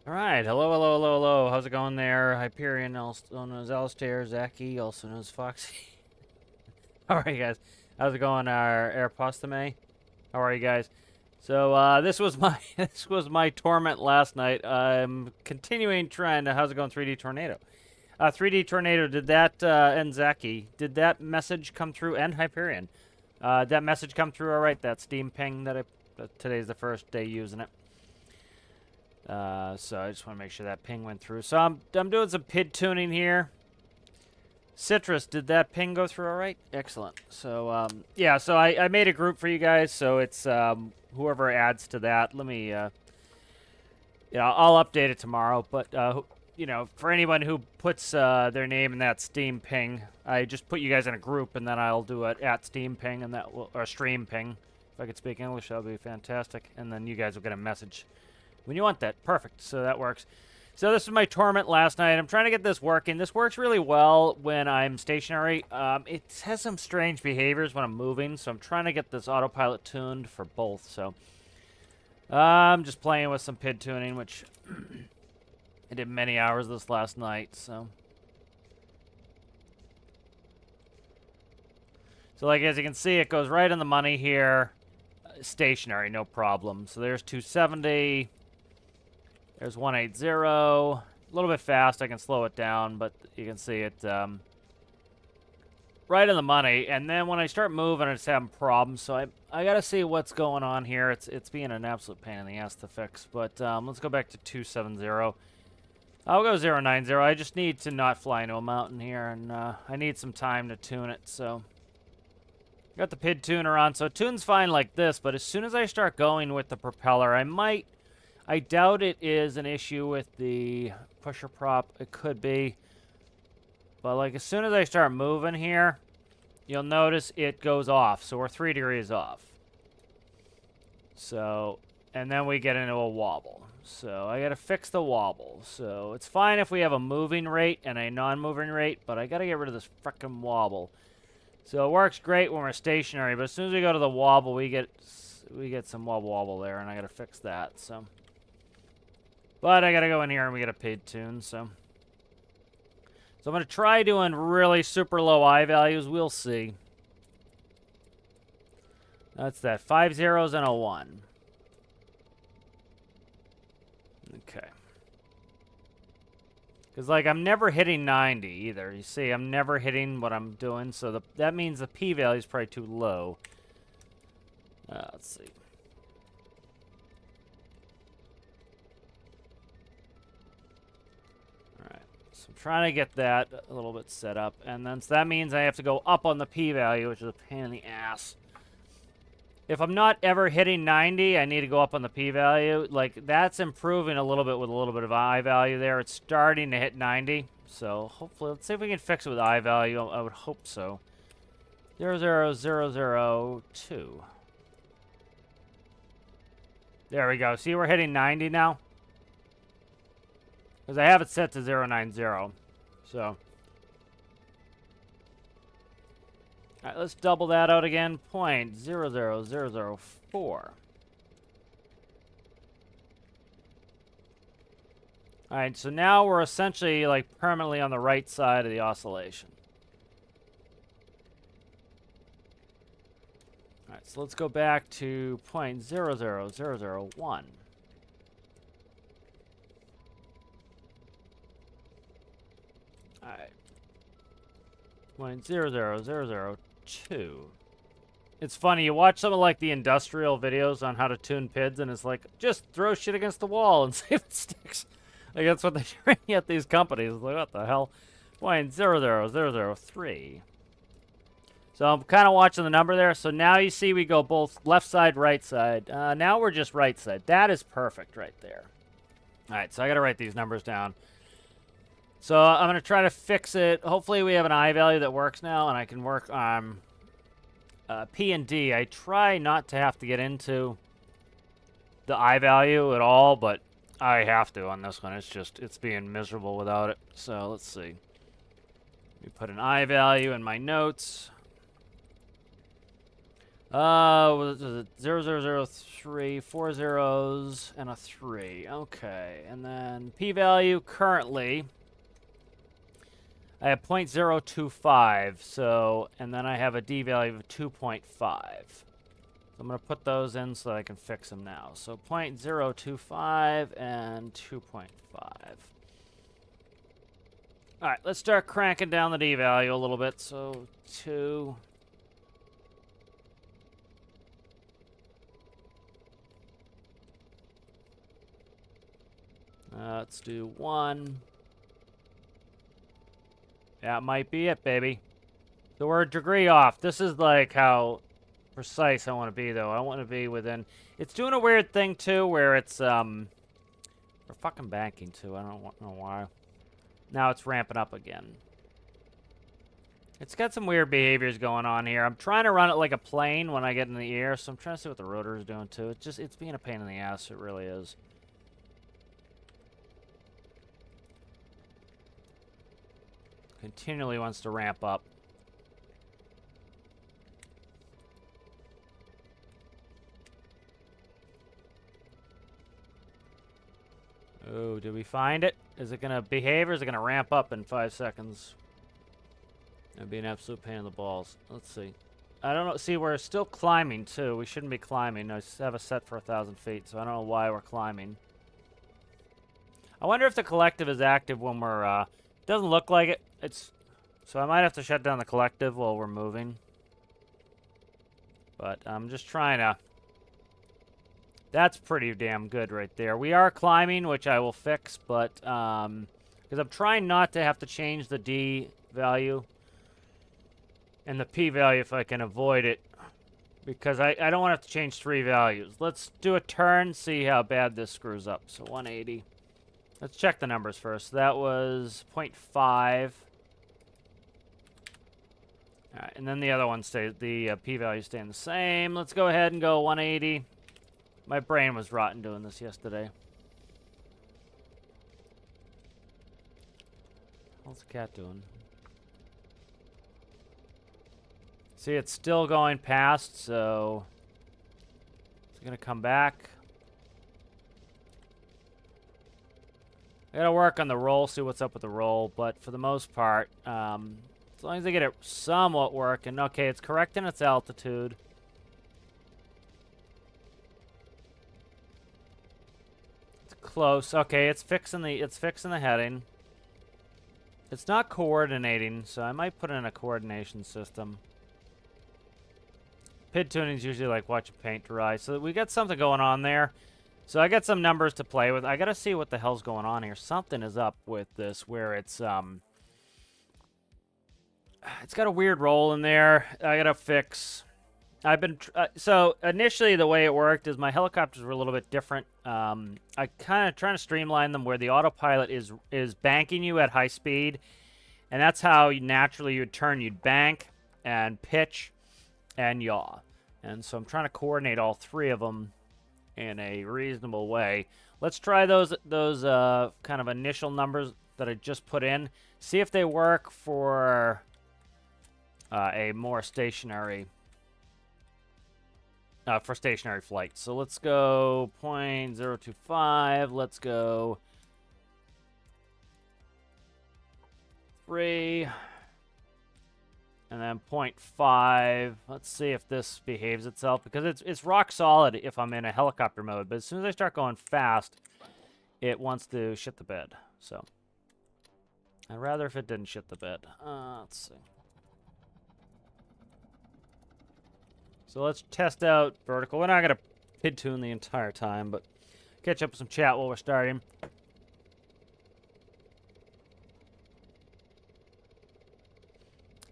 All right, hello, hello, hello, hello. How's it going there? Hyperion, also known as Alistair, Zaki, also known as Foxy. How are you guys? How's it going, Air Postame? How are you guys? So this was my this was my torment last night. I'm continuing trying to. How's it going, 3D Tornado? 3D Tornado, did that and Zaki? Did that message come through? And Hyperion, did that message come through? All right, that Steam ping that today's the first day using it. So I just want to make sure that ping went through. So I'm doing some PID tuning here. Citrus, did that ping go through all right? Excellent. So, yeah, so I made a group for you guys, so it's whoever adds to that. Let me, yeah, I'll update it tomorrow. But, you know, for anyone who puts their name in that Steam ping, I just put you guys in a group, and then I'll do it at Steam ping, and that will, or stream ping. If I could speak English, that would be fantastic. And then you guys will get a message when you want that. Perfect. So that works. So this is my torment last night. I'm trying to get this working. This works really well when I'm stationary. It has some strange behaviors when I'm moving, so I'm trying to get this autopilot tuned for both. So I'm just playing with some PID tuning, which I did many hours this last night. So like as you can see, it goes right in the money here. Stationary, no problem. So there's 270. There's 180. A little bit fast. I can slow it down, but you can see it right in the money. And then when I start moving, I'm just having problems. So I got to see what's going on here. It's being an absolute pain in the ass to fix. But let's go back to 270. I'll go 090. I just need to not fly into a mountain here, and I need some time to tune it. So got the PID tuner on. So it tunes fine like this, but as soon as I start going with the propeller, I doubt it is an issue with the pusher prop. It could be. But like as soon as I start moving here, you'll notice it goes off. So we're 3 degrees off. So, and then we get into a wobble. So I got to fix the wobble. So it's fine if we have a moving rate and a non-moving rate, but I got to get rid of this frickin' wobble. So it works great when we're stationary, but as soon as we go to the wobble, we get some wobble there, and I got to fix that. So. But I gotta go in here and we get a PID tune, so I'm gonna try doing really super low I values. We'll see. That's that. 5 zeros and a 1. Okay. Because, like, I'm never hitting 90 either. You see, I'm never hitting what I'm doing, so that means the P value is probably too low. Let's see. So I'm trying to get that a little bit set up, and then so that means I have to go up on the p-value, which is a pain in the ass. If I'm not ever hitting 90, I need to go up on the p-value. Like, that's improving a little bit with a little bit of I value there. It's starting to hit 90, so hopefully, let's see if we can fix it with I value. I would hope so. 00002. There we go. See, we're hitting 90 now. Because I have it set to 090. So. Alright, let's double that out again. 0.00004. Alright, so now we're essentially like permanently on the right side of the oscillation. Alright, so let's go back to 0.00001. Alright. 0.00002. It's funny, you watch some of like the industrial videos on how to tune PIDs, and it's like, just throw shit against the wall and see if it sticks. Like, that's what they're doing at these companies. Like, what the hell? 0.00003. So I'm kind of watching the number there. So now you see we go both left side, right side. Now we're just right side. That is perfect right there. Alright, so I got to write these numbers down. So I'm going to try to fix it. Hopefully we have an I value that works now, and I can work on P and D. I try not to have to get into the I value at all, but I have to on this one. It's being miserable without it. So let's see. We put an I value in my notes. Was it 0003, 4 zeros, and a 3. Okay, and then p-value currently, I have 0.025, so, and then I have a d-value of 2.5. So I'm going to put those in so that I can fix them now. So 0.025 and 2.5. All right, let's start cranking down the d-value a little bit. So 2... let's do 1. That might be it, baby. So we're a degree off. This is like how precise I want to be, though. I want to be within... It's doing a weird thing, too, where it's, we're fucking banking, too. I don't know why. Now it's ramping up again. It's got some weird behaviors going on here. I'm trying to run it like a plane when I get in the air, so I'm trying to see what the rotor is doing, too. It's being a pain in the ass. It really is. Continually wants to ramp up. Oh, did we find it? Is it going to behave or is it going to ramp up in 5 seconds? That'd be an absolute pain in the balls. Let's see. I don't know. See, we're still climbing, too. We shouldn't be climbing. I have a set for 1,000 feet, so I don't know why we're climbing. I wonder if the collective is active when we're... doesn't look like it. So I might have to shut down the collective while we're moving. But I'm just trying to... That's pretty damn good right there. We are climbing, which I will fix, but... because I'm trying not to have to change the D value and the P value if I can avoid it. Because I don't want to have to change 3 values. Let's do a turn, see how bad this screws up. So 180. Let's check the numbers first. That was 0.5. All right, and then the other one stays, the p-value staying the same. Let's go ahead and go 180. My brain was rotten doing this yesterday. What's the cat doing? See, it's still going past, so it's gonna come back. I gotta work on the roll, see what's up with the roll, but for the most part, as long as I get it somewhat working. Okay, it's correcting its altitude. It's close. Okay, it's fixing the heading. It's not coordinating, so I might put in a coordination system. PID tuning is usually like watching paint dry, so we got something going on there. So I got some numbers to play with. I gotta see what the hell's going on here. Something is up with this where it's got a weird roll in there. I gotta fix. I've been so initially the way it worked is my helicopters were a little bit different. I kind of trying to streamline them where the autopilot is banking you at high speed, and that's how you naturally you'd turn. You'd bank and pitch and yaw, and so I'm trying to coordinate all 3 of them in a reasonable way. Let's try those kind of initial numbers that I just put in. See if they work for a more stationary stationary flight. So let's go 0.025. Let's go 3. And then 0.5. Let's see if this behaves itself, because it's rock solid if I'm in a helicopter mode. But as soon as I start going fast, it wants to shit the bed. So I'd rather if it didn't shit the bed. Let's see. So let's test out vertical. We're not going to PID tune the entire time, but catch up with some chat while we're starting.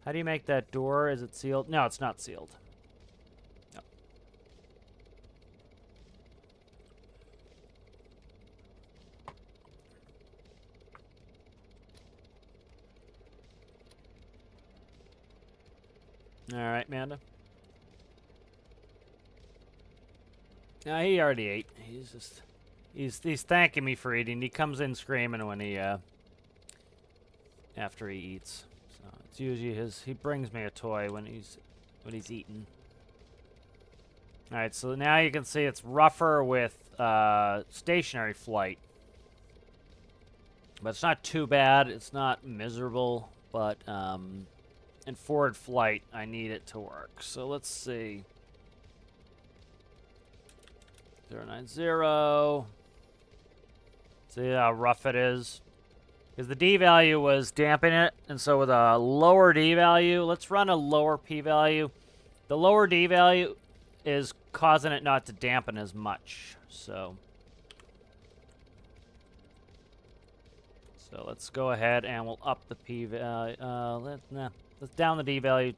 How do you make that door? Is it sealed? No, it's not sealed. No. All right, Manda. No, he already ate. He's thanking me for eating. He comes in screaming when he after he eats. So it's usually he brings me a toy when he's eating. All right, so now you can see it's rougher with stationary flight. But it's not too bad. It's not miserable. But in forward flight, I need it to work. So let's see. 090. See how rough it is? Because the D value was dampening it. And so with a lower D value, let's run a lower P value. The lower D value is causing it not to dampen as much. So let's go ahead and we'll up the P value. Let's down the D value.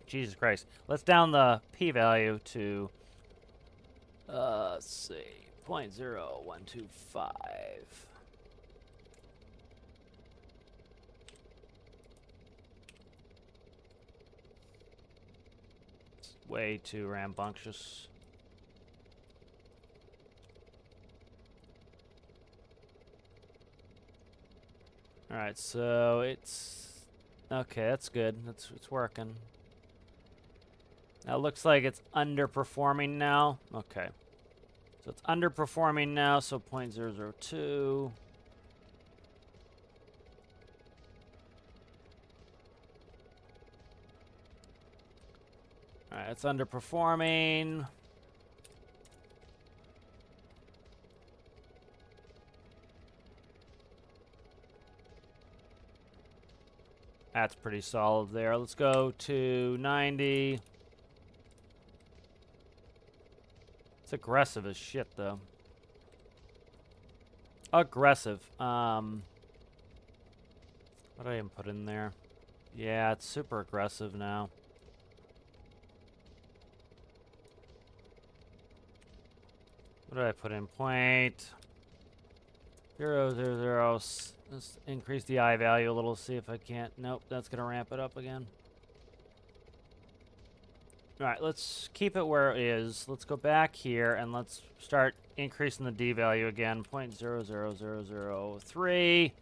Jesus Christ. Let's down the P value to, let's see, 0.0125. It's way too rambunctious. All right, so it's okay. That's good. It's working. Now it looks like it's underperforming now. Okay, so it's underperforming now. So 0.002. All right, it's underperforming. That's pretty solid there. Let's go to 90. It's aggressive as shit, though. Aggressive. What did I even put in there? Yeah, it's super aggressive now. What did I put in? 0.000. Let's increase the I value a little, see if I can't. Nope, that's going to ramp it up again. All right, let's keep it where it is. Let's go back here and let's start increasing the D value again. 0.00003.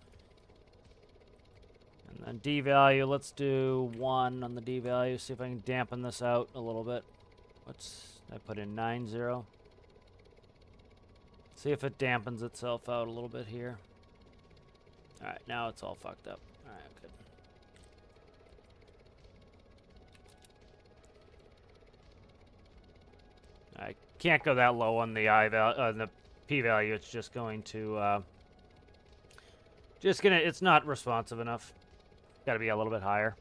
And then D value, let's do 1 on the D value. See if I can dampen this out a little bit. I put in 90. See if it dampens itself out a little bit here. All right, now it's all fucked up. All right, good. I can't go that low on the the P value. It's just going to, it's not responsive enough. Got to be a little bit higher.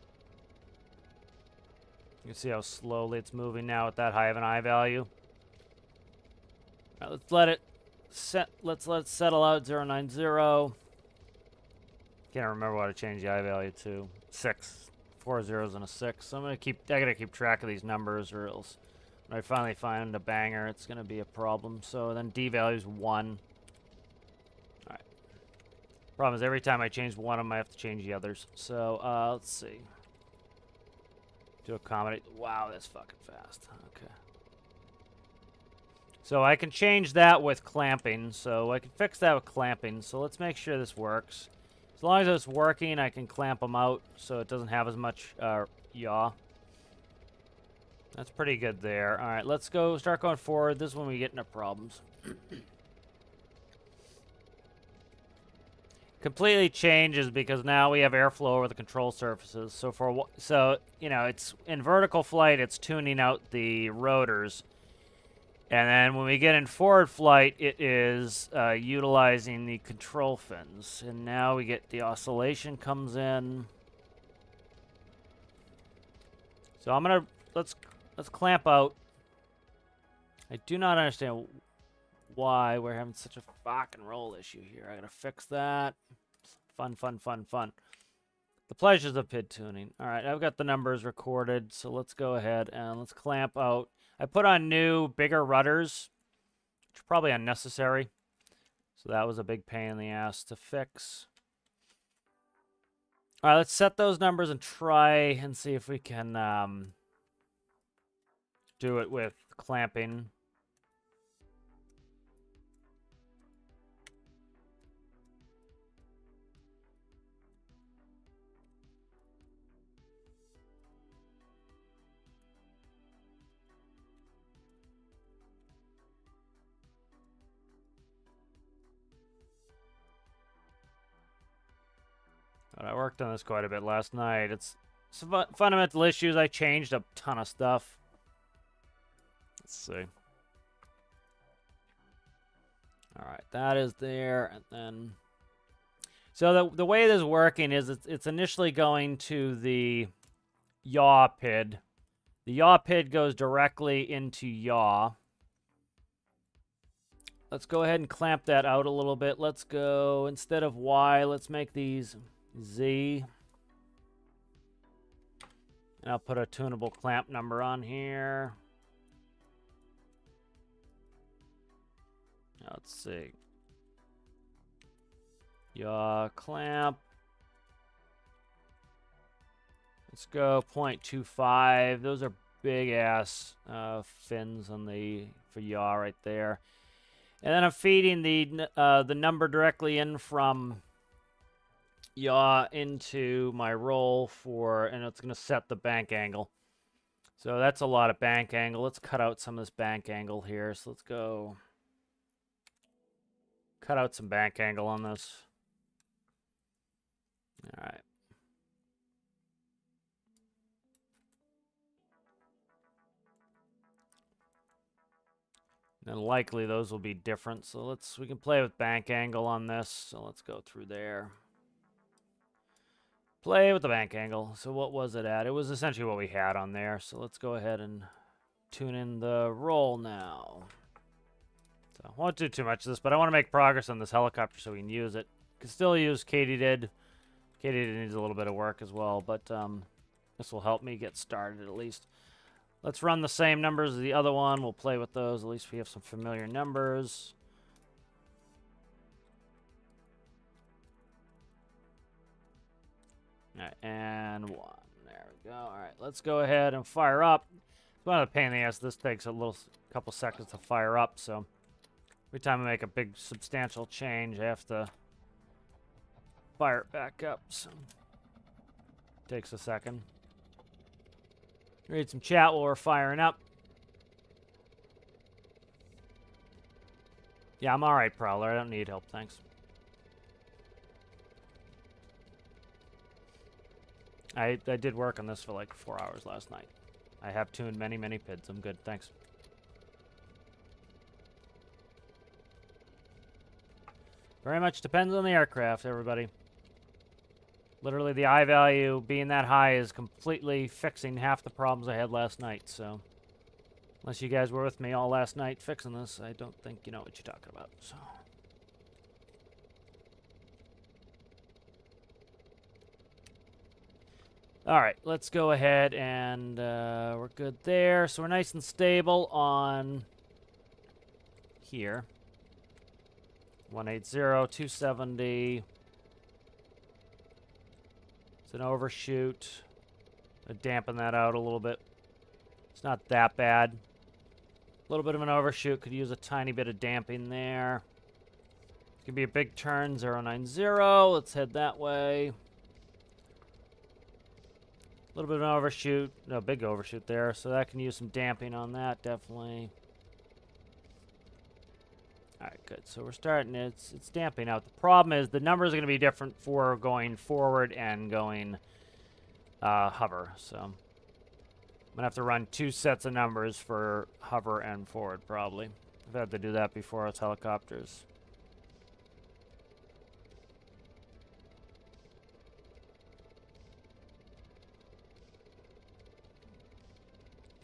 You can see how slowly it's moving now with that high of an I value. All right, let's let it settle out 0.90. Can't remember what I changed the I value to. 6. 4 zeros and a 6. So I gotta keep track of these numbers, or else when I finally find a banger, it's gonna be a problem. So then D value is 1. All right. Problem is every time I change one of them, I have to change the others. So let's see. To accommodate. Wow, that's fucking fast. Okay. So I can change that with clamping. So I can fix that with clamping. So let's make sure this works. As long as it's working, I can clamp them out so it doesn't have as much yaw. That's pretty good there. All right, let's start going forward. This is when we get into problems. Completely changes because now we have airflow over the control surfaces. So you know, it's in vertical flight, it's tuning out the rotors. And then when we get in forward flight, it is utilizing the control fins. And now we get the oscillation comes in. So let's clamp out. I do not understand why we're having such a fucking roll issue here. I gotta fix that. Fun. The pleasures of PID tuning. All right, I've got the numbers recorded. So let's go ahead and let's clamp out. I put on new, bigger rudders, which are probably unnecessary. So that was a big pain in the ass to fix. All right, let's set those numbers and try and see if we can do it with clamping. But I worked on this quite a bit last night. It's some fundamental issues. I changed a ton of stuff. Let's see. All right, that is there, and then... So the way this is working is it's initially going to the yaw PID. The yaw PID goes directly into yaw. Let's go ahead and clamp that out a little bit. Let's go, instead of Y, let's make these Z. And I'll put a tunable clamp number on here. Let's see. Yaw clamp. Let's go 0.25. Those are big ass fins on for yaw right there. And then I'm feeding the number directly in from yaw into my roll and it's going to set the bank angle. So that's a lot of bank angle. Let's cut out some of this bank angle here. So let's go cut out some bank angle on this. All right. And likely those will be different. So we can play with bank angle on this. So let's go through there. Play with the bank angle. So what was it at? It was essentially what we had on there. So let's go ahead and tune in the roll now. So I won't do too much of this, but I want to make progress on this helicopter so we can use it. Can still use katydid. Katydid needs a little bit of work as well, but this will help me get started at least. Let's run the same numbers as the other one. We'll play with those. At least we have some familiar numbers. All right, and 1. There we go. All right, let's go ahead and fire up. It's one of the pain in the ass. This takes a couple seconds to fire up, so every time I make a big substantial change, I have to fire it back up. So takes a second. Read some chat while we're firing up. Yeah, I'm all right, Prowler. I don't need help, thanks. I did work on this for like 4 hours last night. I have tuned many, many PIDs. I'm good, thanks. Very much depends on the aircraft, everybody. Literally, the I value being that high is completely fixing half the problems I had last night, so... Unless you guys were with me all last night fixing this, I don't think you know what you're talking about, so... Alright, let's go ahead and we're good there. So we're nice and stable on here. 180, 270... It's an overshoot. I dampen that out a little bit. It's not that bad. A little bit of an overshoot. Could use a tiny bit of damping there. Could be a big turn, 090. Let's head that way. A little bit of an overshoot. No, big overshoot there. So that can use some damping on that, definitely. Alright, good. So we're starting, it's damping out. The problem is the numbers are going to be different for going forward and going hover. So I'm going to have to run 2 sets of numbers for hover and forward, probably. I've had to do that before with helicopters.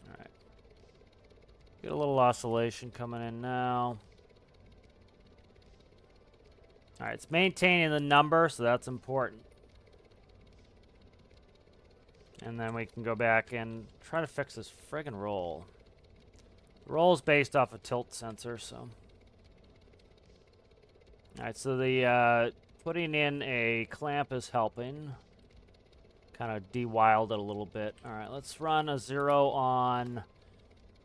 Alright. Get a little oscillation coming in now. Alright, it's maintaining the number, so that's important. And then we can go back and try to fix this friggin' roll. The roll is based off a tilt sensor, so... Alright, so the putting in a clamp is helping. Kind of de-wild it a little bit. Alright, let's run a 0 on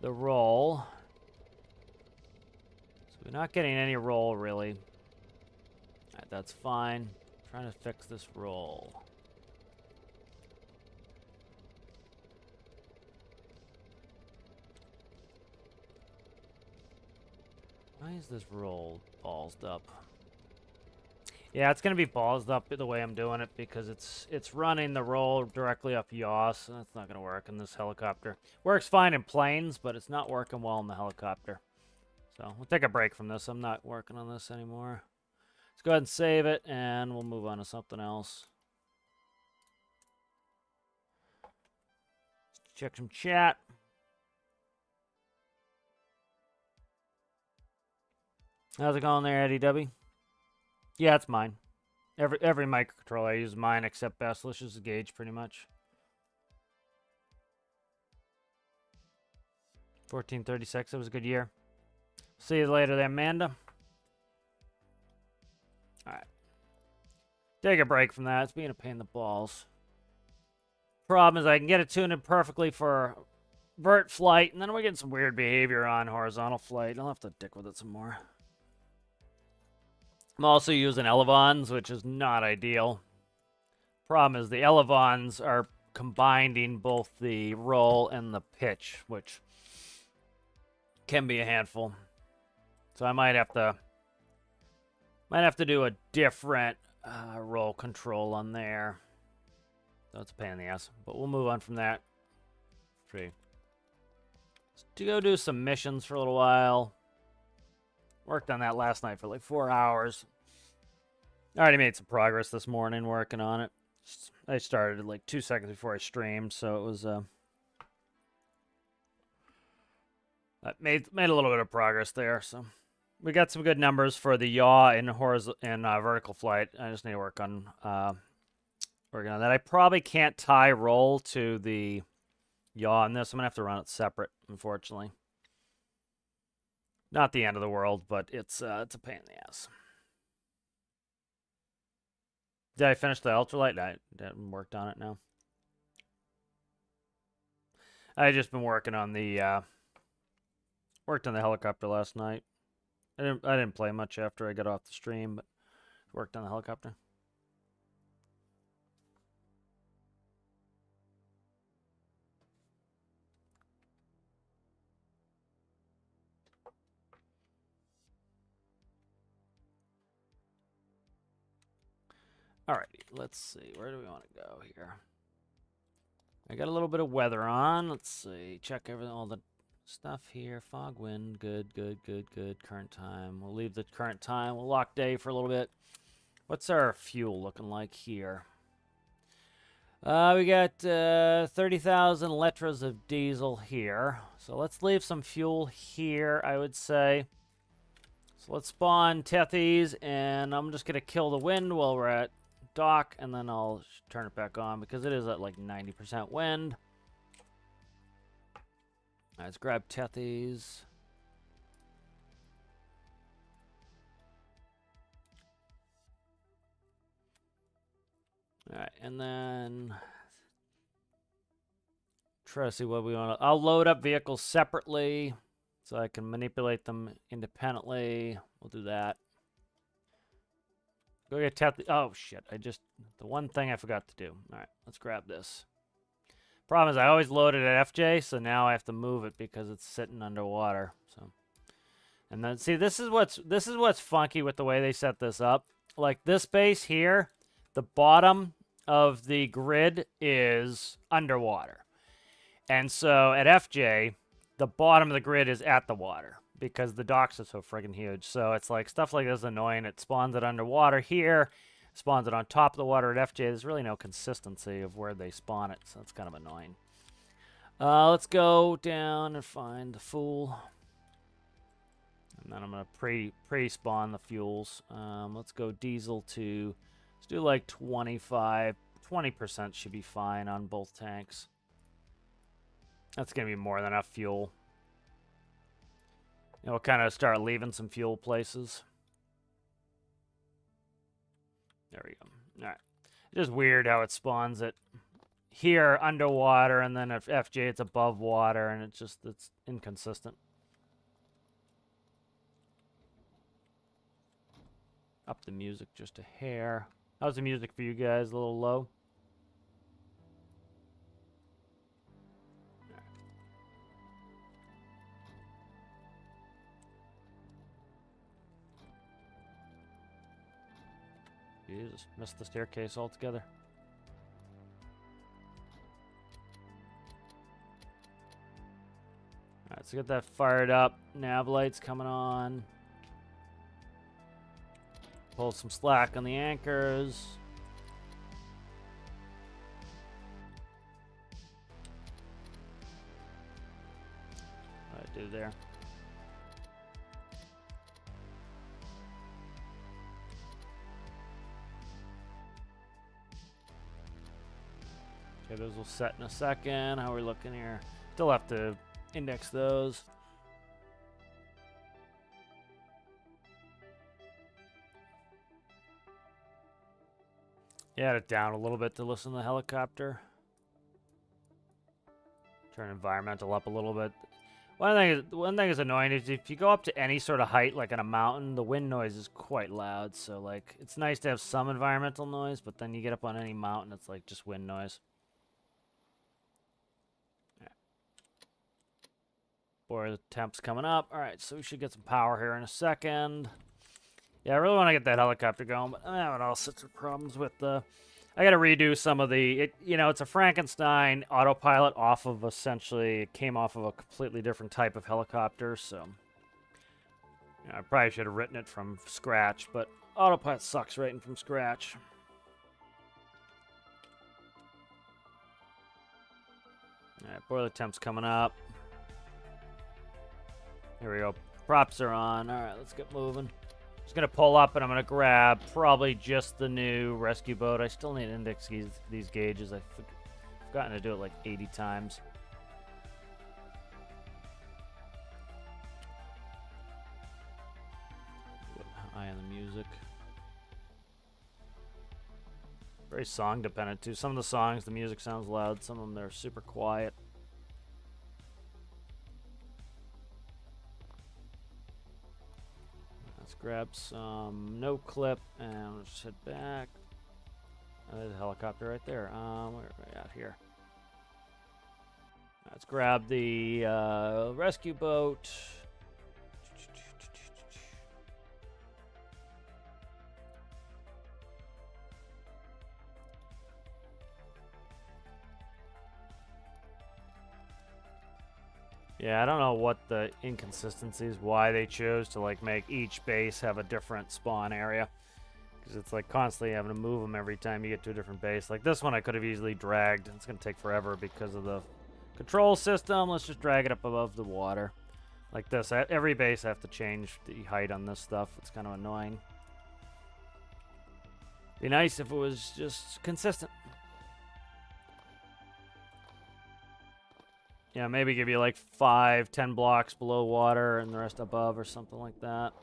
the roll. So we're not getting any roll, really. Alright, that's fine. I'm trying to fix this roll. Why is this roll ballsed up? Yeah, it's gonna be ballsed up the way I'm doing it because it's running the roll directly up yaw, so that's not gonna work in this helicopter. Works fine in planes, but it's not working well in the helicopter. So we'll take a break from this. I'm not working on this anymore. Let's go ahead and save it, and we'll move on to something else. Check some chat. How's it going there, Eddie W? Yeah, it's mine. Every microcontroller I use is mine except Basslish's gauge, pretty much. 1436. It was a good year. See you later there, Amanda. All right. Take a break from that. It's being a pain in the balls. Problem is I can get it tuned in perfectly for vert flight, and then we're getting some weird behavior on horizontal flight. I'll have to dick with it some more. I'm also using elevons, which is not ideal. Problem is the elevons are combining both the roll and the pitch, which can be a handful. So I might have to do a different roll control on there. That's a pain in the ass, but we'll move on from that. To go do some missions for a little while. Worked on that last night for like 4 hours. I already made some progress this morning working on it. I started like 2 seconds before I streamed, so it was I made a little bit of progress there. So we got some good numbers for the yaw and vertical flight. I just need to work on that. I probably can't tie roll to the yaw on this. I'm gonna have to run it separate, unfortunately. Not the end of the world, but it's a pain in the ass. Did I finish the ultralight? I haven't worked on it now. I just been working on the worked on the helicopter last night. I didn't play much after I got off the stream, but worked on the helicopter. Alrighty, let's see. Where do we want to go here? I got a little bit of weather on. Let's see. Check everything, all the stuff here. Fog, wind, good. Current time. We'll leave the current time. We'll lock day for a little bit. What's our fuel looking like here? We got 30,000 liters of diesel here. So let's leave some fuel here, I would say. So let's spawn Tethies, and I'm just going to kill the wind while we're at dock, and then I'll turn it back on because it is at like 90% wind. All right, let's grab Tethies. All right, and then try to see what we want to. I'll load up vehicles separately so I can manipulate them independently. We'll do that. Go get Tethies. Oh shit! The one thing I forgot to do. All right, let's grab this. Problem is, I always load it at FJ, so now I have to move it because it's sitting underwater. So, and then see, this is what's funky with the way they set this up. Like this base here, the bottom of the grid is underwater, and so at FJ, the bottom of the grid is at the water because the docks are so friggin' huge. So it's like stuff like this is annoying. It spawns it underwater here. Spawns it on top of the water at FJ. There's really no consistency of where they spawn it, so it's kind of annoying. Let's go down and find the fool. And then I'm going to pre-spawn the fuels. Let's go diesel to, let's do like 25, 20% should be fine on both tanks. That's going to be more than enough fuel. And we'll kind of start leaving some fuel places. There we go. All right. It's just weird how it spawns it here underwater, and then at FJ it's above water, and it's inconsistent. Up the music just a hair. How's the music for you guys? A little low? Jesus, missed the staircase altogether. Alright, so get that fired up. Nav lights coming on. Pull some slack on the anchors. What I do there. Okay, those will set in a second. How are we looking here? Still have to index those. Yeah, it down a little bit to listen to the helicopter. Turn environmental up a little bit. One thing is annoying is if you go up to any sort of height, like on a mountain, the wind noise is quite loud. So like, it's nice to have some environmental noise, but then you get up on any mountain, it's like just wind noise. Boy, the temp's coming up. All right, so we should get some power here in a second. Yeah, I really want to get that helicopter going, but I have all sorts of problems with the... I got to redo some of the... it's a Frankenstein autopilot off of essentially... It came off of a completely different type of helicopter, so... I probably should have written it from scratch, but autopilot sucks writing from scratch. All right, boiler temp's coming up. Here we go. Props are on. All right, let's get moving. Just going to pull up, and I'm going to grab probably just the new rescue boat. I still need to index these gauges. I've forgotten to do it like 80 times. Eye on the music. Very song dependent, too. Some of the songs, the music sounds loud. Some of them, they're super quiet. Let's grab some no clip and let's head back. There's a helicopter right there. Where are we at here? Let's grab the rescue boat. Yeah, I don't know what the inconsistencies, why they chose to like make each base have a different spawn area. Because it's like constantly having to move them every time you get to a different base. Like this one I could have easily dragged. It's going to take forever because of the control system. Let's just drag it up above the water. Like this. Every base I have to change the height on this stuff. It's kind of annoying. Be nice if it was just consistent. Yeah, maybe give you like 5-10 blocks below water and the rest above or something like that.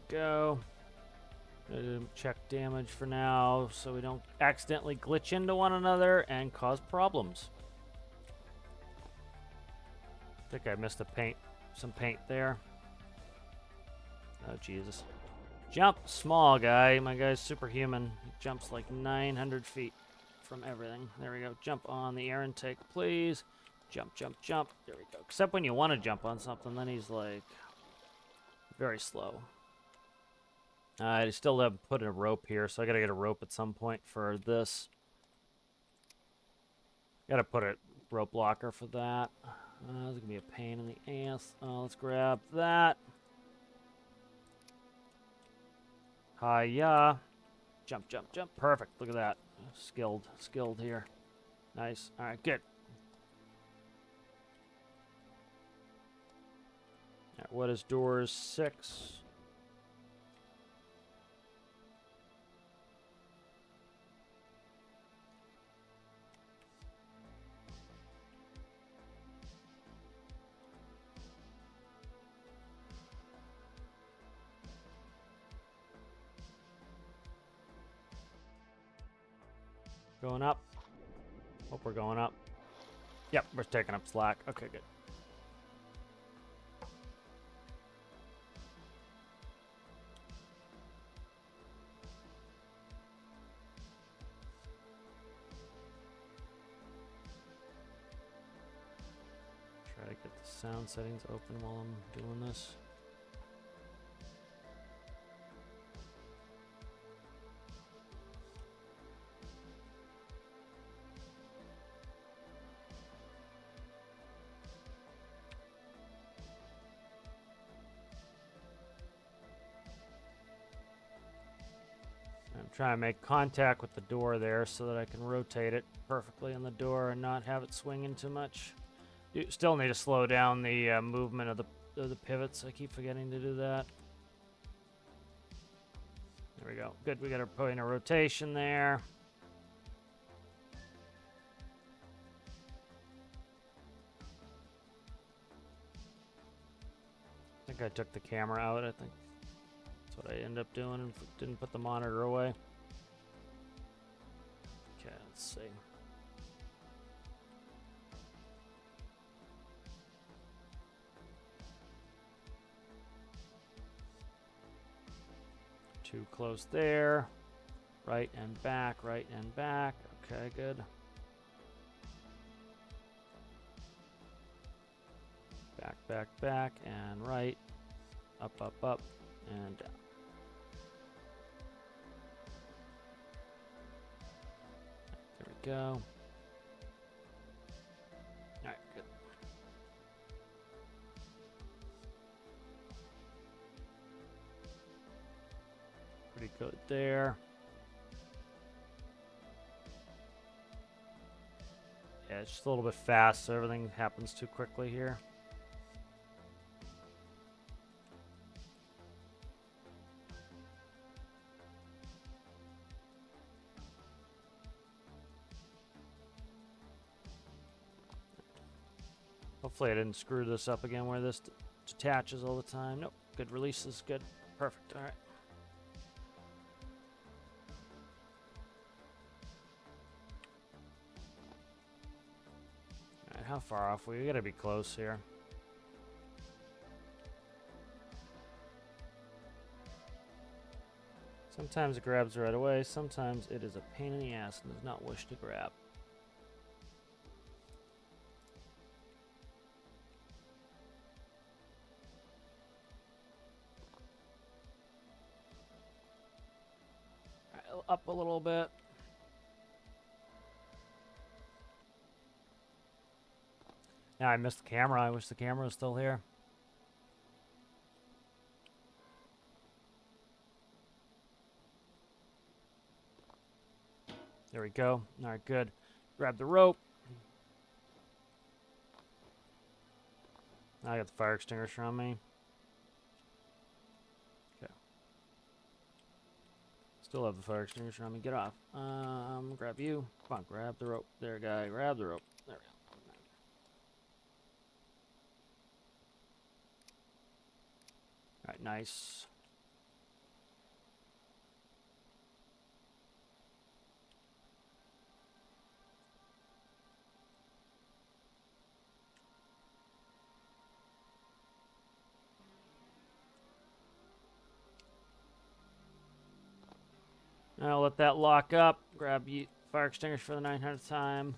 Go. Check damage for now so we don't accidentally glitch into one another and cause problems. I think I missed some paint there. Oh, Jesus. Jump, small guy. My guy's superhuman. He jumps like 900 feet from everything. There we go. Jump on the air intake, please. Jump, jump, jump. There we go. Except when you want to jump on something, then he's like very slow. I still have put in a rope here, so I gotta get a rope at some point for this. Gotta put a rope blocker for that. This is gonna be a pain in the ass. Let's grab that. Hiya. Jump, jump, jump. Perfect. Look at that. Skilled here. Nice. All right, good. All right, what is doors 6? Going up. Hope we're going up. Yep, we're taking up slack. Okay, good. Try to get the sound settings open while I'm doing this. I'm trying to make contact with the door there so that I can rotate it perfectly in the door and not have it swinging too much. You still need to slow down the movement of the pivots. I keep forgetting to do that. There we go. Good. We got our point of rotation there. I think I took the camera out. I think that's what I ended up doing and didn't put the monitor away. Okay, let's see. Too close there. Right and back, right and back. Okay, good. Back, back, back, and right. Up, up, up, and down. There we go. Alright, good. Pretty good there. Yeah, it's just a little bit fast, so everything happens too quickly here. Hopefully I didn't screw this up again where this detaches all the time. Nope. Good. Release is good. Perfect. All right. All right, how far off? We gotta be close here. Sometimes it grabs right away. Sometimes it is a pain in the ass and does not wish to grab. Up a little bit. Now I missed the camera. I wish the camera was still here. There we go. All right, good. Grab the rope. I got the fire extinguisher on me. Okay. Still have the fire extinguisher on me. Get off. Grab you. Come on, grab the rope. There, guy. Grab the rope. There we go. All right, nice. I'll let that lock up. Grab you fire extinguisher for the 900th time.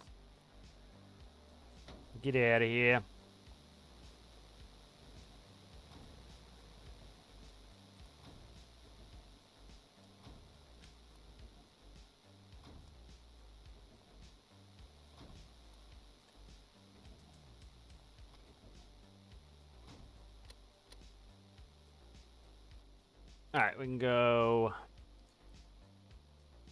Get out of here. All right, we can go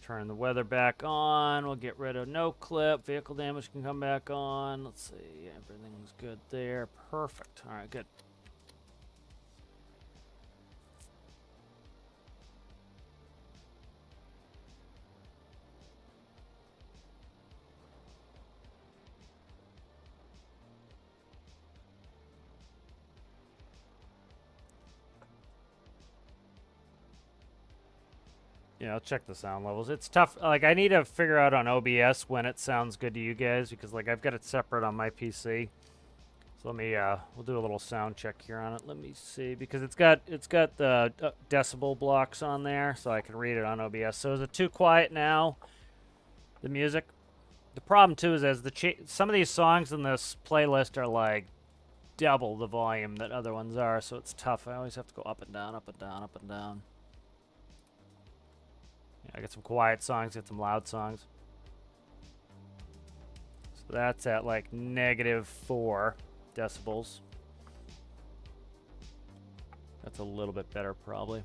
turn the weather back on. We'll get rid of no clip. Vehicle damage can come back on. Let's see. Everything's good there. Perfect. All right, good. Yeah, I'll check the sound levels. It's tough. Like, I need to figure out on OBS when it sounds good to you guys, because, like, I've got it separate on my PC. So let me, we'll do a little sound check here on it. Let me see, because it's got the decibel blocks on there, so I can read it on OBS. So is it too quiet now, the music? The problem, too, is as some of these songs in this playlist are, like, double the volume that other ones are, so it's tough. I always have to go up and down, up and down, up and down. Yeah, I got some quiet songs, get some loud songs. So that's at, like, -4 decibels. That's a little bit better, probably.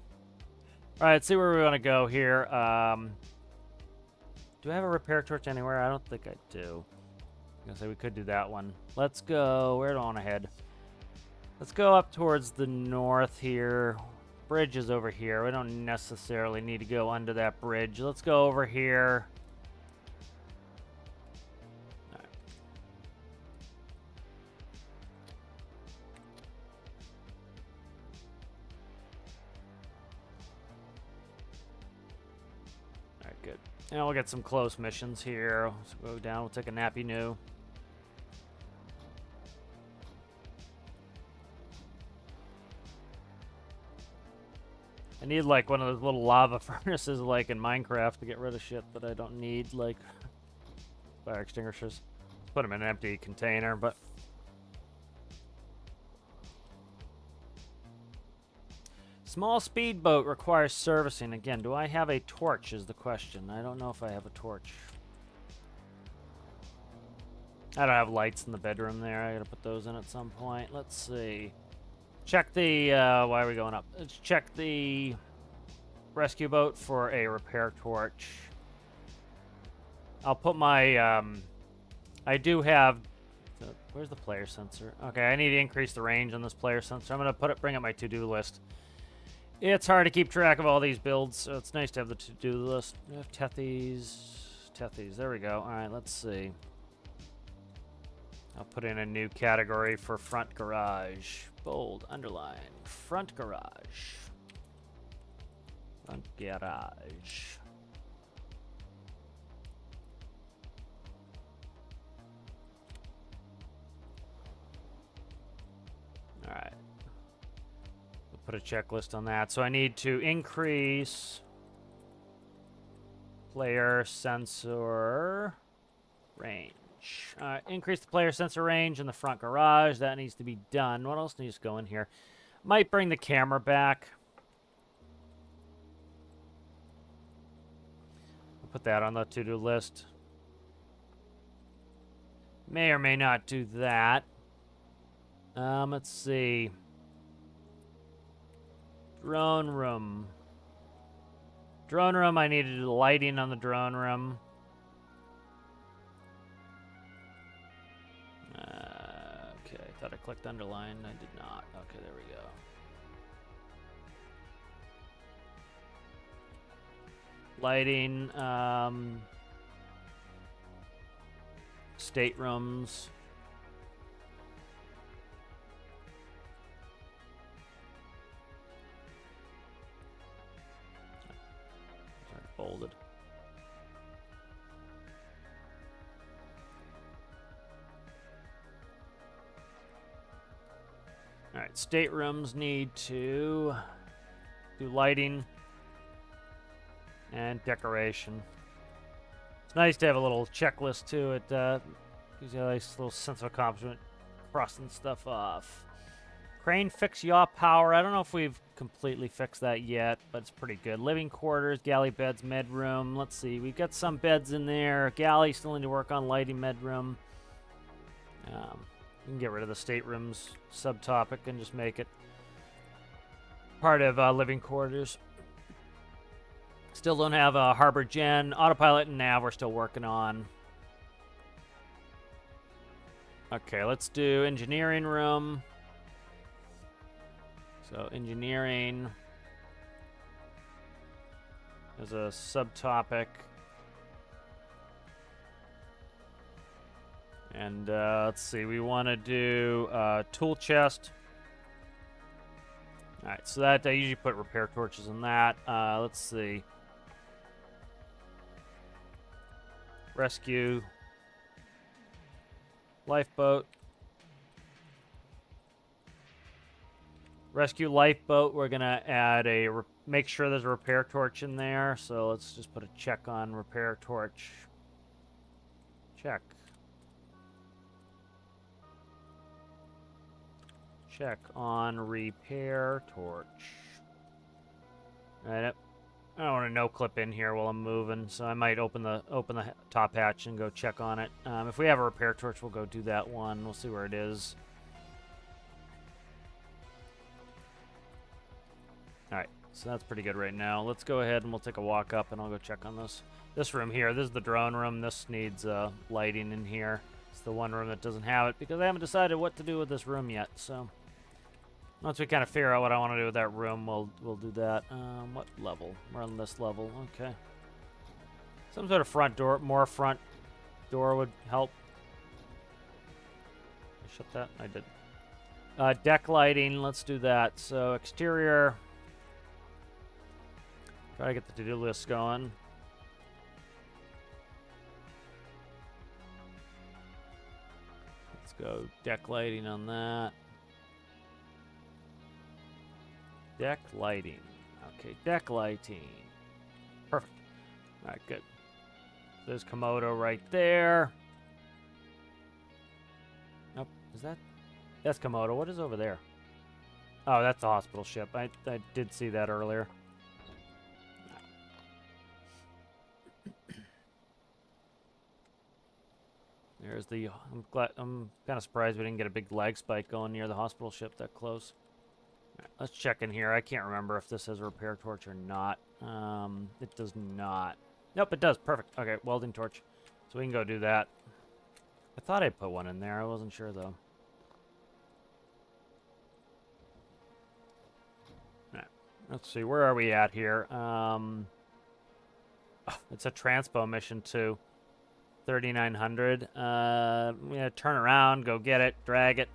All right, let's see where we want to go here. Do I have a repair torch anywhere? I don't think I do. I'm gonna say we could do that one. Let's go. Where do I want to head? Let's go up towards the north here. Bridge is over here. We don't necessarily need to go under that bridge. Let's go over here. Good. And we'll get some close missions here. Let's go down. We'll take a nappy new. I need like one of those little lava furnaces like in Minecraft to get rid of shit that I don't need, like fire extinguishers. Put them in an empty container, but small speedboat requires servicing. Again, do I have a torch is the question. I don't know if I have a torch. I don't have lights in the bedroom there. I gotta put those in at some point. Let's see. Check the, why are we going up? Let's check the rescue boat for a repair torch. I'll put my, I do have, where's the player sensor? Okay, I need to increase the range on this player sensor. I'm gonna bring up my to-do list. It's hard to keep track of all these builds, so it's nice to have the to-do list. We have Tethies, there we go. All right, let's see. I'll put in a new category for front garage. Bold, underline, front garage. Front garage. All right. We'll put a checklist on that. So I need to increase player sensor range. Increase the player sensor range in the front garage. That needs to be done. What else needs to go in here? Might bring the camera back. I'll put that on the to-do list. May or may not do that. Let's see. Drone room. Drone room, I needed lighting on the drone room. Okay, I thought I clicked underline. I did not. Okay, there we go. Lighting, staterooms. Bolded. All right, staterooms need to do lighting and decoration. It's nice to have a little checklist too. It gives you a nice little sense of accomplishment, crossing stuff off. Crane fix yaw power. I don't know if we've completely fixed that yet, but it's pretty good. Living quarters, galley beds, med room. Let's see, we've got some beds in there. Galley still need to work on lighting, med room. We can get rid of the staterooms subtopic and just make it part of living quarters. Still don't have a harbor gen. Autopilot and nav we're still working on. Okay, let's do engineering room. So engineering is a subtopic. And let's see, we want to do tool chest. All right, so that I usually put repair torches in that. Let's see. rescue lifeboat. Rescue lifeboat. We're gonna add a make sure there's a repair torch in there. So let's just put a check on repair torch. Check. Check on repair torch. Alright, I don't want to no clip in here while I'm moving, so I might open the top hatch and go check on it. If we have a repair torch, we'll go do that one. We'll see where it is. Alright, so that's pretty good right now. Let's go ahead and we'll take a walk up and I'll go check on this room here. This is the drone room. This needs lighting in here. It's the one room that doesn't have it because I haven't decided what to do with this room yet, so once we kind of figure out what I want to do with that room, we'll do that. What level? We're on this level. Okay. Some sort of front door, more front door would help. I shut that? I did. Deck lighting, let's do that. So exterior. Try to get the to-do list going. Let's go deck lighting on that. Deck lighting. Okay, deck lighting. Perfect. All right, good. There's Komodo right there. Nope, is that? That's Komodo. What is over there? Oh, that's the hospital ship. I did see that earlier. There's the. I'm kind of surprised we didn't get a big lag spike going near the hospital ship that close. Right, let's check in here. I can't remember if this has a repair torch or not. It does not. Nope, it does. Perfect. Okay, welding torch. So we can go do that. I thought I put one in there. I wasn't sure, though. Right, let's see. Where are we at here? Oh, it's a transpo mission, too. 3,900. I'm going to turn around, go get it, drag it.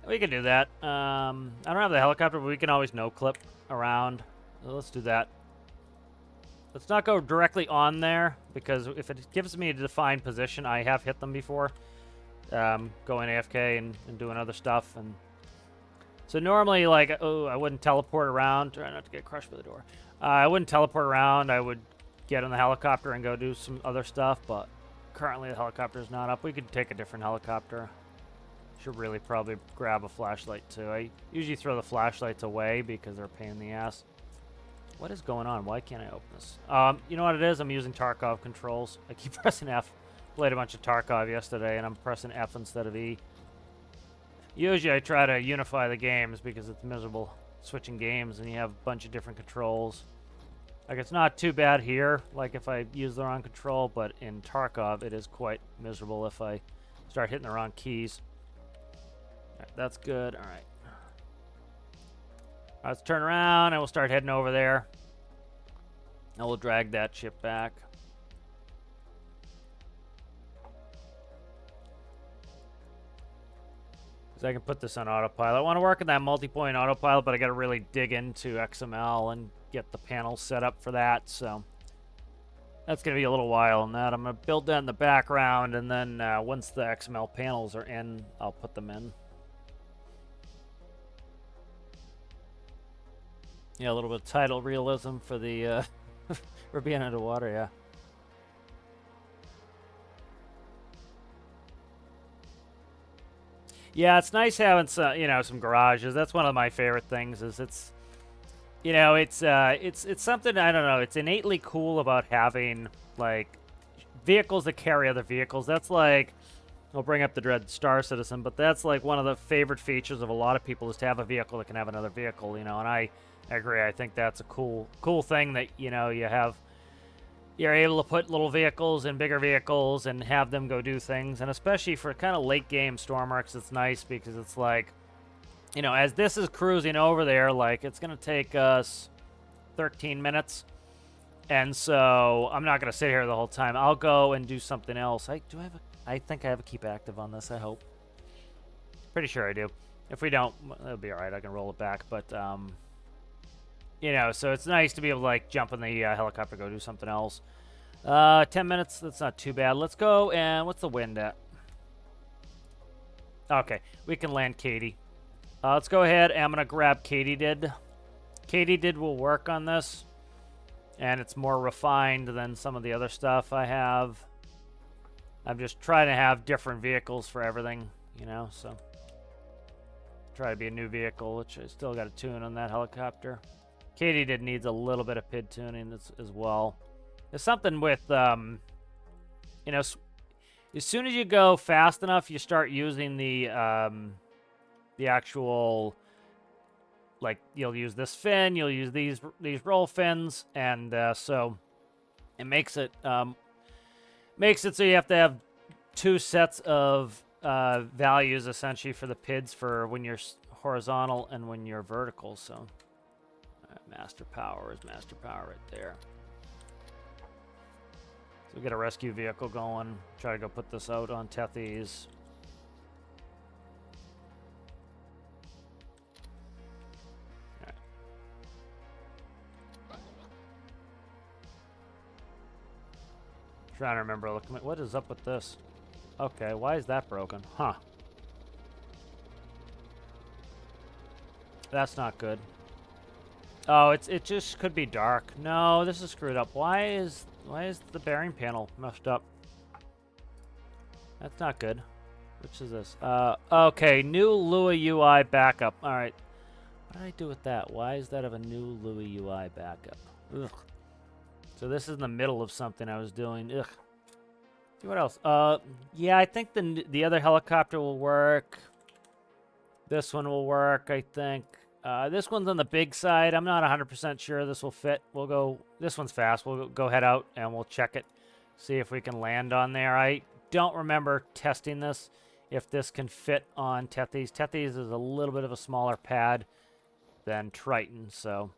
We can do that. I don't have the helicopter, but we can always no-clip around. So let's do that. Let's not go directly on there, because if it gives me a defined position, I have hit them before. Going AFK and doing other stuff. And so normally, like, oh, I wouldn't teleport around. Try not to get crushed by the door. I wouldn't teleport around. I would get on the helicopter and go do some other stuff, but currently the helicopter is not up. We could take a different helicopter. Should really probably grab a flashlight too. I usually throw the flashlights away because they're a pain in the ass. What is going on? Why can't I open this? You know what it is? I'm using Tarkov controls. I keep pressing F. Played a bunch of Tarkov yesterday and I'm pressing F instead of E. Usually I try to unify the games because it's miserable switching games and you have a bunch of different controls. Like, it's not too bad here, like if I use the wrong control, but in Tarkov it is quite miserable if I start hitting the wrong keys. Right, that's good. All right. Let's turn around and we'll start heading over there. And we'll drag that ship back. Because I can put this on autopilot. I want to work in that multi-point autopilot, but I got to really dig into XML and get the panels set up for that. So that's going to be a little while on that. I'm going to build that in the background, and then once the XML panels are in, I'll put them in. Yeah, a little bit of tidal realism for the for being underwater, yeah. Yeah, it's nice having some, you know, some garages. That's one of my favorite things. Is it's, you know, it's something, I don't know. It's innately cool about having like vehicles that carry other vehicles. That's like, I'll bring up the Dread Star Citizen, but that's like one of the favorite features of a lot of people is to have a vehicle that can have another vehicle, you know. And I agree. I think that's a cool thing that, you know, you're able to put little vehicles in bigger vehicles and have them go do things. And especially for kind of late game stormworks, it's nice because it's like, you know, as this is cruising over there, like it's going to take us 13 minutes. And so I'm not going to sit here the whole time. I'll go and do something else. I think I have a keep active on this, I hope. Pretty sure I do. If we don't, it'll be all right. I can roll it back. But, you know, so it's nice to be able to, like, jump in the helicopter, go do something else. 10 minutes. That's not too bad. Let's go. And what's the wind at? Okay, we can land Katie. Let's go ahead. I'm gonna grab Katydid. Katydid will work on this, and it's more refined than some of the other stuff I have. I'm just trying to have different vehicles for everything, you know. So try to be a new vehicle, which I still got to tune on that helicopter. Katydid needs a little bit of PID tuning as well. There's something with, you know, as soon as you go fast enough, you start using the actual, like, you'll use this fin, you'll use these roll fins, and so it makes it so you have to have two sets of values essentially for the PIDs for when you're horizontal and when you're vertical. So master power is master power right there. So we get a rescue vehicle going. Try to go put this out on Tethys. Right. Trying to remember. What is up with this? Okay, why is that broken? Huh. That's not good. Oh, it just could be dark. No, this is screwed up. Why is the bearing panel messed up? That's not good. Which is this? Okay, new Lua UI backup. All right. What did I do with that? Why is that of a new Lua UI backup? Ugh. So this is in the middle of something I was doing. Ugh. See what else? Yeah, I think the other helicopter will work. This one will work, I think. This one's on the big side. I'm not 100% sure this will fit. We'll go. This one's fast. We'll go head out and we'll check it. See if we can land on there. I don't remember testing this. If this can fit on Tethys. Tethys is a little bit of a smaller pad than Triton, so.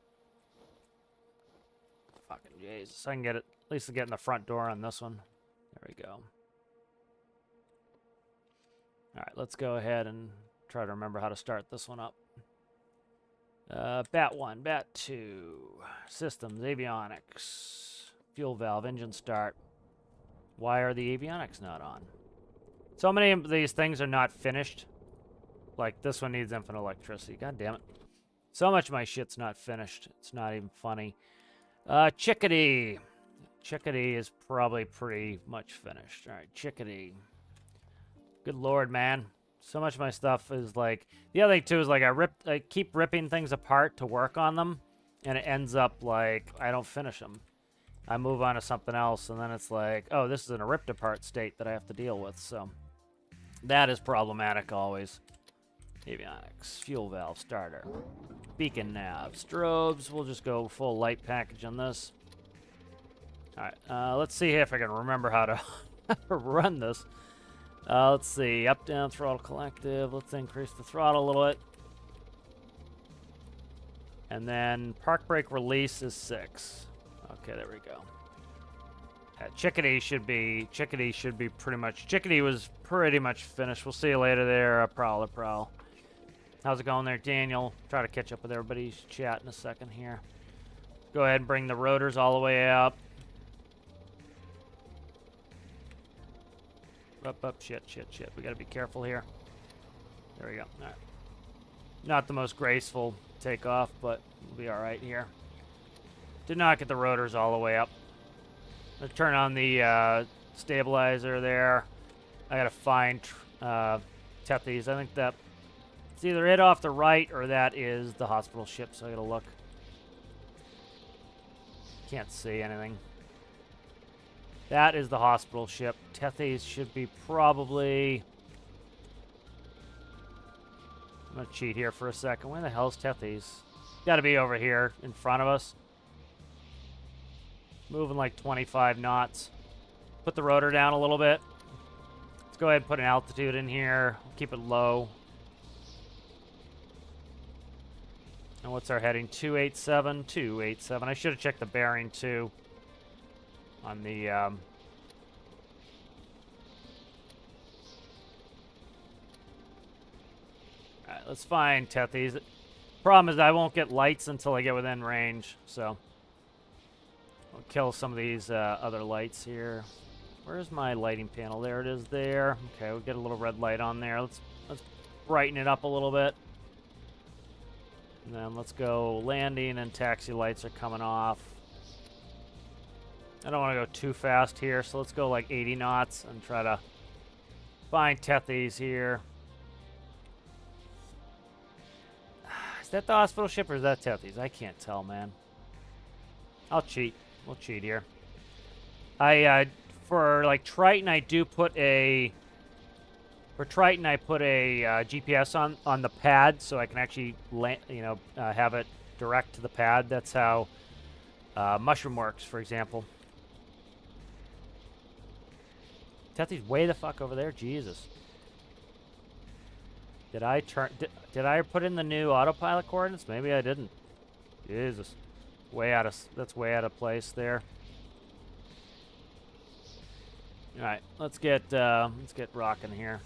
Fucking Jesus. I can get it. At least get in the front door on this one. There we go. All right, let's go ahead and try to remember how to start this one up. Bat 1, Bat 2, systems, avionics, fuel valve, engine start. Why are the avionics not on? So many of these things are not finished. Like this one needs infinite electricity. God damn it. So much of my shit's not finished. It's not even funny. Chickadee. Chickadee is probably pretty much finished. All right, Chickadee. Good lord, man. So much of my stuff is like... The other thing, too, is like I keep ripping things apart to work on them, and it ends up like I don't finish them. I move on to something else, and then it's like, oh, this is in a ripped apart state that I have to deal with, so... That is problematic always. Avionics, fuel valve, starter, beacon nav, strobes. We'll just go full light package on this. Alright, let's see if I can remember how to run this. Let's see, up, down, throttle, collective. Let's increase the throttle a little bit. And then park brake release is 6. Okay, there we go. Chickadee should be pretty much, Chickadee was pretty much finished. We'll see you later there, Prowl. How's it going there, Daniel? Try to catch up with everybody's chat in a second here. Go ahead and bring the rotors all the way up. Up, shit. We gotta be careful here. There we go. All right. Not the most graceful takeoff, but we'll be all right here. Did not get the rotors all the way up. Let's turn on the stabilizer there. I gotta find Tethys. I think that it's either it off the right or that is the hospital ship, so I gotta look. Can't see anything. That is the hospital ship. Tethys should be probably... I'm going to cheat here for a second. Where the hell's Tethys? Got to be over here in front of us. Moving like 25 knots. Put the rotor down a little bit. Let's go ahead and put an altitude in here. Keep it low. And what's our heading? 287? 287. I should have checked the bearing too. On the, Alright, let's find Tethys. Problem is I won't get lights until I get within range, so... We'll kill some of these other lights here. Where's my lighting panel? There it is there. Okay, we'll get a little red light on there. Let's brighten it up a little bit. And then let's go landing and taxi lights are coming off. I don't want to go too fast here, so let's go like 80 knots and try to find Tethys here. Is that the hospital ship or is that Tethys? I can't tell, man. I'll cheat. We'll cheat here. For like Triton, I do put a... For Triton, I put a GPS on the pad so I can actually, have it direct to the pad. That's how Mushroom works, for example. Tethys way the fuck over there? Jesus. Did I put in the new autopilot coordinates? Maybe I didn't. Jesus. That's way out of place there. All right, let's get rocking here.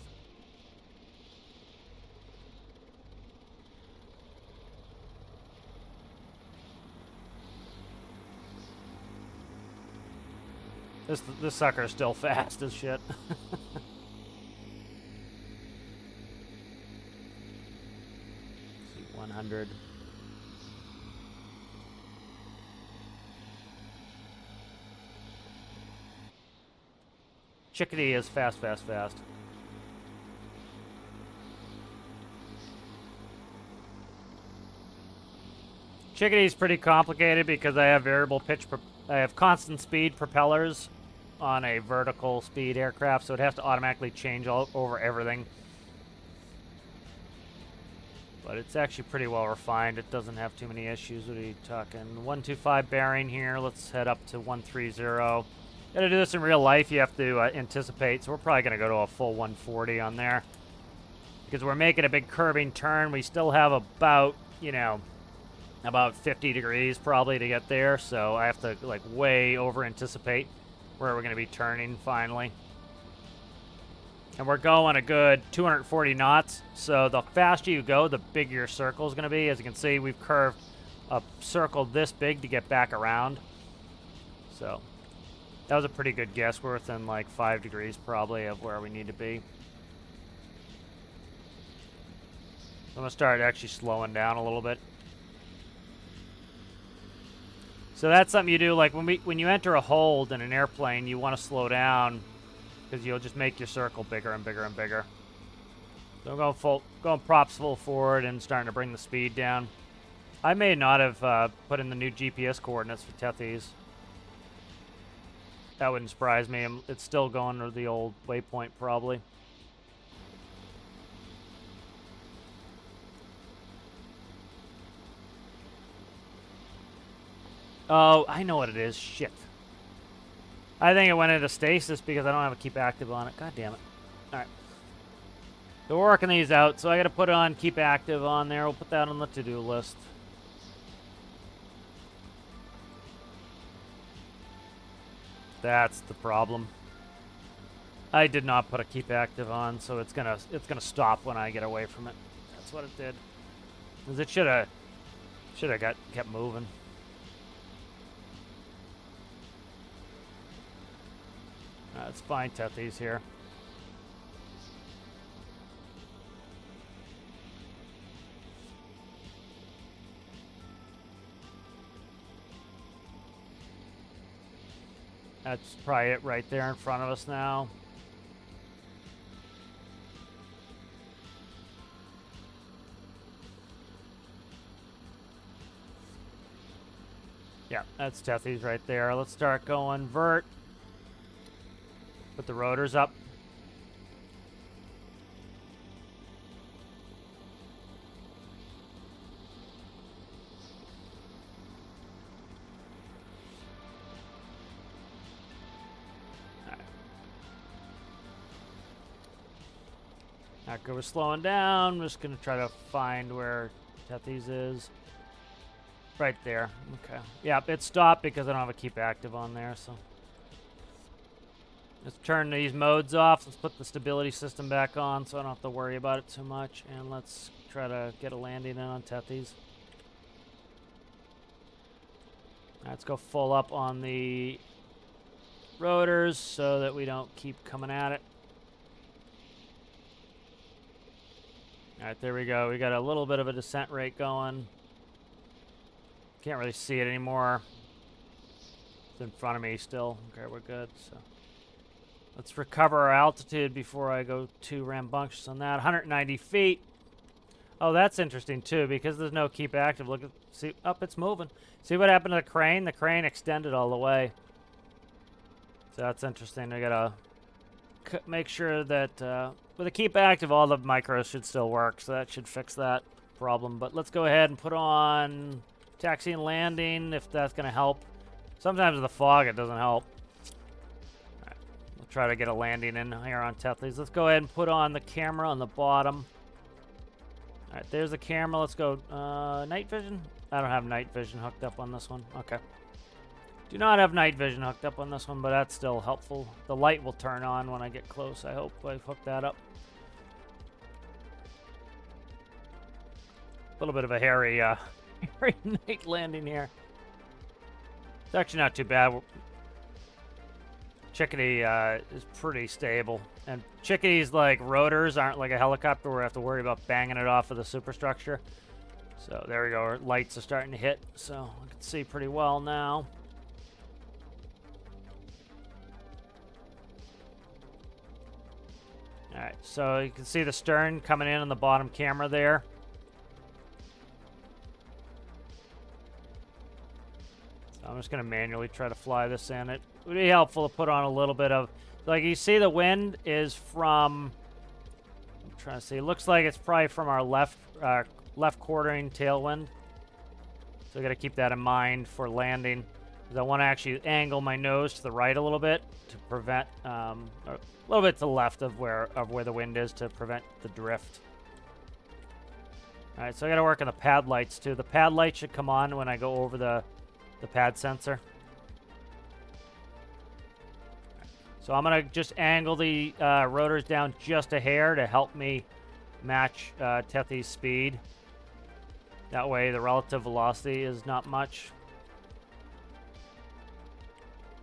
This sucker is still fast as shit. 100. Chickadee is fast. Chickadee's pretty complicated because I have variable pitch. I have constant speed propellers on a vertical speed aircraft, so it has to automatically change over everything. But it's actually pretty well refined. It doesn't have too many issues. What are you talking? 125 bearing here. Let's head up to 130. Gotta do this in real life. You have to anticipate. So we're probably gonna go to a full 140 on there because we're making a big curving turn. We still have about, about 50 degrees probably to get there. So I have to like way over anticipate where we're gonna be turning finally. And we're going a good 240 knots. So the faster you go, the bigger your circle is going to be. As you can see, we've curved a circle this big to get back around. So that was a pretty good guess. We're within like 5 degrees probably of where we need to be. I'm going to start actually slowing down a little bit. So that's something you do. Like when you enter a hold in an airplane, you want to slow down, because you'll just make your circle bigger and bigger and bigger. So I'm going props full forward and starting to bring the speed down. I may not have put in the new GPS coordinates for Tethys. That wouldn't surprise me. It's still going to the old waypoint probably. Oh, I know what it is. Shit. I think it went into stasis because I don't have a keep active on it. God damn it. Alright. So we're working these out. So I got to put on keep active on there. We'll put that on the to-do list. That's the problem. I did not put a keep active on, so it's gonna stop when I get away from it. That's what it did. Because it should have kept moving. Let's find Tethys here. That's probably it right there in front of us now. Yeah, that's Tethys right there. Let's start going vert. Put the rotors up. Alright, we're slowing down. I'm just going to try to find where Tethys is. Right there. Okay. Yeah, it stopped because I don't have a keep active on there, so. Let's turn these modes off. Let's put the stability system back on so I don't have to worry about it too much. And let's try to get a landing in on Tethys. Let's go full up on the rotors so that we don't keep coming at it. All right, there we go. We got a little bit of a descent rate going. Can't really see it anymore. It's in front of me still. Okay, we're good. So let's recover our altitude before I go too rambunctious on that. 190 feet. Oh, that's interesting too, because there's no keep active. Look at, see, up, it's moving. See what happened to the crane? The crane extended all the way. So that's interesting. I gotta make sure that with a keep active, all the micros should still work. So that should fix that problem. But let's go ahead and put on taxi and landing if that's gonna help. Sometimes in the fog it doesn't help. All right, we'll try to get a landing in here on Tethys. Let's go ahead and put on the camera on the bottom. All right, there's the camera. Let's go night vision. I don't have night vision hooked up on this one. Okay. Do not have night vision hooked up on this one, but that's still helpful. The light will turn on when I get close. I hope I've hooked that up. A little bit of a hairy, hairy night landing here. It's actually not too bad. Chickadee is pretty stable. And Chickadee's like rotors aren't like a helicopter where I have to worry about banging it off of the superstructure. So there we go. Our lights are starting to hit. So I can see pretty well now. All right, so you can see the stern coming in on the bottom camera there. So I'm just going to manually try to fly this in. It would be helpful to put on a little bit of, like you see the wind is from, I'm trying to see, it looks like it's probably from our left quartering tailwind. So I got to keep that in mind for landing. Because I want to actually angle my nose to the right a little bit to prevent, or a little bit to the left of where the wind is to prevent the drift. All right, so I got to work on the pad lights too. The pad light should come on when I go over the pad sensor. So I'm going to just angle the rotors down just a hair to help me match Tethys' speed. That way the relative velocity is not much.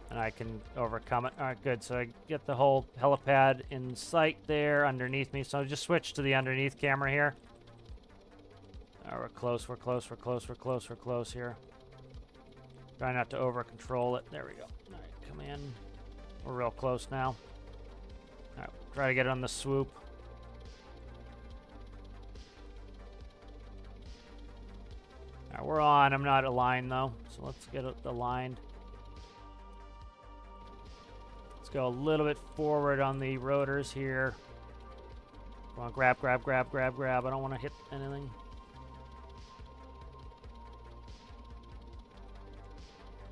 And I can overcome it. All right, good. So I get the whole helipad in sight there underneath me. So I'll just switch to the underneath camera here. All right, we're close, we're close, we're close, we're close, we're close here. Try not to over control it. There we go. All right, come in. We're real close now. All right, try to get it on the swoop. All right, we're on. I'm not aligned though, so let's get it aligned. Let's go a little bit forward on the rotors here. Come on, grab, grab, grab, grab, grab. I don't want to hit anything.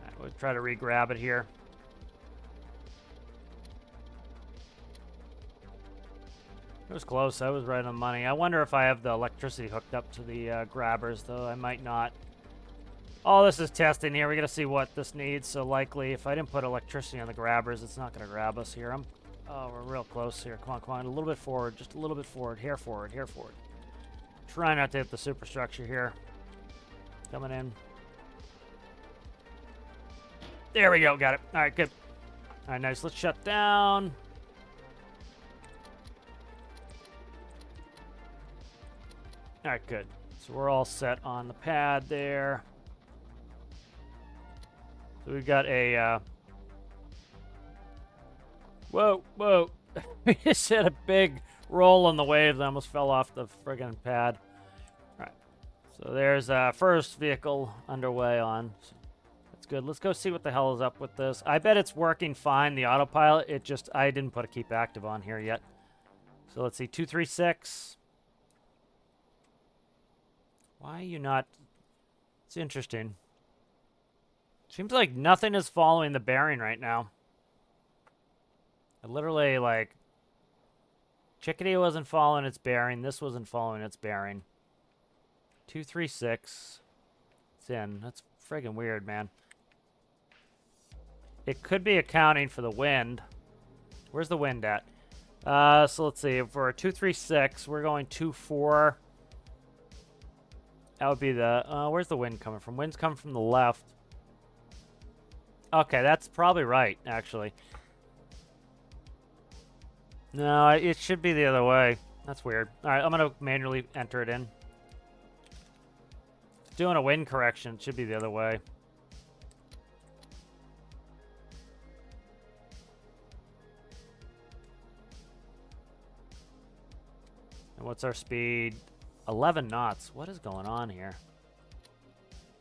All right, we'll try to re-grab it here. It was close. I was right on the money. I wonder if I have the electricity hooked up to the grabbers, though. I might not. All this is testing here. We got to see what this needs. So likely, if I didn't put electricity on the grabbers, it's not going to grab us here. Oh, we're real close here. Come on, come on. A little bit forward. Just a little bit forward. Hair forward. Hair forward. Try not to hit the superstructure here. Coming in. There we go. Got it. All right, good. All right, nice. Let's shut down. All right, good. So we're all set on the pad there. So we've got a, whoa, whoa. We just had a big roll on the waves. I almost fell off the friggin' pad. All right. So there's first vehicle underway on. So that's good. Let's go see what the hell is up with this. I bet it's working fine, the autopilot. It just, I didn't put a keep active on here yet. So let's see, 236. Why are you not? It's interesting. Seems like nothing is following the bearing right now. I literally, like, Chickadee wasn't following its bearing. This wasn't following its bearing. 236. It's in. That's friggin' weird, man. It could be accounting for the wind. Where's the wind at? So let's see. For a 236, we're going 24. That would be the, where's the wind coming from? Wind's coming from the left. Okay, that's probably right, actually. No, it should be the other way. That's weird. All right, I'm going to manually enter it in. Doing a wind correction, it should be the other way. And what's our speed? 11 knots. What is going on here?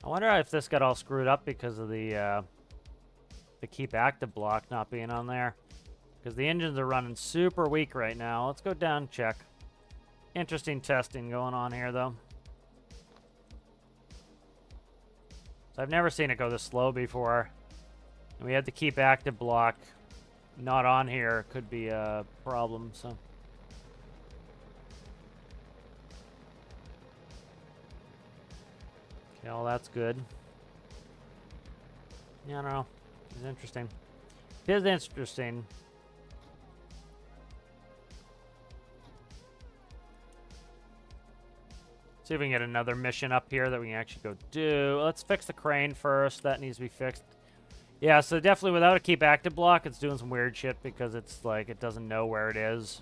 I wonder if this got all screwed up because of the keep active block not being on there. Because the engines are running super weak right now. Let's go down and check. Interesting testing going on here, though. So I've never seen it go this slow before. And we had the keep active block not on here. Could be a problem, so. Okay, well, that's good. Yeah, I don't know. It's interesting. It is interesting. See if we can get another mission up here that we can actually go do. Let's fix the crane first. That needs to be fixed. Yeah, so definitely without a keep active block, it's doing some weird shit because it's like it doesn't know where it is.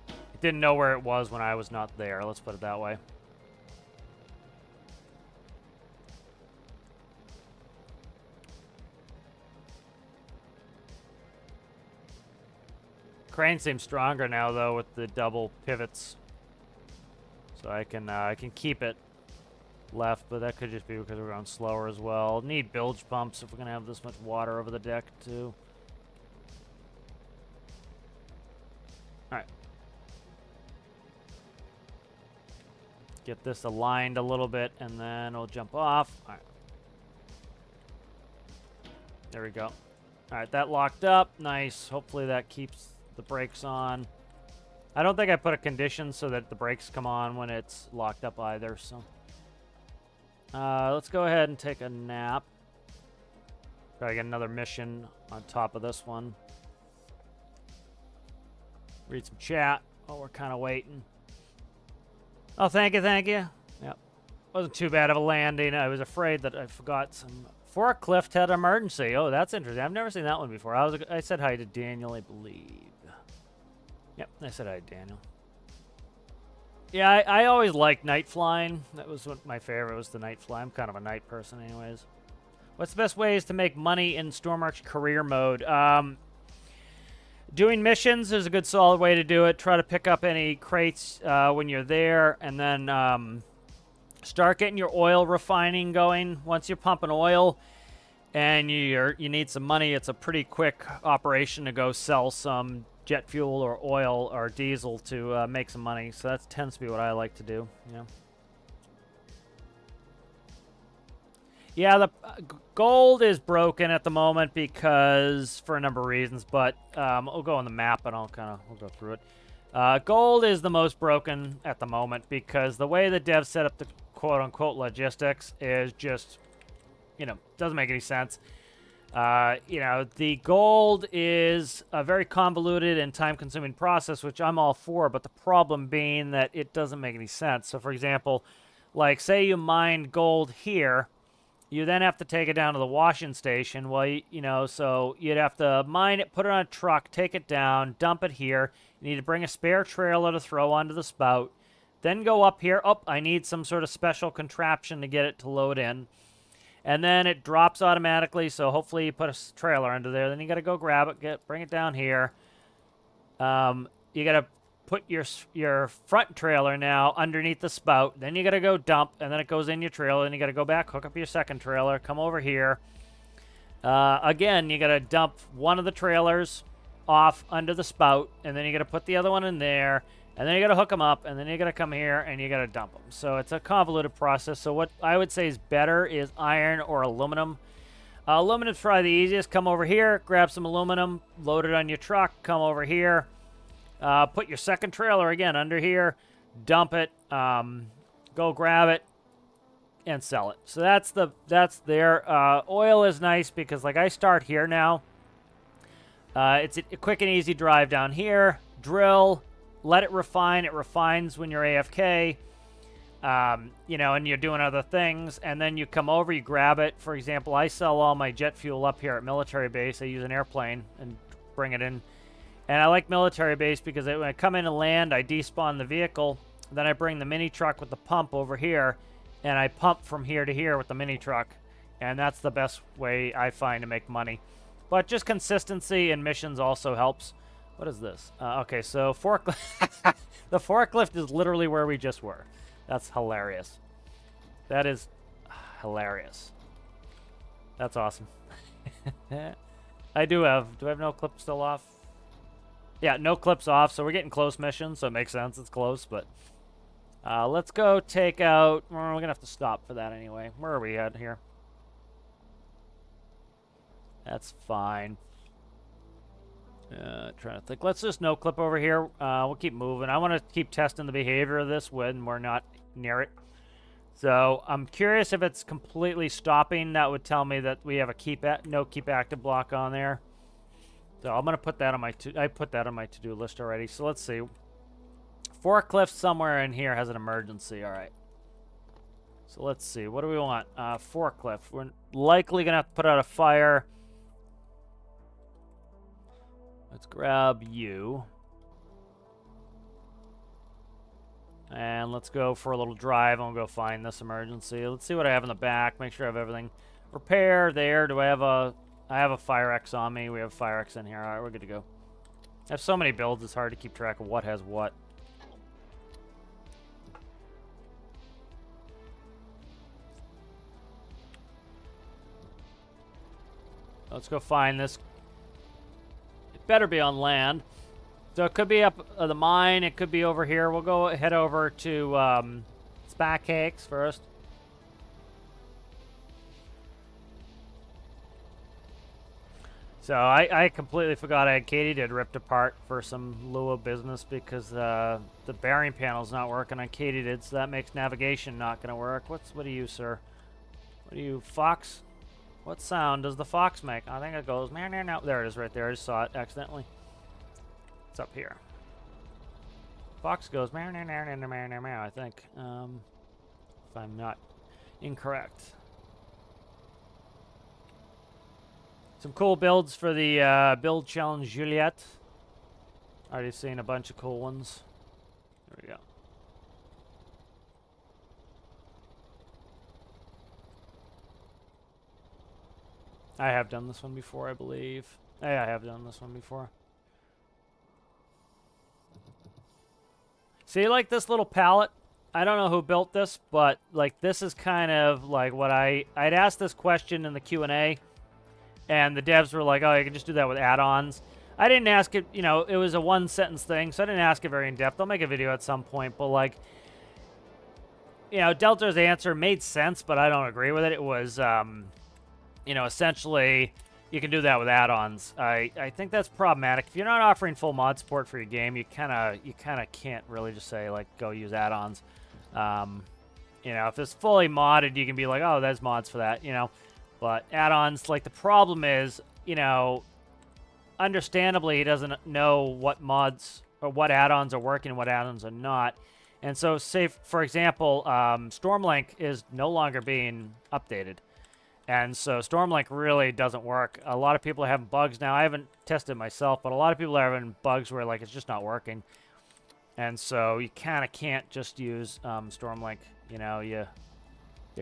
It didn't know where it was when I was not there. Let's put it that way. Crane seems stronger now though with the double pivots. So I can keep it left, but that could just be because we're going slower as well. Need bilge pumps if we're gonna have this much water over the deck too. All right. Get this aligned a little bit, and then we'll jump off. All right. There we go. All right, that locked up. Nice. Hopefully that keeps the brakes on. I don't think I put a condition so that the brakes come on when it's locked up either, so. Let's go ahead and take a nap. Try to get another mission on top of this one. Read some chat while we're kind of waiting. Oh, thank you, thank you. Yep. Wasn't too bad of a landing. I was afraid that I forgot some. Forklift had emergency. Oh, that's interesting. I've never seen that one before. I said hi to Daniel, I believe. Yep, I said hi, Daniel. Yeah, I always liked night flying. That was what my favorite was, the night fly. I'm kind of a night person anyways. What's the best ways to make money in Stormworks career mode? Doing missions is a good solid way to do it. Try to pick up any crates when you're there, and then start getting your oil refining going. Once you're pumping oil and you need some money, it's a pretty quick operation to go sell some jet fuel or oil or diesel to make some money. So that tends to be what I like to do. Yeah, the gold is broken at the moment because for a number of reasons, but we'll go on the map and we'll go through it. Gold is the most broken at the moment because the way the devs set up the quote-unquote logistics is just, doesn't make any sense. The gold is a very convoluted and time-consuming process, which I'm all for, but the problem being that it doesn't make any sense. So, for example, like, say you mined gold here, you then have to take it down to the washing station. Well, so you'd have to mine it, put it on a truck, take it down, dump it here. You need to bring a spare trailer to throw onto the spout. Then go up here. Oh, I need some sort of special contraption to get it to load in. And then it drops automatically, so hopefully you put a trailer under there. Then you got to go grab it, bring it down here. You got to put your front trailer now underneath the spout. Then you got to go dump, and then it goes in your trailer. Then you got to go back, hook up your second trailer, come over here. Again, you got to dump one of the trailers off under the spout, and then you got to put the other one in there. And then you got to hook them up, and then you got to come here, and you got to dump them. So it's a convoluted process. So what I would say is better is iron or aluminum. Aluminum's probably the easiest. Come over here, grab some aluminum, load it on your truck, come over here. Put your second trailer, again, under here, dump it, go grab it, and sell it. So that's there. Oil is nice because, like, I start here now. It's a quick and easy drive down here. Drill. Let it refine. It refines when you're AFK. you know, and you're doing other things, and then you come over, you grab it. For example, I sell all my jet fuel up here at military base. I use an airplane and bring it in. And I like military base because when I come in and land, I despawn the vehicle. Then I bring the mini truck with the pump over here, and I pump from here to here with the mini truck. And that's the best way I find to make money. But just consistency in missions also helps. What is this? Okay, so forklift. The forklift is literally where we just were. That's hilarious. That is hilarious. That's awesome. Do I have no clip still off? Yeah, no clips off, so we're getting close missions, so it makes sense. It's close, but let's go take out... We're going to have to stop for that anyway. Where are we at here? That's fine. Trying to think. Let's just no clip over here. We'll keep moving. I want to keep testing the behavior of this when we're not near it. So I'm curious if it's completely stopping. That would tell me that we have a no keep active block on there. So I'm gonna put that on my I put that on my to-do list already. So let's see. Forklift somewhere in here has an emergency. All right. So let's see. What do we want? Forklift. We're likely gonna have to put out a fire. Let's grab you. And let's go for a little drive. I'm gonna go find this emergency. Let's see what I have in the back. Make sure I have everything. Repair there. Do I have a... I have a Fire X on me. We have Fire X in here. All right, we're good to go. I have so many builds, it's hard to keep track of what has what. Let's go find this. It better be on land. So it could be up the mine. It could be over here. We'll go head over to Spa Cakes first. So I completely forgot I had Katydid ripped apart for some Lua business because the bearing panel's not working on Katydid, so that makes navigation not going to work. What are you, sir? What are you, Fox? What sound does the Fox make? I think it goes, meow, meow, meow. There it is right there. I just saw it accidentally. It's up here. Fox goes, meow, meow, meow, meow, meow, meow, meow, I think. If I'm not incorrect. Some cool builds for the build challenge Juliet. Already seen a bunch of cool ones. There we go. I have done this one before, I believe. Hey, I have done this one before. See, like this little palette? I don't know who built this, but like this is kind of like what I'd asked this question in the Q&A. And the devs were like, oh, you can just do that with add-ons. I didn't ask it, you know, it was a one-sentence thing, so I didn't ask it very in-depth. I'll make a video at some point, but, like, you know, Delta's answer made sense, but I don't agree with it. It was, you know, essentially, you can do that with add-ons. I think that's problematic. If you're not offering full mod support for your game, you kind of can't really just say, like, go use add-ons. You know, if it's fully modded, you can be like, oh, there's mods for that, you know. But add-ons, like, the problem is, you know, understandably, he doesn't know what mods or what add-ons are working and what add-ons are not. And so, say, for example, Stormlink is no longer being updated. And so Stormlink really doesn't work. A lot of people are having bugs now. I haven't tested myself, but a lot of people are having bugs where, like, it's just not working. And so you kind of can't just use Stormlink. You know, you're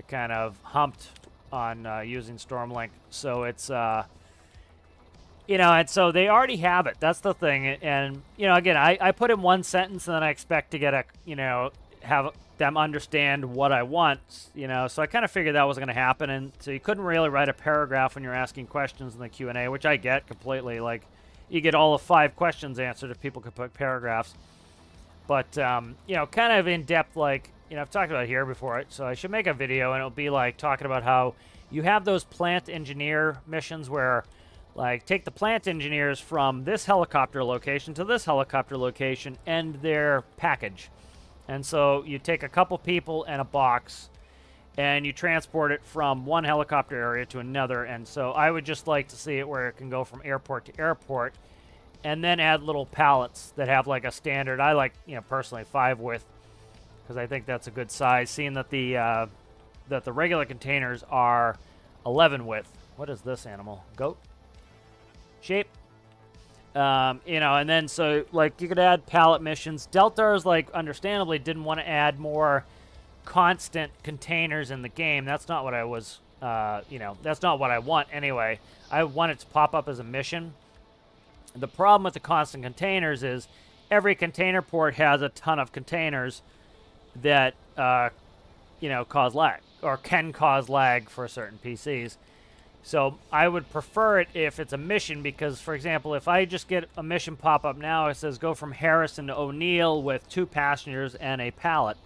kind of humped on using Stormlink. So it's, you know, and so they already have it. That's the thing. And, you know, again, I put in one sentence and then I expect to get a, you know, have them understand what I want, you know. So I kind of figured that was going to happen. And so you couldn't really write a paragraph when you're asking questions in the Q&A, which I get completely. Like, you get all of 5 questions answered if people could put paragraphs. But, you know, kind of in-depth, like, you know, I've talked about it here before, so I should make a video, and it'll be, like, talking about how you have those plant engineer missions where, like, take the plant engineers from this helicopter location to this helicopter location and their package. And so you take a couple people and a box, and you transport it from one helicopter area to another. And so I would just like to see it where it can go from airport to airport, and then add little pallets that have, like, a standard, I like, you know, personally 5 width, because I think that's a good size, seeing that the regular containers are 11 width. What is this animal? Goat? Sheep? You know, and then so, like, you could add pallet missions. Deltars, like, understandably didn't want to add more constant containers in the game. That's not what I was, you know, that's not what I want anyway. I want it to pop up as a mission. The problem with the constant containers is every container port has a ton of containers that, you know, cause lag, or can cause lag for certain PCs. So I would prefer it if it's a mission, because, for example, if I just get a mission pop up now, it says go from Harrison to O'Neill with 2 passengers and a pallet,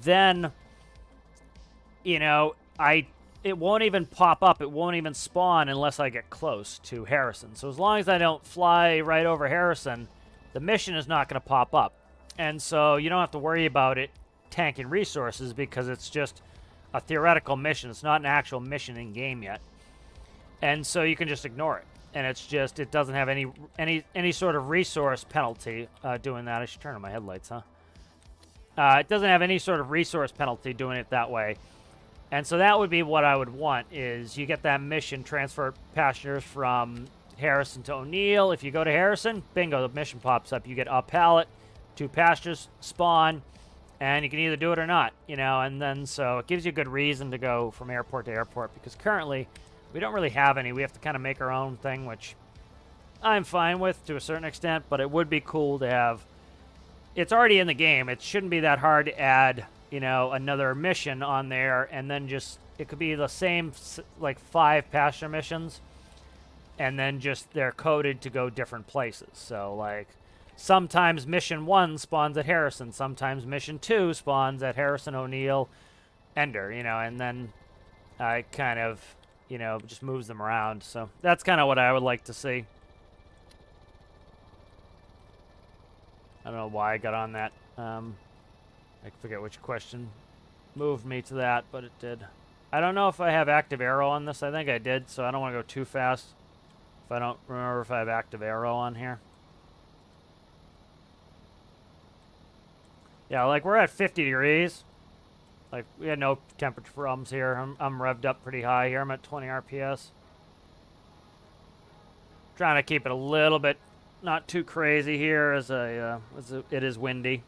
then, you know, it won't even pop up. It won't even spawn unless I get close to Harrison. So as long as I don't fly right over Harrison, the mission is not going to pop up. And so you don't have to worry about it tanking resources, because it's just a theoretical mission. It's not an actual mission in game yet. And so you can just ignore it. And it's just, it doesn't have any sort of resource penalty doing that. I should turn on my headlights, huh? It doesn't have any sort of resource penalty doing it that way. And so that would be what I would want, is you get that mission, transfer passengers from Harrison to O'Neill. If you go to Harrison, bingo, the mission pops up. You get a pallet, 2 passengers spawn, and you can either do it or not, you know, and then so it gives you a good reason to go from airport to airport, because currently we don't really have any. We have to kind of make our own thing, which I'm fine with to a certain extent, but it would be cool to have. It's already in the game. It shouldn't be that hard to add, you know, another mission on there, and then just, it could be the same, like, 5 passenger missions, and then just they're coded to go different places. So, like, sometimes mission 1 spawns at Harrison, sometimes mission 2 spawns at Harrison, O'Neill, Ender, you know, and then I kind of, you know, just moves them around. So that's kind of what I would like to see. I don't know why I got on that. I forget which question moved me to that, but it did. I don't know if I have active arrow on this. I think I did, so I don't want to go too fast if I don't remember if I have active arrow on here. Yeah, like, we're at 50 degrees. Like, we had no temperature problems here. I'm revved up pretty high here. I'm at 20 RPS. Trying to keep it a little bit not too crazy here, as it is windy.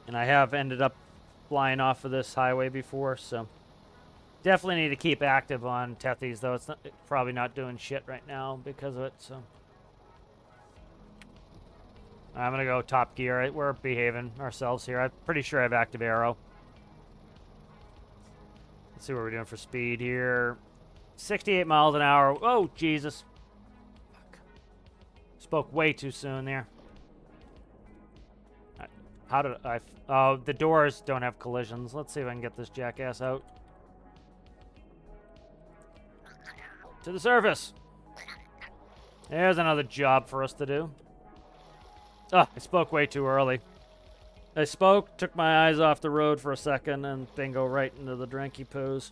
And I have ended up flying off of this highway before, so definitely need to keep active on Tethys, though. It's probably not doing shit right now because of it, so. I'm going to go top gear. We're behaving ourselves here. I'm pretty sure I have active arrow. Let's see what we're doing for speed here. 68 miles an hour. Oh, Jesus. Fuck. Spoke way too soon there. How did I... Oh, the doors don't have collisions. Let's see if I can get this jackass out. To the surface. There's another job for us to do. Oh, I spoke way too early. I spoke, took my eyes off the road for a second, and bingo, right into the drinky poos.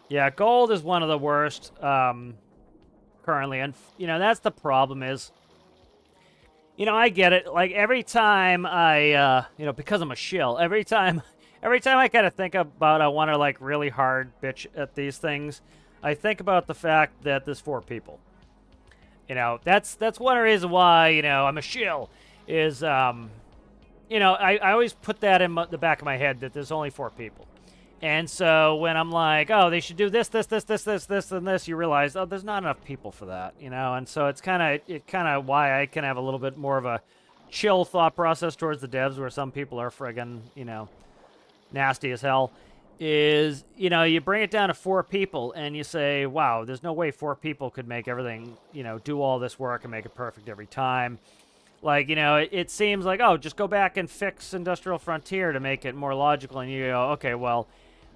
Yeah, gold is one of the worst currently, and, you know, that's the problem is, you know, I get it. Like, every time I, you know, because I'm a shill, every time I kind of think about I want to, like, really hard bitch at these things, I think about the fact that there's 4 people. You know, that's one reason why, you know, I'm a shill, is, you know, I always put that in the back of my head that there's only 4 people. And so when I'm like, oh, they should do this, and this, you realize, oh, there's not enough people for that, you know? And so it's kind of why I can have a little bit more of a chill thought process towards the devs, where some people are friggin', you know, nasty as hell. Is, you know, you bring it down to 4 people and you say, wow, there's no way 4 people could make everything, you know, do all this work and make it perfect every time. Like, you know, it seems like, oh, just go back and fix Industrial Frontier to make it more logical. And you go, okay, well,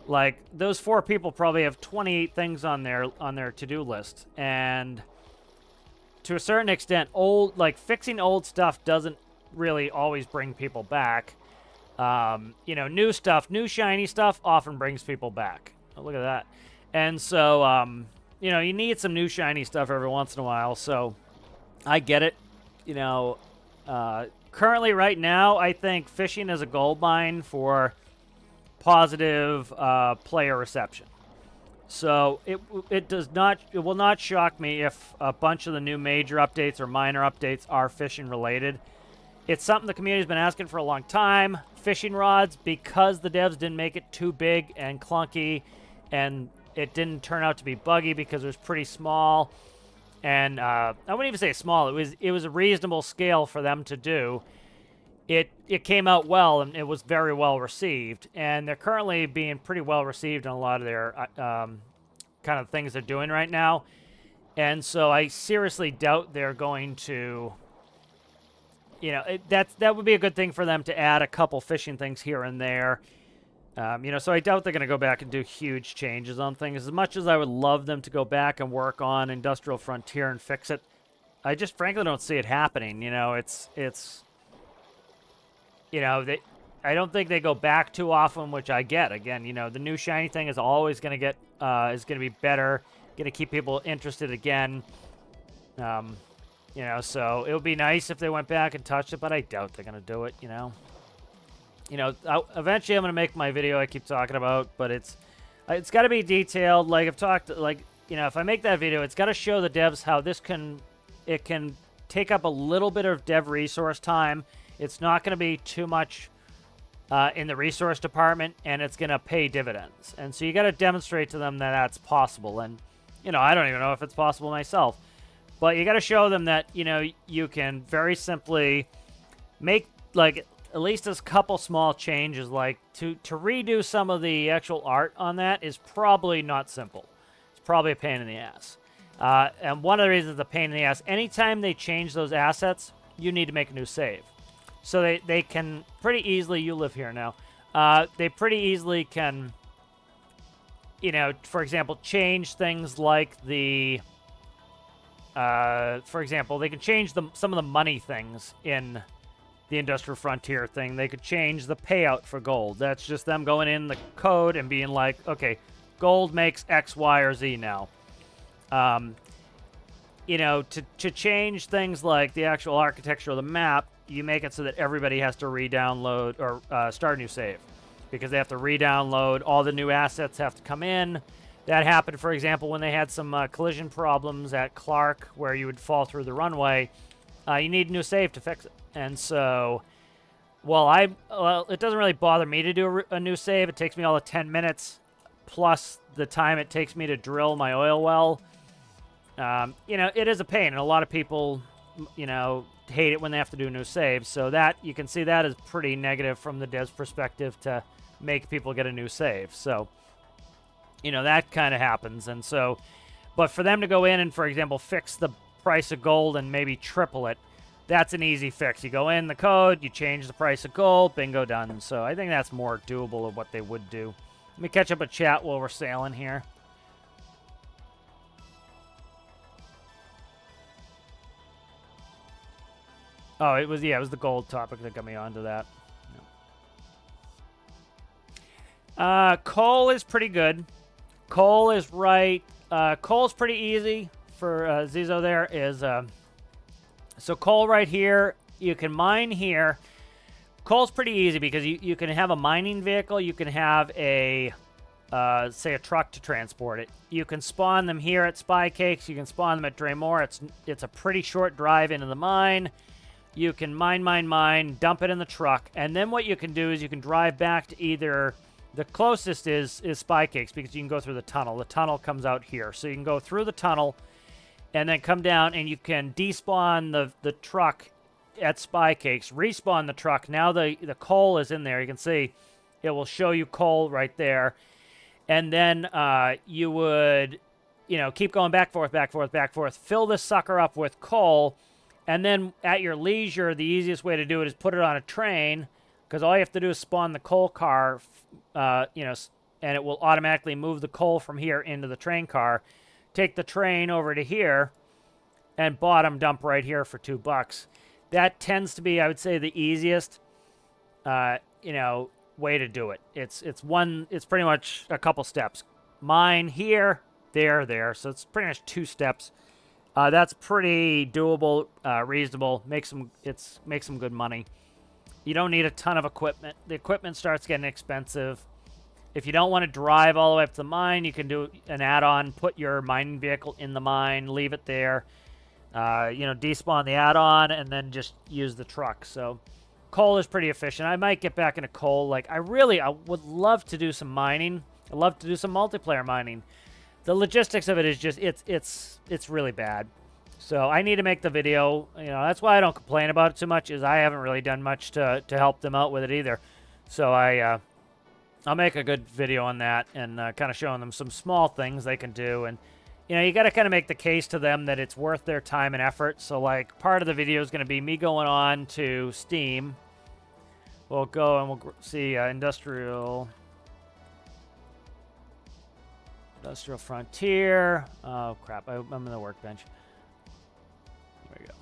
like, those 4 people probably have 28 things on their to-do list. And to a certain extent, fixing old stuff doesn't really always bring people back. You know, new stuff, new shiny stuff often brings people back. Oh, look at that. And so, you know, you need some new shiny stuff every once in a while. So I get it. you know, currently right now, I think fishing is a gold mine for positive player reception. So it will not shock me if a bunch of the new major updates or minor updates are fishing related. It's something the community's been asking for a long time. Fishing rods, because the devs didn't make it too big and clunky, and it didn't turn out to be buggy because it was pretty small. And I wouldn't even say small. It was a reasonable scale for them to do. It came out well, and it was very well received. And they're currently being pretty well received in a lot of their kind of things they're doing right now. And so I seriously doubt they're going to, you know, that would be a good thing for them to add a couple fishing things here and there. You know, so I doubt they're going to go back and do huge changes on things. As much as I would love them to go back and work on Industrial Frontier and fix it, I just frankly don't see it happening. You know, it's you know, I don't think they go back too often, which I get. Again, you know, the new shiny thing is always going to get, is going to be better, going to keep people interested again. You know, so it would be nice if they went back and touched it, but I doubt they're going to do it, you know. You know, eventually I'm going to make my video I keep talking about, but it's got to be detailed. Like I've talked, like, you know, if I make that video, it's got to show the devs how it can take up a little bit of dev resource time. It's not going to be too much in the resource department, and it's going to pay dividends. And so you got to demonstrate to them that that's possible. And, you know, I don't even know if it's possible myself. But you got to show them that, you know, you can very simply make, like, at least a couple small changes. Like, to redo some of the actual art on that is probably not simple. It's probably a pain in the ass. And one of the reasons it's a pain in the ass, anytime they change those assets, you need to make a new save. So they can pretty easily, you live here now, they pretty easily can, you know, for example, change things like the, for example, they can change some of the money things in the Industrial Frontier thing. They could change the payout for gold. That's just them going in the code and being like, okay, gold makes X, Y, or Z now. You know, to change things like the actual architecture of the map, you make it so that everybody has to re-download or start a new save, because they have to re-download. All the new assets have to come in. That happened, for example, when they had some collision problems at Clark, where you would fall through the runway. You need a new save to fix it. And so, well, it doesn't really bother me to do a new save. It takes me all of 10 minutes, plus the time it takes me to drill my oil well. You know, it is a pain, and a lot of people, you know, hate it when they have to do a new save. So that, you can see that is pretty negative from the dev's perspective, to make people get a new save. So, you know, that kind of happens. And so, but for them to go in and, for example, fix the price of gold and maybe triple it, that's an easy fix. You go in the code, you change the price of gold, bingo, done. So I think that's more doable of what they would do. Let me catch up a chat while we're sailing here. Oh, it was the gold topic that got me onto that. Coal is pretty good. Coal is right. Coal's pretty easy for Zizo there. So coal right here, you can mine here. Coal's pretty easy because you can have a mining vehicle. You can have a, say, a truck to transport it. You can spawn them here at Spy Cakes. You can spawn them at Draymore. It's a pretty short drive into the mine. You can mine, dump it in the truck, and then what you can do is you can drive back to either, the closest is Spy Cakes, because you can go through the tunnel. The tunnel comes out here. So you can go through the tunnel and then come down, and you can despawn the truck at Spy Cakes, respawn the truck. Now the coal is in there. You can see it will show you coal right there. And then you would, you know, keep going back, forth, fill this sucker up with coal. And then at your leisure, the easiest way to do it is put it on a train, because all you have to do is spawn the coal car, you know, and it will automatically move the coal from here into the train car. Take the train over to here and bottom dump right here for $2. That tends to be, I would say, the easiest, you know, way to do it. It's pretty much a couple steps. Mine here, there. So it's pretty much 2 steps. That's pretty doable, reasonable. Makes some good money. You don't need a ton of equipment. The equipment starts getting expensive. If you don't want to drive all the way up to the mine, you can do an add-on. Put your mining vehicle in the mine, leave it there. Despawn the add-on, and then just use the truck. So coal is pretty efficient. I might get back into coal. Like, I would love to do some mining. I'd love to do some multiplayer mining. The logistics of it is just, it's really bad. So I need to make the video. That's why I don't complain about it too much, is I haven't really done much to help them out with it either. So I'll make a good video on that and kind of showing them some small things they can do. And, you got to kind of make the case to them that it's worth their time and effort. So, like, part of the video is going to be me going on to Steam. We'll go and we'll see Industrial Frontier. Oh, crap. I'm in the workbench. There we go.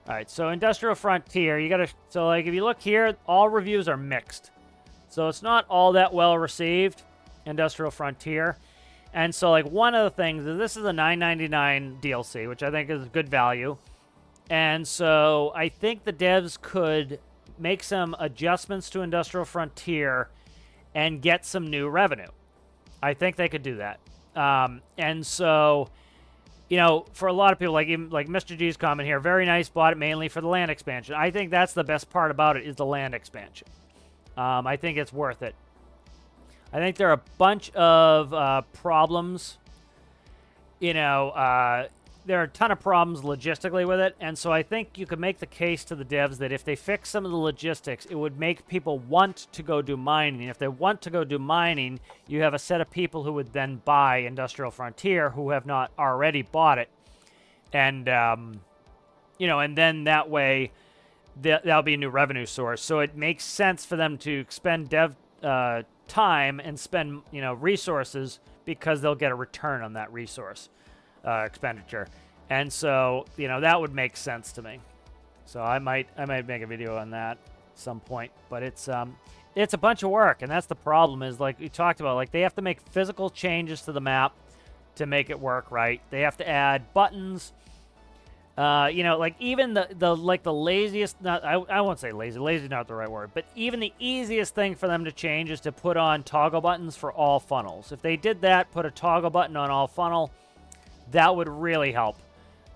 All right, so Industrial Frontier, so like if you look here, all reviews are mixed. So it's not all that well received, Industrial Frontier. And so like one of the things is this is a $9.99 DLC, which I think is good value. And so I think the devs could make some adjustments to Industrial Frontier and get some new revenue. I think they could do that. And so, for a lot of people, like Mr. G's comment here, very nice, bought it mainly for the land expansion. I think that's the best part about it, is the land expansion. I think it's worth it. I think there are a bunch of problems. There are a ton of problems logistically with it, and so I think you could make the case to the devs that if they fix some of the logistics, it would make people want to go do mining. If they want to go do mining, you have a set of people who would then buy Industrial Frontier who have not already bought it. And, and then that way, that'll be a new revenue source. So it makes sense for them to expend dev time and spend, resources, because they'll get a return on that resource expenditure. And so, that would make sense to me. So I might make a video on that at some point. But it's a bunch of work, and that's the problem, is like we talked about, like they have to make physical changes to the map to make it work right. They have to add buttons. Like even the laziest, I won't say lazy is not the right word, but even the easiest thing for them to change is to put on toggle buttons for all funnels. If they did that, put a toggle button on all funnel, that would really help.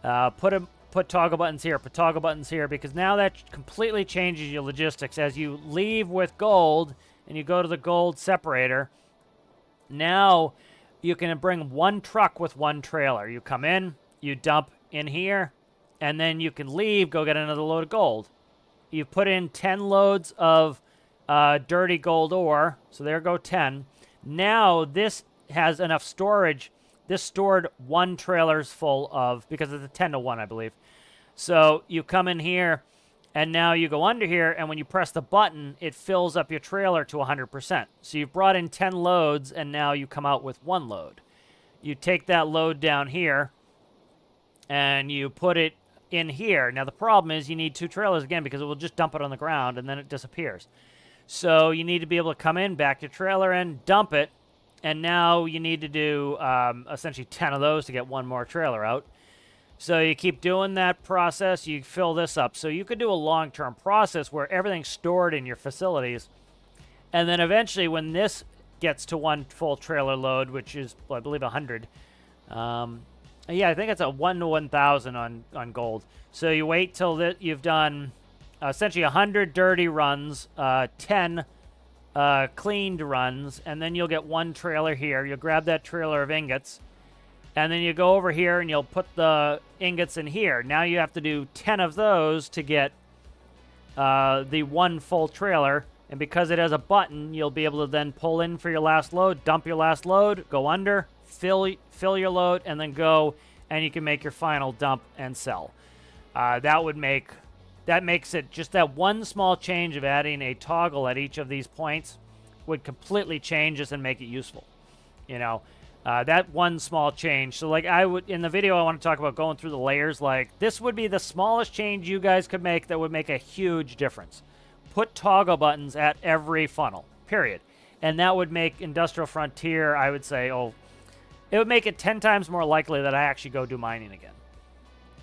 Put toggle buttons here, put toggle buttons here, because now that completely changes your logistics. As you leave with gold and you go to the gold separator, now you can bring one truck with one trailer. You come in, you dump in here, and then you can leave, go get another load of gold. You put in 10 loads of dirty gold ore, so there go 10. Now this has enough storage. This stored one trailer's full of, because it's a 10-to-1, I believe. So you come in here, and now you go under here, and when you press the button, it fills up your trailer to 100%. So you've brought in 10 loads, and now you come out with one load. You take that load down here, and you put it in here. Now the problem is you need two trailers again, because it will just dump it on the ground, and then it disappears. So you need to be able to come in, back your trailer in, dump it, and now you need to do essentially 10 of those to get one more trailer out. So you keep doing that process, you fill this up. So you could do a long-term process where everything's stored in your facilities. And then eventually when this gets to one full trailer load, which is, I believe, 100. Yeah, I think it's a 1 to 1,000 on gold. So you wait till you've done essentially 100 dirty runs, 10 cleaned runs, and then you'll get one trailer here. You'll grab that trailer of ingots, and then you go over here and you'll put the ingots in here. Now you have to do 10 of those to get the one full trailer, and because it has a button, you'll be able to then pull in for your last load, dump your last load, go under, fill your load, and then go, and you can make your final dump and sell. That makes it, just that one small change of adding a toggle at each of these points would completely change this and make it useful. That one small change. So like in the video I want to talk about going through the layers, like this would be the smallest change you guys could make that would make a huge difference. Put toggle buttons at every funnel, period. And that would make Industrial Frontier, I would say, it would make it 10 times more likely that I actually go do mining again.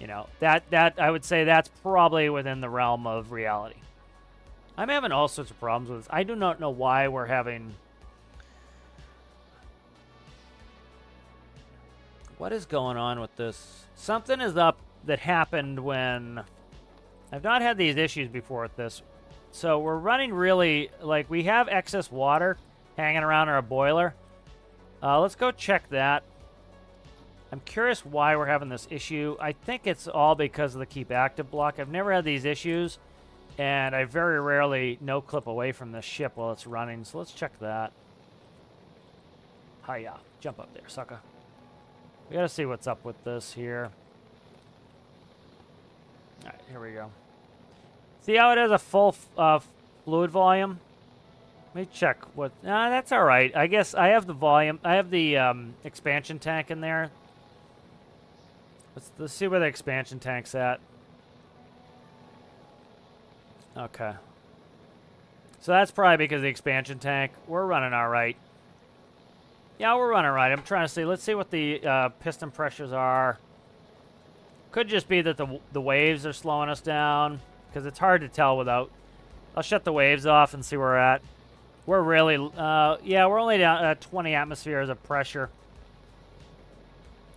You know, that I would say that's probably within the realm of reality. I'm having all sorts of problems with this. I do not know why we're having... What is going on with this? Something is up that happened when... I've not had these issues before with this. So we're running really... Like, we have excess water hanging around our boiler. Let's go check that. I'm curious why we're having this issue. I think it's all because of the keep active block. I've never had these issues, and I very rarely no-clip away from this ship while it's running. So let's check that. Hiya. Jump up there, sucker. We gotta see what's up with this here. Alright, here we go. See how it has a full fluid volume? Let me check what... Nah, that's alright. I guess I have the volume... I have the expansion tank in there. Let's see where the expansion tank's at. Okay. So that's probably because of the expansion tank. We're running alright. Yeah, we're running right. I'm trying to see. Let's see what the piston pressures are. Could just be that the waves are slowing us down, because it's hard to tell without... I'll shut the waves off and see where we're at. We're really... yeah, we're only down at 20 atmospheres of pressure.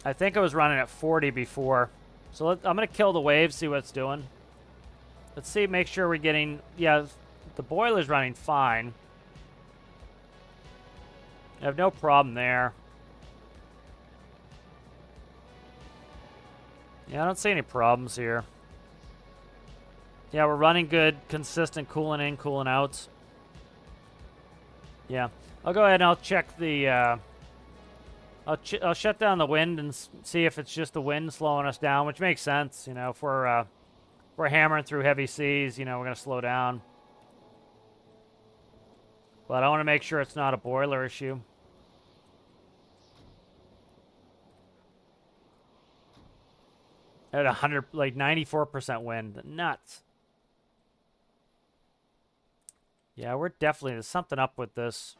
I think I was running at 40 before. So I'm going to kill the waves, see what it's doing. Let's see, make sure we're getting... Yeah, the boiler's running fine. I have no problem there. Yeah, I don't see any problems here. Yeah, we're running good, consistent cooling in, cooling outs. Yeah, I'll go ahead and I'll check the... I'll shut down the wind and see if it's just the wind slowing us down, which makes sense. You know, if we're hammering through heavy seas, you know, we're going to slow down. But I want to make sure it's not a boiler issue. At 100, like 94% wind. Nuts. Yeah, we're definitely... There's something up with this.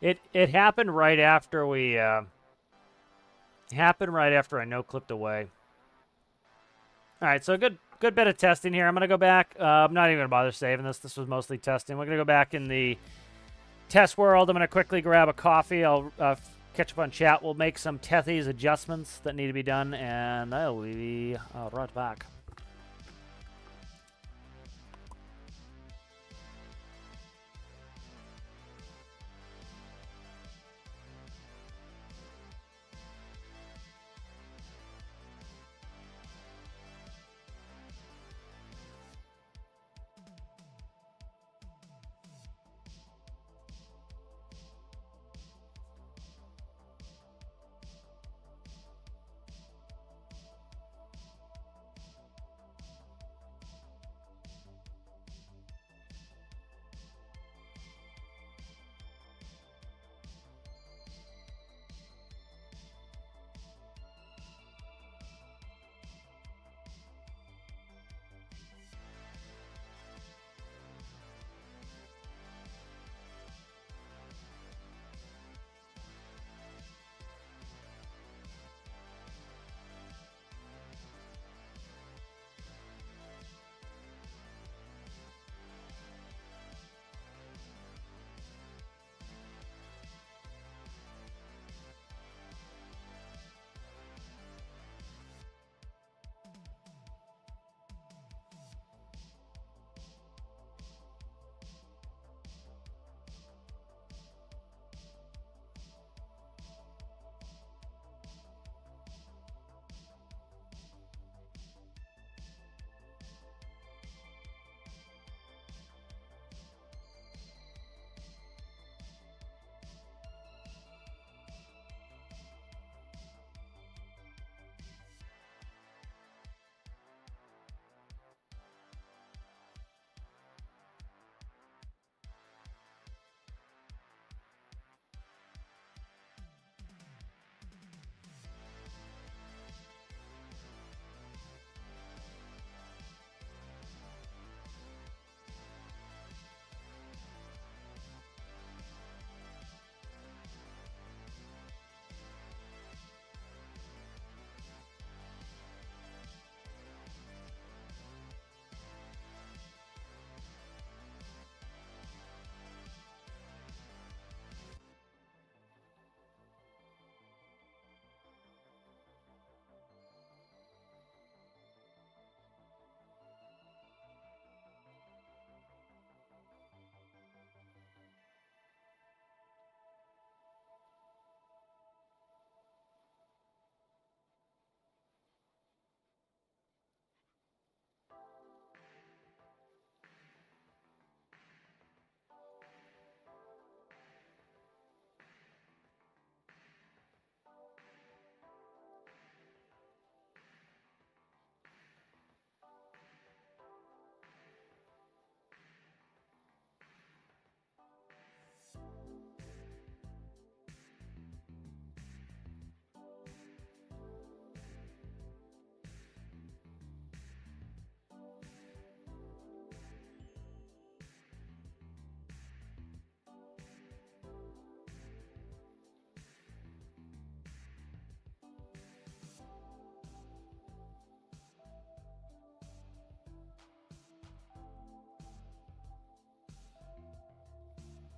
It happened right after we... happened right after I no-clipped away. Alright, so good bit of testing here. I'm going to go back. I'm not even going to bother saving this. This was mostly testing. We're going to go back in the test world. I'm going to quickly grab a coffee. I'll catch up on chat. We'll make some Tethys adjustments that need to be done, and I'll be right back.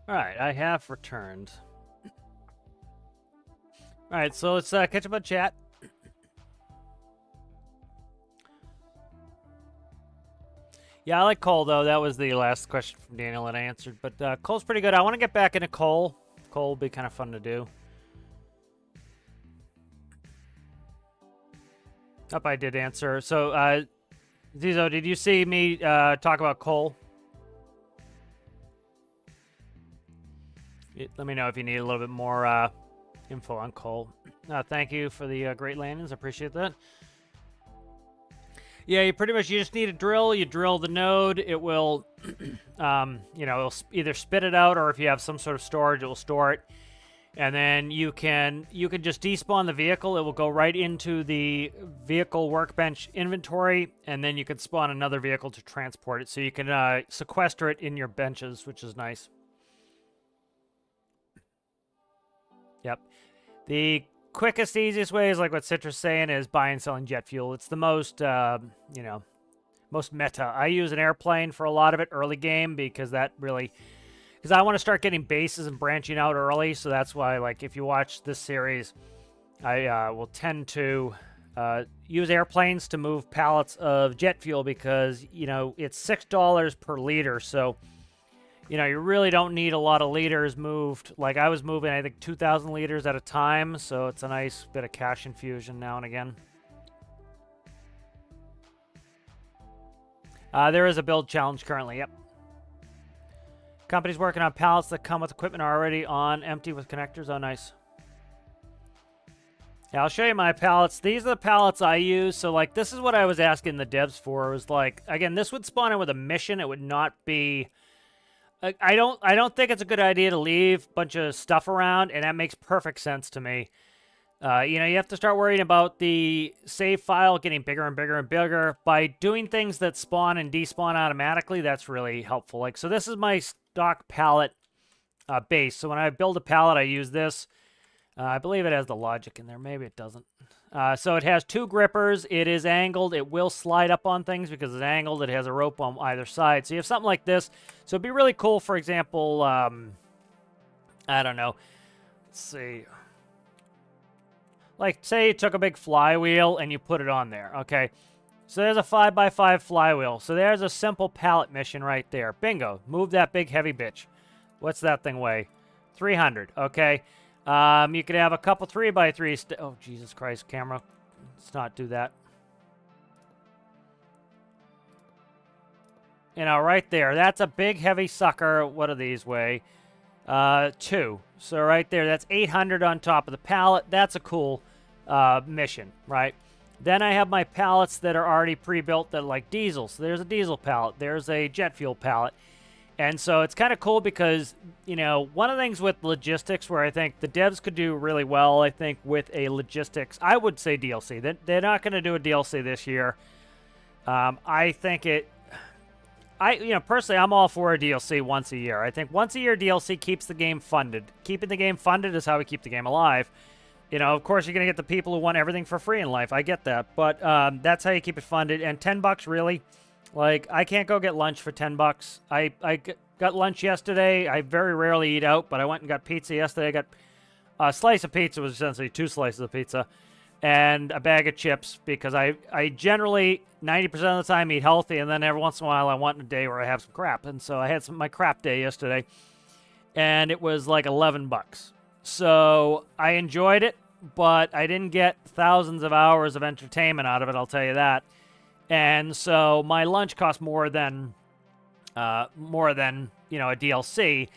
All right, I have returned. All right, so let's catch up on chat. Yeah, I like coal, though. That was the last question from Daniel that I answered. But coal's pretty good. I want to get back into coal. Coal will be kind of fun to do. Hope I did answer. So, Zizo, did you see me talk about coal? Let me know if you need a little bit more info on coal. Thank you for the great landings. I appreciate that. Yeah, you just need a drill. You drill the node. It will, it'll either spit it out, or if you have some sort of storage, it will store it. And then you can just despawn the vehicle. It will go right into the vehicle workbench inventory, and then you can spawn another vehicle to transport it. So you can sequester it in your benches, which is nice. Yep. The quickest, easiest way is like what Citra's saying, is buying and selling jet fuel. It's the most, most meta. I use an airplane for a lot of it early game because I want to start getting bases and branching out early. So that's why, like, if you watch this series, I will tend to use airplanes to move pallets of jet fuel because, it's $6 per liter. So, you really don't need a lot of liters moved. Like, I was moving, I think, 2,000 liters at a time. So it's a nice bit of cash infusion now and again. There is a build challenge currently, yep. Company's working on pallets that come with equipment already on empty with connectors. Oh, nice. Yeah, I'll show you my pallets. These are the pallets I use. So, like, this is what I was asking the devs for. It was like, again, this would spawn in with a mission. It would not be... I don't think it's a good idea to leave a bunch of stuff around, and that makes perfect sense to me. You have to start worrying about the save file getting bigger and bigger and bigger. By doing things that spawn and despawn automatically, that's really helpful. Like, so this is my stock pallet base. So when I build a pallet, I use this. I believe it has the logic in there. Maybe it doesn't. So it has 2 grippers. It is angled. It will slide up on things because it's angled. It has a rope on either side. So you have something like this. So it'd be really cool, for example, I don't know. Let's see. Like, say you took a big flywheel and you put it on there, okay? So there's a 5x5 flywheel. So there's a simple pallet mission right there. Bingo. Move that big heavy bitch. What's that thing weigh? 300, okay? You could have a couple 3x3s. Oh, Jesus Christ, camera. Let's not do that. Right there. That's a big heavy sucker. What do these weigh? 2. So right there, that's 800 on top of the pallet. That's a cool mission, right? Then I have my pallets that are already pre-built that are like diesel. So there's a diesel pallet. There's a jet fuel pallet. And so it's kind of cool because, one of the things with logistics where I think the devs could do really well, I think, with a logistics, I would say DLC. They're not going to do a DLC this year. I think personally, I'm all for a DLC once a year. I think once a year DLC keeps the game funded. Keeping the game funded is how we keep the game alive. Of course, you're going to get the people who want everything for free in life. I get that. But that's how you keep it funded. And $10, really? Like, I can't go get lunch for $10. I got lunch yesterday. I very rarely eat out, but I went and got pizza yesterday. I got a slice of pizza, was essentially 2 slices of pizza, and a bag of chips because I generally 90% of the time eat healthy, and then every once in a while I want a day where I have some crap. And so I had my crap day yesterday, and it was like $11. So I enjoyed it, but I didn't get thousands of hours of entertainment out of it, I'll tell you that. And so my lunch cost more than a DLC,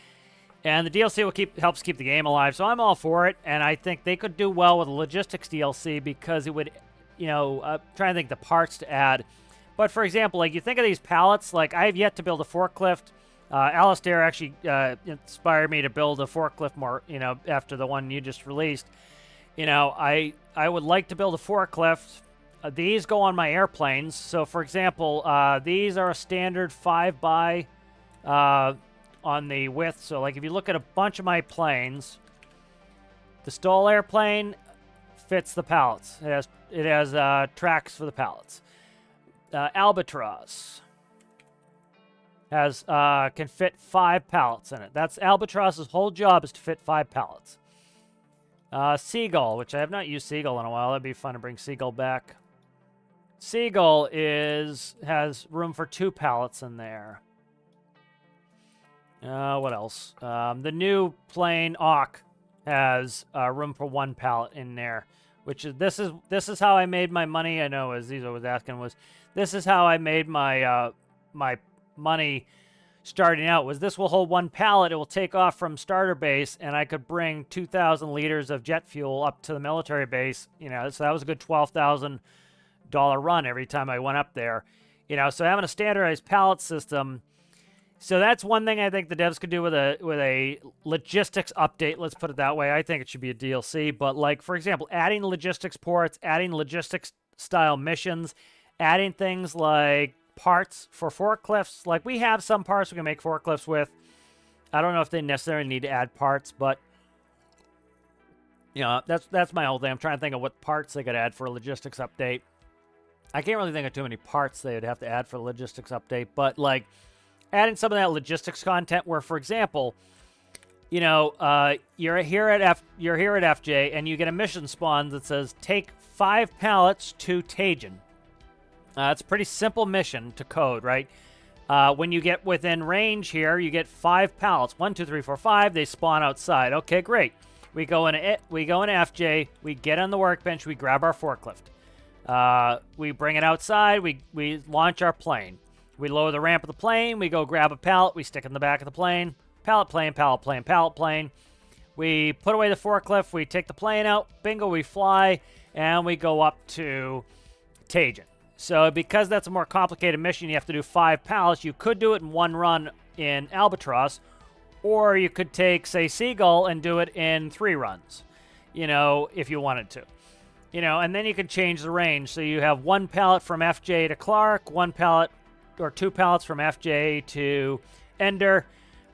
and the DLC helps keep the game alive. So I'm all for it, and I think they could do well with a logistics DLC because it would, trying to think the parts to add. But for example, like you think of these pallets, like I have yet to build a forklift. Alistair actually inspired me to build a forklift more, after the one you just released. I would like to build a forklift. These go on my airplanes. So, for example, these are a standard 5x on the width. So, like, if you look at a bunch of my planes, the STOL airplane fits the pallets. It has tracks for the pallets. Albatross. has can fit 5 pallets in it. That's Albatross's whole job, is to fit 5 pallets. Seagull, which I have not used Seagull in a while. That'd be fun to bring Seagull back. Seagull has room for 2 pallets in there. What else? The new plane Auk has room for 1 pallet in there, which is this is how I made my money. I know, as Zizo was asking, this is how I made my my money starting out. Was this will hold 1 pallet. It will take off from starter base, and I could bring 2,000 liters of jet fuel up to the military base. You know, so that was a good $12,000 run every time I went up there. You know, so having a standardized pallet system. So that's one thing I think the devs could do with a logistics update. Let's put it that way. I think it should be a DLC. But like, for example, adding logistics ports, adding logistics style missions, adding things like parts for forklifts. Like, we have some parts we can make forklifts with. I don't know if they necessarily need to add parts, but you know, that's my whole thing. I'm trying to think of what parts they could add for a logistics update. I can't really think of too many parts they would have to add for a logistics update, but like adding some of that logistics content where, for example, you know, you're here at FJ and you get a mission spawn that says take 5 pallets to Tajin. It's a pretty simple mission to code, right? When you get within range here, you get 5 pallets. 1, 2, 3, 4, 5. They spawn outside. Okay, great. We go into FJ. We get on the workbench. We grab our forklift. We bring it outside. We launch our plane. We lower the ramp of the plane. We go grab a pallet. We stick it in the back of the plane. Pallet plane, pallet plane, pallet plane. We put away the forklift. We take the plane out. Bingo, we fly. And we go up to Tajin. So because that's a more complicated mission, you have to do 5 pallets. You could do it in 1 run in Albatross. Or you could take, say, Seagull and do it in 3 runs, you know, if you wanted to. You know, and then you can change the range. So you have 1 pallet from FJ to Clark, 1 pallet or 2 pallets from FJ to Ender.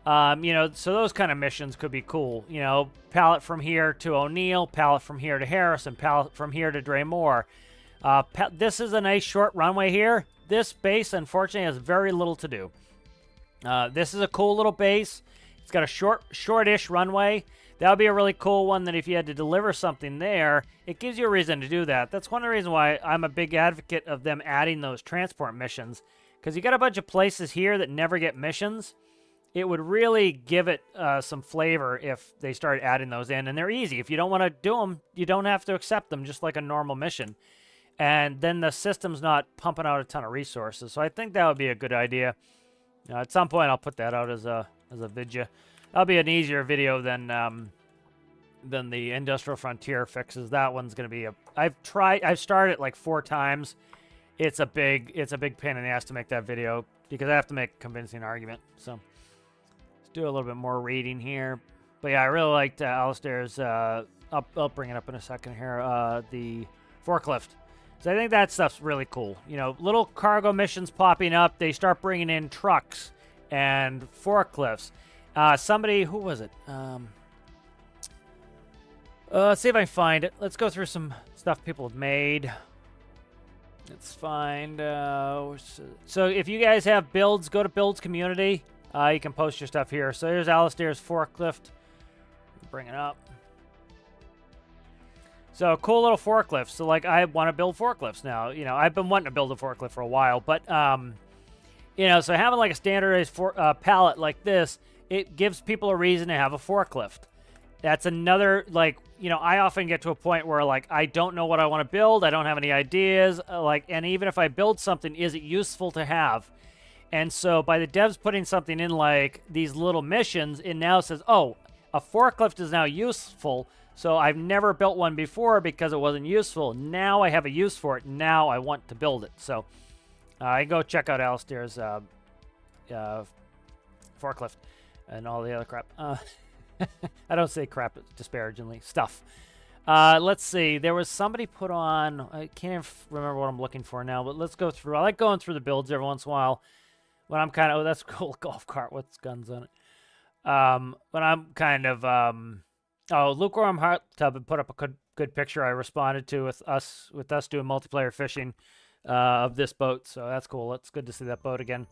You know, so those kind of missions could be cool. You know, pallet from here to O'Neill, pallet from here to Harrison, pallet from here to Dre Moore. This is a nice short runway here. This base, unfortunately, has very little to do. This is a cool little base. It's got a shortish runway. That would be a really cool one that if you had to deliver something there, it gives you a reason to do that. That's one of the reasons why I'm a big advocate of them adding those transport missions. Because you got a bunch of places here that never get missions. It would really give it some flavor if they started adding those in. And they're easy. If you don't want to do them, you don't have to accept them, just like a normal mission. And then the system's not pumping out a ton of resources. So I think that would be a good idea. At some point, I'll put that out as a video. That'll be an easier video than the Industrial Frontier fixes. That one's going to be I've started it like 4 times. It's a big pain in the ass to make that video because I have to make a convincing argument. So let's do a little bit more reading here. But yeah, I really liked Alistair's. I'll bring it up in a second here. The forklift. So I think that stuff's really cool. You know, little cargo missions popping up. They start bringing in trucks and forklifts. Somebody, who was it? Let's see if I can find it. Let's go through some stuff people have made. Let's find. So if you guys have builds, go to Builds Community. You can post your stuff here. So here's Alistair's forklift. Bring it up. So cool little forklifts. So like I want to build forklifts now. You know, I've been wanting to build a forklift for a while, but you know, so having like a standardized pallet like this, it gives people a reason to have a forklift. That's another, like, you know, I often get to a point where like I don't know what I want to build. I don't have any ideas. Like, and even if I build something, is it useful to have? And so by the devs putting something in like these little missions, it now says, oh, a forklift is now useful. So I've never built one before because it wasn't useful. Now I have a use for it. Now I want to build it. So I go check out Alistair's forklift and all the other crap. I don't say crap disparagingly. Stuff. Let's see. There was somebody put on. I can't remember what I'm looking for now, but let's go through. I like going through the builds every once in a while when I'm kind of, oh, that's a cool golf cart with guns on it. When I'm kind of, oh, Lukewarm Hot Tub had put up a good picture I responded to with us doing multiplayer fishing of this boat. So that's cool. It's good to see that boat again.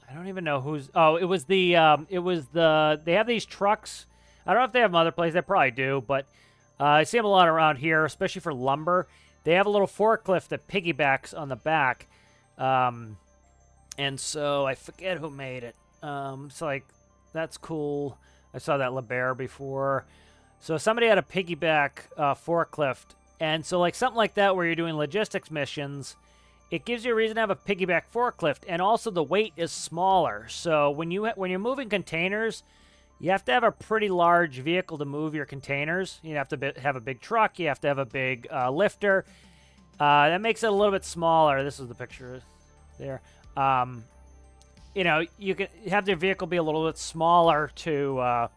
I don't even know who's. Oh, it was the. They have these trucks. I don't know if they have them other places. They probably do, but I see them a lot around here, especially for lumber. They have a little forklift that piggybacks on the back, and so I forget who made it. So like, that's cool. I saw that LeBear before. So somebody had a piggyback forklift, and so like something like that where you're doing logistics missions. It gives you a reason to have a piggyback forklift, and also the weight is smaller. So when you're moving containers, you have to have a pretty large vehicle to move your containers. You have to have a big truck. You have to have a big lifter. That makes it a little bit smaller. This is the picture there. You know, you can have your vehicle be a little bit smaller to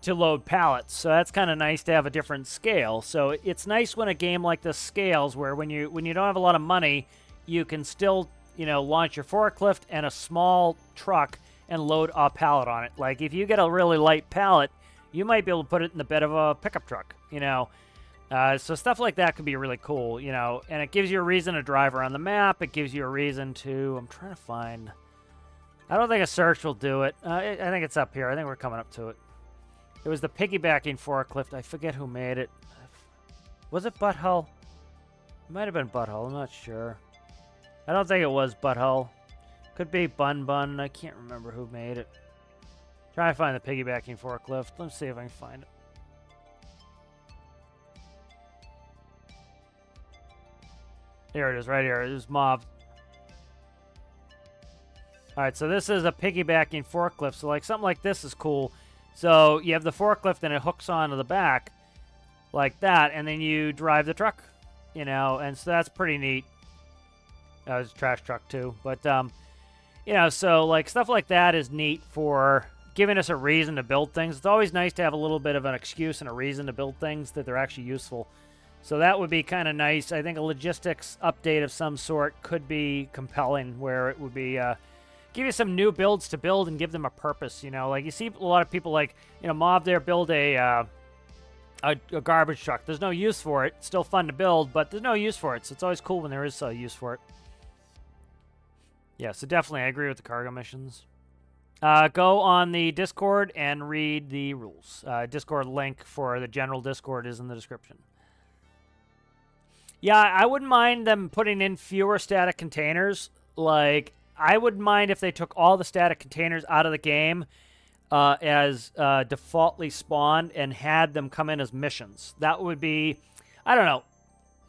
load pallets. So that's kind of nice to have a different scale. So it's nice when a game like this scales, where when you don't have a lot of money, you can still, you know, launch your forklift and a small truck and load a pallet on it. Like if you get a really light pallet, you might be able to put it in the bed of a pickup truck, you know. So stuff like that could be really cool, you know, and it gives you a reason to drive around the map. It gives you a reason to, I'm trying to find, I don't think a search will do it. I think it's up here. I think we're coming up to it. It was the piggybacking forklift. I forget who made it. Was it Butthole? It might have been Butthole. I'm not sure. I don't think it was Butthole. Could be Bun. I can't remember who made it. Trying to find the piggybacking forklift. Let's see if I can find it. Here it is, right here. It is Mob. Alright, so this is a piggybacking forklift. So like something like this is cool. So you have the forklift and it hooks onto the back like that, and then you drive the truck, you know, and so that's pretty neat. That was a trash truck too, but you know, so like stuff like that is neat for giving us a reason to build things. It's always nice to have a little bit of an excuse and a reason to build things that they're actually useful. So that would be kind of nice. I think a logistics update of some sort could be compelling, where it would be give you some new builds to build and give them a purpose, you know. Like you see a lot of people like, you know, Mob there build a garbage truck. There's no use for it. It's still fun to build, but there's no use for it. So it's always cool when there is a use for it. Yeah, so definitely I agree with the cargo missions. Go on the Discord and read the rules. Discord link for the general Discord is in the description. Yeah, I wouldn't mind them putting in fewer static containers. Like, I wouldn't mind if they took all the static containers out of the game as defaultly spawned and had them come in as missions. That would be, I don't know.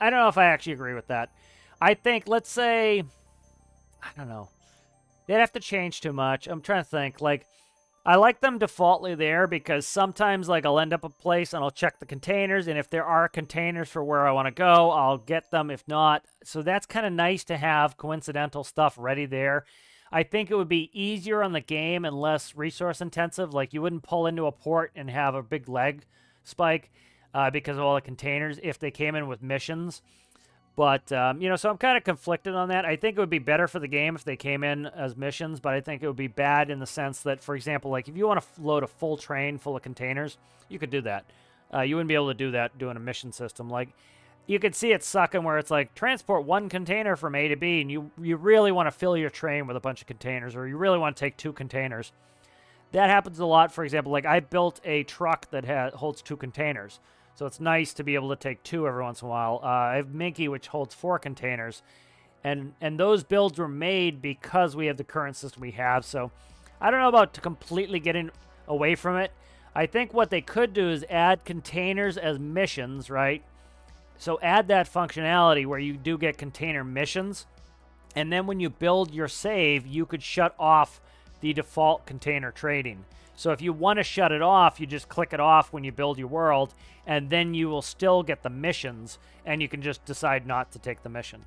I don't know if I actually agree with that. I think, let's say, I don't know. They'd have to change too much. I'm trying to think. Like, I like them defaultly there because sometimes, like, I'll end up a place and I'll check the containers, and if there are containers for where I want to go, I'll get them. If not, so that's kind of nice to have coincidental stuff ready there. I think it would be easier on the game and less resource intensive. Like, you wouldn't pull into a port and have a big leg spike because of all the containers if they came in with missions. But, you know, so I'm kind of conflicted on that. I think it would be better for the game if they came in as missions, but I think it would be bad in the sense that, for example, like if you want to load a full train full of containers, you could do that. You wouldn't be able to do that doing a mission system. Like, you could see it sucking where it's like, transport one container from A to B, and you really want to fill your train with a bunch of containers, or you really want to take 2 containers. That happens a lot. For example, like I built a truck that holds 2 containers. So it's nice to be able to take 2 every once in a while. I have Minky, which holds 4 containers. And those builds were made because we have the current system we have. So I don't know about completely getting away from it. I think what they could do is add containers as missions, right? So add that functionality where you do get container missions. And then when you build your save, you could shut off the default container trading. So if you want to shut it off, you just click it off when you build your world, and then you will still get the missions, and you can just decide not to take the mission.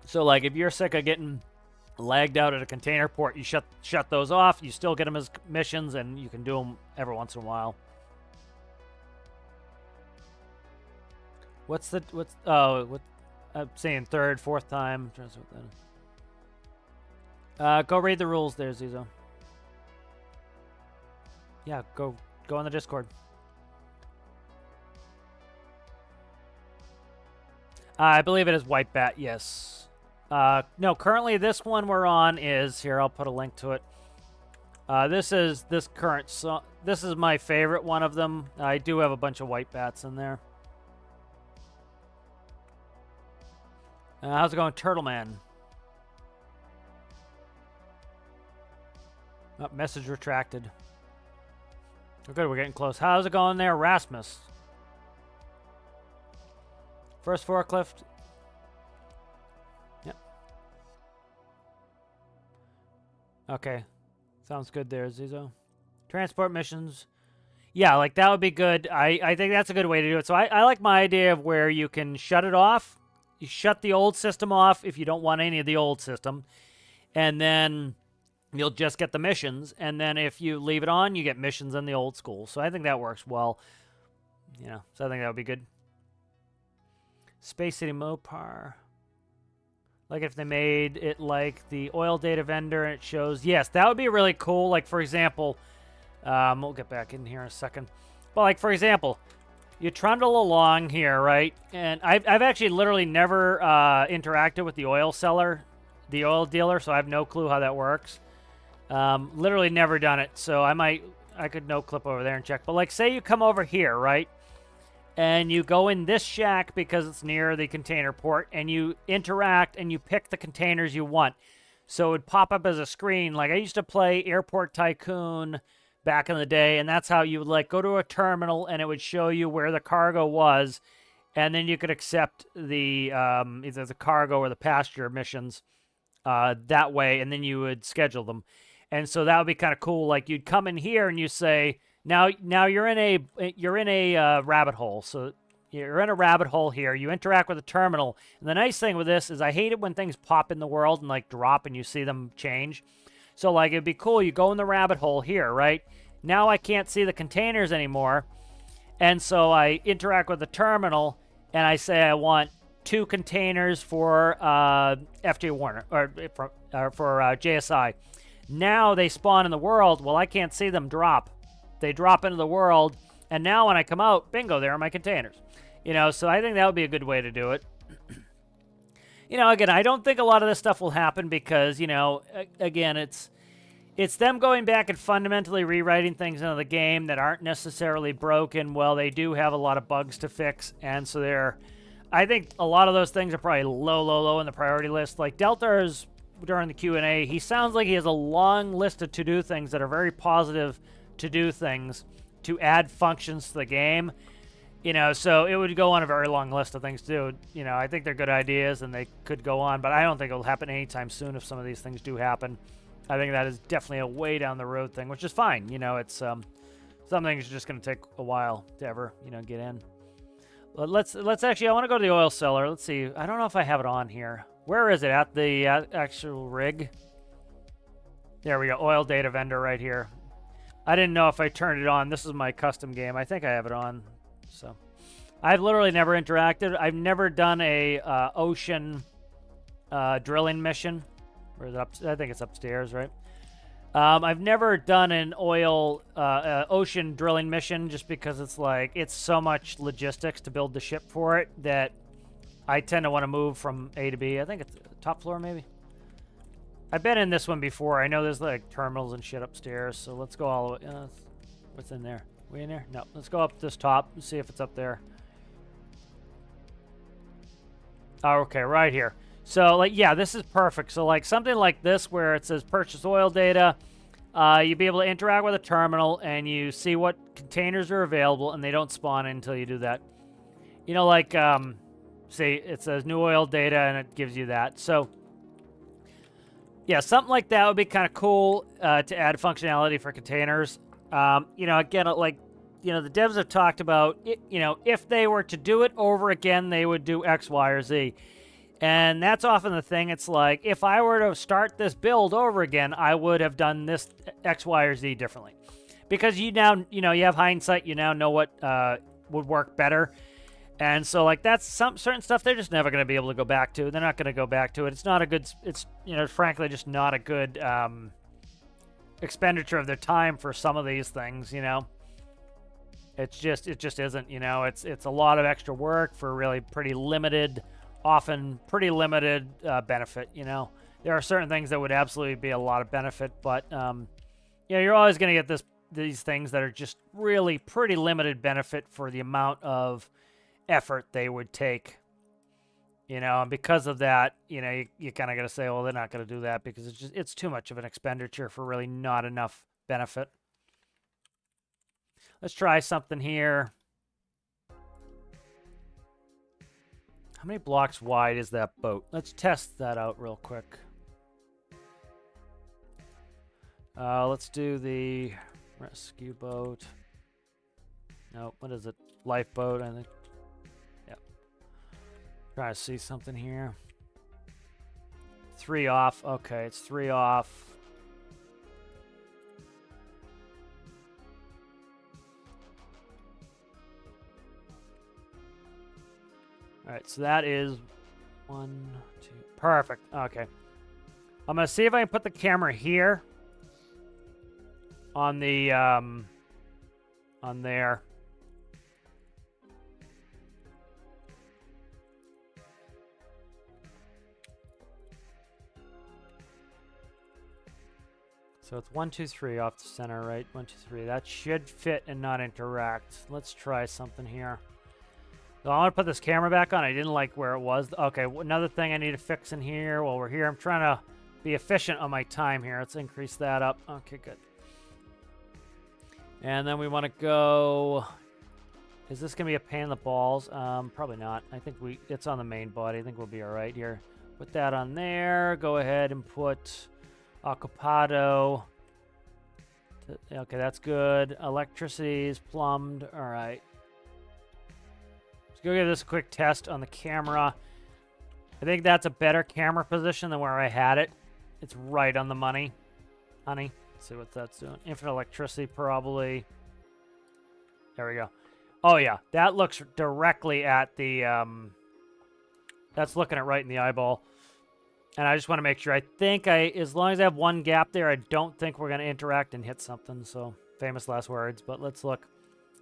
So like if you're sick of getting lagged out at a container port, you shut those off, you still get them as missions, and you can do them every once in a while. I'm saying 3rd, 4th time. Go read the rules there, Zizo. Yeah, go on the Discord. I believe it is White Bat, yes. No, currently this one we're on is here. I'll put a link to it. This is this current song. This is my favorite one of them. I do have a bunch of white bats in there. How's it going, Turtle Man? Oh, message retracted. Okay, we're getting close. How's it going there, Rasmus? First forklift. Yep. Okay. Sounds good there, Zizo. Transport missions. Yeah, like that would be good. I think that's a good way to do it. So I like my idea of where you can shut it off. You shut the old system off if you don't want any of the old system. And then you'll just get the missions. And then if you leave it on, you get missions in the old school. So I think that works well. You know, so I think that would be good. Space City Mopar. Like if they made it like the oil data vendor and it shows, yes, that would be really cool. Like for example, we'll get back in here in a second. But like for example, you trundle along here, right? And I've actually literally never interacted with the oil seller, the oil dealer, so I have no clue how that works. Literally never done it, so I could no clip over there and check. But like say you come over here, right? And you go in this shack because it's near the container port, and you interact and you pick the containers you want. So it would pop up as a screen. Like I used to play Airport Tycoon back in the day, and that's how you would like go to a terminal and it would show you where the cargo was, and then you could accept the either the cargo or the passenger missions that way, and then you would schedule them. And so that would be kind of cool. Like you'd come in here and you say, Now you're in a rabbit hole. So you're in a rabbit hole here. You interact with the terminal. And the nice thing with this is I hate it when things pop in the world and like drop and you see them change. So like it'd be cool. You go in the rabbit hole here, right? Now I can't see the containers anymore. And so I interact with the terminal and I say I want 2 containers for FJ Warner or for JSI. Now they spawn in the world. Well, I can't see them drop. They drop into the world, and now when I come out, bingo, there are my containers. You know, so I think that would be a good way to do it. You know, again, I don't think a lot of this stuff will happen because, you know, again, it's them going back and fundamentally rewriting things into the game that aren't necessarily broken. Well, they do have a lot of bugs to fix, and so I think a lot of those things are probably low in the priority list. Like Deltar's during the Q&A, he sounds like he has a long list of to-do things that are very positive to do things to add functions to the game, you know, so it would go on a very long list of things to do. You know, I think they're good ideas and they could go on, but I don't think it'll happen anytime soon if some of these things do happen. I think that is definitely a way down the road thing, which is fine. You know, it's some things are just going to take a while to ever, you know, get in. But let's actually, I want to go to the oil cellar. Let's see. I don't know if I have it on here. Where is it? At the actual rig? There we go. Oil data vendor right here. I didn't know if I turned it on. This is my custom game. I think I have it on. So I've literally never interacted. I've never done a ocean drilling mission. Or is it up? I think it's upstairs, right? I've never done an ocean drilling mission just because it's like it's so much logistics to build the ship for it that I tend to want to move from A to B. I think it's top floor maybe. I've been in this one before. I know there's like terminals and shit upstairs, so let's go all the way. What's in there? We in there? No. Let's go up this top and see if it's up there. Oh, okay, right here. So, like, yeah, this is perfect. So, like, something like this where it says purchase oil data, you'll be able to interact with a terminal and you see what containers are available and they don't spawn until you do that. You know, like, say it says new oil data and it gives you that. So, yeah, something like that would be kind of cool to add functionality for containers. You know, again, like, you know, the devs have talked about, you know, if they were to do it over again, they would do X, Y, or Z. And that's often the thing. It's like, if I were to start this build over again, I would have done this X, Y, or Z differently. Because you now, you know, you have hindsight, you now know what would work better. And so, like, that's some certain stuff they're just never going to be able to go back to. They're not going to go back to it. It's not a good, it's, you know, frankly, just not a good expenditure of their time for some of these things, you know. It just isn't, you know. It's a lot of extra work for really pretty limited often pretty limited benefit, you know. There are certain things that would absolutely be a lot of benefit, but yeah, you're always going to get these things that are just really pretty limited benefit for the amount of effort they would take. You know, and because of that, you know, you kind of got to say, well, they're not going to do that because it's too much of an expenditure for really not enough benefit. Let's try something here. How many blocks wide is that boat? Let's test that out real quick. Let's do the rescue boat. No, what is it? Lifeboat, I think. Yep. Try to see something here. 3 off. Okay, it's 3 off. All right, so that is 1, 2. Perfect. Okay. I'm going to see if I can put the camera here on the, on there. So it's 1, 2, 3 off the center, right? 1, 2, 3. That should fit and not interact. Let's try something here. So I want to put this camera back on. I didn't like where it was. Okay, another thing I need to fix in here while we're here. I'm trying to be efficient on my time here. Let's increase that up. Okay, good. And then we want to go... Is this going to be a pain in the balls? Probably not. I think it's on the main body. I think we'll be all right here. Put that on there. Go ahead and put Occupado. Okay, that's good. Electricity is plumbed. All right. Let's go give this a quick test on the camera. I think that's a better camera position than where I had it. It's right on the money, honey. Let's see what that's doing. Infinite electricity, probably. There we go. Oh, yeah. That looks directly at the... that's looking at right in the eyeball. And I just want to make sure. I think as long as I have one gap there, I don't think we're going to interact and hit something. So, famous last words. But let's look.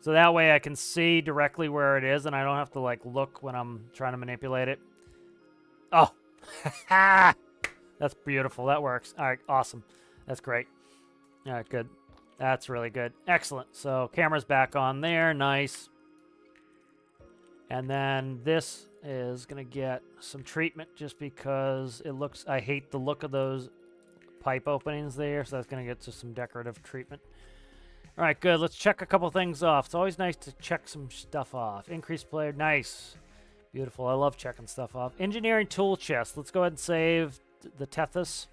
So that way I can see directly where it is, and I don't have to, like, look when I'm trying to manipulate it. Oh. That's beautiful. That works. All right. Awesome. That's great. All right. Good. That's really good. Excellent. So, camera's back on there. Nice. And then this is going to get some treatment just because it looks... I hate the look of those pipe openings there, so that's going to get to some decorative treatment. All right, good. Let's check a couple things off. It's always nice to check some stuff off. Increased player. Nice. Beautiful. I love checking stuff off. Engineering tool chest. Let's go ahead and save the Tethys.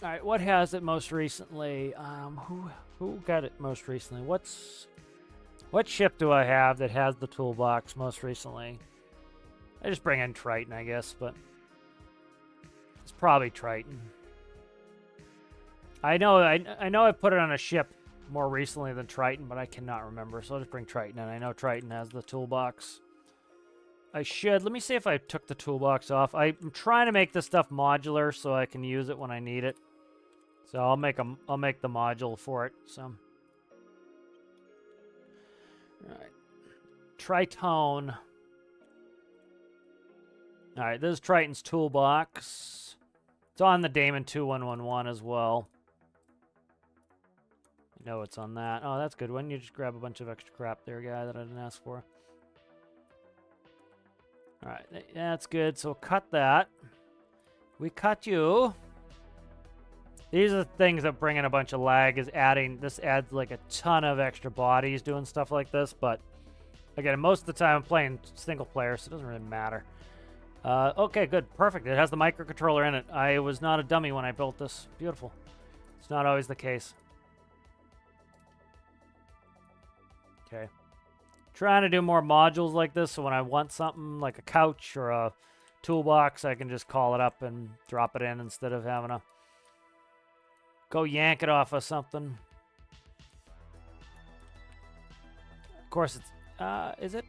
All right, what has it most recently? Who got it most recently? What ship do I have that has the toolbox most recently? I just bring in Triton, I guess, but it's probably Triton. I know I put it on a ship more recently than Triton, but I cannot remember, so I'll just bring Triton in. I know Triton has the toolbox. I should. Let me see if I took the toolbox off. I'm trying to make this stuff modular so I can use it when I need it. So I'll make the module for it. So, all right, Tritone. All right, this is Triton's toolbox. It's on the Damon 2111 as well. You know it's on that. Oh, that's good. Why don't you just grab a bunch of extra crap there, guy, that I didn't ask for? All right, that's good. So we'll cut that. We cut you. These are the things that bring in a bunch of lag, is adding, this adds like a ton of extra bodies doing stuff like this, but again, most of the time I'm playing single player, so it doesn't really matter. Okay, good, perfect. It has the microcontroller in it. I was not a dummy when I built this. Beautiful. It's not always the case. Okay. Trying to do more modules like this, so when I want something like a couch or a toolbox, I can just call it up and drop it in instead of having to go yank it off of something. Of course, it's is it?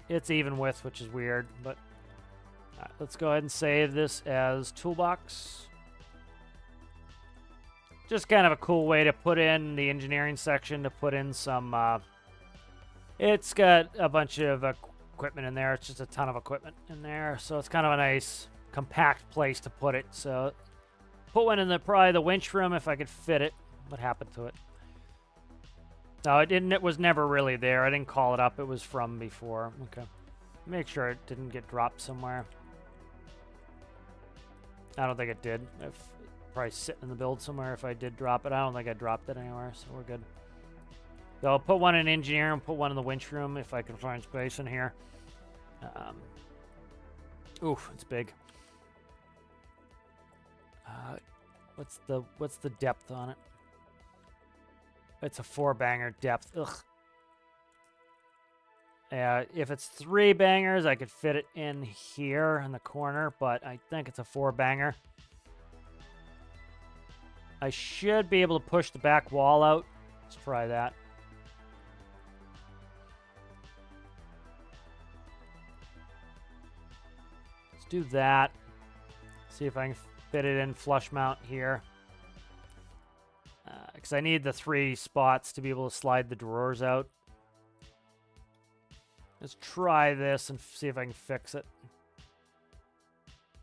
It's even width, which is weird, but let's go ahead and save this as toolbox. Just kind of a cool way to put in the engineering section, to put in some It's got a bunch of equipment in there. It's just a ton of equipment in there. So it's kind of a nice, compact place to put it. So put one in probably the winch room if I could fit it. What happened to it? No, it didn't. It was never really there. I didn't call it up. It was from before. Okay. Make sure it didn't get dropped somewhere. I don't think it did. Probably sitting in the build somewhere if I did drop it. I don't think I dropped it anywhere, so we're good. So I'll put one in engineer and put one in the winch room if I can find space in here. Oof, it's big. What's the depth on it? It's a 4-banger depth. Ugh. If it's 3 bangers, I could fit it in here in the corner, but I think it's a 4-banger. I should be able to push the back wall out. Let's try that. Let's do that. See if I can fit it in flush mount here. Because I need the 3 spots to be able to slide the drawers out. Let's try this and see if I can fix it.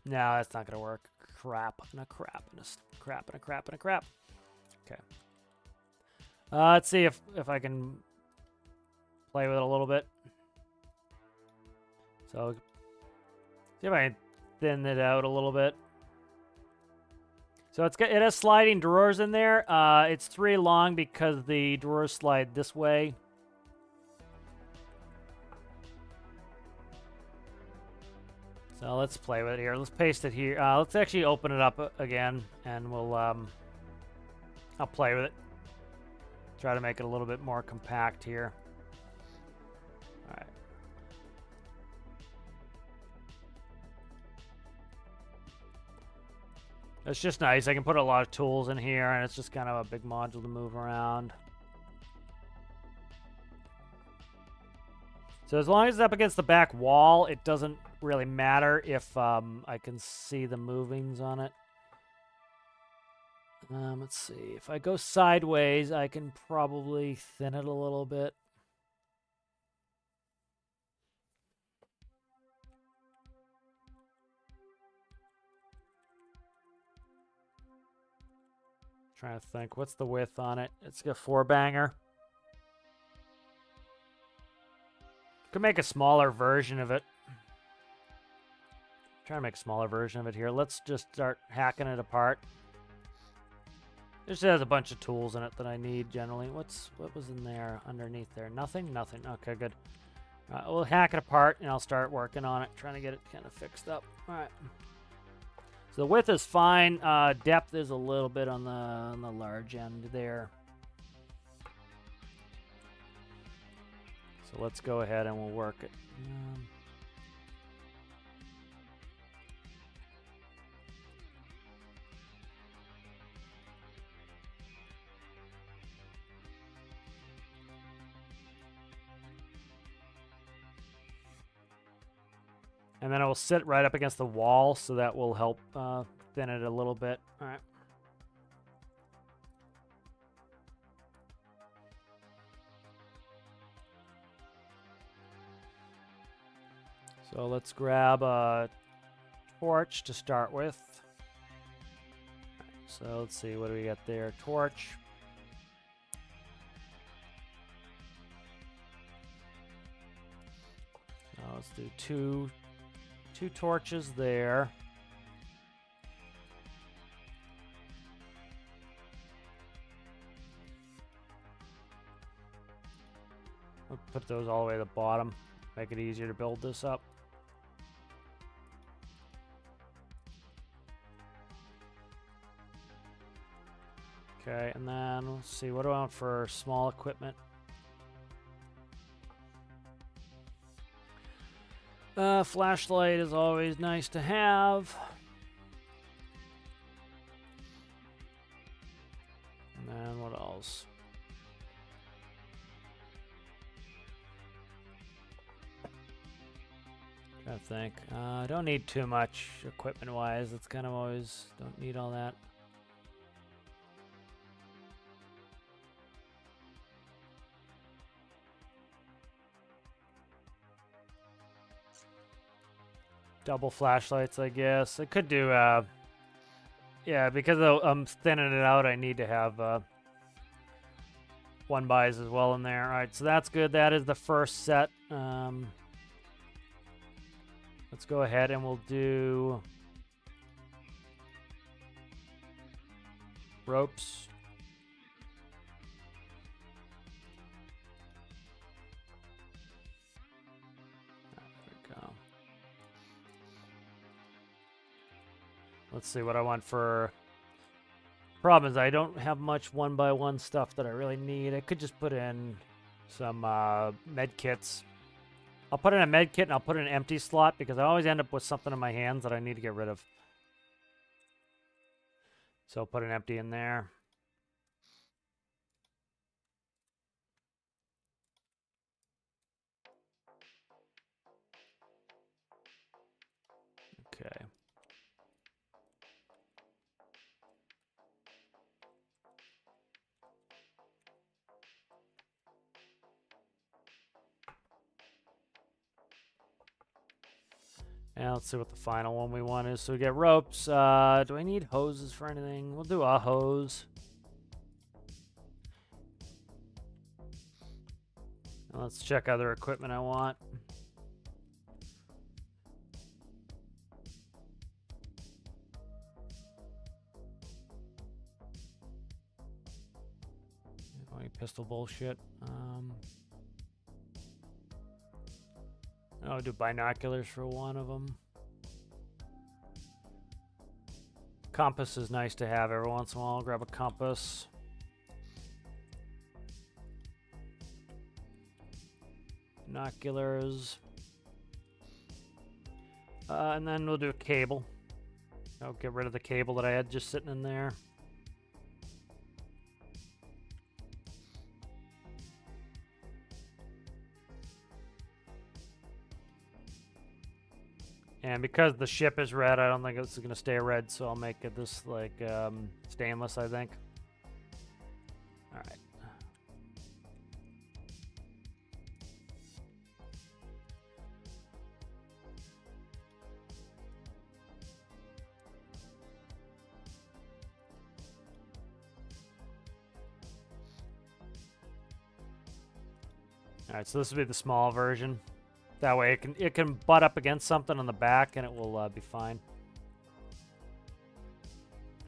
No, that's not going to work. Crap and a crap and a crap and a crap and a crap. Okay. Let's see if I can play with it a little bit. So, see if I can thin it out a little bit. So it has sliding drawers in there. It's 3 long because the drawers slide this way. So let's play with it here. Let's paste it here. Let's actually open it up again, and we'll I'll play with it. Try to make it a little bit more compact here. All right. It's just nice. I can put a lot of tools in here, and it's just kind of a big module to move around. So as long as it's up against the back wall, it doesn't really matter if I can see the movings on it. Let's see. If I go sideways, I can probably thin it a little bit. Trying to think. What's the width on it? It's a 4-banger. Could make a smaller version of it. Try to make a smaller version of it here. Let's just start hacking it apart. It just has a bunch of tools in it that I need generally. What was in there underneath there? Nothing? Nothing. Okay, good. We'll hack it apart and I'll start working on it, trying to get it kind of fixed up. All right. So the width is fine. Depth is a little bit on the large end there. So let's go ahead and we'll work it. And then it will sit right up against the wall, so that will help thin it a little bit. All right. So let's grab a torch to start with. So let's see, what do we got there? Torch. So let's do two torches there. We'll put those all the way to the bottom. Make it easier to build this up. Okay, and then let's see, what do I want for small equipment? Flashlight is always nice to have. And then what else? I think. I don't need too much equipment-wise. It's kind of always, don't need all that. Double flashlights, I guess. I could do, yeah, because I'm thinning it out, I need to have 1x as well in there. All right, so that's good. That is the first set. Let's go ahead and we'll do ropes. There we go. Let's see what I want for... Problem is I don't have much 1x1 stuff that I really need. I could just put in some med kits. I'll put in a med kit and I'll put in an empty slot because I always end up with something in my hands that I need to get rid of. So I'll put an empty in there. Okay. And let's see what the final one we want is. So we get ropes. Do I need hoses for anything? We'll do a hose. And let's check other equipment I want. Pistol bullshit. I'll do binoculars for one of them. Compass is nice to have every once in a while. I'll grab a compass. Binoculars. And then we'll do a cable. I'll get rid of the cable that I had just sitting in there. And because the ship is red, I don't think it's going to stay red, so I'll make it this, like, stainless, I think. All right. All right, so this will be the small version. That way it can butt up against something on the back and it will be fine.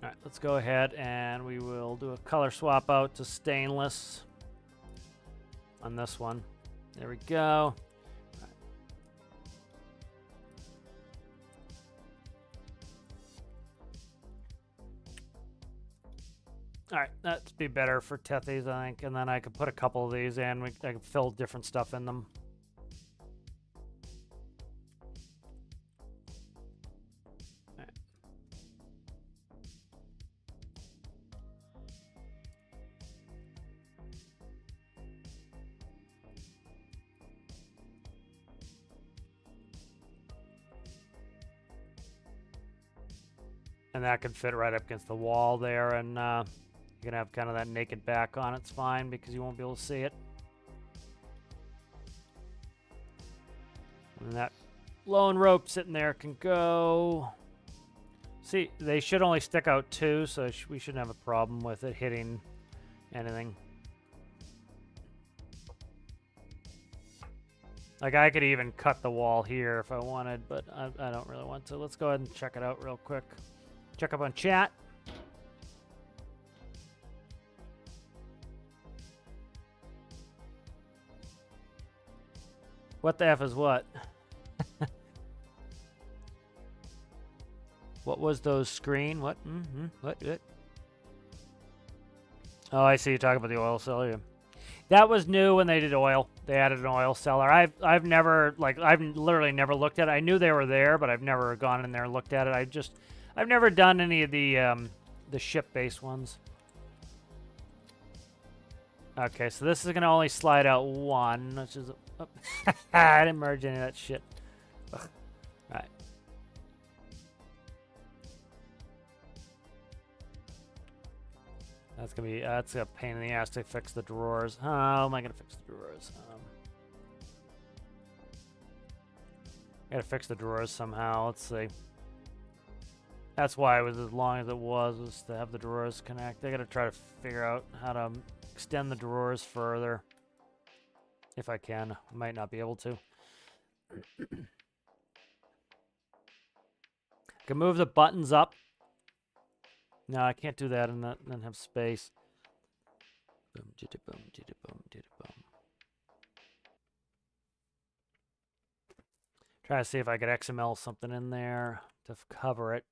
All right, let's go ahead and we will do a color swap out to stainless on this one. There we go. All right, that'd be better for Tethies, I think. And then I could put a couple of these in. I could fill different stuff in them. And that could fit right up against the wall there, and you're gonna have kind of that naked back on. It's fine because you won't be able to see it. And that lone rope sitting there can go. See, they should only stick out two, so we shouldn't have a problem with it hitting anything. Like, I could even cut the wall here if I wanted, but I don't really want to. Let's go ahead and check it out real quick. Check up on chat. What the F is what? What was those screen? What? What? Oh, I see. You're talking about the oil cellar. That was new when they did oil. They added an oil cellar. I've never, like, I've literally never looked at it. I knew they were there, but I've never gone in there and looked at it. I've never done any of the ship-based ones. Okay, so this is gonna only slide out one, which is I didn't merge any of that shit. Ugh. All right. That's a pain in the ass to fix the drawers. How am I gonna fix the drawers? Gotta fix the drawers somehow. Let's see. That's why it was as long as it was to have the drawers connect. I gotta try to figure out how to extend the drawers further. If I can. I might not be able to. I can move the buttons up. No, I can't do that and then have space. Boom, jitty boom, jitty boom, jitty boom. Try to see if I could XML something in there to cover it.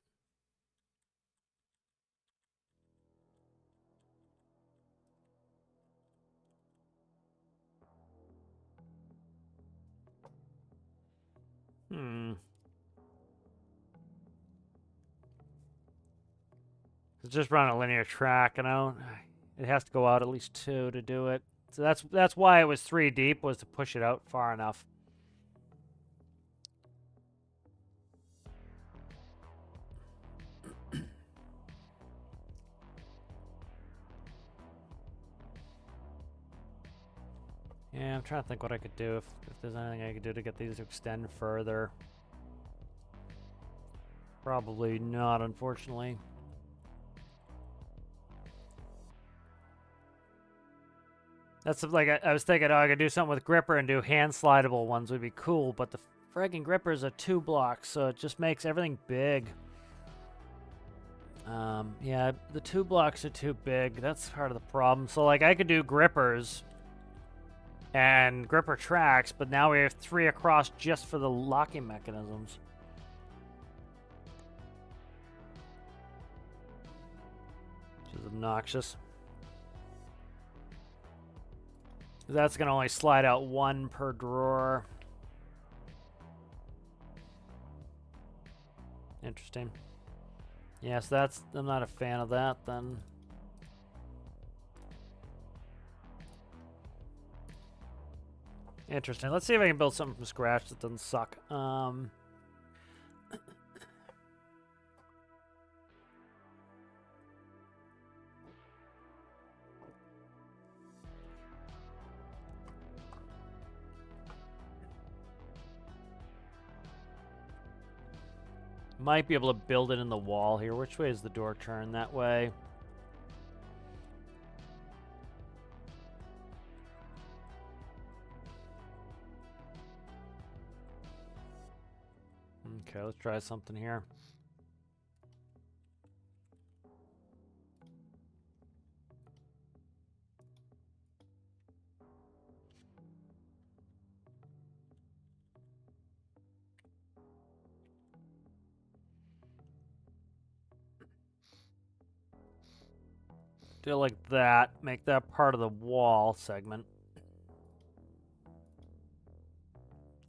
It's just run a linear track, you know. It has to go out at least 2 to do it. So that's why it was 3 deep, was to push it out far enough. Yeah, I'm trying to think what I could do if there's anything I could do to get these to extend further. Probably not, unfortunately. That's like I was thinking, oh, I could do something with gripper and do hand slidable ones would be cool, but the friggin' grippers are 2 blocks, so it just makes everything big. Yeah, the 2 blocks are too big. That's part of the problem. So like I could do grippers and gripper tracks, but now we have 3 across just for the locking mechanisms. Which is obnoxious. That's going to only slide out 1 per drawer. Interesting. Yes, that's... I'm not a fan of that, then. Interesting. Let's see if I can build something from scratch that doesn't suck. Might be able to build it in the wall here. Which way is the door turned? That way. Okay, let's try something here. Do it like that. Make that part of the wall segment.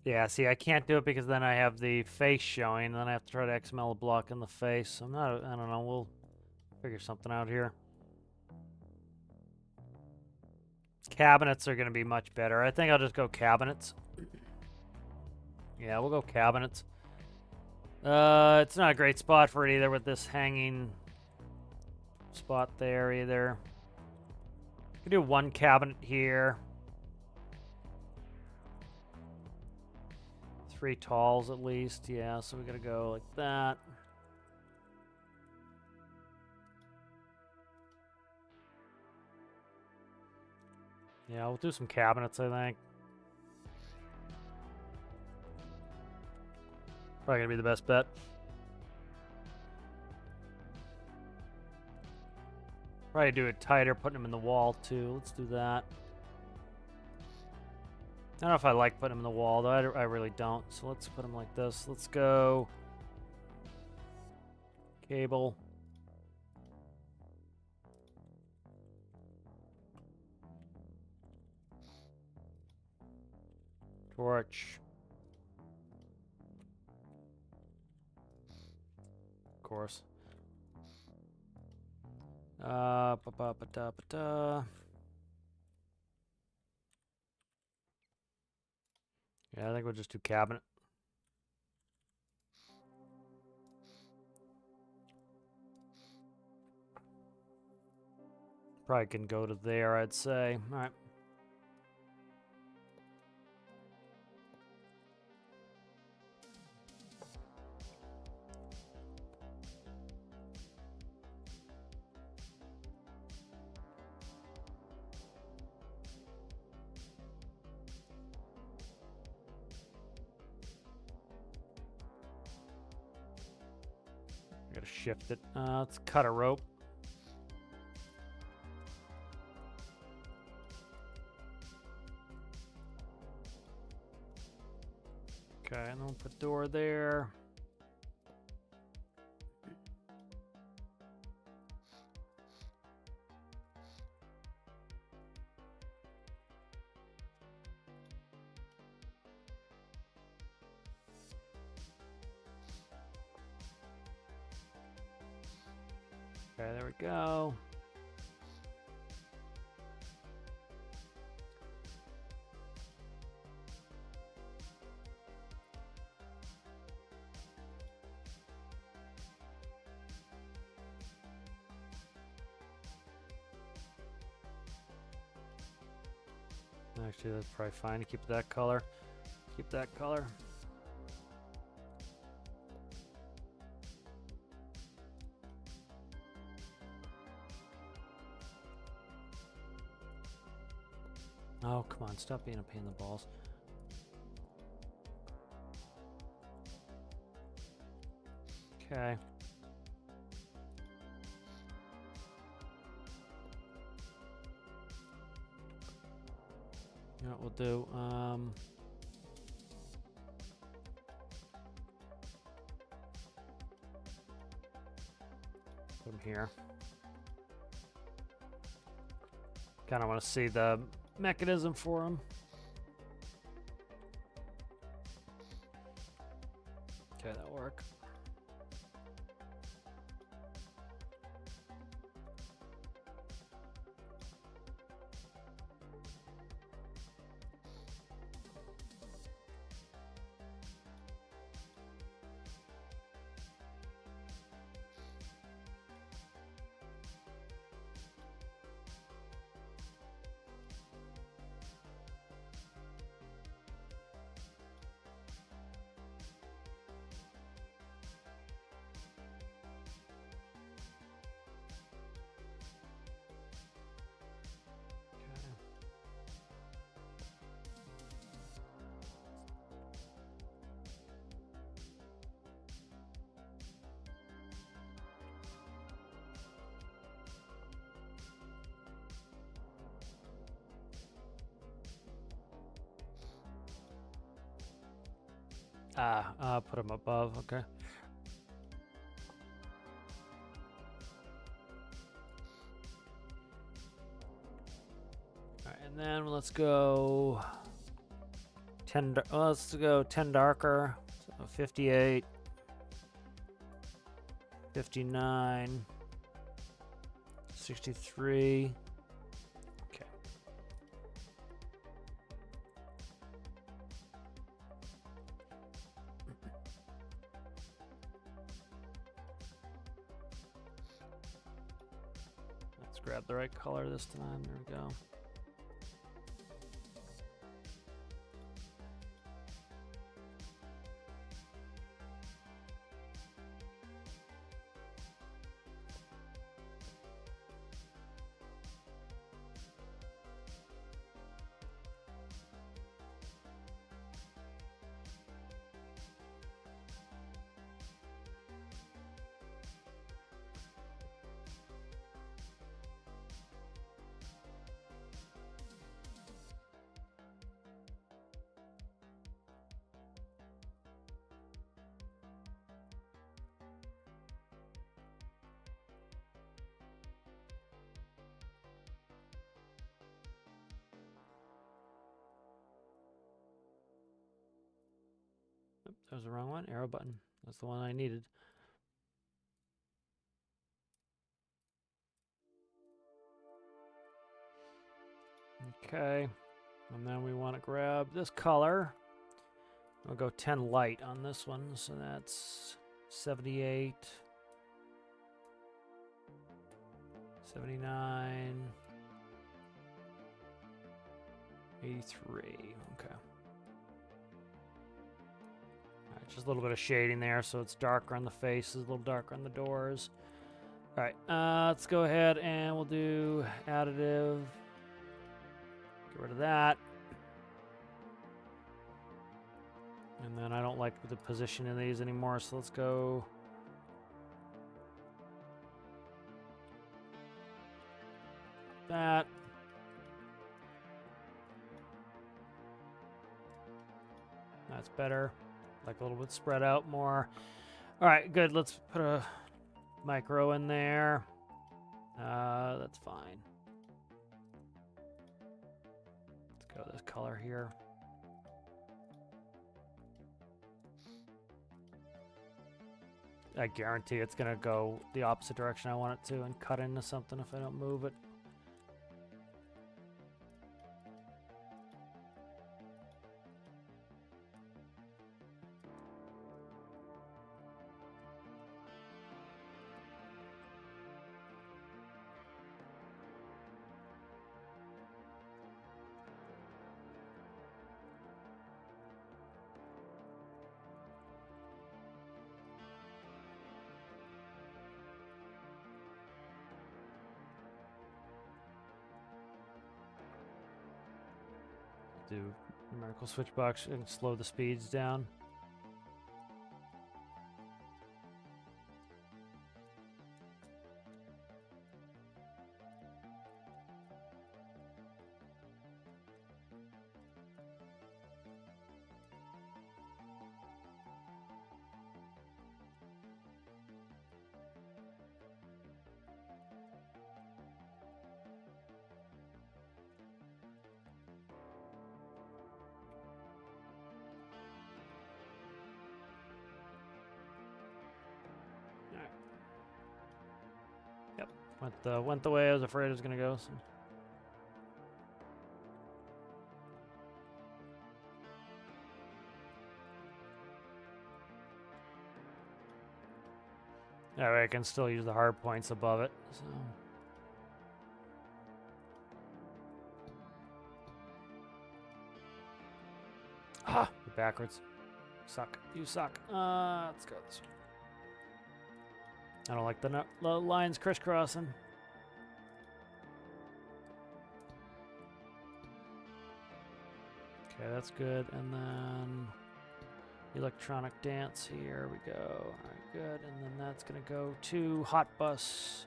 Yeah, see, I can't do it because then I have the face showing, and then I have to try to XML a block in the face. I'm not, I don't know, we'll figure something out here. Cabinets are going to be much better. I think I'll just go cabinets. Yeah, we'll go cabinets. It's not a great spot for it either with this hanging spot there either. Could do 1 cabinet here. 3 talls at least. Yeah, so we gotta go like that. Yeah, we'll do some cabinets, I think. Probably gonna be the best bet. Probably do it tighter, putting them in the wall too. Let's do that. I don't know if I like putting them in the wall, though. I really don't. So let's put them like this. Let's go. Cable. Torch. Of course. Ba-ba-ba-da-ba-da. Yeah, I think we'll just do cabinet. Probably can go to there, I'd say. All right. I gotta shift it. Let's cut a rope. Okay, and then we'll put door there. Okay, there we go. Actually, that's probably fine to keep that color. Keep that color. Oh, come on, stop being a pain in the balls. Okay. You know what we'll do? Put them here. Kind of want to see the mechanism for them. Okay, that'll work. Put them above, okay. All right, and then let's go 10, let's go 10 darker, so 58, 59, 63. Grab the right color this time. There we go. That was the wrong one. Arrow button. That's the one I needed. Okay. And then we want to grab this color. I'll go 10 light on this one. So that's 78, 79, 83. Okay. Just a little bit of shading there, so it's darker on the faces, a little darker on the doors. All right, let's go ahead and we'll do additive. Get rid of that. And then I don't like the position in these anymore, so let's go that. That's better. Like a little bit spread out more. All right, good. Let's put a micro in there. That's fine. Let's go this color here. I guarantee it's gonna go the opposite direction I want it to and cut into something if I don't move it. Do numerical switch box and slow the speeds down. Went the way I was afraid it was gonna go. So. That way I can still use the hard points above it. So. Ah, backwards. Suck. You suck. Let's go this way. I don't like the lines crisscrossing. Okay, that's good. And then electronic dance. Here we go. All right, good. And then that's going to go to hot bus,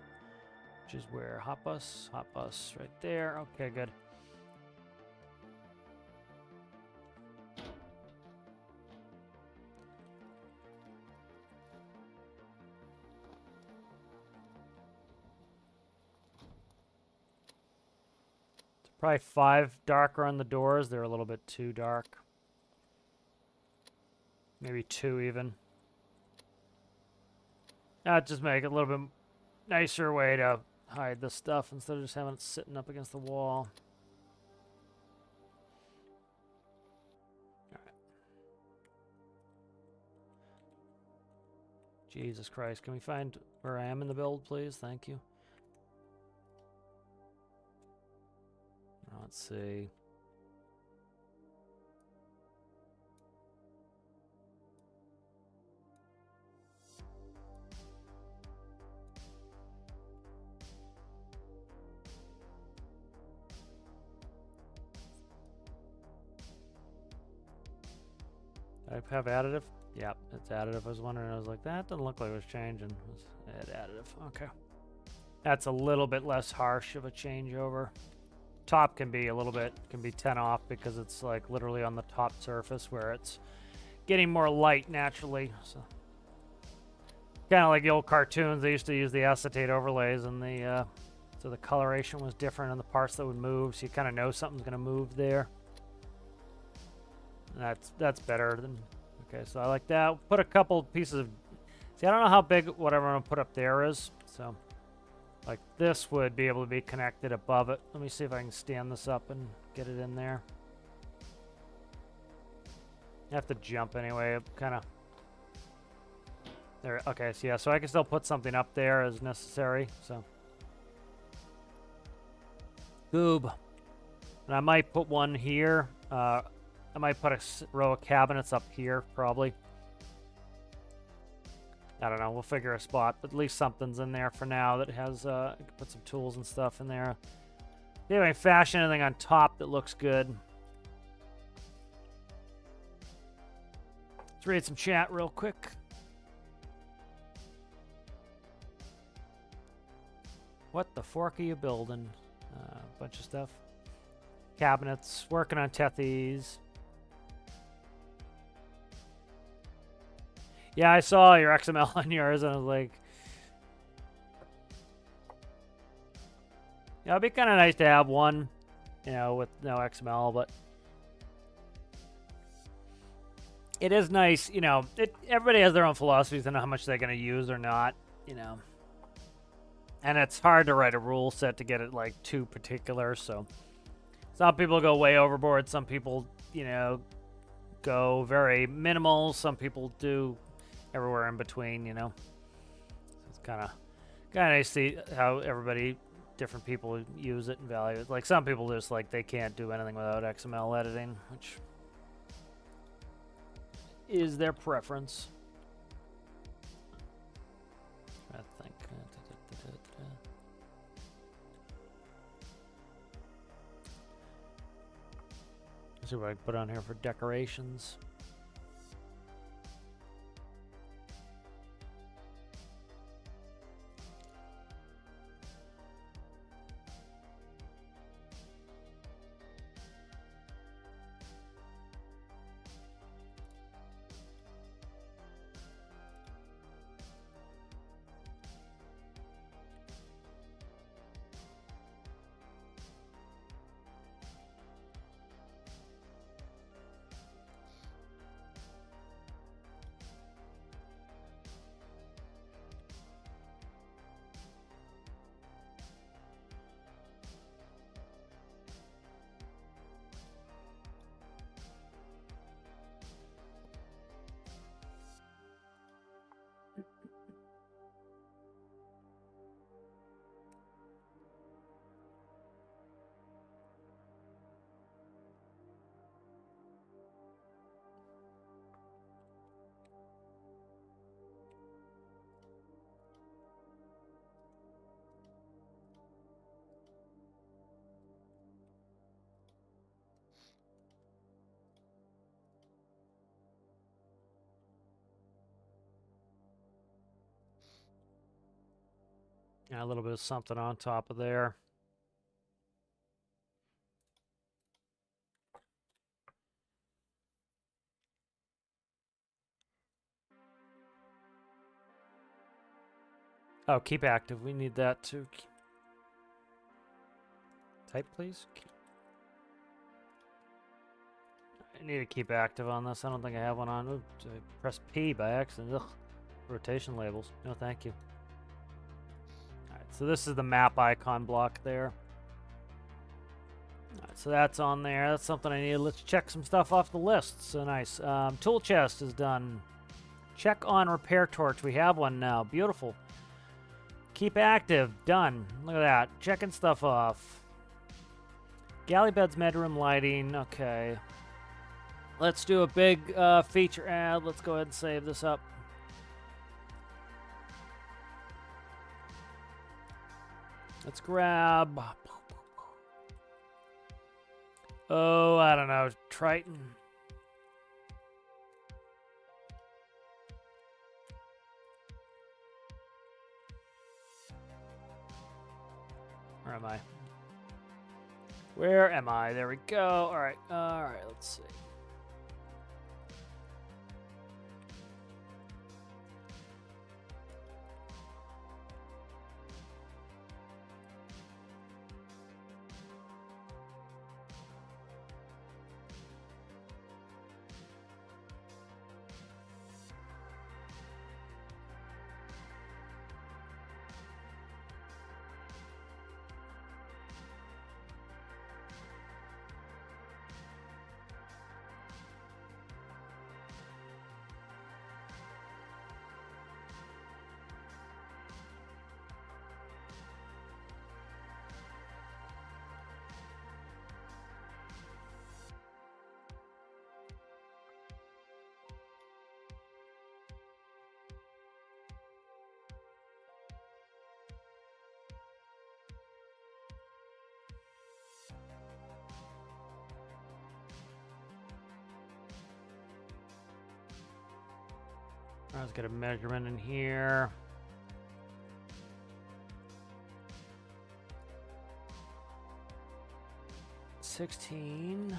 which is where? Hot bus right there. Okay, good. Probably 5 darker on the doors. They're a little bit too dark. Maybe 2 even. Just make it a little bit nicer way to hide the stuff instead of just having it sitting up against the wall. All right. Jesus Christ. Can we find where I am in the build, please? Thank you. Let's see. I have additive? Yep, it's additive. I was wondering, I was like, that doesn't look like it was changing. It's additive. Okay. That's a little bit less harsh of a changeover. Top can be a little bit, can be 10 off because it's like literally on the top surface where it's getting more light naturally. So kind of like the old cartoons, they used to use the acetate overlays and the so the coloration was different in the parts that would move, so you kind of know something's going to move there. And that's better than, okay, so I like that. Put a couple pieces of, see, I don't know how big whatever I'm going to put up there is, so like this would be able to be connected above it. Let me see if I can stand this up and get it in there. I have to jump anyway, kind of. There, okay, so yeah, so I can still put something up there as necessary, so. Goob. And I might put one here. I might put a row of cabinets up here, probably. I don't know, we'll figure a spot, but at least something's in there for now that has, I can put some tools and stuff in there. Anyway, fashion anything on top that looks good. Let's read some chat real quick. What the fork are you building? bunch of stuff. Cabinets, working on Tethys. Yeah, I saw your XML on yours, and I was like, yeah, it'd be kind of nice to have one, you know, with no XML, but it is nice, you know, everybody has their own philosophies on how much they're going to use or not, you know. And it's hard to write a rule set to get it, like, too particular, so. Some people go way overboard, some people, you know, go very minimal, some people do everywhere in between, you know. So it's kind of nice to see how different people use it and value it. Like, some people just, like, they can't do anything without XML editing, which is their preference. I think. Let's see what I can put on here for decorations. Yeah, a little bit of something on top of there. Oh, keep active. We need that too. Type, please. I need to keep active on this. I don't think I have one on. Ooh, I pressed P by accident. Ugh. Rotation labels. No, thank you. Alright, so this is the map icon block there. Alright, so that's on there. That's something I need. Let's check some stuff off the list. So nice. Tool chest is done. Check on repair torch. We have one now. Beautiful. Keep active. Done. Look at that. Checking stuff off. Galley beds, bedroom lighting. Okay. Let's do a big feature ad. Let's go ahead and save this up. Let's grab... Oh, I don't know. Triton. Where am I? Where am I? There we go. All right. All right. Let's see. Let's get a measurement in here. 16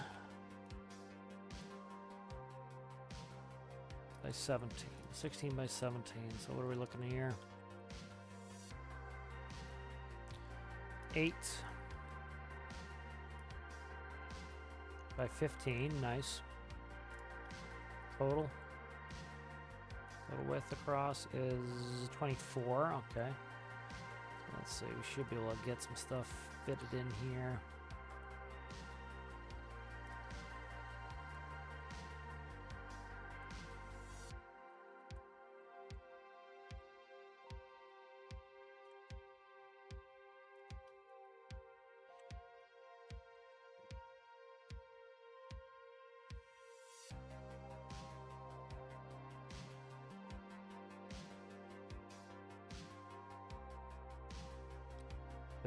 by 17. 16 by 17. So what are we looking at here? 8 by 15. Nice. Total width across is 24. Okay. So let's see. We should be able to get some stuff fitted in here.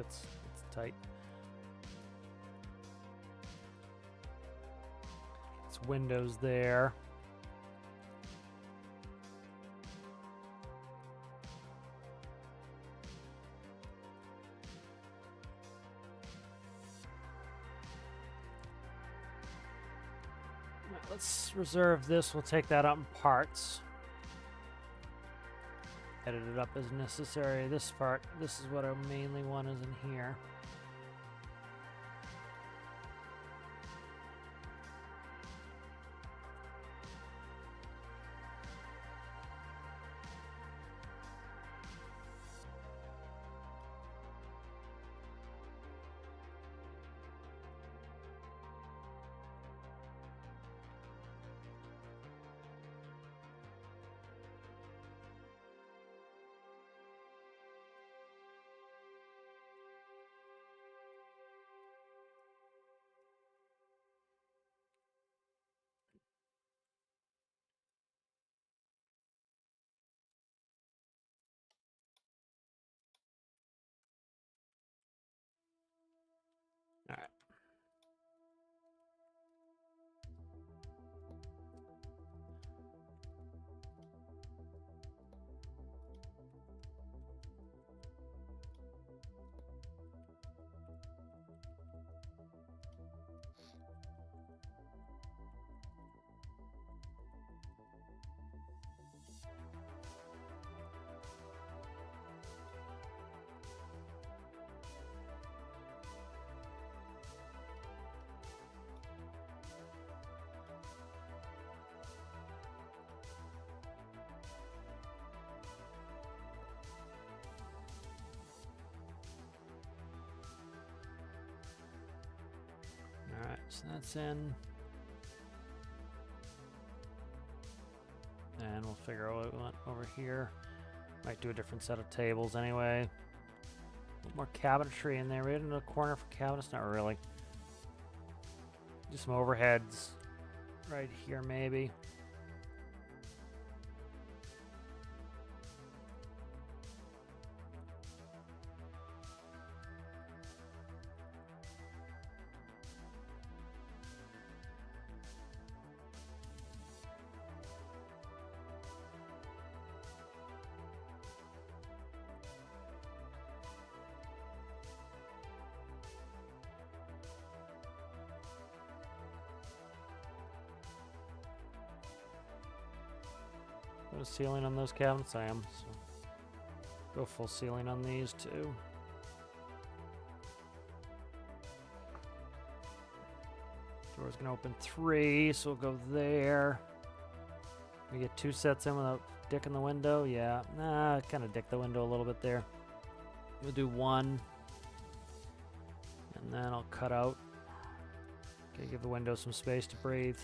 It's tight. It's windows there. Right, let's reserve this. We'll take that out in parts. Edit it up as necessary. This part, this is what I mainly want is in here. All right. Alright, so that's in. And we'll figure out what we want over here. Might do a different set of tables anyway. A little more cabinetry in there. We had another corner for cabinets? Not really. Just some overheads right here maybe. Put a ceiling on those cabinets? I am. So go full ceiling on these too. Door's gonna open 3, so we'll go there. We get 2 sets in without dicking the window. Yeah, nah, kind of dick the window a little bit there. We'll do 1, and then I'll cut out. Okay, give the window some space to breathe.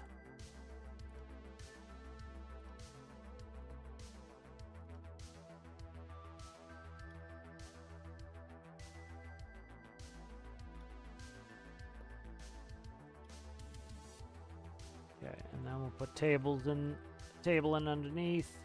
Okay, and then we'll put table in underneath.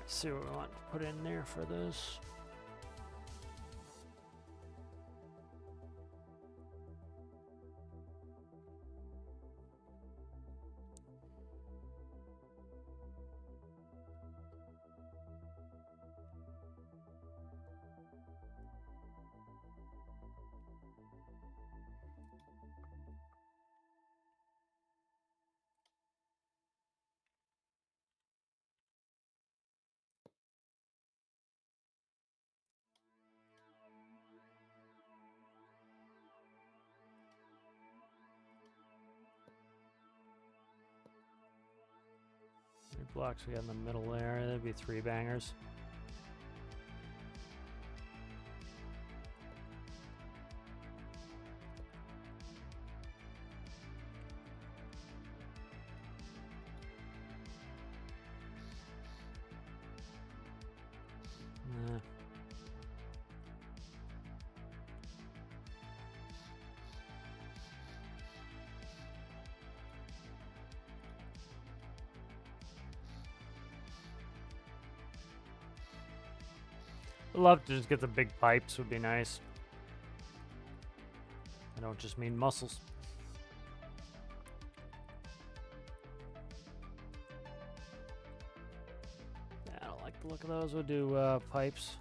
see what we want to put in there for this. Blocks we got in the middle there. That'd be 3 bangers. I'd love to just get the big pipes, would be nice. I don't just mean muscles. I don't like the look of those. We'll do pipes.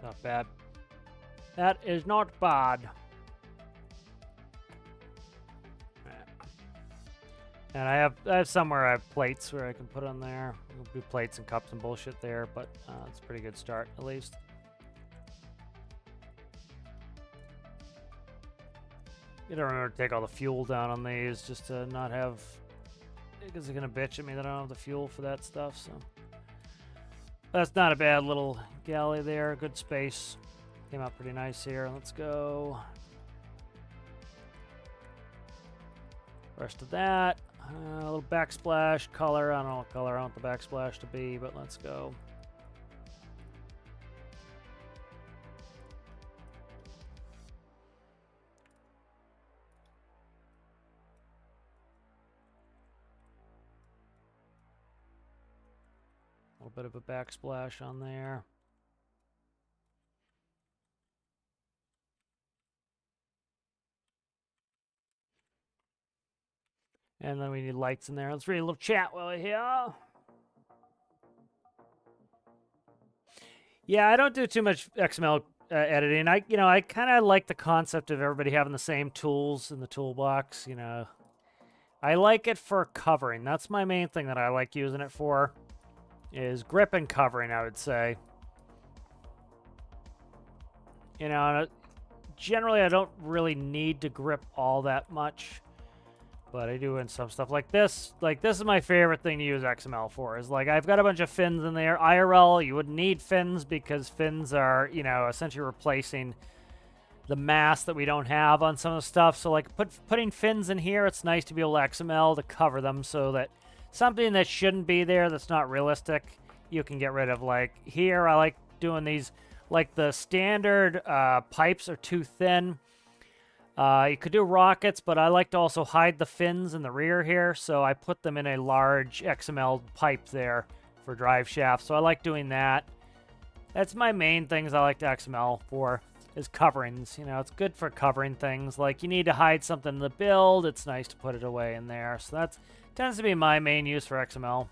Not bad. That is not bad. And I have somewhere I have plates where I can put on there. We'll do plates and cups and bullshit there, but it's a pretty good start at least. You don't remember to take all the fuel down on these just to not have, because they're gonna bitch at me that I don't have the fuel for that stuff. So that's not a bad little galley there. Good space. Came out pretty nice here. Let's go. Rest of that. A little backsplash color. I don't know what color I want the backsplash to be, but let's go. A little bit of a backsplash on there. And then we need lights in there. Let's read a little chat while we're here. Yeah, I don't do too much XML editing. I kind of like the concept of everybody having the same tools in the toolbox. I like it for covering. That's my main thing that I like using it for, is grip and covering, I would say. You know, generally I don't really need to grip all that much, but I do in some stuff. Like this is my favorite thing to use XML for, is like I've got a bunch of fins in there. IRL, you wouldn't need fins because fins are, you know, essentially replacing the mass that we don't have on some of the stuff. So like putting fins in here, it's nice to be able to XML to cover them so that something that shouldn't be there, that's not realistic, you can get rid of. Like here, I like doing these, like the standard pipes are too thin. You could do rockets, but I like to also hide the fins in the rear here, so I put them in a large XML pipe there for drive shaft. So I like doing that. That's my main things I like to XML for, is coverings. You know, it's good for covering things. Like you need to hide something in the build, it's nice to put it away in there. So that tends to be my main use for XML.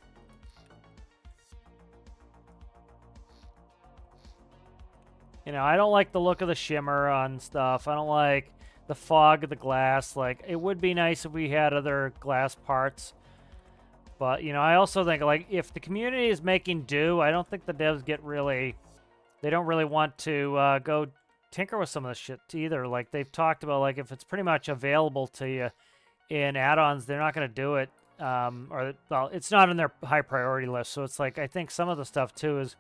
You know, I don't like the look of the shimmer on stuff. I don't like the fog of the glass. Like, it would be nice if we had other glass parts. But, you know, I also think, like, if the community is making do, I don't think the devs get really... They don't really want to go tinker with some of this shit either. Like, they've talked about, like, if it's pretty much available to you in add-ons, they're not going to do it. Or, well, it's not in their high priority list. So it's like, I think some of the stuff, too, is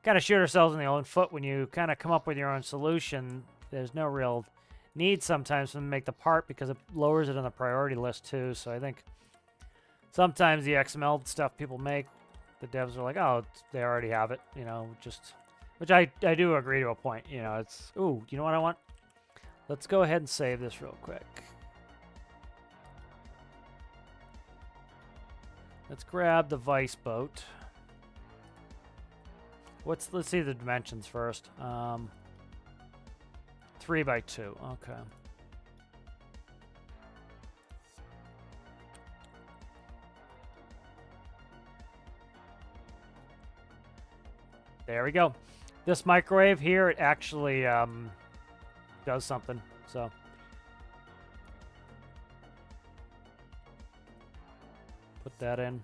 kind of shoot ourselves in the own foot when you kind of come up with your own solution. There's no real need sometimes to make the part because it lowers it on the priority list too. So I think sometimes the XML stuff people make, the devs are like, oh, they already have it, you know, just, which I do agree to a point. You know, it's, ooh, you know what I want? Let's go ahead and save this real quick. Let's grab the vice boat. Let's see the dimensions first. 3 by 2. Okay. There we go. This microwave here, it actually does something. So put that in.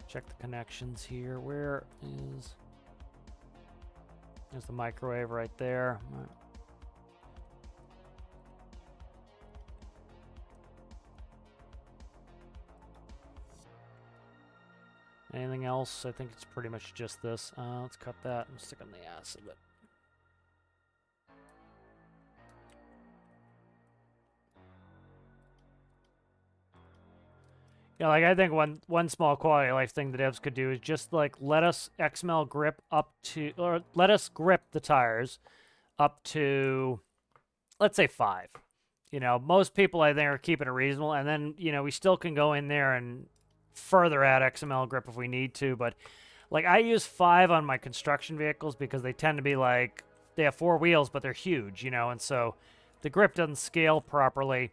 Check the connections here. Where is... There's the microwave right there. All right. Anything else? I think it's pretty much just this. Let's cut that and stick on the ass of it. Yeah, like I think one small quality of life thing the devs could do is just like let us XML grip up to, or let us grip the tires up to, let's say 5. You know, most people I think are keeping it reasonable, and then, you know, we still can go in there and further add XML grip if we need to. But like I use 5 on my construction vehicles because they tend to be like, they have 4 wheels, but they're huge, you know, and so the grip doesn't scale properly.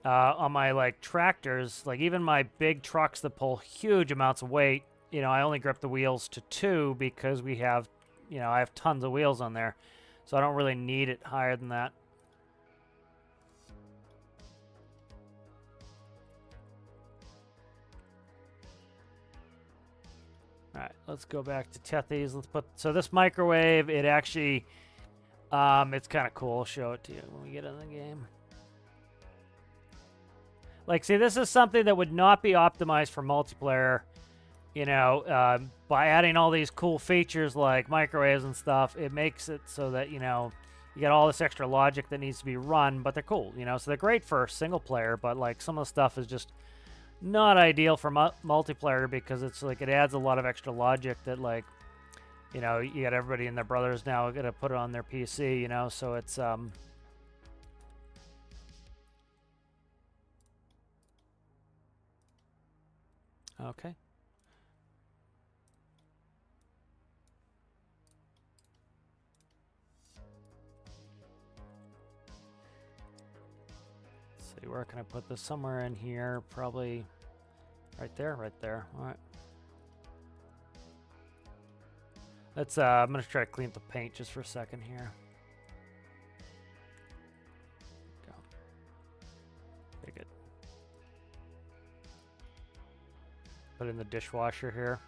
On my like tractors, like even my big trucks that pull huge amounts of weight, you know, I only grip the wheels to 2 because we have, you know, I have tons of wheels on there, so I don't really need it higher than that. All right, let's go back to Tethy's. Let's put, so this microwave, it actually, it's kind of cool. I'll show it to you when we get in the game. Like, see, this is something that would not be optimized for multiplayer, you know, by adding all these cool features like microwaves and stuff. It makes it so that, you know, you get all this extra logic that needs to be run, but they're cool, you know, so they're great for single player, but like some of the stuff is just not ideal for multiplayer because it's like it adds a lot of extra logic that, like, you know, you got everybody and their brothers now got to put it on their PC, you know, so it's okay. Let's see, where can I put this? Somewhere in here, probably right there, right there. All right. Let's, I'm going to try to clean up the paint just for a second here. Go. Put in the dishwasher here.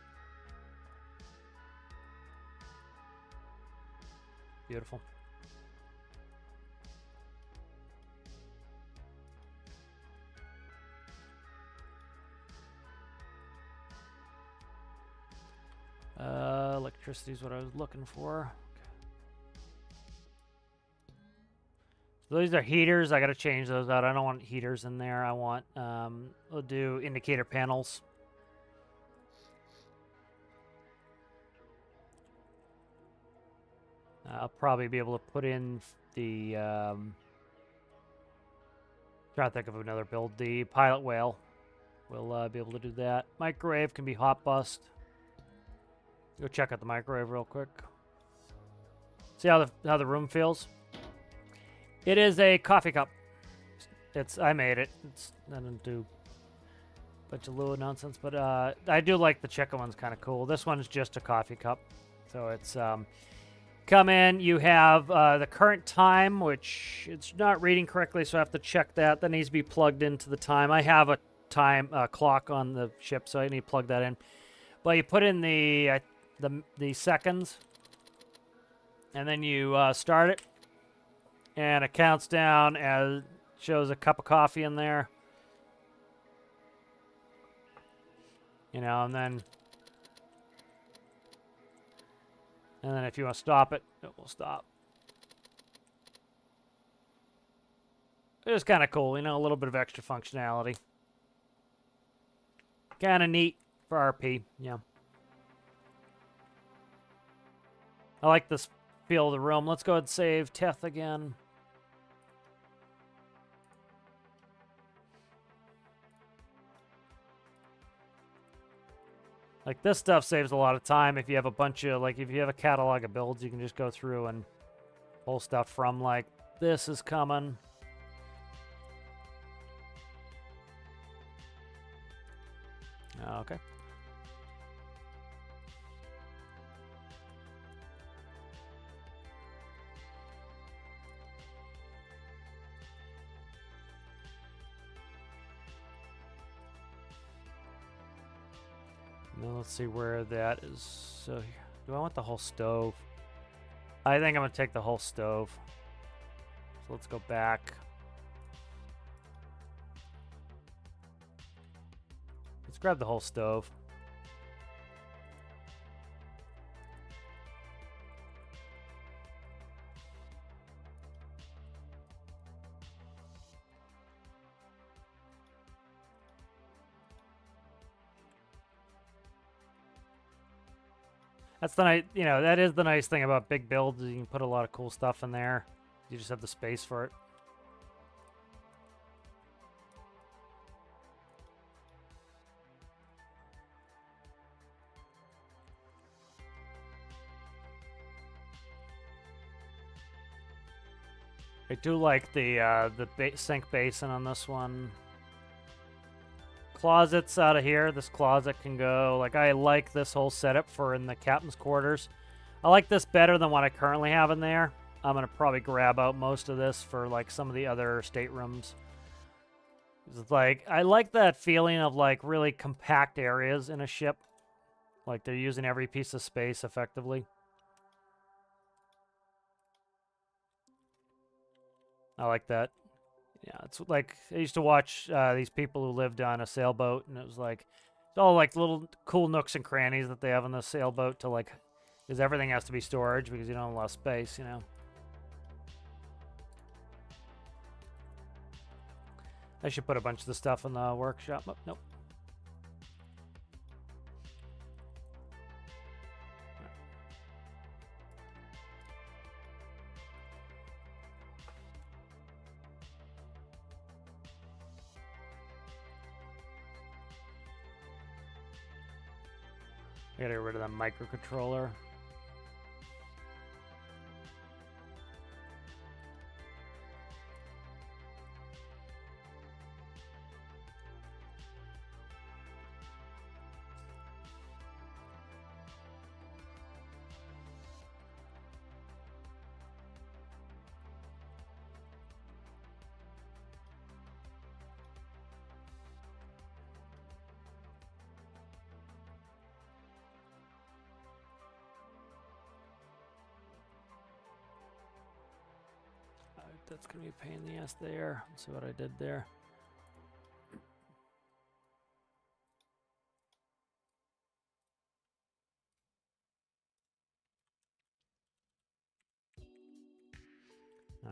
Beautiful. Electricity is what I was looking for. So these are heaters. I got to change those out. I don't want heaters in there. I want, we'll do indicator panels. I'll probably be able to put in the, trying to think of another build. The pilot whale. We'll be able to do that. Microwave can be hot bust. Go check out the microwave real quick. See how the room feels? It is a coffee cup. I made it. I didn't do a bunch of Lua nonsense, but I do like the chicken one's kind of cool. This one's just a coffee cup. So it's come in, you have the current time, which it's not reading correctly, so I have to check that. That needs to be plugged into the time. I have a time clock on the ship, so I need to plug that in. But you put in the seconds, and then you start it, and it counts down as shows a cup of coffee in there. You know, and then if you want to stop it, it will stop. It's kind of cool, you know, a little bit of extra functionality. Kind of neat for RP, yeah. I like this feel of the room. Let's go ahead and save Teth again. Like, this stuff saves a lot of time if you have a bunch of, like, if you have a catalog of builds, you can just go through and pull stuff from, like, this is coming. Okay. Now let's see where that is. So, do I want the whole stove? I think I'm going to take the whole stove. So let's go back. Let's grab the whole stove. That's the nice, you know, that is the nice thing about big builds. You can put a lot of cool stuff in there. You just have the space for it. I do like the sink basin on this one. Closets out of here. This closet can go. Like, I like this whole setup for in the captain's quarters. I like this better than what I currently have in there. I'm going to probably grab out most of this for, like, some of the other staterooms. It's like, I like that feeling of, like, really compact areas in a ship. Like, they're using every piece of space effectively. I like that. Yeah, it's like, I used to watch these people who lived on a sailboat, and it was like, it's all like little cool nooks and crannies that they have on the sailboat to, like, because everything has to be storage because you don't have a lot of space, you know. I should put a bunch of the stuff in the workshop. Oh, nope. I gotta get rid of that microcontroller. that's going to be a pain in the ass there. Let's see what I did there.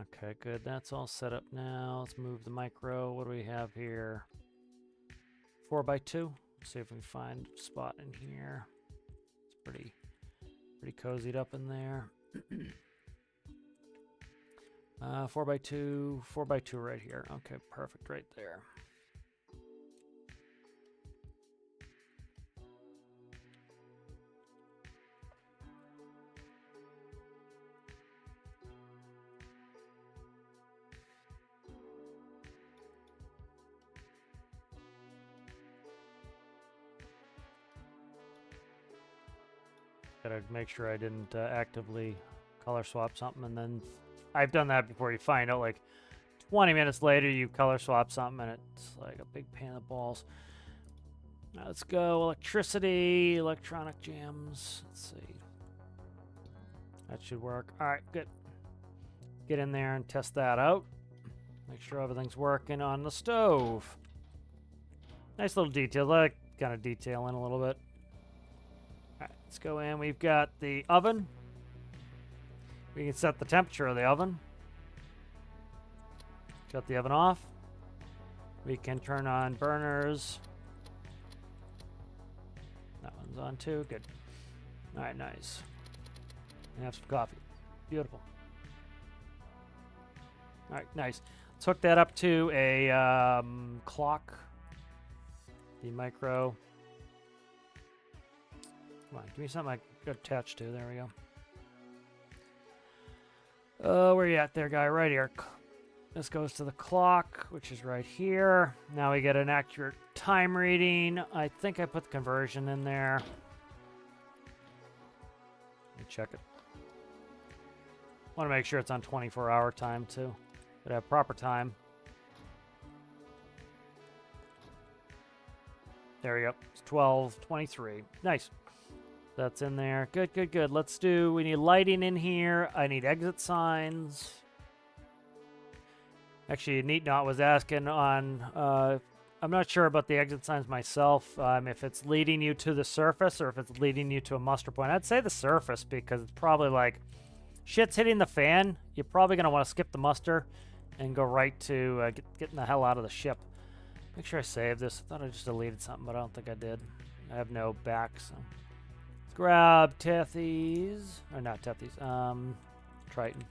Okay, good. That's all set up now. Let's move the micro. What do we have here? 4x2. Let's see if we can find a spot in here. It's pretty cozied up in there. 4x2 right here. Okay, perfect right there. Gotta make sure I didn't actively color swap something, and then I've done that before. You find out like 20 minutes later you color swap something and it's like a big pain in the balls. Now let's go electricity, electronic jams. Let's see. That should work. All right, good. Get in there and test that out. Make sure everything's working on the stove. Nice little detail. Like kind of detail in a little bit. All right, let's go in. We've got the oven. We can set the temperature of the oven. Shut the oven off. We can turn on burners. That one's on too. Good. All right, nice. And have some coffee. Beautiful. All right, nice. Let's hook that up to a clock. The micro. Come on, give me something I can attach to. There we go. Where you at there, guy? Right here. This goes to the clock, which is right here. Now we get an accurate time reading. I think I put the conversion in there. Let me check it. Want to make sure it's on 24-hour time, too. But have proper time. There we go. It's 12:23. Nice. That's in there. Good, good, good. Let's do... We need lighting in here. I need exit signs. Actually, Neatnot was asking on... I'm not sure about the exit signs myself. If it's leading you to the surface or if it's leading you to a muster point. I'd say the surface because it's probably like... Shit's hitting the fan. You're probably going to want to skip the muster and go right to getting the hell out of the ship. Make sure I saved this. I thought I just deleted something, but I don't think I did. I have no back, so... Let's grab Tethys. Or not Tethys. Triton.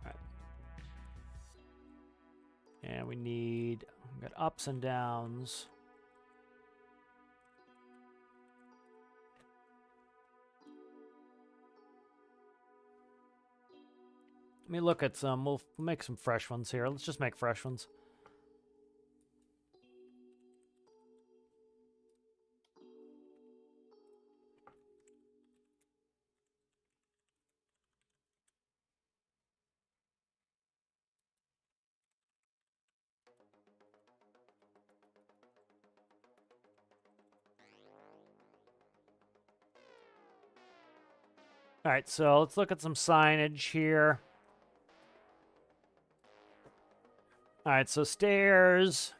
Alright. And we need... We've got ups and downs. Let me look at some. We'll make some fresh ones here. Let's just make fresh ones. All right, so let's look at some signage here. All right, so stairs.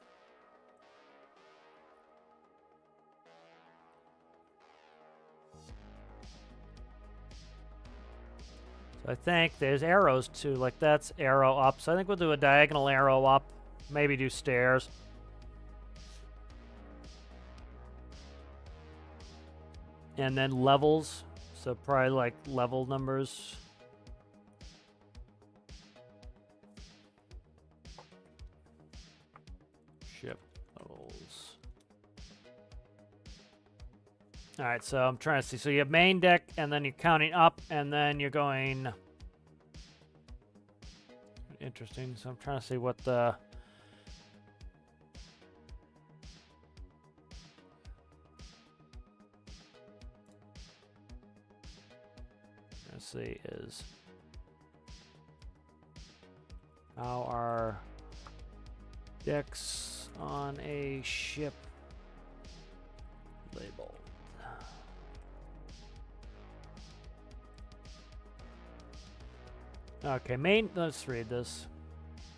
So I think there's arrows too, like that's arrow up. So I think we'll do a diagonal arrow up, maybe do stairs. And then levels, so probably like level numbers. Ship levels. All right, so I'm trying to see. So you have main deck, and then you're counting up, and then you're going... Interesting. So I'm trying to see what the... Let's see, is... How are decks on a ship labeled? Okay, let's read this.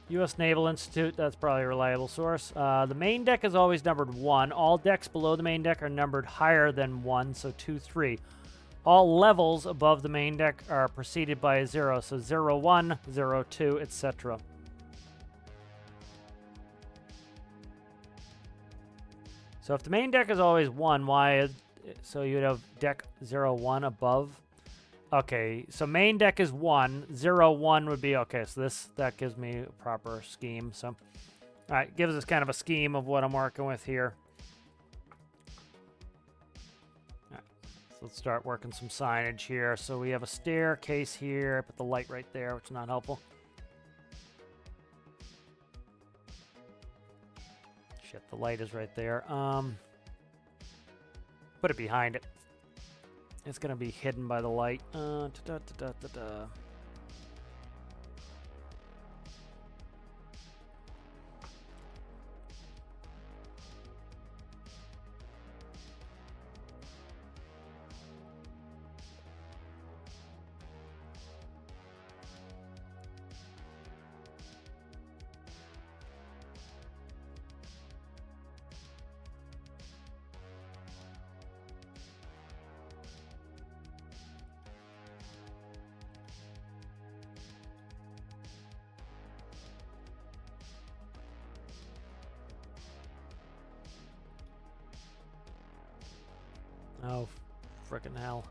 U.S. Naval Institute, that's probably a reliable source. The main deck is always numbered 1. All decks below the main deck are numbered higher than 1, so 2, 3. All levels above the main deck are preceded by a 0, so 0, 1, 0, 2, etc. So if the main deck is always 1, why is... So you'd have deck 0, 1 above. Okay, so main deck is 1. 0, 1 would be... Okay, so that gives me a proper scheme. So, all right, gives us kind of a scheme of what I'm working with here. All right, so let's start working some signage here. So we have a staircase here. I put the light right there, which is not helpful. Shit, the light is right there. Put it behind it. It's going to be hidden by the light. Oh, frickin' hell.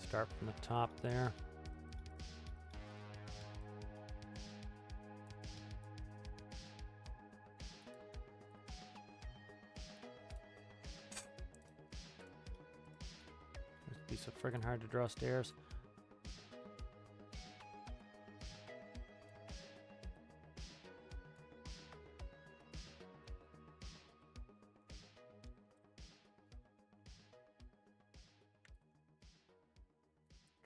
Start from the top there. It'd be so friggin' hard to draw stairs.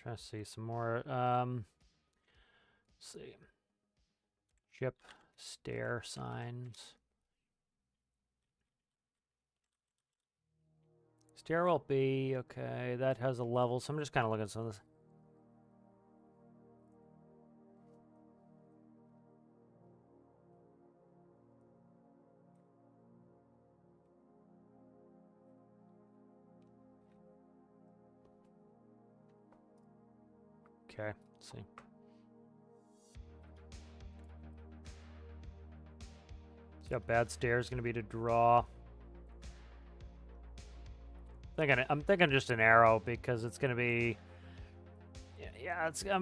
Trying to see some more. Let's see. Ship, stair signs. Stairwell B, okay, that has a level, so I'm just kind of looking at some of this. Okay, let's see. See how bad stairs going to be to draw. I'm thinking just an arrow because it's going to be... Yeah, it's... I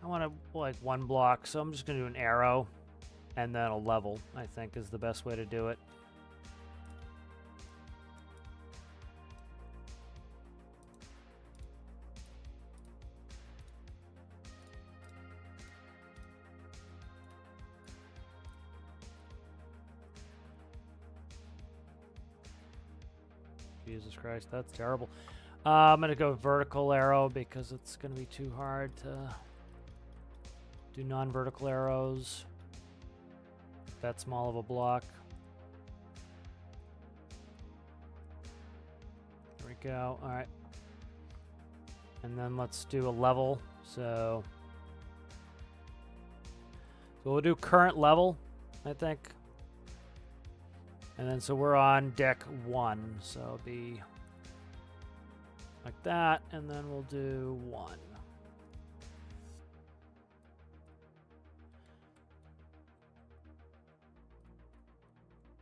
want to, like, one block, so I'm just going to do an arrow and then a level, I think, is the best way to do it. Jesus Christ, that's terrible. I'm going to go vertical arrow because it's going to be too hard to do non-vertical arrows. That small of a block. There we go. All right. And then let's do a level. So we'll do current level, I think. And then, so we're on deck 1, so it'll be like that, and then we'll do 1.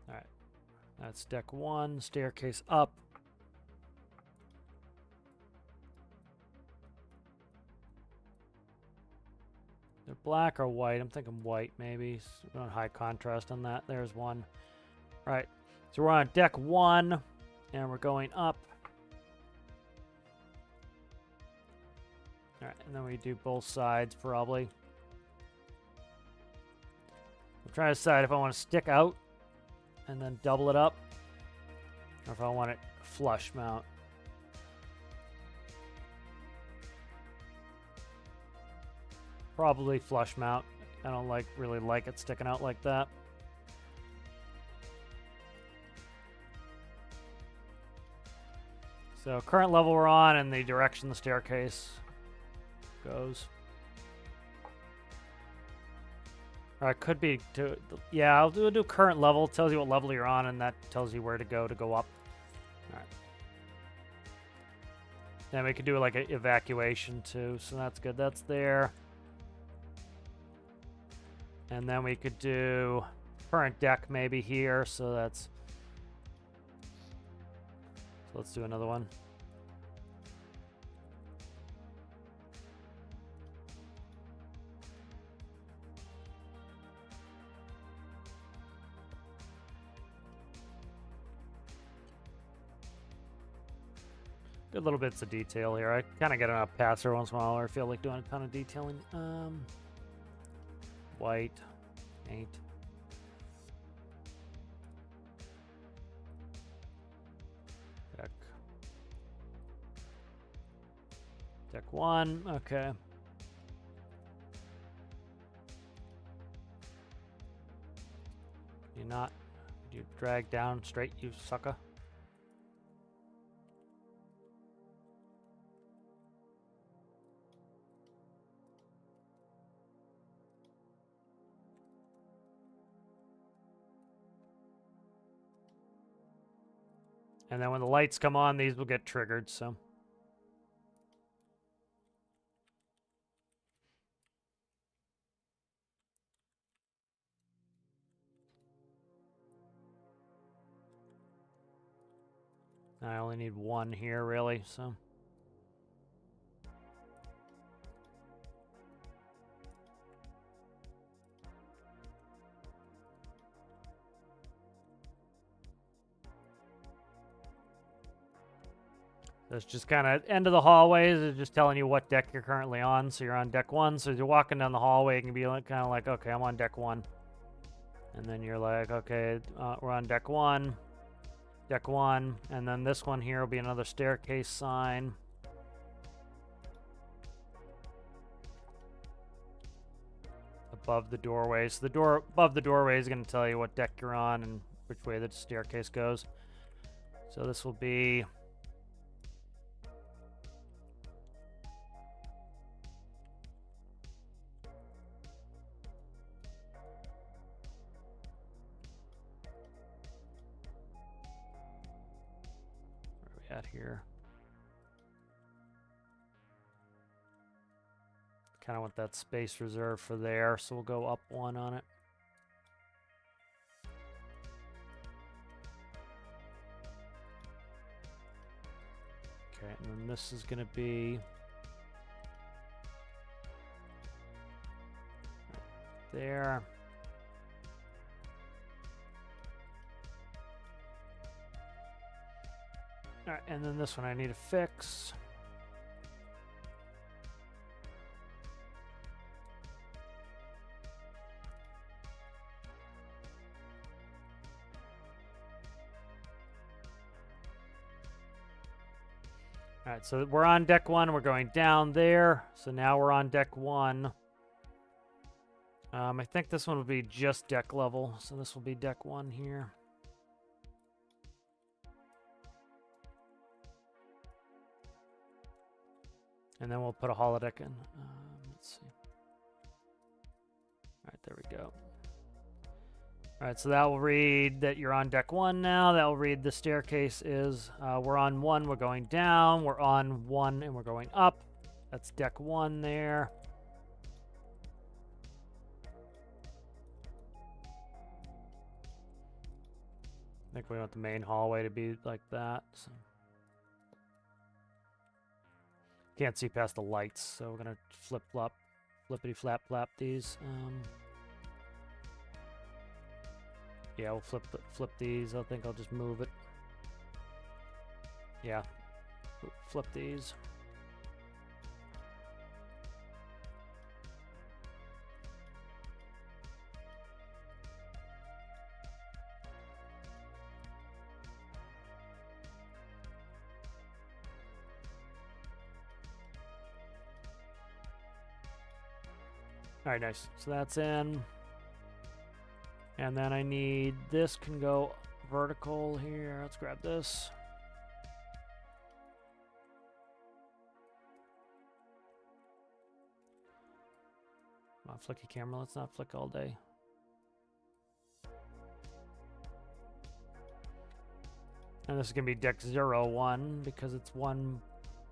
All right, that's deck 1, staircase up. They're black or white? I'm thinking white, maybe. So we want high contrast on that. There's one. All right, so we're on deck 1, and we're going up. All right, and then we do both sides, probably. I'm trying to decide if I want to stick out and then double it up, or if I want it flush mount. Probably flush mount. I don't really like it sticking out like that. So current level we're on and the direction the staircase goes. Or it could be to, yeah, I'll do current level. It tells you what level you're on, and that tells you where to go up. All right. Then we could do like an evacuation too, so that's good. That's there. And then we could do current deck maybe here, so that's... So let's do another one. Good little bits of detail here. I kind of get enough passer once in a while, or I feel like doing a ton of detailing. White, paint. Deck. Deck 1, okay. You not? You drag down straight, you sucker? And then when the lights come on, these will get triggered, so. I only need one here, really, so. That's just kind of end of the hallways. It's just telling you what deck you're currently on. So you're on deck 1. So as you're walking down the hallway, you can be like, kind of like, okay, I'm on deck 1. And then you're like, okay, we're on deck 1. Deck 1. And then this one here will be another staircase sign. Above the doorway. So the door above the doorway is going to tell you what deck you're on and which way the staircase goes. So this will be... at here. Kind of want that space reserved for there, so we'll go up 1 on it. Okay, and then this is going to be there. All right, and then this one I need to fix. All right, so we're on deck 1. We're going down there. So now we're on deck 1. I think this one will be just deck level. So this will be deck 1 here. And then we'll put a holodeck in. Let's see. All right, there we go. All right, so that will read that you're on deck 1 now. That will read the staircase is, we're on 1, we're going down. We're on 1 and we're going up. That's deck 1 there. I think we want the main hallway to be like that. So. Can't see past the lights, so we're gonna flippity-flap-flap these. Yeah, we'll flip these. I think I'll just move it. Yeah, flip these. All right, nice. So that's in. And then I need, this can go vertical here. Let's grab this. Come on, flicky camera. Let's not flick all day. And this is going to be deck 01 because it's one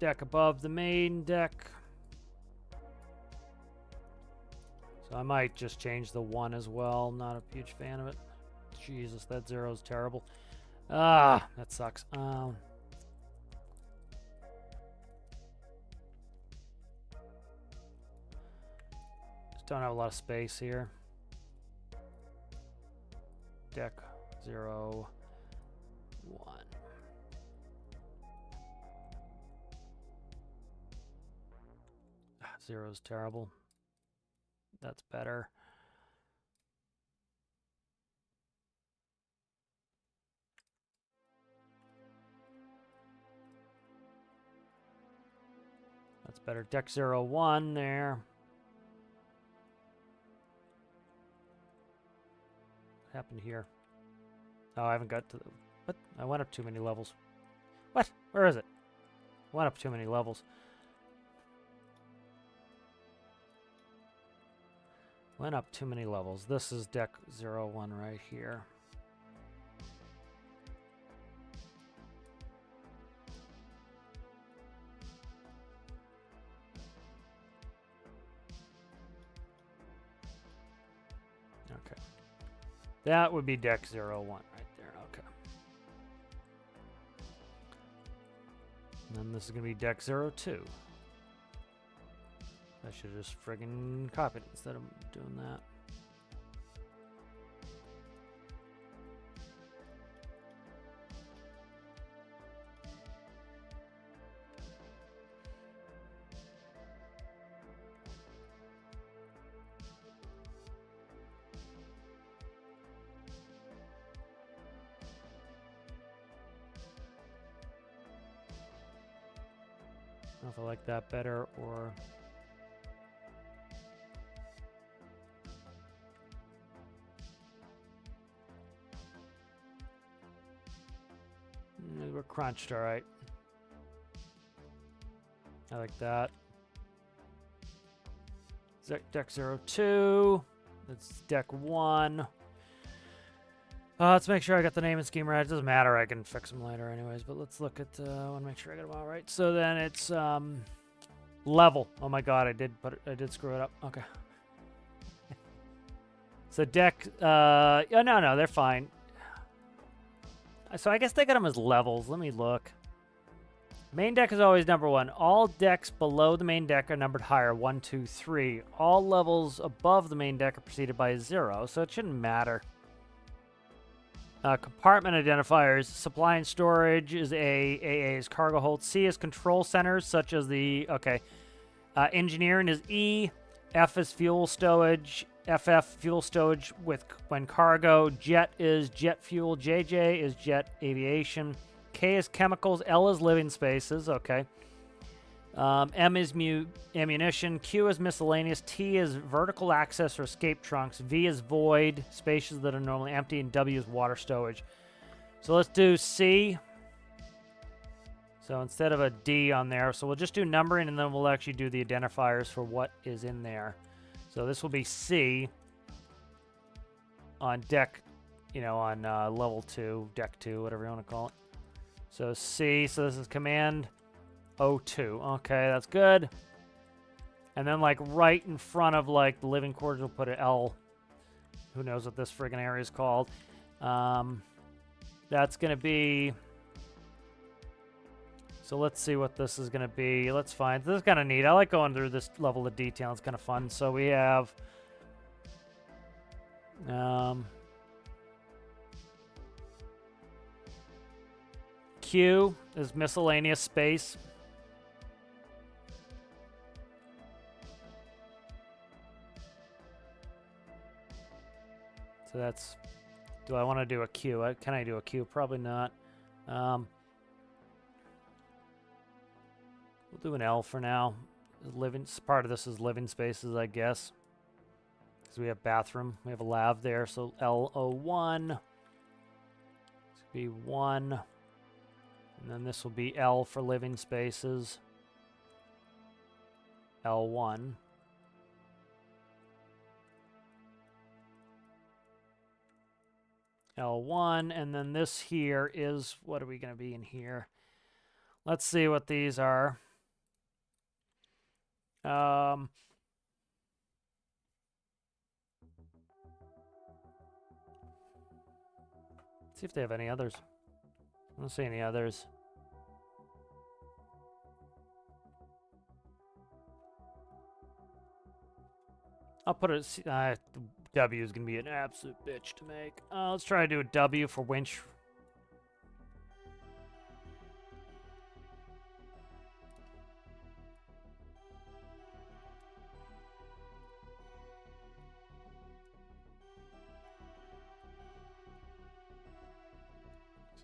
deck above the main deck. So I might just change the 1 as well. Not a huge fan of it. Jesus, that 0 is terrible. Ah, that sucks. Just don't have a lot of space here. Deck 01. 0 is terrible. That's better. That's better. Deck 01 there. What happened here? Oh, I haven't got to the... What? I went up too many levels. What? Where is it? I went up too many levels. Went up too many levels. This is deck 01 right here. Okay. That would be deck 01 right there. Okay. And then this is going to be deck 02. I should have just friggin' copied it instead of doing that. I don't know if I like that better or... We're crunched, all right. I like that. Deck 02. That's deck 1. Let's make sure I got the name and scheme right. It doesn't matter. I can fix them later anyways. But let's look at... I want to make sure I got them all right. So then it's level. Oh my god, I did screw it up. Okay. So deck... no, they're fine. So I guess they got them as levels. Let me look. Main deck is always number 1. All decks below the main deck are numbered higher. 1, 2, 3. All levels above the main deck are preceded by a 0, so it shouldn't matter. Compartment identifiers. Supply and storage is A. AA is cargo hold. C is control centers, such as the... Okay. Engineering is E. F is fuel stowage. FF, fuel stowage when cargo. Jet is jet fuel. JJ is jet aviation. K is chemicals. L is living spaces. Okay. M is ammunition. Q is miscellaneous. T is vertical access or escape trunks. V is void, spaces that are normally empty. And W is water stowage. So let's do C. So instead of a D on there, so we'll just do numbering and then we'll actually do the identifiers for what is in there. So this will be C on deck, on level 2, deck 2, whatever you want to call it. So C, so this is command 02. Okay, that's good. And then like right in front of like the living quarters, we'll put an L. Who knows what this friggin' area is called. That's going to be... So let's see what this is going to be. Let's find... This is kind of neat. I like going through this level of detail. It's kind of fun. So we have... Q is miscellaneous space. So that's... Do I want to do a Q? Can I do a Q? Probably not. We'll do an L for now. Part of this is living spaces, I guess. Because we have bathroom. We have a lav there, so L01. This will be 1. And then this will be L for living spaces. L1. L1, and then this here is, what are we going to be in here? Let's see what these are. See if they have any others. I don't see any others. I'll put it. W is going to be an absolute bitch to make. Let's try to do a W for winch.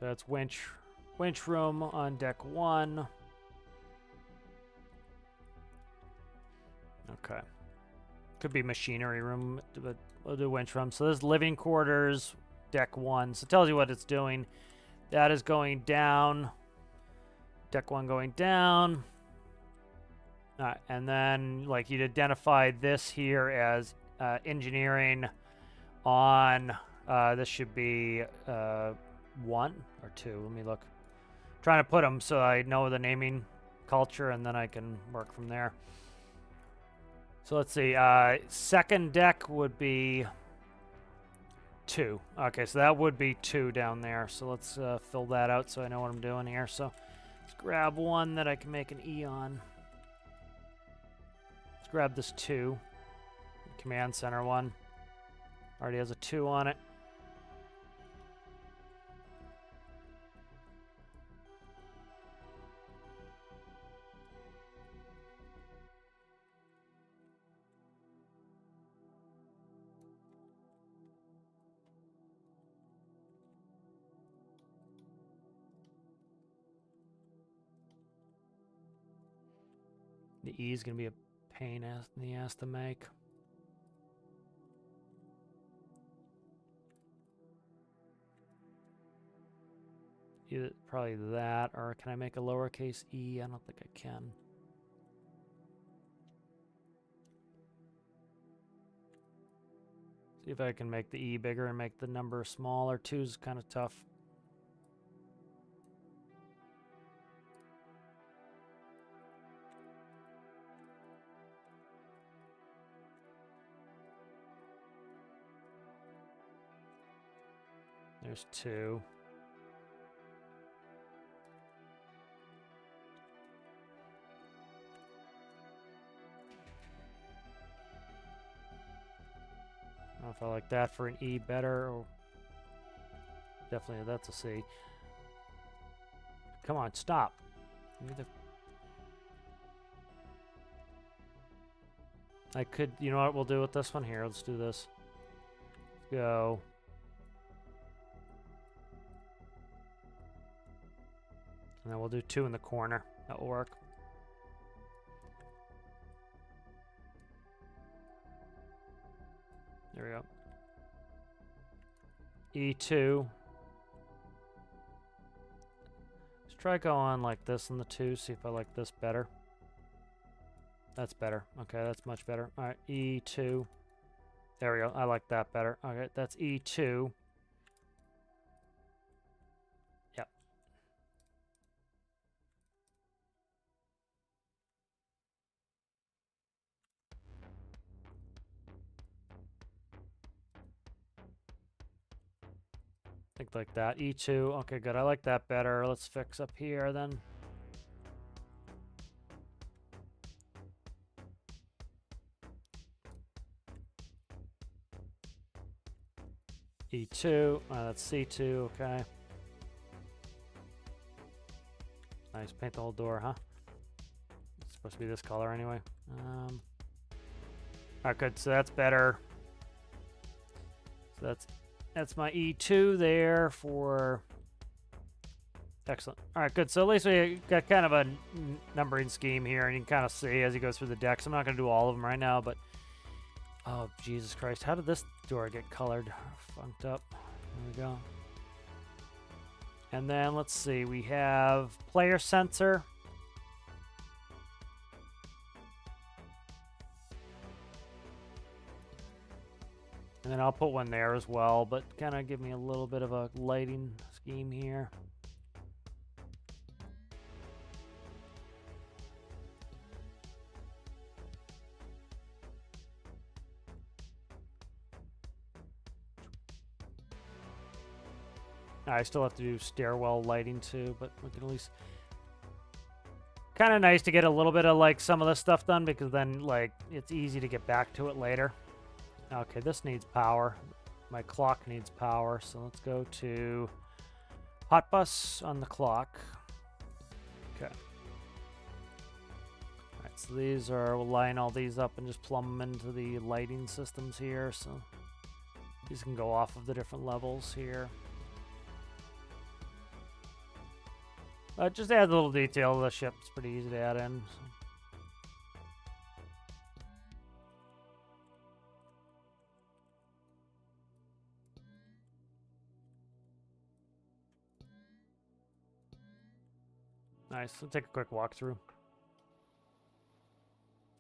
So that's winch room on deck 1. Okay. Could be machinery room, but we'll do winch room. So this is living quarters, deck 1. So it tells you what it's doing. That is going down. Deck 1 going down. And then, like, you'd identify this here as engineering on, this should be 1 or 2. Let me look. I'm trying to put them so I know the naming culture, and then I can work from there. So let's see. Second deck would be 2. Okay, so that would be 2 down there. So let's fill that out so I know what I'm doing here. So let's grab one that I can make an E on. Let's grab this 2. Command center one. Already has a 2 on it. The E is going to be a pain in the ass to make. Either, probably that, or can I make a lowercase e? I don't think I can. See if I can make the E bigger and make the number smaller. 2 is kind of tough. There's 2. I don't know if I like that for an E better, or definitely that's a C. Come on, stop. I could, you know what we'll do with this one here? Let's do this. Let's go. And then we'll do 2 in the corner. That will work. There we go. E2. Let's try going like this in the 2, see if I like this better. That's better. Okay, that's much better. All right, E2. There we go. I like that better. Okay, that's E2. Yep. Think like that. E2. Okay, good. I like that better. Let's fix up here then. E2. That's C2. Okay. Nice. Paint the whole door, huh? It's supposed to be this color anyway. Alright, good. So that's better. So that's my E2 there for... Excellent. Alright, good. So at least we got kind of a numbering scheme here, and you can kind of see as you go through the decks. I'm not going to do all of them right now, but Oh, Jesus Christ. How did this door get colored? Funked up. There we go. And then, let's see. We have player sensor. And then I'll put one there as well, but kind of give me a little bit of a lighting scheme here. I still have to do stairwell lighting too, but we can at least... Kind of nice to get a little bit of like some of this stuff done, because then like it's easy to get back to it later. Okay, this needs power. My clock needs power, so let's go to hot bus on the clock. Okay. Alright, so these are, we'll line all these up and just plumb them into the lighting systems here, so these can go off of the different levels here. Just add a little detail to the ship. It's pretty easy to add in. So. Nice. Let's take a quick walkthrough.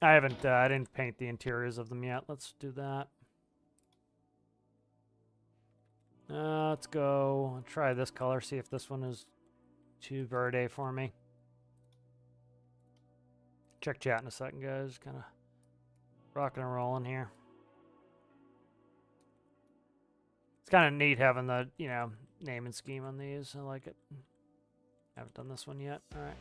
I didn't paint the interiors of them yet. Let's do that. Let's go. I'll try this color. See if this one is too verde for me. Check chat in a second, guys. Kind of rocking and rolling here. It's kind of neat having the, you know, name and scheme on these. I like it. Haven't done this one yet. All right.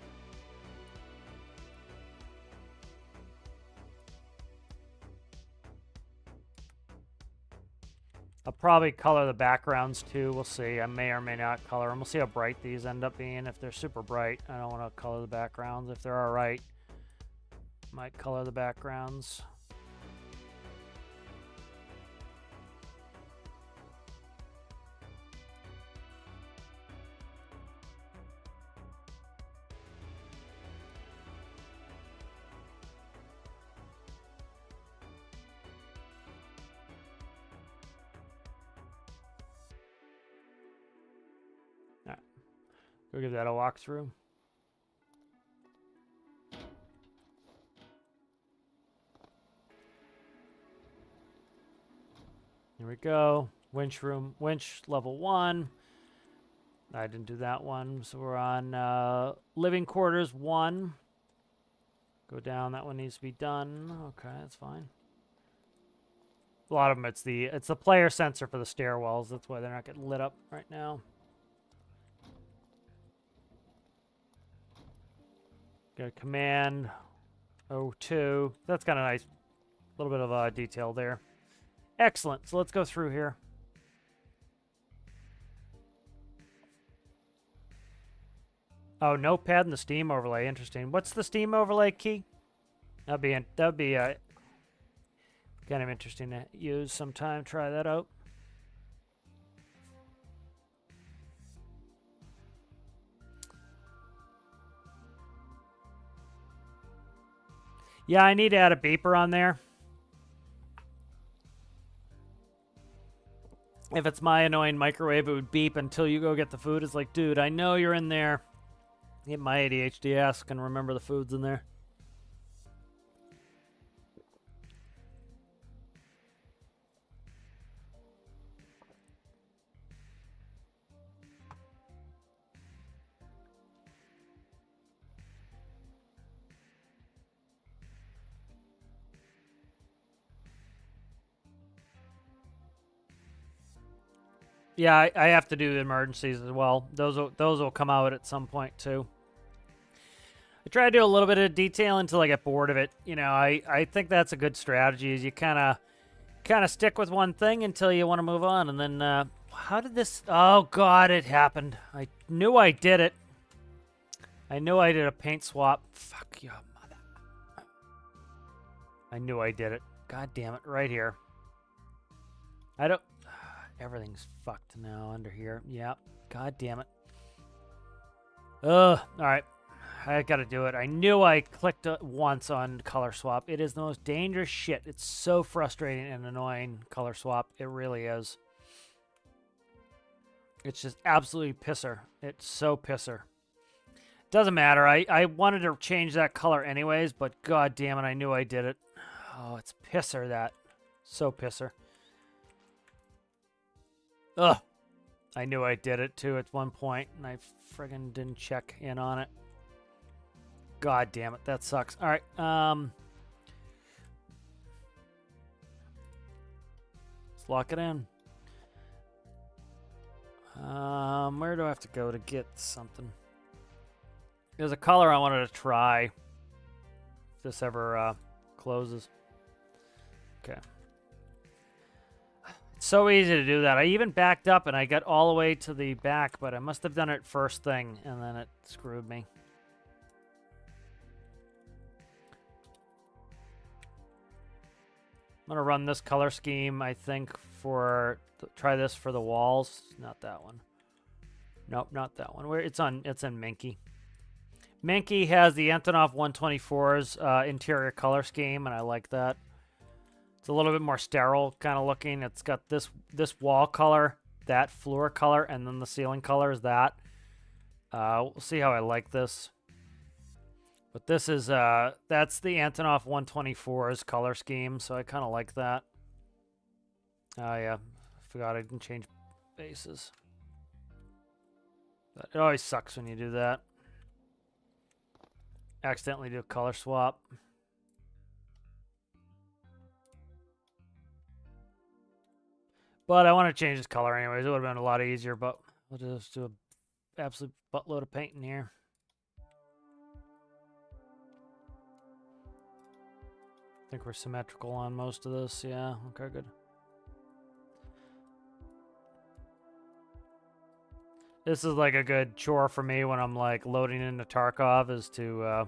I'll probably color the backgrounds too. We'll see. I may or may not color them. We'll see how bright these end up being. If they're super bright, I don't want to color the backgrounds. If they're all right, might color the backgrounds. Go give that a walkthrough. Here we go. Winch room, winch level 1. I didn't do that one, so we're on living quarters 1. Go down. That one needs to be done. Okay, that's fine. A lot of them, it's the player sensor for the stairwells. That's why they're not getting lit up right now. Got command 02. That's kind of nice. A little bit of detail there. Excellent. So let's go through here. Oh, notepad and the Steam overlay. Interesting. What's the Steam overlay key? That'd be kind of interesting to use sometime. Try that out. Yeah, I need to add a beeper on there. If it's my annoying microwave, it would beep until you go get the food. It's like, dude, I know you're in there. Get my ADHD ass can remember the food's in there. Yeah, I have to do the emergencies as well. Those will come out at some point too. I try to do a little bit of detail until I get bored of it. You know, I think that's a good strategy. Is you kind of stick with one thing until you want to move on, and then how did this? Oh God, it happened. I knew I did it. I knew I did a paint swap. Fuck your mother. I knew I did it. God damn it! Right here. I don't. Everything's fucked now under here. Yeah. God damn it. Ugh. All right. I gotta do it. I knew I clicked once on color swap. It is the most dangerous shit. It's so frustrating and annoying, color swap. It really is. It's just absolutely pisser. It's so pisser. Doesn't matter. I wanted to change that color anyways, but god damn it, I knew I did it. Oh, it's pisser, that. So pisser. Ugh. I knew I did it too at one point, and I friggin' didn't check in on it. God damn it, that sucks. All right, let's lock it in. Where do I have to go to get something? There's a color I wanted to try. If this ever closes. Okay. It's so easy to do that. I even backed up and I got all the way to the back, but I must have done it first thing, and then it screwed me. I'm gonna run this color scheme, I think, for try this for the walls. Not that one. Nope, not that one. Where it's in Minky. Minky has the Antonov 124's interior color scheme, and I like that. It's a little bit more sterile kind of looking. It's got this wall color, that floor color, and then the ceiling color is that. We'll see how I like this. But this is that's the Antonov 124's color scheme, so I kind of like that. Oh yeah, forgot I didn't change bases. But it always sucks when you do that. Accidentally do a color swap. But I want to change this color anyways. It would have been a lot easier, but we'll just do an absolute buttload of paint in here. I think we're symmetrical on most of this. Yeah, okay, good. This is like a good chore for me when I'm like loading into Tarkov, is to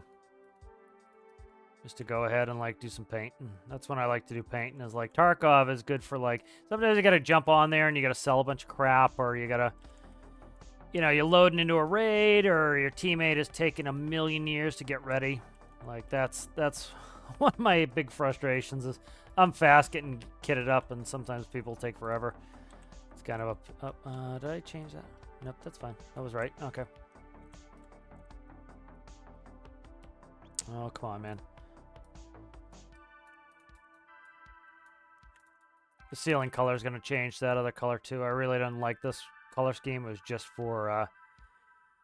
just to go ahead and like do some painting. That's when I like to do painting. Is like Tarkov is good for like sometimes you gotta jump on there and you gotta sell a bunch of crap, or you gotta, you know, you're loading into a raid, or your teammate is taking a million years to get ready. Like that's one of my big frustrations is I'm fast getting kitted up, and sometimes people take forever. It's kind of a did I change that? Nope, that's fine. That was right. Okay. Oh, come on, man. The ceiling color is going to change that other color too. I really don't like this color scheme. It was just for it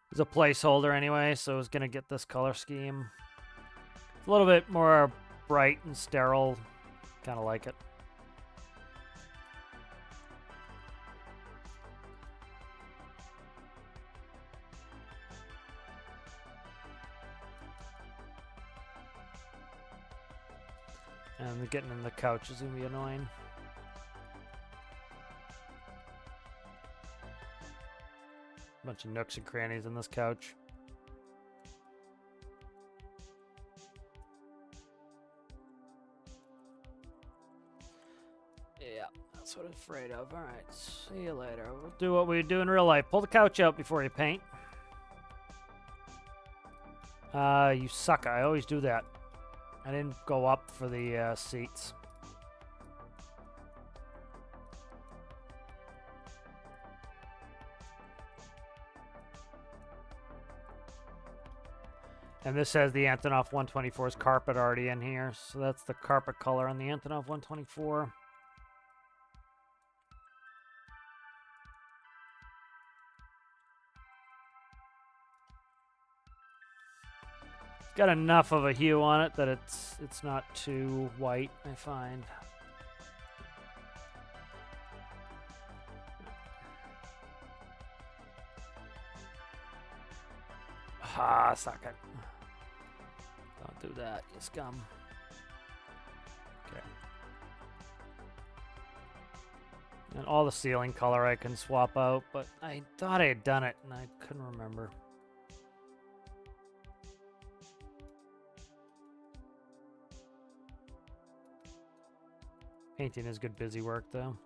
was a placeholder anyway, so I was going to get this color scheme. It's a little bit more bright and sterile. Kind of like it. And getting in the couch is going to be annoying. Bunch of nooks and crannies in this couch. Yeah, that's what I'm afraid of. All right, see you later. We'll do what we do in real life. Pull the couch out before you paint. You suck. I always do that. I didn't go up for the seats. And this has the Antonov 124's carpet already in here. So that's the carpet color on the Antonov 124. It's got enough of a hue on it that it's not too white, I find. Ah, suck it. Don't do that, you scum. Okay. And all the ceiling color I can swap out, but I thought I had done it and I couldn't remember. Painting is good busy work though.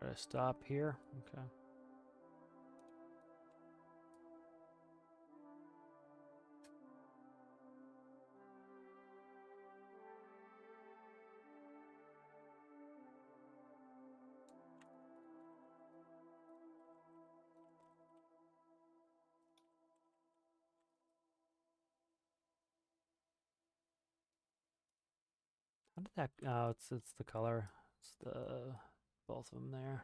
Did I stop here? Okay. What did that? Oh, it's the color. It's the both of them there.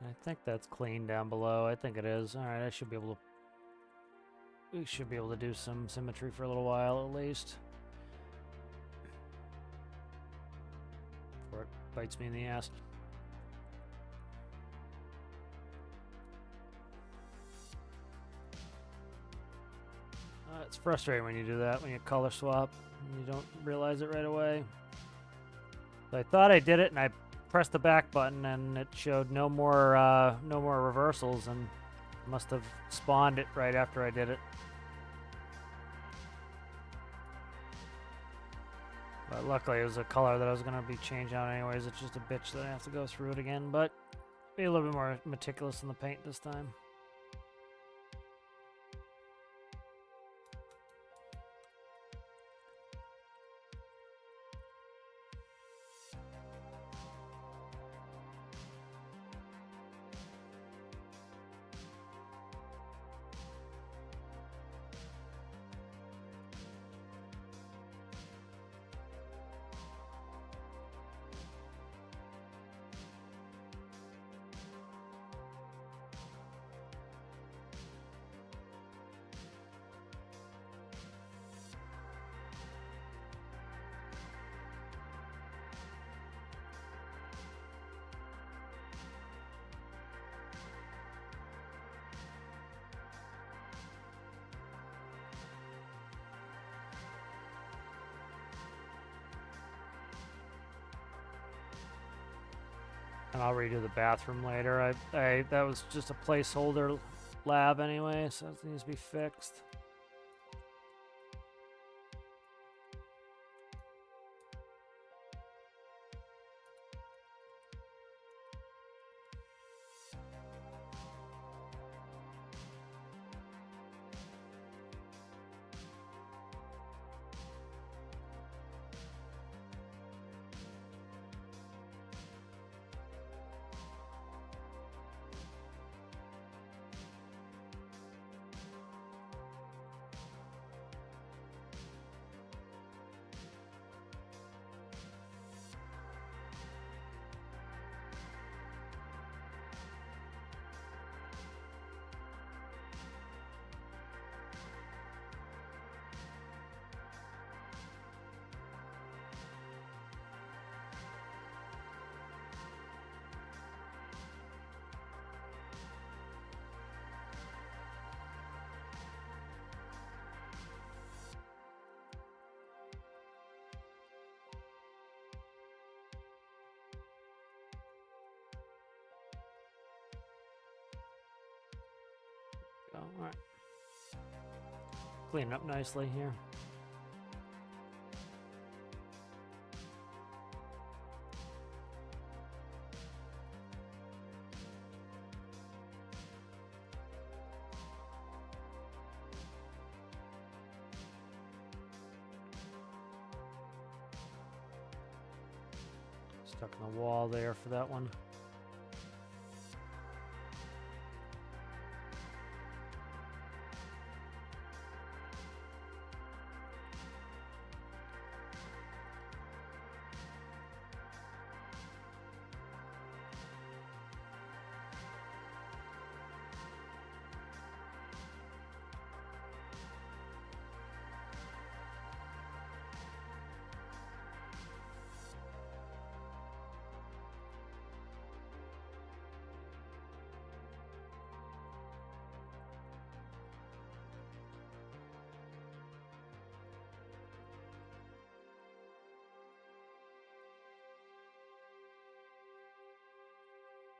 I think that's clean down below. I think it is. All right, I should be able to. We should be able to do some symmetry for a little while at least. Before it bites me in the ass. It's frustrating when you do that, when you color swap and you don't realize it right away. So I thought I did it, and I pressed the back button, and it showed no more reversals, and must have spawned it right after I did it. But luckily, it was a color that I was going to be changing out anyways. It's just a bitch that I have to go through it again, but be a little bit more meticulous in the paint this time. And I'll redo the bathroom later. That was just a placeholder lab anyway, so it needs to be fixed. All right. Clean up nicely here. Stuck in the wall there for that one.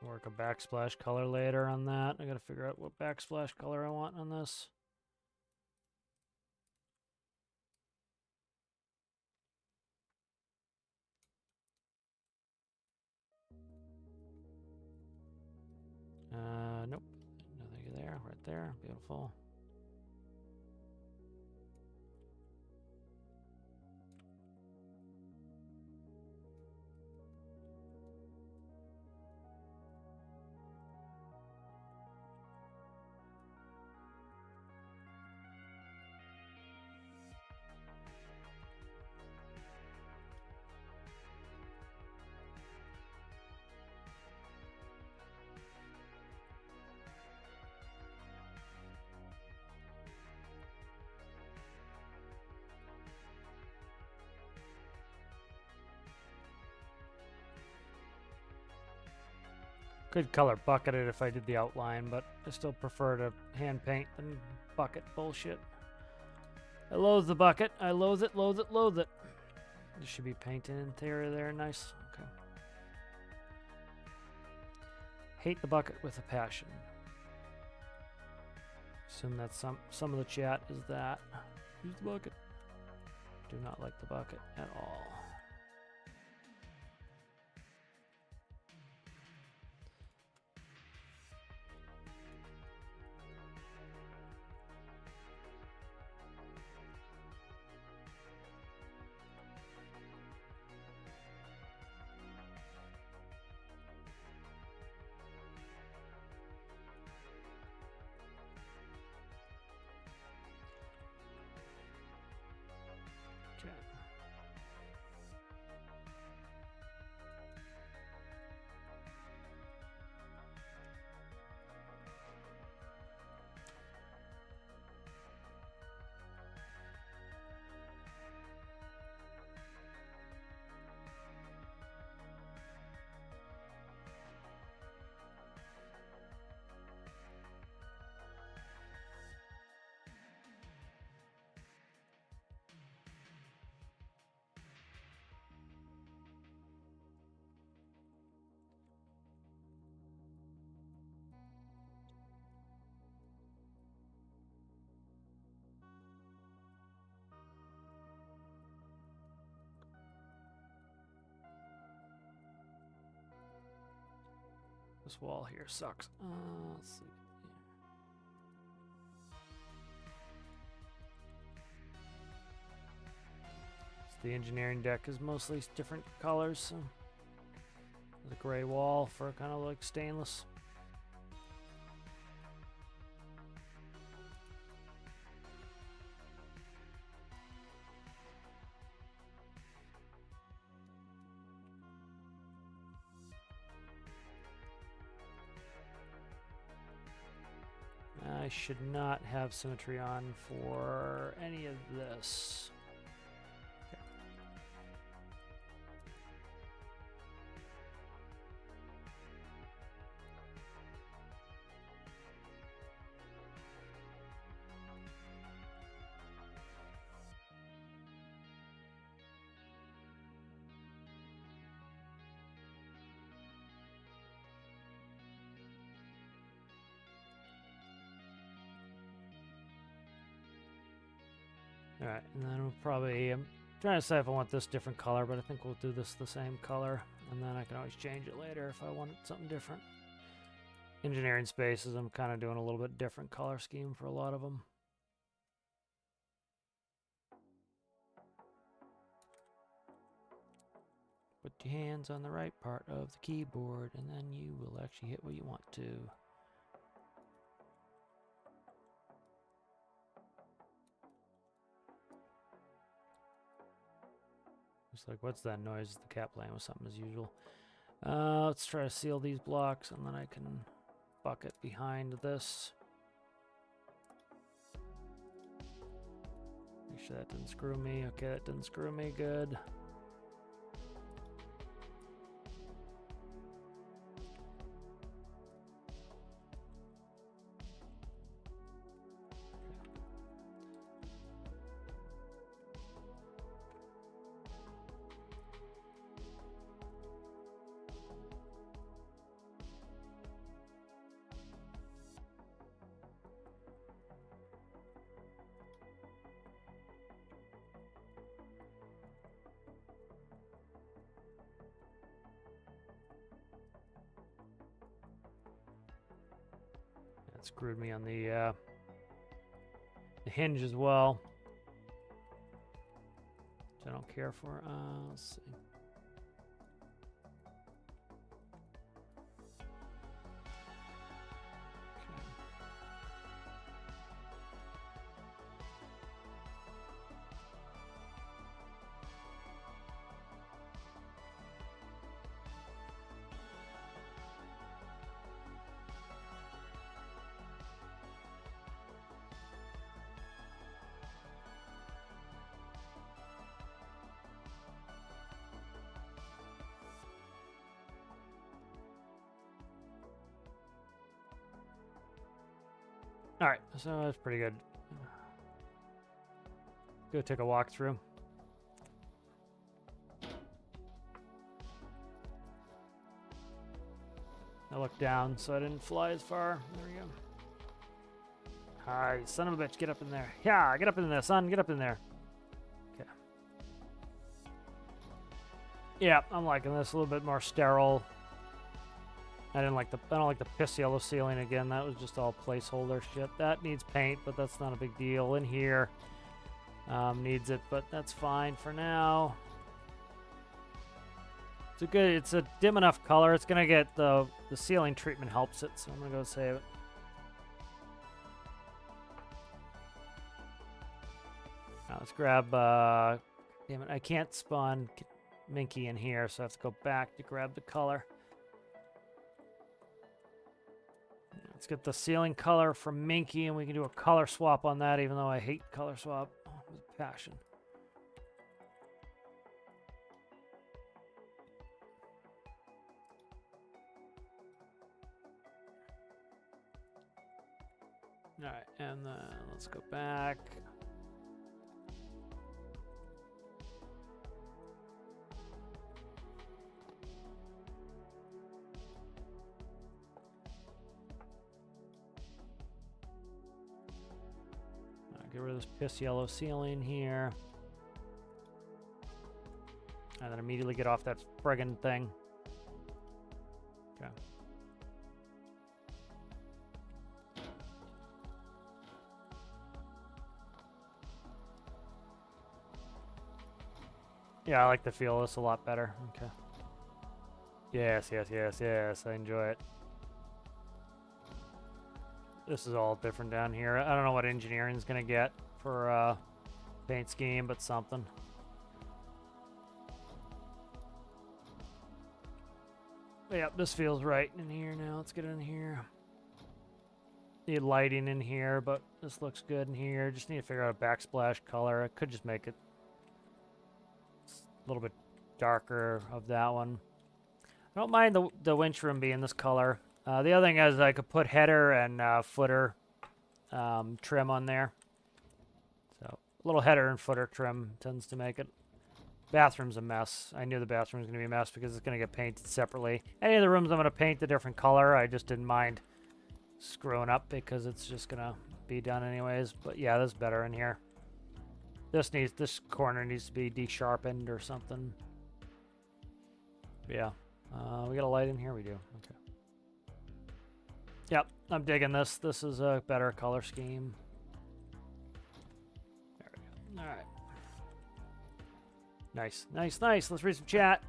Work a backsplash color later on that. I gotta figure out what backsplash color I want on this. Nope. Nothing there. Right there. Beautiful. Could color bucket it if I did the outline, but I still prefer to hand paint than bucket bullshit. I loathe the bucket. I loathe it, loathe it, loathe it. This should be painted in theory there. Nice. Okay. Hate the bucket with a passion. Assume that some of the chat is that. Use the bucket. Do not like the bucket at all. Okay. This wall here sucks. Let's see. So the engineering deck is mostly different colors. So the gray wall for kind of like stainless. I should not have symmetry on for any of this. Okay. Alright, and then we'll probably, I'm trying to decide if I want this different color, but I think we'll do this the same color, and then I can always change it later if I want something different. Engineering spaces, I'm kind of doing a little bit different color scheme for a lot of them. Put your hands on the right part of the keyboard, and then you will actually hit where you want to. It's like, what's that noise? The cat playing with something as usual. Let's try to seal these blocks, and then I can bucket behind this. Make sure that didn't screw me. Okay, that didn't screw me. Good. screwed me on the hinge as well. Which I don't care for. Let's see. All right, so that's pretty good. Go take a walk through. I looked down so I didn't fly as far. There we go. Hi, son of a bitch, get up in there. Yeah, get up in there, son, get up in there. Okay. Yeah, I'm liking this a little bit more sterile. I don't like the piss yellow ceiling again. That was just all placeholder shit. That needs paint, but that's not a big deal. In here needs it, but that's fine for now. It's a dim enough color. It's gonna get the ceiling treatment helps it, so I'm gonna go save it. Now let's grab. Damn it! I can't spawn Minky in here, so I have to go back to grab the color. Let's get the ceiling color from Minky, and we can do a color swap on that, even though I hate color swap with passion. All right, and then let's go back. Get rid of this piss yellow ceiling here. And then immediately get off that friggin' thing. Okay. Yeah, I like the feel of this a lot better. Okay. Yes, yes, yes, yes. I enjoy it. This is all different down here. I don't know what engineering's gonna get for paint scheme, but something. Yep, this feels right in here now. Let's get in here. Need lighting in here, but this looks good in here. Just need to figure out a backsplash color. I could just make it a little bit darker of that one. I don't mind the winch room being this color. The other thing is I could put header and footer trim on there. So a little header and footer trim tends to make it. Bathroom's a mess. I knew the bathroom's going to be a mess because it's going to get painted separately. Any of the rooms I'm going to paint a different color. I just didn't mind screwing up because it's just going to be done anyways. But yeah, this is better in here. This corner needs to be de-sharpened or something. Yeah. We got a light in here? We do. Okay. Yep, I'm digging this. This is a better color scheme. There we go. All right. Nice, nice, nice. Let's read some chat.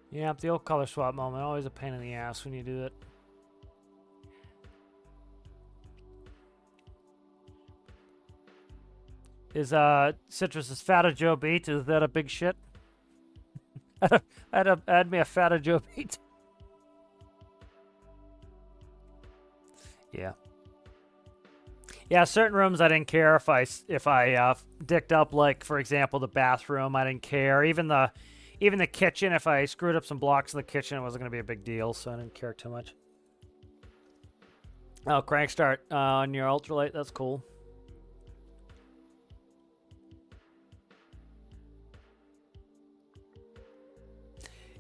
Yeah, the old color swap moment. Always a pain in the ass when you do it. Is Citrus's Fatta Joe beat? Is that a big shit? Add me a Fatta Joe beat. Yeah. Yeah, certain rooms I didn't care if I dicked up, like for example the bathroom. I didn't care. Even the kitchen, if I screwed up some blocks in the kitchen, it wasn't going to be a big deal, so I didn't care too much. Oh, crank start on your ultralight. That's cool.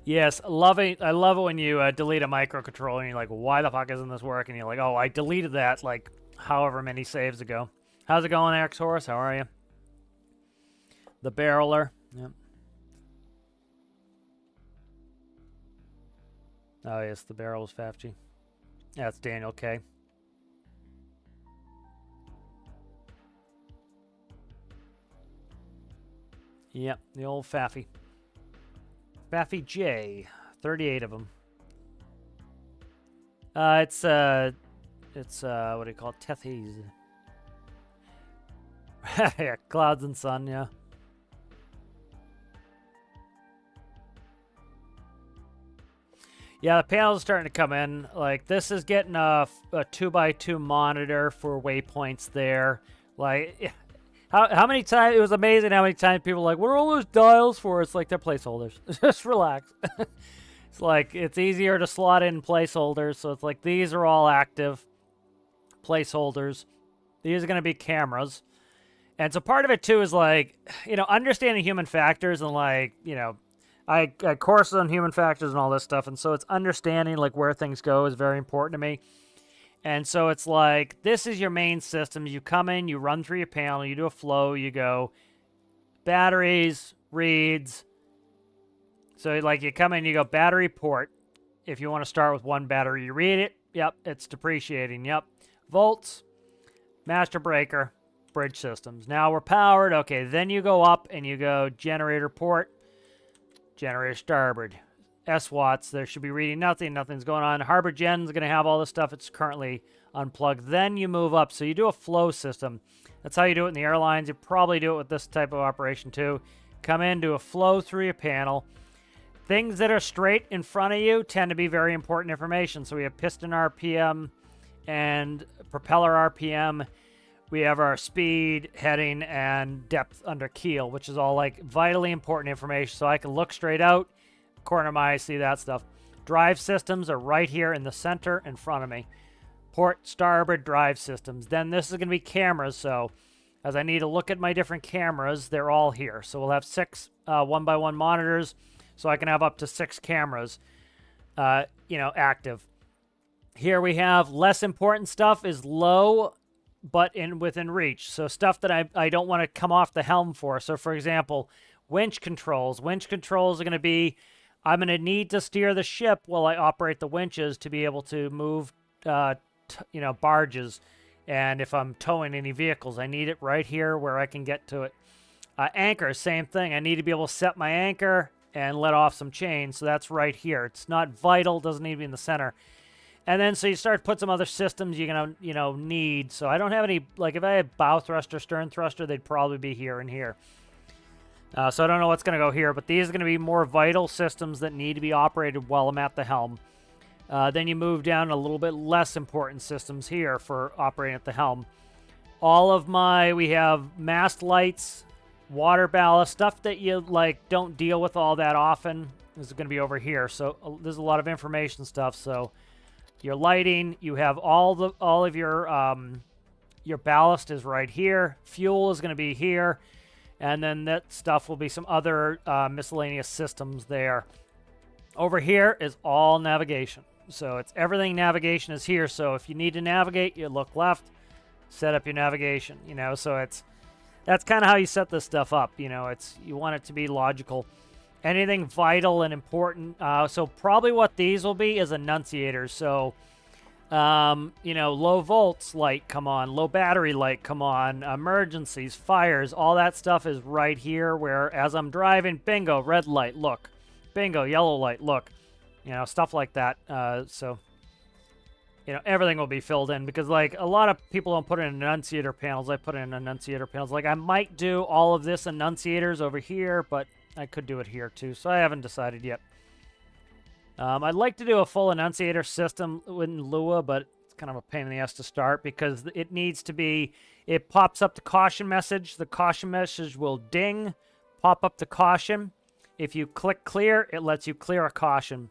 Yes, love it. I love it when you delete a microcontroller and you're like, why the fuck isn't this working? You're like, oh, I deleted that like however many saves ago. How's it going, X Horse? How are you? The barreler. Yep. Oh, yes, the barrel is Fafji. That's Daniel K. Yep, the old Faffy. Faffy J. 38 of them. It's what do you call it? Tethies. Yeah, clouds and sun, yeah. Yeah, the panels are starting to come in. Like, this is getting a 2x2 monitor for waypoints there. Like, how many times, it was amazing how many times people were like, what are all those dials for? It's like, they're placeholders. Just relax. It's like, it's easier to slot in placeholders. So it's like, these are all active placeholders. These are going to be cameras. And so part of it, too, is like, you know, understanding human factors and like, you know, I courses on human factors and all this stuff. And so it's understanding like where things go is very important to me. And so it's like, this is your main system. You come in, you run through your panel, you do a flow, you go batteries, reads. So like you come in, you go battery port. If you want to start with one battery, you read it. Yep, it's depreciating. Yep. Volts, master breaker, bridge systems. Now we're powered. Okay, then you go up and you go generator port, generator starboard. SWATs, there should be reading nothing. Nothing's going on. Harbor Gen's going to have all the stuff. It's currently unplugged. Then you move up. So you do a flow system. That's how you do it in the airlines. You probably do it with this type of operation too. Come in, do a flow through your panel. Things that are straight in front of you tend to be very important information. So we have piston RPM and propeller RPM. We have our speed, heading, and depth under keel, which is all like vitally important information. So I can look straight out, corner of my eye, see that stuff. Drive systems are right here in the center in front of me. Port, starboard, drive systems. Then this is going to be cameras. So as I need to look at my different cameras, they're all here. So we'll have 6 1x1 monitors. So I can have up to 6 cameras, you know, active. Here we have less important stuff is low, but within reach. So stuff that I don't want to come off the helm for. So for example, winch controls. Winch controls are going to be, I'm going to need to steer the ship while I operate the winches to be able to move, you know, barges. And if I'm towing any vehicles, I need it right here where I can get to it. Anchor, same thing. I need to be able to set my anchor and let off some chains. So that's right here. It's not vital. Doesn't need to be in the center. And then so you start to put some other systems you're going to, you know, need. So I don't have any, like if I had bow thruster, stern thruster, they'd probably be here and here. So I don't know what's going to go here, but these are going to be more vital systems that need to be operated while I'm at the helm. Then you move down a little bit less important systems here for operating at the helm. All of we have mast lights, water ballast, stuff that you like don't deal with all that often is going to be over here. So there's a lot of information stuff. So your lighting, you have all of your ballast is right here. Fuel is going to be here. And then that stuff will be some other miscellaneous systems there. Over here is all navigation. So it's everything navigation is here. So if you need to navigate, you look left, set up your navigation, you know. So that's kind of how you set this stuff up, you know. You want it to be logical. Anything vital and important. So probably what these will be is enunciators. So you know, low volts light come on, low battery light come on, emergencies, fires, all that stuff is right here where as I'm driving, bingo, red light, look. Bingo, yellow light, look. You know, stuff like that. So, you know, everything will be filled in because, like, a lot of people don't put in enunciator panels. I put in enunciator panels. Like, I might do all of this enunciators over here, but I could do it here too. So I haven't decided yet. I'd like to do a full enunciator system in Lua, but it's kind of a pain in the ass to start because it needs to be, it pops up the caution message. The caution message will ding, pop up the caution. If you click clear, it lets you clear a caution.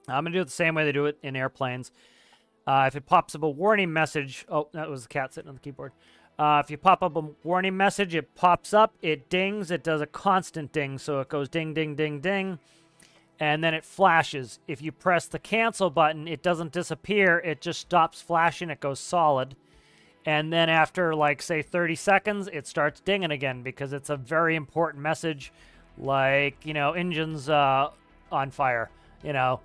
I'm going to do it the same way they do it in airplanes. If it pops up a warning message, oh, that was the cat sitting on the keyboard. If you pop up a warning message, it pops up, it dings, it does a constant ding. So it goes ding, ding, ding, ding. and then it flashes. If you press the cancel button, it doesn't disappear. It just stops flashing. It goes solid. And then after, like, say, 30 seconds, it starts dinging again because it's a very important message, like, you know, engine's on fire, you know.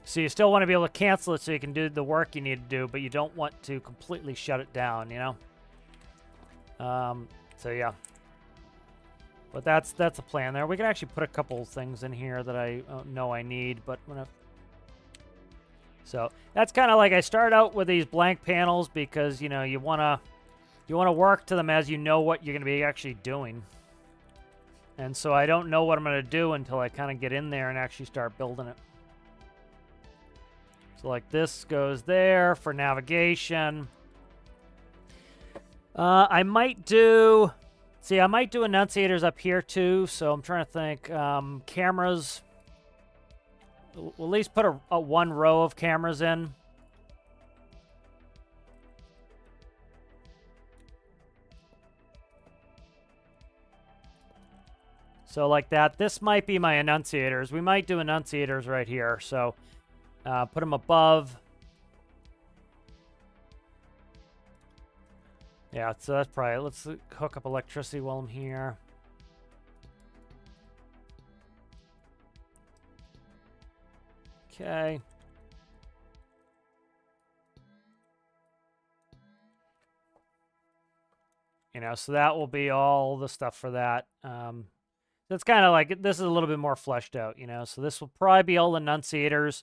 So you still want to be able to cancel it so you can do the work you need to do, but you don't want to completely shut it down, you know. So, yeah. But that's a plan there. We can actually put a couple things in here that I know I need, but when I... So that's kind of like I start out with these blank panels because, you know, you want to work to them as you know what you're going to be actually doing. And so I don't know what I'm going to do until I kind of get in there and actually start building it. So like this goes there for navigation. I might do enunciators up here too. So I'm trying to think, cameras. We'll at least put a one row of cameras in. So like that. This might be my enunciators. We might do enunciators right here. So put them above. Yeah, so that's probably... Let's hook up electricity while I'm here. Okay. You know, so that will be all the stuff for that. That's kind of like, this is a little bit more fleshed out, you know. So this will probably be all enunciators.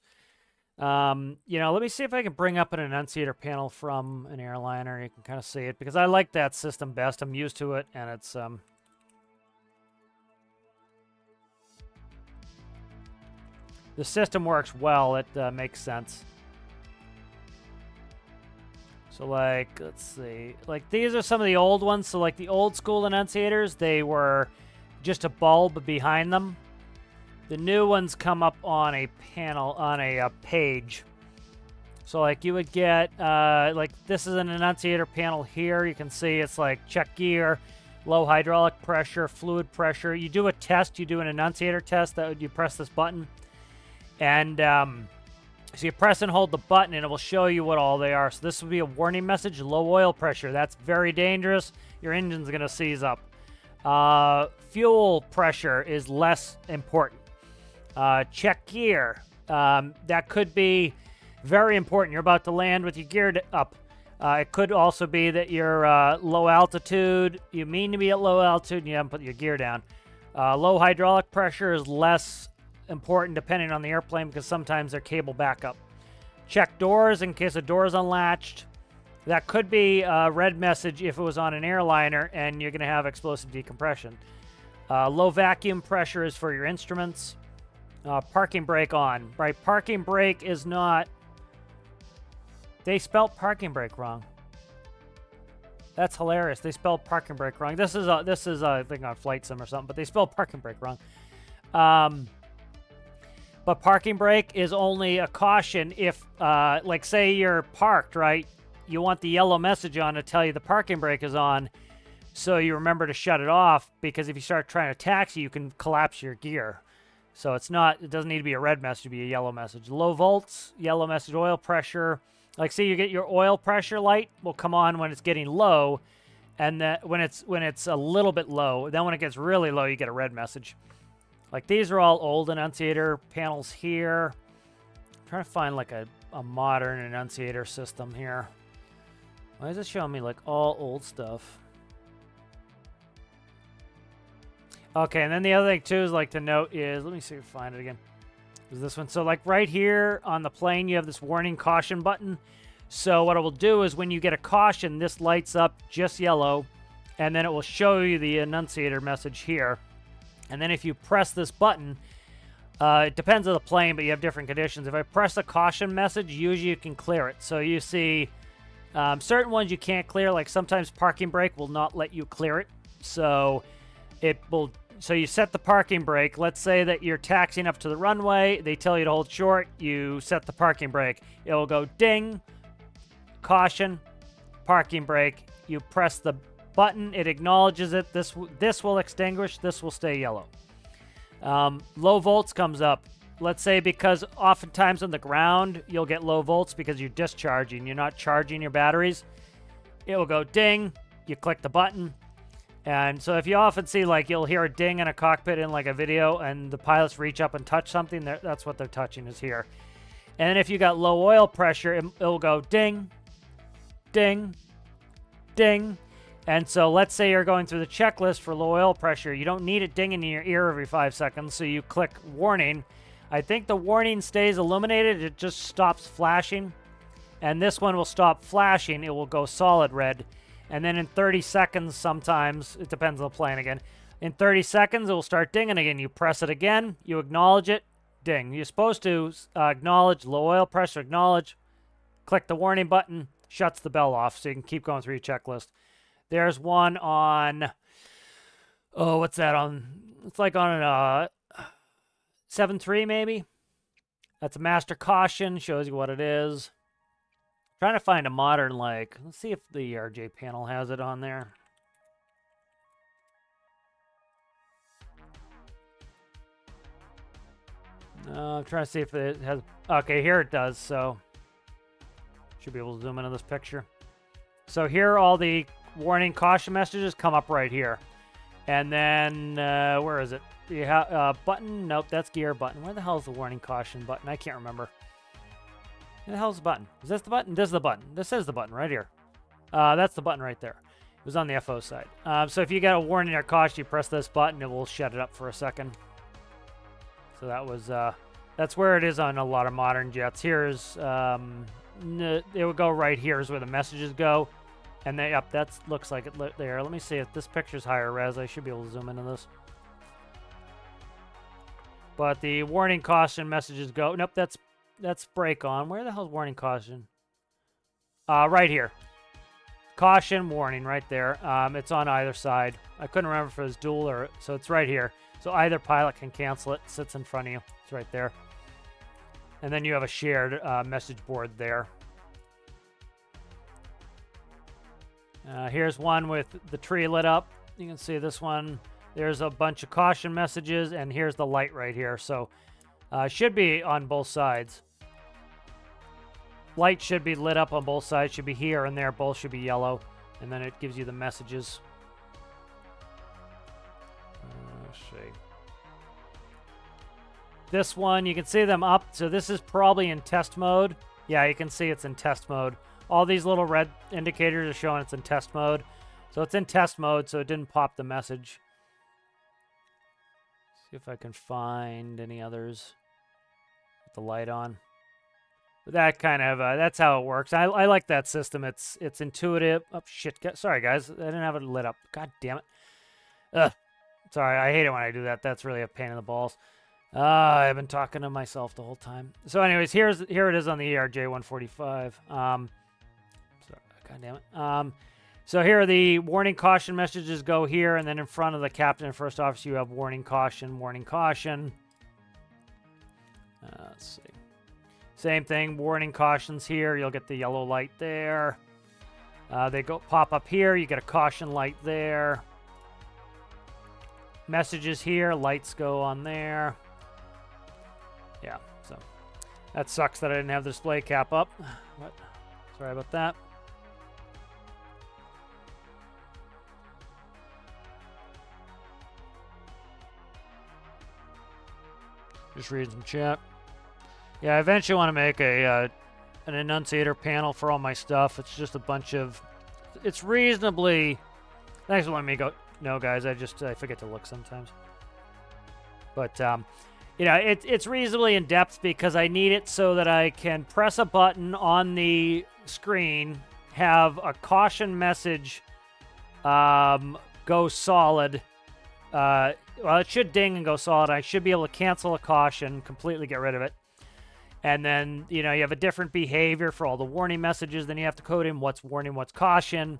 You know, let me see if I can bring up an enunciator panel from an airliner. You can kind of see it because I like that system best. I'm used to it, and it's... The system works well. It makes sense. So, like, let's see. Like, these are some of the old ones. So, like, the old school enunciators, they were just a bulb behind them. The new ones come up on a panel, on a page. So, like, you would get, like, this is an enunciator panel here. You can see it's, like, check gear, low hydraulic pressure, fluid pressure. You do a test. You do an enunciator test. You press this button. And so you press and hold the button, and it will show you what all they are. So this will be a warning message, low oil pressure. That's very dangerous. Your engine's going to seize up. Fuel pressure is less important. Check gear. That could be very important. You're about to land with your gear up. It could also be that you're low altitude. You mean to be at low altitude, and you haven't put your gear down. Low hydraulic pressure is less important depending on the airplane because sometimes they're cable backup. Check doors in case a door is unlatched. That could be a red message if it was on an airliner and you're going to have explosive decompression. Low vacuum pressure is for your instruments. Parking brake on. Right, parking brake is not... They spelled parking brake wrong. That's hilarious. They spelled parking brake wrong. This is I think on Flight Sim or something, but they spelled parking brake wrong. But parking brake is only a caution if, like, say you're parked, right? You want the yellow message on to tell you the parking brake is on, so you remember to shut it off, because if you start trying to taxi, you can collapse your gear. So it doesn't need to be a red message, to be a yellow message. Low volts, yellow message, oil pressure. Like, say you get your oil pressure light will come on when it's getting low, and that when it's a little bit low. Then when it gets really low, you get a red message. Like, these are all old enunciator panels here. I'm trying to find, like, a modern enunciator system here. Why is it showing me, like, all old stuff? Okay, and then the other thing, too, is, like, to note is... Let me see if I find it again. Is this one. So, like, right here on the plane, you have this warning caution button. So what it will do is when you get a caution, this lights up just yellow, and then it will show you the enunciator message here. And then if you press this button, it depends on the plane, but you have different conditions. If I press a caution message, usually you can clear it. So you see certain ones you can't clear, like sometimes parking brake will not let you clear it. So you set the parking brake. Let's say that you're taxiing up to the runway. They tell you to hold short. You set the parking brake. It will go ding, caution, parking brake. You press the button, it acknowledges it. This will extinguish. This will stay yellow. Low volts comes up. let's say because oftentimes on the ground, you'll get low volts because you're discharging. You're not charging your batteries. It will go ding. You click the button. And so if you often see, like, you'll hear a ding in a cockpit in, like, a video, and the pilots reach up and touch something, that's what they're touching is here. And if you got low oil pressure, it'll go ding, ding, ding. And so let's say you're going through the checklist for low oil pressure. You don't need it dinging in your ear every 5 seconds, so you click warning. I think the warning stays illuminated. It just stops flashing. And this one will stop flashing. It will go solid red. And then in 30 seconds sometimes, it depends on the plane again. In 30 seconds, it will start dinging again. You press it again. You acknowledge it. Ding. You're supposed to acknowledge low oil pressure, acknowledge. Click the warning button. Shuts the bell off so you can keep going through your checklist. There's one on, oh, what's that on? It's like on a 7.3 maybe. That's a master caution. Shows you what it is. Trying to find a modern, like, let's see if the RJ panel has it on there. I'm trying to see if it has, okay, here it does, so should be able to zoom into this picture. So here all the warning caution messages come up right here. And then, where is it? You have button, nope, that's gear button. Where the hell is the warning caution button? I can't remember. Where the hell's the button? Is this the button? This is the button. This is the button right here. That's the button right there. It was on the FO side. So if you got a warning or caution, you press this button, it will shut it up for a second. So that was, that's where it is on a lot of modern jets. Here's, it would go right here is where the messages go. And they, yep, that looks like it there. Let me see if this picture's higher res. I should be able to zoom into this. But the warning caution messages go, nope, that's brake on. Where the hell's warning caution? Right here. Caution, warning, right there. It's on either side. I couldn't remember if it was dual or, so it's right here. So either pilot can cancel it. It sits in front of you. It's right there. And then you have a shared message board there. Here's one with the tree lit up. You can see this one. There's a bunch of caution messages, and here's the light right here. So should be on both sides. Light should be lit up on both sides. Should be here and there. Both should be yellow. And then it gives you the messages. Let's see. This one, you can see them up. So this is probably in test mode. Yeah, you can see it's in test mode. All these little red indicators are showing it's in test mode. So it's in test mode, so it didn't pop the message. See if I can find any others with the light on. But that kind of, that's how it works. I like that system. It's intuitive. Oh, shit. Sorry, guys. I didn't have it lit up. God damn it. Ugh. Sorry, I hate it when I do that. That's really a pain in the balls. I've been talking to myself the whole time. So anyways, here it is on the ERJ-145. Sorry, God damn it. So here are the warning caution messages go here, and then in front of the captain and first officer, you have warning caution, warning caution. Let's see. Same thing, warning cautions here. You'll get the yellow light there. They pop up here. You get a caution light there. Messages here. Lights go on there. Yeah, so that sucks that I didn't have the display cap up. But sorry about that. Just reading some chat. Yeah, I eventually want to make an enunciator panel for all my stuff. It's just a bunch of... It's reasonably... Thanks for letting me go. No, guys, I forget to look sometimes. But, you know, it's reasonably in-depth because I need it so that I can press a button on the screen, have a caution message go solid. Well, it should ding and go solid. I should be able to cancel a caution, completely get rid of it. And then, you know, you have a different behavior for all the warning messages. Then you have to code in what's warning, what's caution.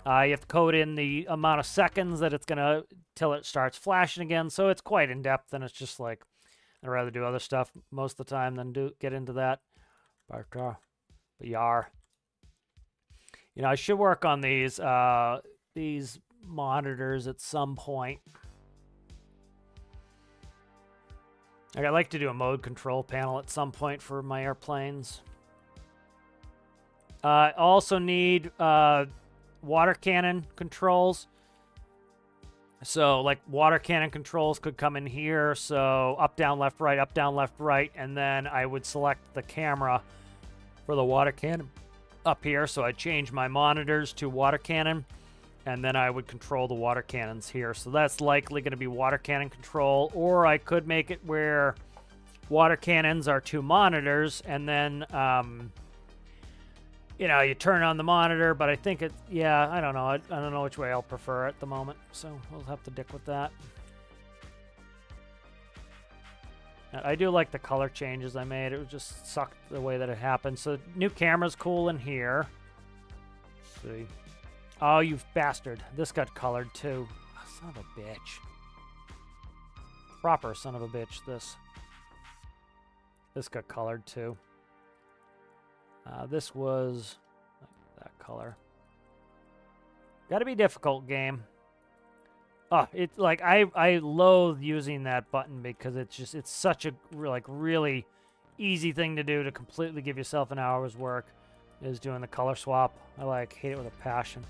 You have to code in the amount of seconds that it's going to till it starts flashing again. So it's quite in-depth, and it's just like, I'd rather do other stuff most of the time than get into that. But yar. You know, I should work on these monitors at some point. I'd like to do a mode control panel at some point for my airplanes. I also need water cannon controls. So, like, water cannon controls could come in here. So, up, down, left, right. And then I would select the camera for the water cannon up here. So, I'd change my monitors to water cannon. And then I would control the water cannons here. So, that's likely going to be water cannon control. Or I could make it where water cannons are 2 monitors. And then, you know, you turn on the monitor, but I think it, yeah, I don't know. I don't know which way I'll prefer at the moment, so we'll have to dick with that. I do like the color changes I made. It was just sucked the way that it happened. So new camera's cool in here. Let's see. Oh, you bastard. This got colored too. Oh, son of a bitch. Proper son of a bitch, this. This got colored too. This was that color. Gotta be difficult, game. Oh, it's like I loathe using that button because it's such a like really easy thing to do to completely give yourself an hour's work is doing the color swap. I hate it with a passion.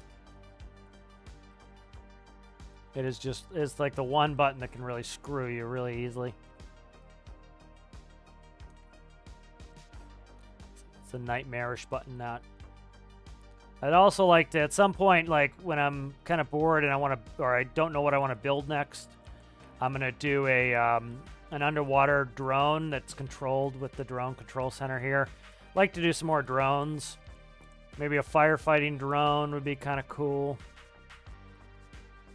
It's like the one button that can really screw you really easily. It's a nightmarish button, that. I'd also like to, at some point, like when I'm kind of bored and I want to, or I don't know what I want to build next, I'm gonna do a an underwater drone that's controlled with the drone control center here. I'd like to do some more drones. Maybe a firefighting drone would be kind of cool.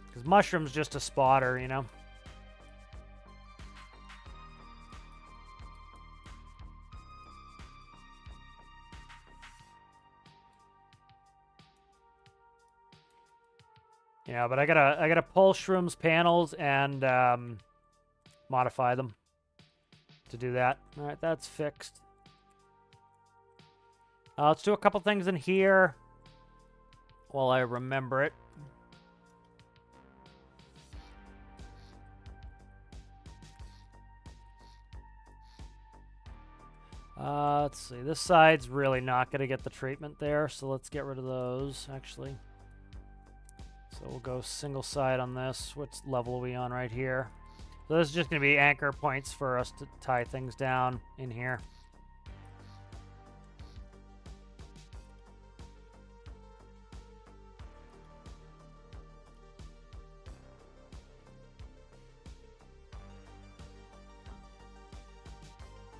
Because Mushroom's just a spotter, you know. Yeah, but I gotta pull Shroom's panels and modify them to do that. All right, that's fixed. Let's do a couple things in here while I remember it. Let's see. This side's really not going to get the treatment there, so let's get rid of those, actually. So we'll go single side on this. What level are we on right here? So this is just going to be anchor points for us to tie things down in here.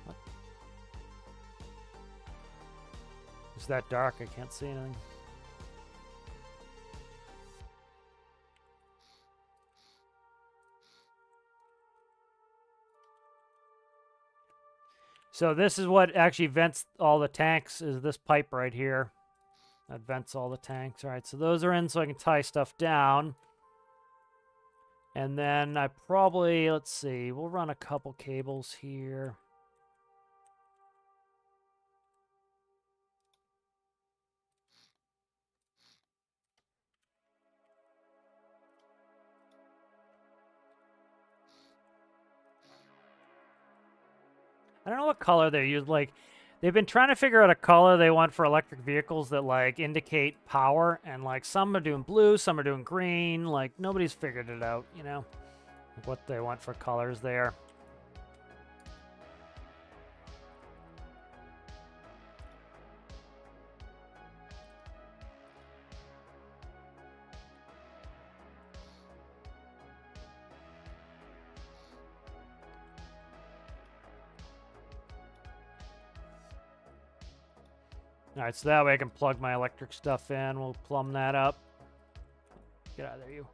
What? It's that dark, I can't see anything. So this is what actually vents all the tanks, is this pipe right here. That vents all the tanks. All right, so those are in so I can tie stuff down. And then I probably, let's see, we'll run a couple cables here. I don't know what color they use. Like, they've been trying to figure out a color they want for electric vehicles that, like, indicate power. And, like, some are doing blue, some are doing green. Like, nobody's figured it out, you know, what they want for colors there. All right, so that way I can plug my electric stuff in. We'll plumb that up. Get out of there, you.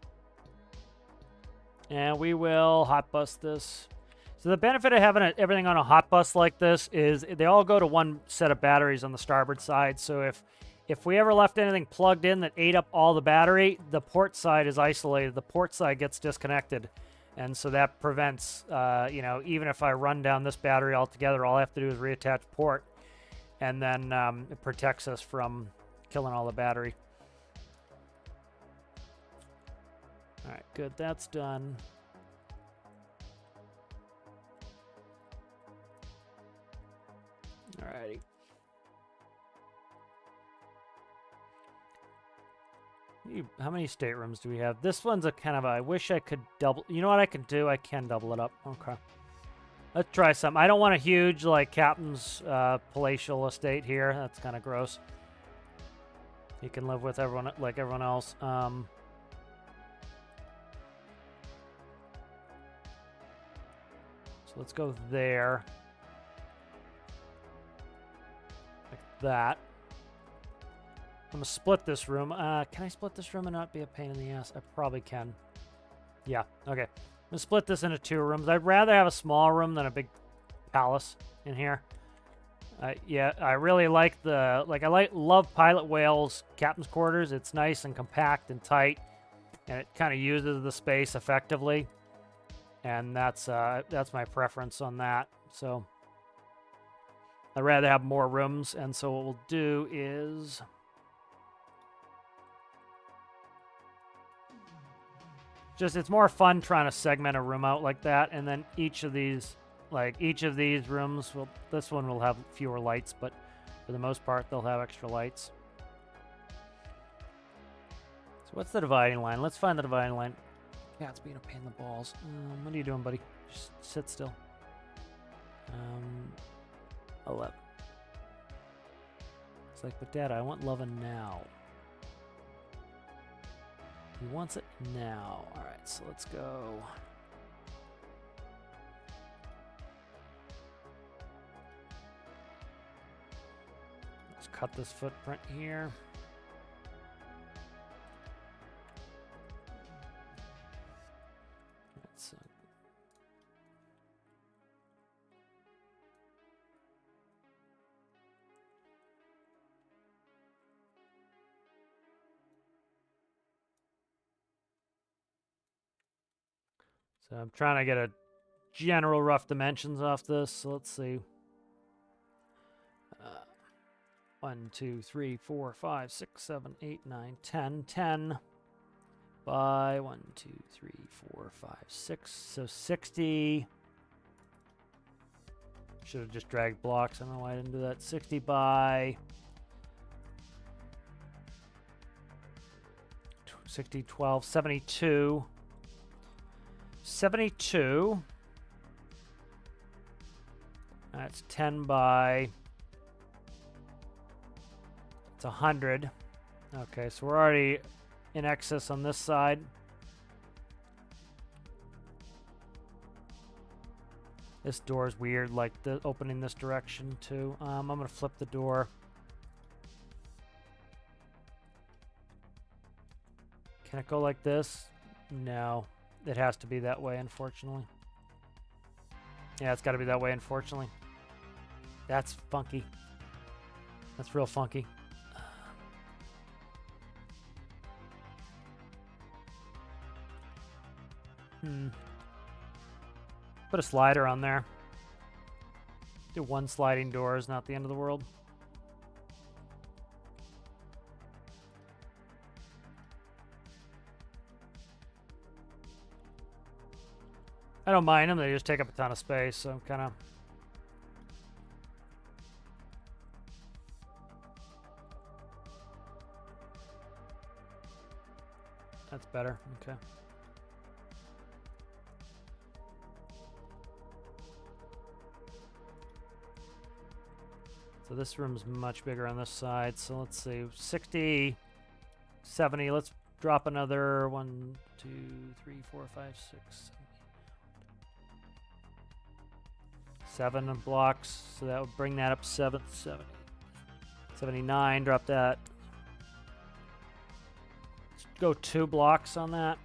And we will hot bus this. So the benefit of having everything on a hot bus like this is they all go to one set of batteries on the starboard side. So if we ever left anything plugged in that ate up all the battery, the port side is isolated. The port side gets disconnected. And so that prevents, you know, even if I run down this battery altogether, all I have to do is reattach port. And then it protects us from killing all the battery. All right, good. That's done. How many staterooms do we have? This one's a kind of a, I wish I could double. You know what I can do? I can double it up. Okay. Let's try some. I don't want a huge, like, captain's palatial estate here. That's kind of gross. You can live with everyone, like everyone else. So let's go there. Like that. I'm going to split this room. Can I split this room and not be a pain in the ass? I probably can. Yeah, okay. I'm going to split this into 2 rooms. I'd rather have a small room than a big palace in here. Yeah, I really like the... love Pilot Whale's captain's quarters. It's nice and compact and tight. And it kind of uses the space effectively. And that's my preference on that. So I'd rather have more rooms. And so what we'll do is... it's more fun trying to segment a room out like that, and then each of these rooms this one will have fewer lights, but for the most part they'll have extra lights. So what's the dividing line? Let's find the dividing line. Yeah, it's being a pain in the balls. What are you doing, buddy? Just sit still. 11. It's like, but Dad, I want loving now. He wants it now. All right, so let's go. Let's cut this footprint here. Let's, So I'm trying to get a general rough dimensions off this. So let's see. 1, 2, 3, 4, 5, 6, 7, 8, 9, 10. 10 by 1, 2, 3, 4, 5, 6. So 60. Should have just dragged blocks. I don't know why I didn't do that. 60 by 60, 12, 72. 72. That's 10 by... It's 100. Okay, so we're already in excess on this side. This door is weird, like the opening this direction too. I'm gonna flip the door. Can it go like this? No. It has to be that way, unfortunately. Yeah, it's got to be that way, unfortunately. That's funky. That's real funky. Put a slider on there. Do 1 sliding door is not the end of the world. I don't mind them. They just take up a ton of space, so I'm kind of... That's better. Okay. So this room's much bigger on this side. So let's see. 60, 70. Let's drop another 1, 2, 3, 4, 5, 6, 7 blocks, so that would bring that up 70, 79, drop that. Let's go 2 blocks on that.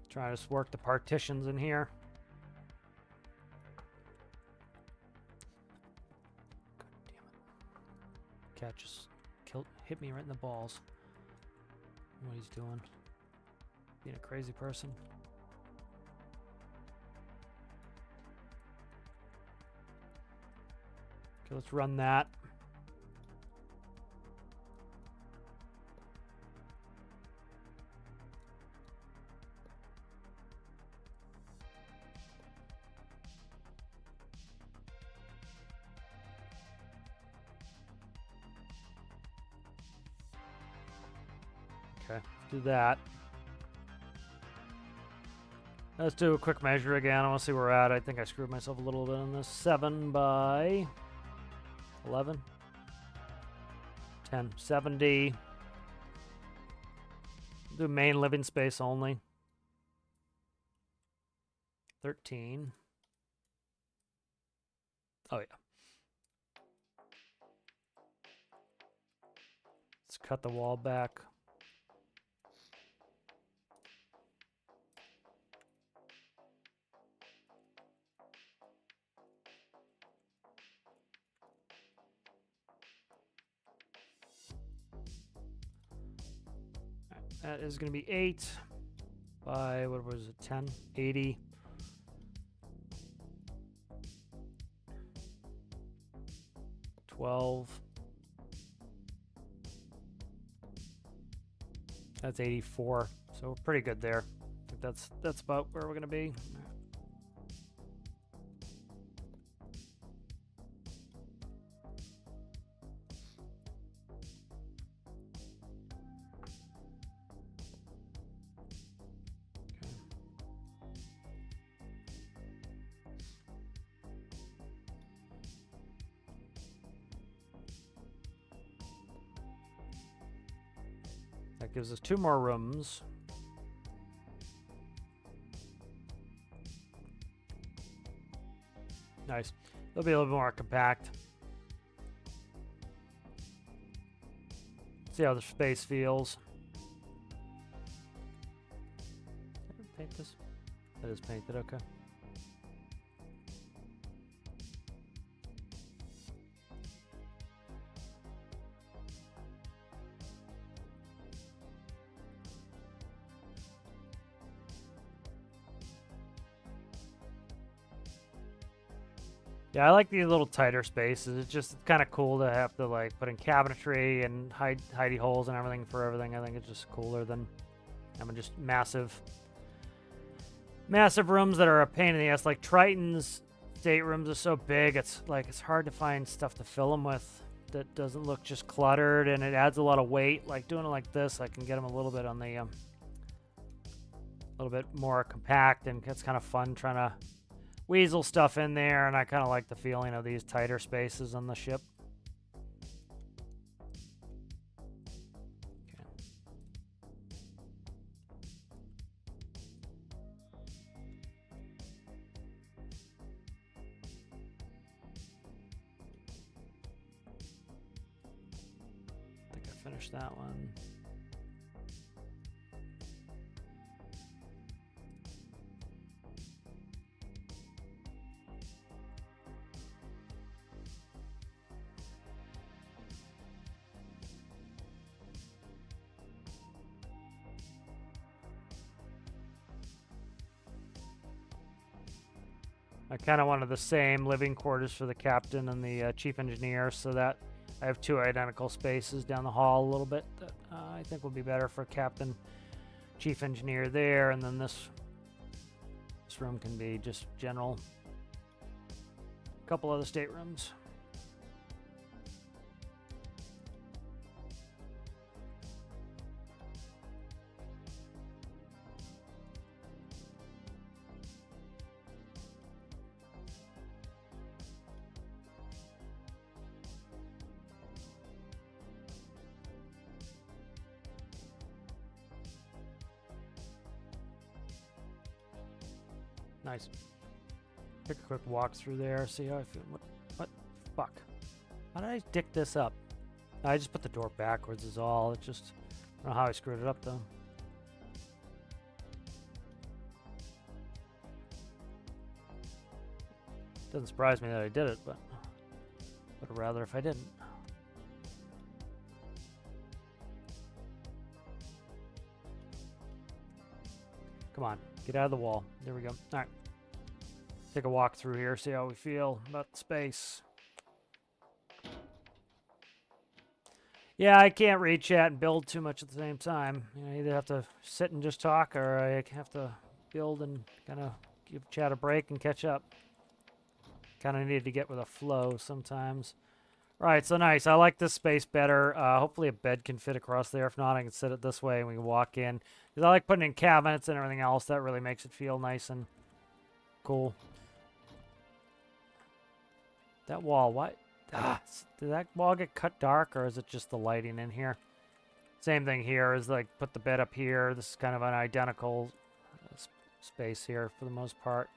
Try to just work the partitions in here. God damn it. Cat just hit me right in the balls. What he's doing. Being a crazy person. Okay, let's run that. Okay, do that. Let's do a quick measure again. I want to see where we're at. I think I screwed myself a little bit on this. 7 by 11. 10. 70. Do main living space only. 13. Oh, yeah. Let's cut the wall back. That is going to be 8 by, what was it, 10? 80. That's 84. So we're pretty good there. I think that's about where we're going to be. That gives us 2 more rooms. Nice. They'll be a little bit more compact. See how the space feels. Did I paint this? That is painted, okay. Yeah, I like these little tighter spaces. It's just kind of cool to have to like put in cabinetry and hidey holes and everything for everything. I think it's just cooler than having just massive rooms that are a pain in the ass. Like Triton's staterooms are so big, it's hard to find stuff to fill them with that doesn't look just cluttered, and it adds a lot of weight. Like doing it like this, I can get them a little bit on the a little bit more compact, and it's kind of fun trying to weasel stuff in there, and I kind of like the feeling of these tighter spaces on the ship. Okay. I think I finished that one. I kind of wanted the same living quarters for the captain and the chief engineer, so that I have 2 identical spaces down the hall a little bit that I think will be better for captain, chief engineer there, and then this room can be just general. A couple other staterooms. Nice. Take a quick walk through there, see how I feel. What? Fuck. How did I dick this up? I just put the door backwards is all. It just, I don't know how I screwed it up though. Doesn't surprise me that I did it, but would rather if I didn't. Come on, get out of the wall. There we go. All right. Take a walk through here, see how we feel about the space. Yeah, I can't read chat and build too much at the same time. You know, I either have to sit and just talk, or I have to build and kind of give chat a break and catch up. Kind of need to get with a flow sometimes. Right, so nice. I like this space better. Hopefully a bed can fit across there. If not, I can sit it this way and we can walk in. Because I like putting in cabinets and everything else. That really makes it feel nice and cool. That wall, what? Did that wall get cut dark or is it just the lighting in here? Same thing here is like put the bed up here. This is kind of an identical space here for the most part.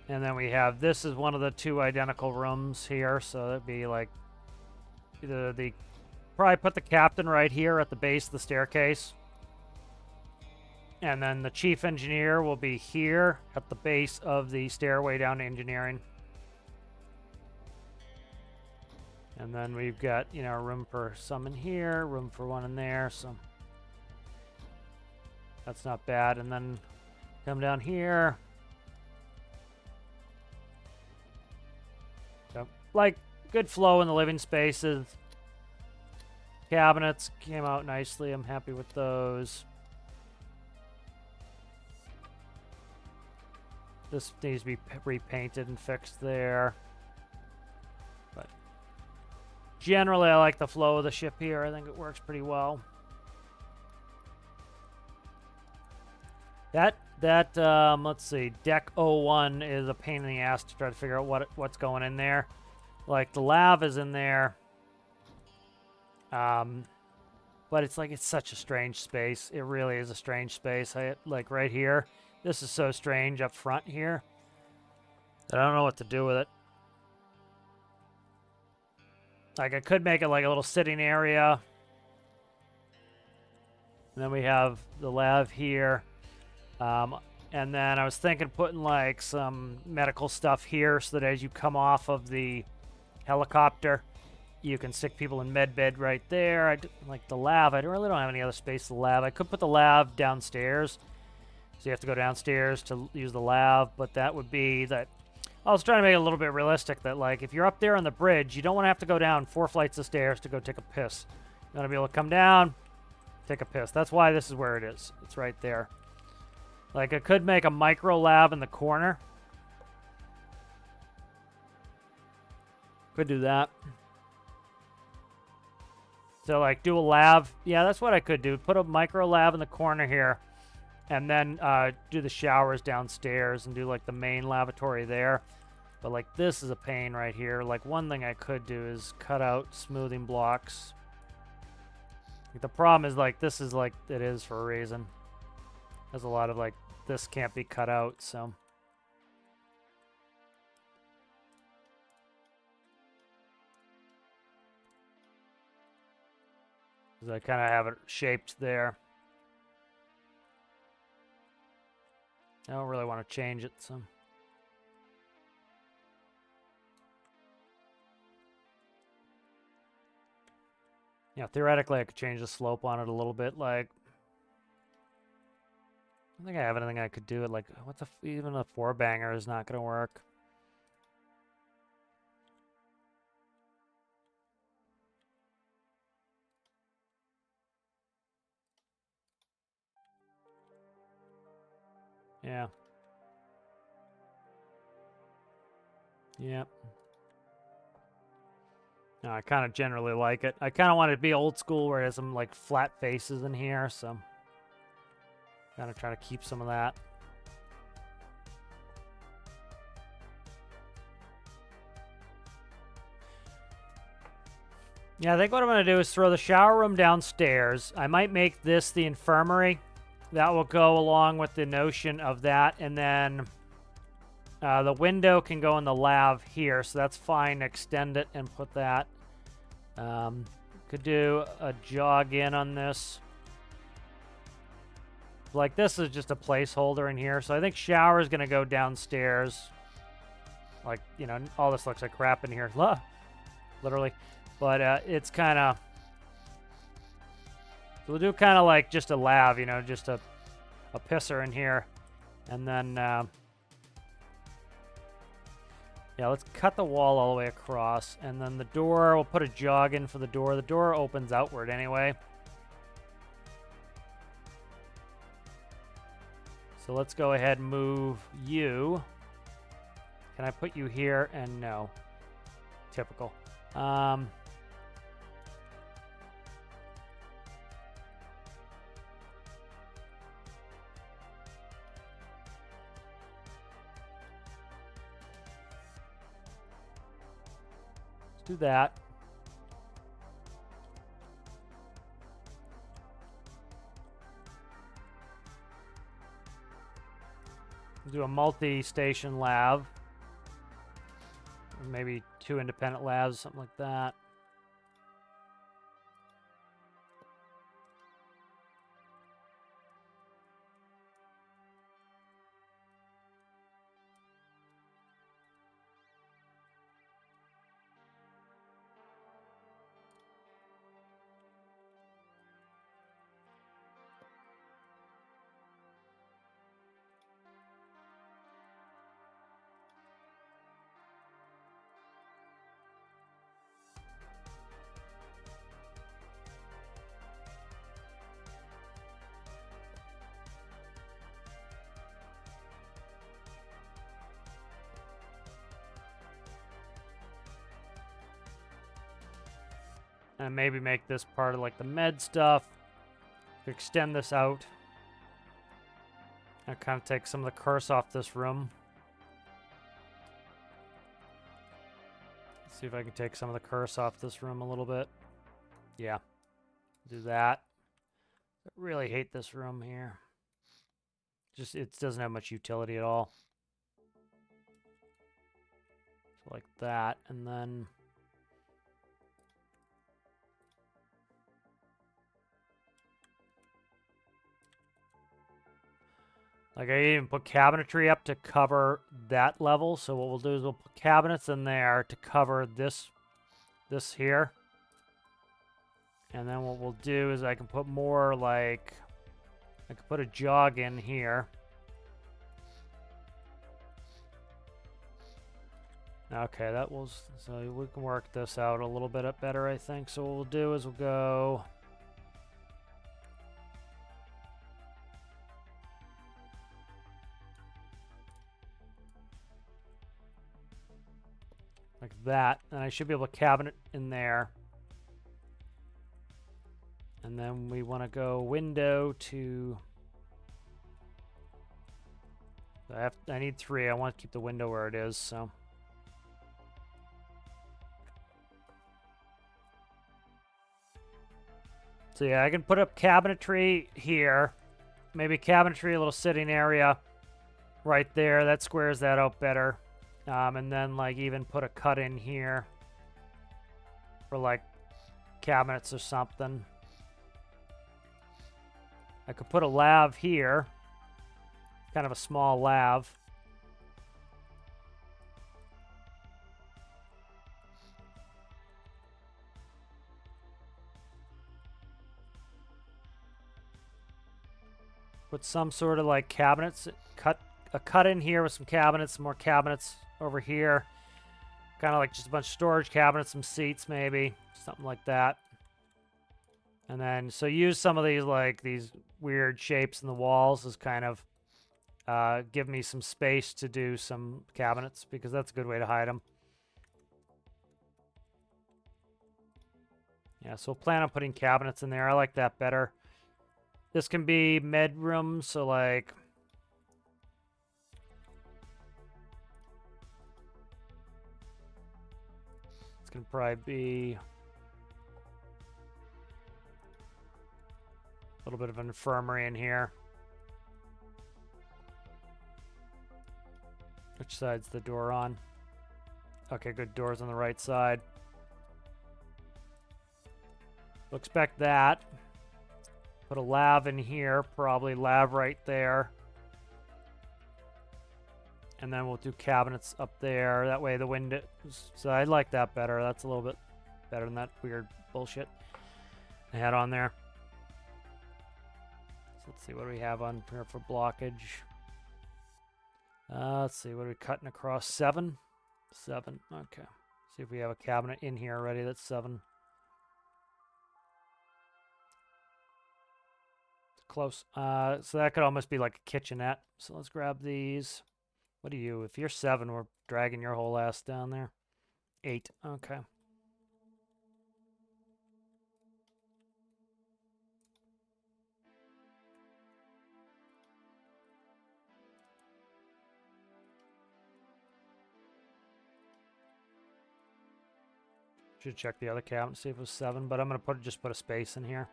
And then we have, this is one of the two identical rooms here. So that'd be like either probably put the captain right here at the base of the staircase. And then the chief engineer will be here at the base of the stairway down to engineering. And then we've got, you know, room for some in here, room for one in there, so that's not bad. And then come down here. So, like, good flow in the living spaces. Cabinets came out nicely. I'm happy with those. This needs to be repainted and fixed there. But generally, I like the flow of the ship here. I think it works pretty well. Let's see, deck 01 is a pain in the ass to try to figure out what's going in there. Like, the lav is in there. But it's like, it's such a strange space. It really is a strange space. Like, right here. This is so strange up front here that I don't know what to do with it. Like, I could make it like a little sitting area. And then we have the lav here. And then I was thinking putting like some medical stuff here so that as you come off of the helicopter, you can stick people in med bed right there. Like the lav, I really don't have any other space for the lav. I could put the lav downstairs. So you have to go downstairs to use the lav, but that would be that. I was trying to make it a little bit realistic that, like, if you're up there on the bridge, you don't want to have to go down 4 flights of stairs to go take a piss. You want to be able to come down, take a piss. That's why this is where it is. It's right there. Like, I could make a micro lab in the corner. Could do that. So, like, do a lab. Yeah, that's what I could do. Put a micro lab in the corner here. And then do the showers downstairs and do, like, the main lavatory there. But, like, this is a pain right here. Like, one thing I could do is cut out smoothing blocks. The problem is, like, this is, like, it is for a reason. There's a lot of, like, this can't be cut out, so. Because I kind of have it shaped there. I don't really want to change it, so. Yeah, theoretically, I could change the slope on it a little bit. Like, I don't think I have anything I could do. Like, even a 4-banger is not going to work. Yeah. Yep. No, I kind of generally like it. I kind of want it to be old school where it has some, like, flat faces in here, so. Gotta try to keep some of that. Yeah, I think what I'm going to do is throw the shower room downstairs. I might make this the infirmary. That will go along with the notion of that. And then the window can go in the lav here, so that's fine. Extend it and put that. Could do a jog in on this. Like, this is just a placeholder in here. So I think shower is going to go downstairs. Like, you know, all this looks like crap in here. Literally. But it's kind of... So we'll do kind of like just a lav, you know, just a pisser in here. And then... yeah, let's cut the wall all the way across. And then the door, we'll put a jog in for the door. The door opens outward anyway. So let's go ahead and move you Can I put you here? And no. Typical. Let's do that. Let's do a multi-station lab. Or maybe 2 independent labs, something like that. And maybe make this part of like the med stuff. Extend this out. And kind of take some of the curse off this room. Let's see if I can take some of the curse off this room a little bit. Yeah. Do that. I really hate this room here. Just, it doesn't have much utility at all. So like that, and then... Like, I even put cabinetry up to cover that level. So what we'll do is we'll put cabinets in there to cover this here. And then what we'll do is I can put more, like... I can put a jog in here. Okay, that was... So we can work this out a little bit better, I think. So what we'll do is we'll go... like that, and I should be able to cabinet in there. And then we want to go window to... I need 3. I want to keep the window where it is, so... So yeah, I can put up cabinetry here. Maybe cabinetry, a little sitting area right there. That squares that out better. And then like even put a cut in here for like cabinets or something. I could put a lav here, kind of a small lav. Put some sort of like cabinets, a cut in here with some cabinets, some more cabinets over here. Kind of like just a bunch of storage cabinets, some seats maybe, something like that. And then, so use some of these like these weird shapes in the walls as kind of give me some space to do some cabinets, because that's a good way to hide them. Yeah, so plan on putting cabinets in there. I like that better. This can be med room, so like... It's going to probably be... a little bit of an infirmary in here. Which side's the door on? Okay, good. Door's on the right side. We'll expect that. Put a lav in here, probably lav right there. And then we'll do cabinets up there. That way the windows... So I like that better. That's a little bit better than that weird bullshit I had on there. So let's see what do we have on here for blockage. Let's see, what are we cutting across? 7? 7, okay. See if we have a cabinet in here already that's 7. Close. So that could almost be like a kitchenette. So let's grab these. What are you? If you're 7, we're dragging your whole ass down there. 8. Okay. Should check the other cabinet, see if it was 7, but I'm gonna just put a space in here.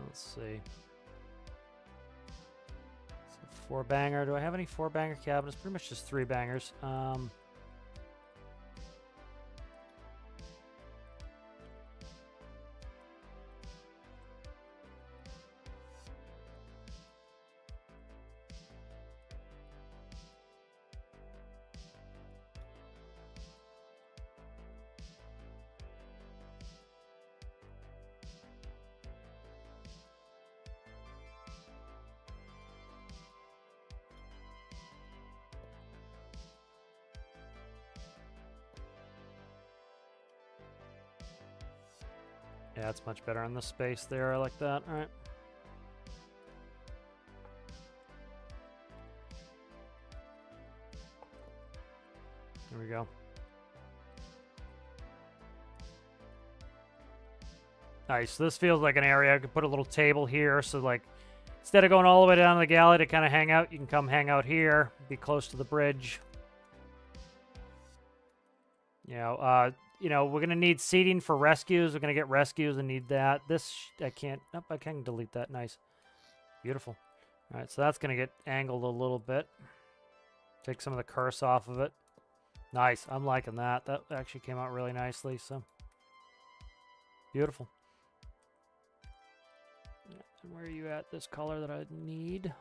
Let's see. So 4-banger. Do I have any 4-banger cabinets? Pretty much just 3-bangers. Yeah, it's much better on the space there. I like that. All right. There we go. Nice. So this feels like an area I could put a little table here. So like, instead of going all the way down to the galley to kind of hang out, you can come hang out here, be close to the bridge. You know, we're gonna need seating for rescues. We're gonna get rescues and need that. This I can't. Nope, I can delete that. Nice, beautiful. All right, so that's gonna get angled a little bit. Take some of the curse off of it. Nice. I'm liking that. That actually came out really nicely. So beautiful. And where are you at? This color that I need.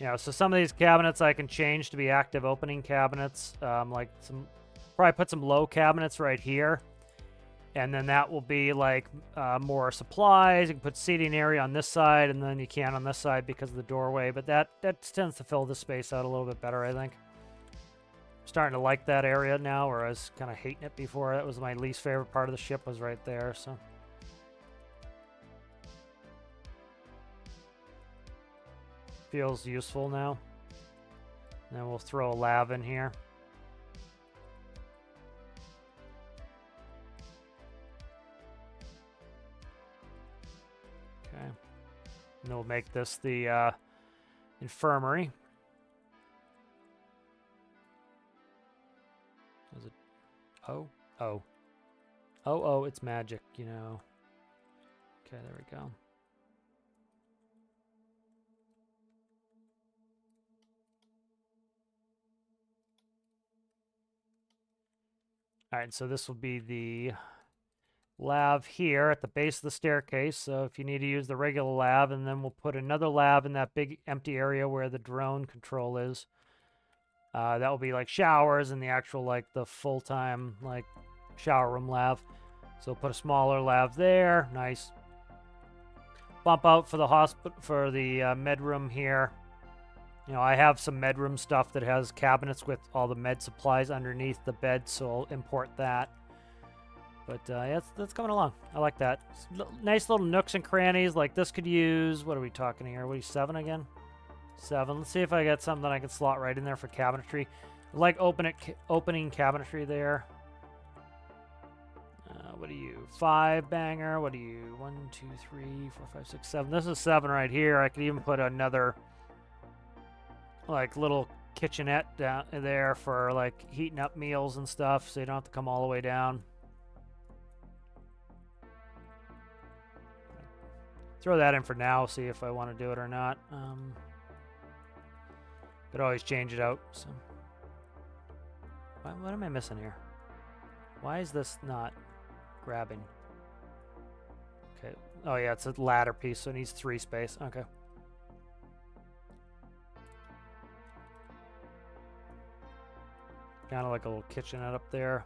Yeah, so some of these cabinets I can change to be active opening cabinets. Like probably put some low cabinets right here. And then that will be like more supplies. You can put seating area on this side, and then you can't on this side because of the doorway. But that tends to fill the space out a little bit better, I think. I'm starting to like that area now, where I was kind of hating it before. That was my least favorite part of the ship, was right there, so... Feels useful now. And then we'll throw a lav in here. Okay. And then we'll make this the infirmary. Is it? Oh. Oh, it's magic, you know. Okay, there we go. All right, so this will be the lav here at the base of the staircase. So if you need to use the regular lav, and then we'll put another lav in that big empty area where the drone control is. That will be like showers and the actual, like, the full-time, like, shower room lav. So put a smaller lav there. Nice. Bump out for the hospital, for the med room here. You know, I have some med room stuff that has cabinets with all the med supplies underneath the bed, so I'll import that. But yeah, that's coming along. I like that. Nice little nooks and crannies. Like this could use, what are we talking here? What are you, 7 again? 7. Let's see if I get something I can slot right in there for cabinetry. I like opening cabinetry there. What are you? 5-banger. What are you? 1, 2, 3, 4, 5, 6, 7. This is 7 right here. I could even put another, like, little kitchenette down there for like heating up meals and stuff, so you don't have to come all the way down. Throw that in for now, see if I want to do it or not. Could always change it out. So, what am I missing here? Why is this not grabbing? Okay. Oh yeah, it's a ladder piece, so it needs 3 space. Okay. Kind of like a little kitchenette up there.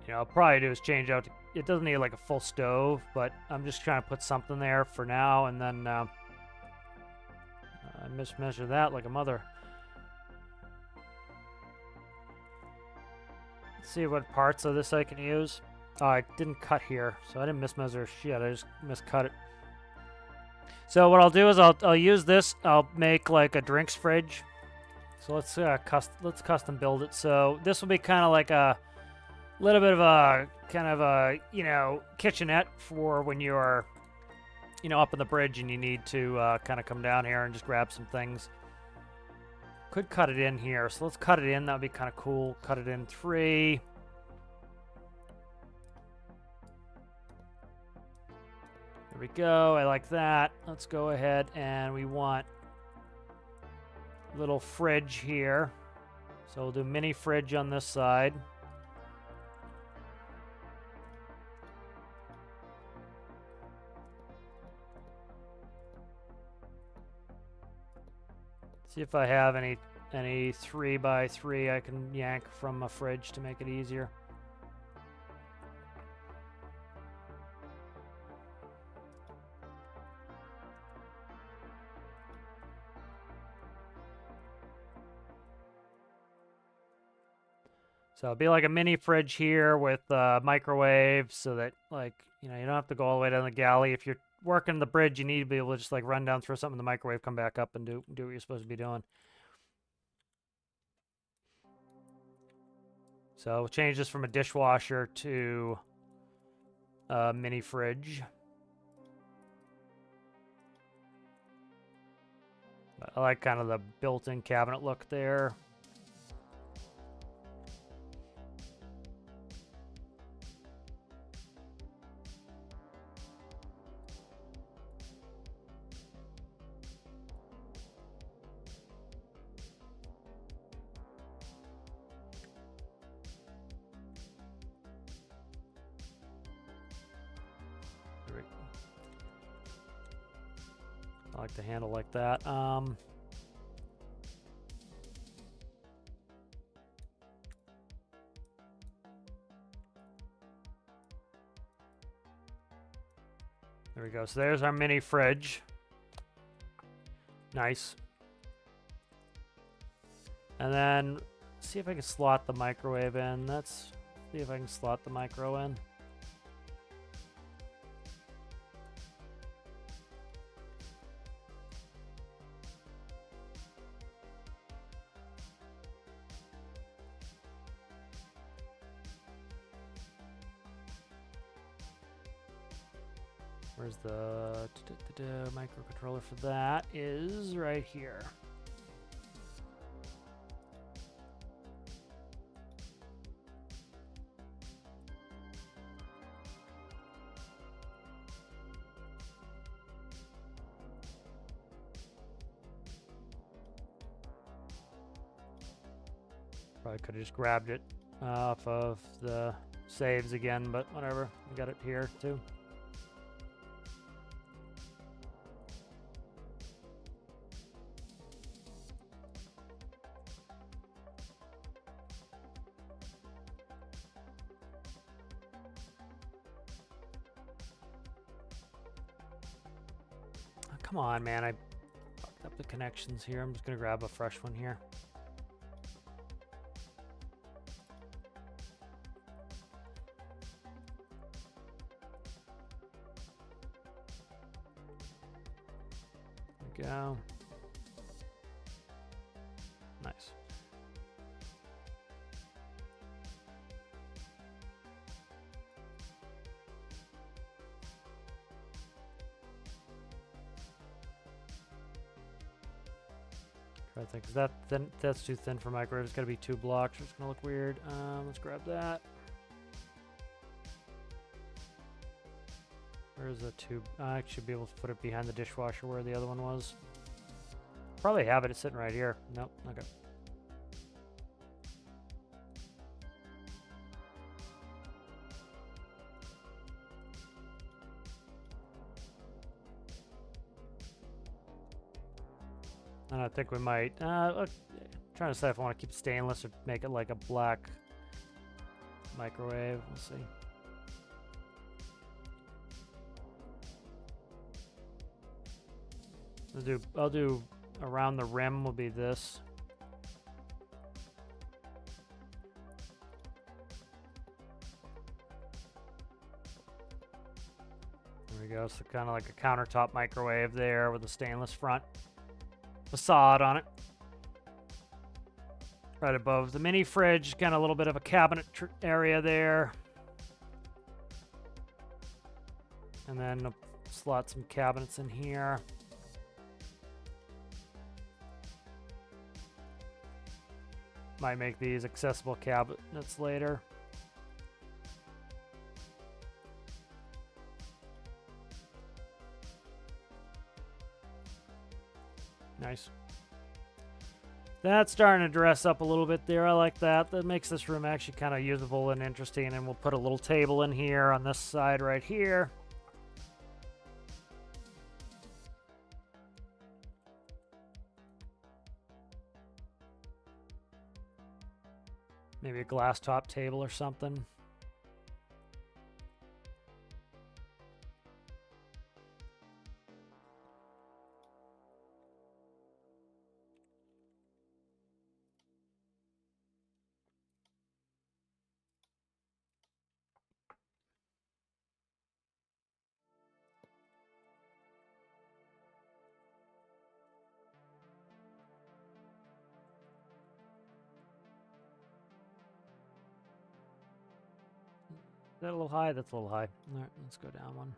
You know, I'll probably do is change out. It doesn't need like a full stove, but I'm just trying to put something there for now, and then I mismeasured that like a mother. Let's see what parts of this I can use. Oh, I didn't cut here, so I didn't mismeasure shit. I just miscut it. So what I'll do is I'll use this. I'll make like a drinks fridge. So let's custom build it. So this will be kind of like a little bit of a kind of a, you know, kitchenette for when you're, you know, up on the bridge and you need to kind of come down here and just grab some things. Could cut it in here, so let's cut it in. That would be kind of cool. Cut it in 3. There we go. I like that. Let's go ahead and we want a little fridge here. So we'll do mini fridge on this side. See if I have any 3x3 I can yank from a fridge to make it easier. So it'll be like a mini fridge here with microwave, so that, like, you know, you don't have to go all the way down the galley. If you're working the bridge, you need to be able to just like run down, throw something in the microwave, come back up, and do what you're supposed to be doing. So we'll change this from a dishwasher to a mini fridge. But I like kind of the built-in cabinet look there. I like the handle like that. There we go. So there's our mini fridge. Nice. And then see if I can slot the microwave in. Let's see if I can slot the micro in. Where's the microcontroller for that? Is right here. Probably could have just grabbed it off of the saves again, but whatever. We got it here too. Come on, man, I fucked up the connections here. I'm just gonna grab a fresh one here. There we go. Nice. I think, 'cause that's too thin for microwave. It's got to be 2 blocks. It's gonna look weird. Let's grab that. Where's the tube? I should be able to put it behind the dishwasher where the other one was. Probably have it. It's sitting right here. Nope. Okay. And I think we might. Look, trying to decide if I want to keep stainless or make it like a black microwave. We'll see. I'll do around the rim will be this. There we go. So kind of like a countertop microwave there with a stainless front facade on it. Right above the mini fridge, kind of a little bit of a cabinet area there. And then slot some cabinets in here. Might make these accessible cabinets later. Nice. That's starting to dress up a little bit there. I like that. That makes this room actually kind of usable and interesting. And we'll put a little table in here on this side right here. Maybe a glass top table or something. Is that a little high? That's a little high. All right, let's go down one.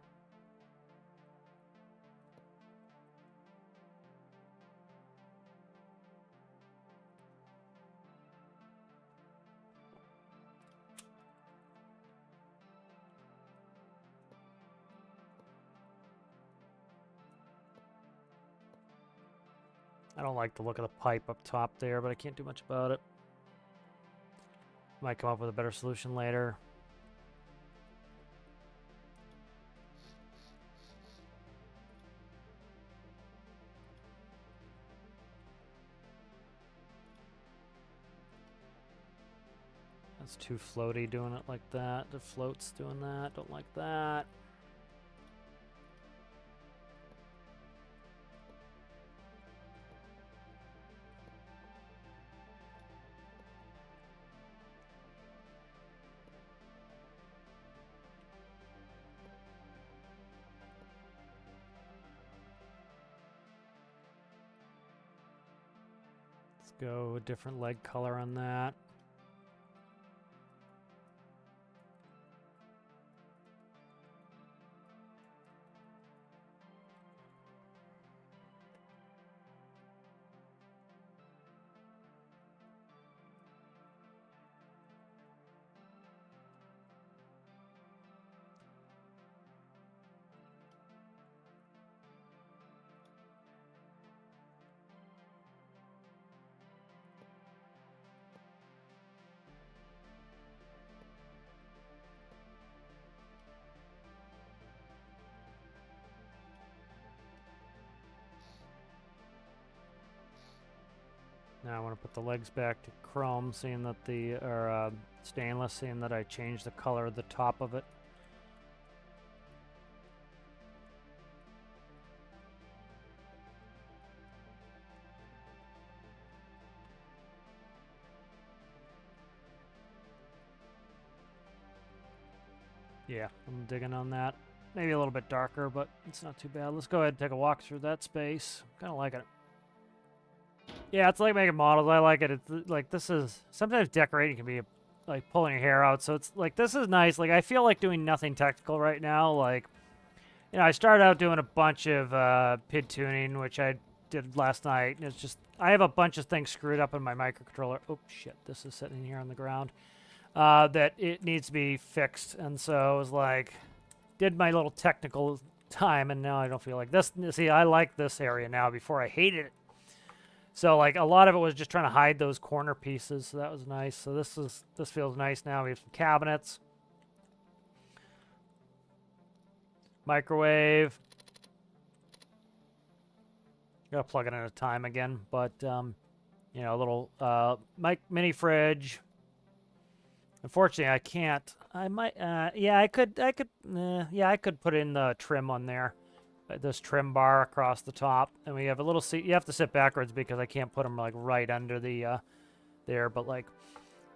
I don't like the look of the pipe up top there, but I can't do much about it. Might come up with a better solution later. That's too floaty doing it like that. The float's doing that. Don't like that. Let's go a different leg color on that. Now I want to put the legs back to chrome, seeing that or stainless, seeing that I changed the color of the top of it. Yeah, I'm digging on that. Maybe a little bit darker, but it's not too bad. Let's go ahead and take a walk through that space. Kind of liking it. Yeah, it's like making models. I like it. It's like, this is, sometimes decorating can be like pulling your hair out. So it's like, this is nice. Like, I feel like doing nothing technical right now. Like, you know, I started out doing a bunch of PID tuning, which I did last night. And it's just, I have a bunch of things screwed up in my microcontroller. Oh, shit, this is sitting here on the ground. That it needs to be fixed. And so I was like, did my little technical time, and now I don't feel like this. See, I like this area now. Before I hated it. So like a lot of it was just trying to hide those corner pieces. So that was nice. So this feels nice now. We have some cabinets. Microwave. Gotta plug it in at a time again, but you know, a little mini fridge. Unfortunately, I can't. I might. Yeah, I could. Yeah, I could put in the trim on there. This trim bar across the top, and we have a little seat. You have to sit backwards because I can't put them like right under the there, but like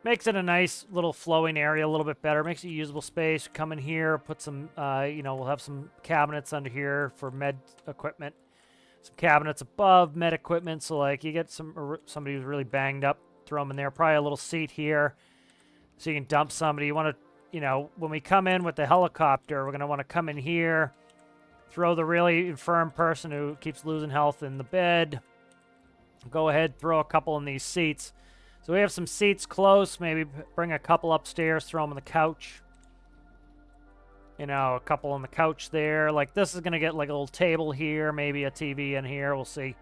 makes it a nice little flowing area, a little bit better. Makes it usable space. Come in here, put some. You know, we'll have some cabinets under here for med equipment. Some cabinets above med equipment, so like you get somebody who's really banged up, throw them in there. Probably a little seat here, so you can dump somebody. You want to, you know, when we come in with the helicopter, we're gonna want to come in here, throw the really infirm person who keeps losing health in the bed. Go ahead, throw a couple in these seats. So we have some seats close. Maybe bring a couple upstairs, throw them on the couch. You know, a couple on the couch there. Like, this is going to get, like, a little table here, maybe a TV in here. We'll see.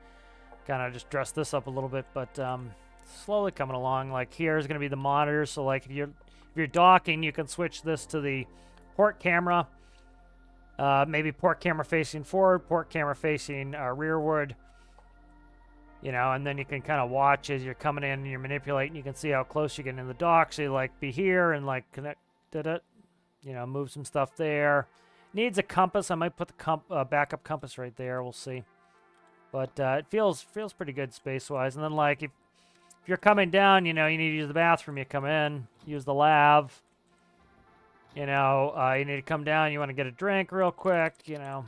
Kind of just dress this up a little bit, but slowly coming along. Like, here's going to be the monitor. So, like, if you're docking, you can switch this to the port camera. Maybe port camera facing forward, port camera facing rearward. You know, and then you can kind of watch as you're coming in and you're manipulating. You can see how close you get in the dock. So, you, like, be here and, like, connect it. You know, move some stuff there. Needs a compass. I might put the backup compass right there. We'll see. But it feels pretty good space-wise. And then, like, if you're coming down, you know, you need to use the bathroom. You come in, use the lav. You know, you need to come down. You want to get a drink real quick. You know,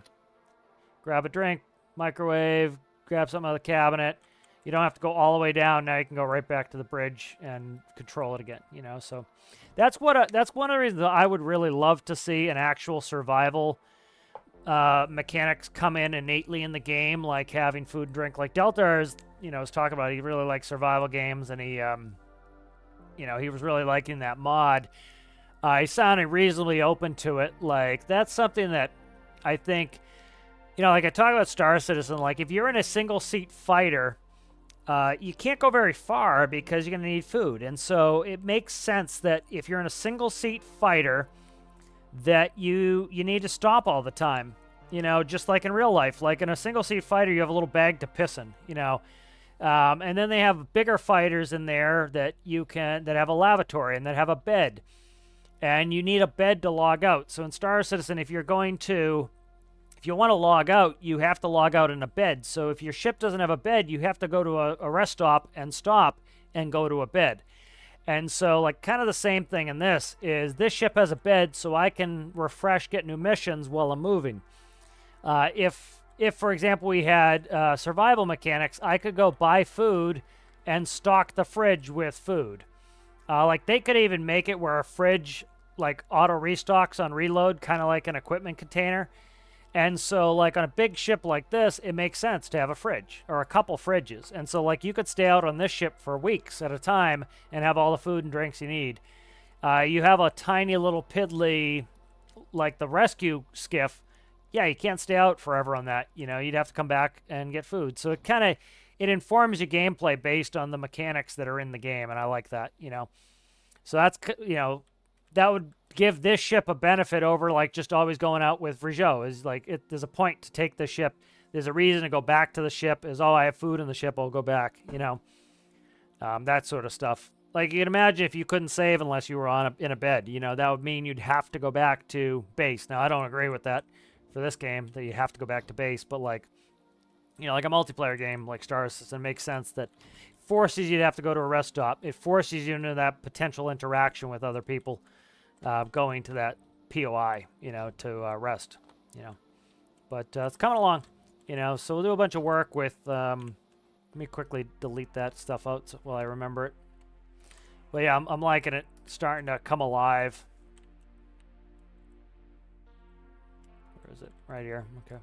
grab a drink, microwave, grab something out of the cabinet. You don't have to go all the way down. Now you can go right back to the bridge and control it again. You know, so that's one of the reasons I would really love to see an actual survival mechanics come in innately in the game, like having food and drink. Like Delta is, you know, was talking about. He really likes survival games, and he, you know, he was really liking that mod. He sounded reasonably open to it. Like, that's something that I think, you know, like I talk about Star Citizen. Like, if you're in a single seat fighter, you can't go very far because you're going to need food. And so it makes sense that if you're in a single-seat fighter, that you need to stop all the time. You know, just like in real life. Like in a single-seat fighter, you have a little bag to piss in, you know. And then they have bigger fighters in there that that have a lavatory and that have a bed. And you need a bed to log out. So in Star Citizen, if you want to log out, you have to log out in a bed. So if your ship doesn't have a bed, you have to go to a rest stop and go to a bed. And so, like, kind of the same thing in this ship has a bed, so I can refresh, get new missions while I'm moving. If for example, we had survival mechanics, I could go buy food and stock the fridge with food. Like, they could even make it where a fridge, like, auto restocks on reload, kind of like an equipment container. And so, like, on a big ship like this, it makes sense to have a fridge or a couple fridges. And so, like, you could stay out on this ship for weeks at a time and have all the food and drinks you need. You have a tiny little piddly, like the rescue skiff. Yeah, you can't stay out forever on that. You know, you'd have to come back and get food. So it informs your gameplay based on the mechanics that are in the game. And I like that, you know. So that's, you know, that would give this ship a benefit over, like, just always going out with Rougeau. Is like, there's a point to take the ship. There's a reason to go back to the ship. I have food in the ship, I'll go back, you know. That sort of stuff. Like, you can imagine if you couldn't save unless you were in a bed, you know, that would mean you'd have to go back to base. Now, I don't agree with that for this game, that you have to go back to base, but, like, you know, like a multiplayer game like Star Citizen makes sense that forces you to have to go to a rest stop. It forces you into that potential interaction with other people. Going to that POI, you know, to rest, you know. But it's coming along, you know, so we'll do a bunch of work with, let me quickly delete that stuff out while I remember it. But yeah, I'm liking it, starting to come alive. Where is it? Right here, okay.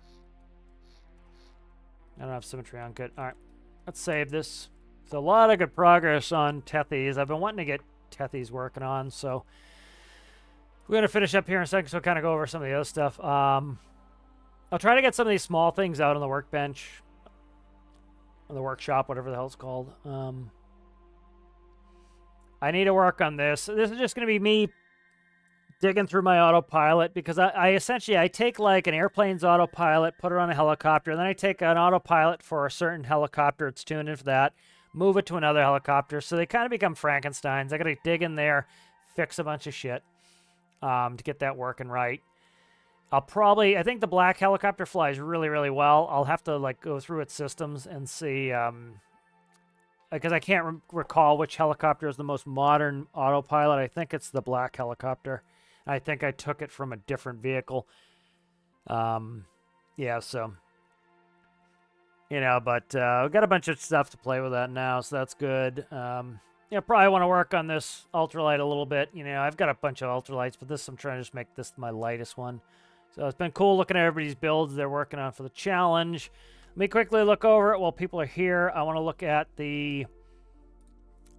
I don't have symmetry on. Good. All right. Let's save this. It's a lot of good progress on Tethies. I've been wanting to get Tethies working on, so we're going to finish up here in a second, so we'll kind of go over some of the other stuff. I'll try to get some of these small things out on the workbench, or the workshop, whatever the hell it's called. I need to work on this. This is just going to be me digging through my autopilot, because I essentially, I take like an airplane's autopilot, put it on a helicopter, and then I take an autopilot for a certain helicopter, it's tuned in for that, move it to another helicopter, so they kind of become Frankensteins. I got to dig in there, fix a bunch of shit to get that working right. I think the black helicopter flies really, really well. I'll have to like go through its systems and see, because I can't recall which helicopter is the most modern autopilot. I think it's the black helicopter. I think I took it from a different vehicle. Yeah, so, you know, but we've got a bunch of stuff to play with that now, so that's good. Yeah, probably want to work on this ultralight a little bit. You know, I've got a bunch of ultralights, but I'm trying to just make this my lightest one. So it's been cool looking at everybody's builds they're working on for the challenge. Let me quickly look over it while people are here. I want to look at the,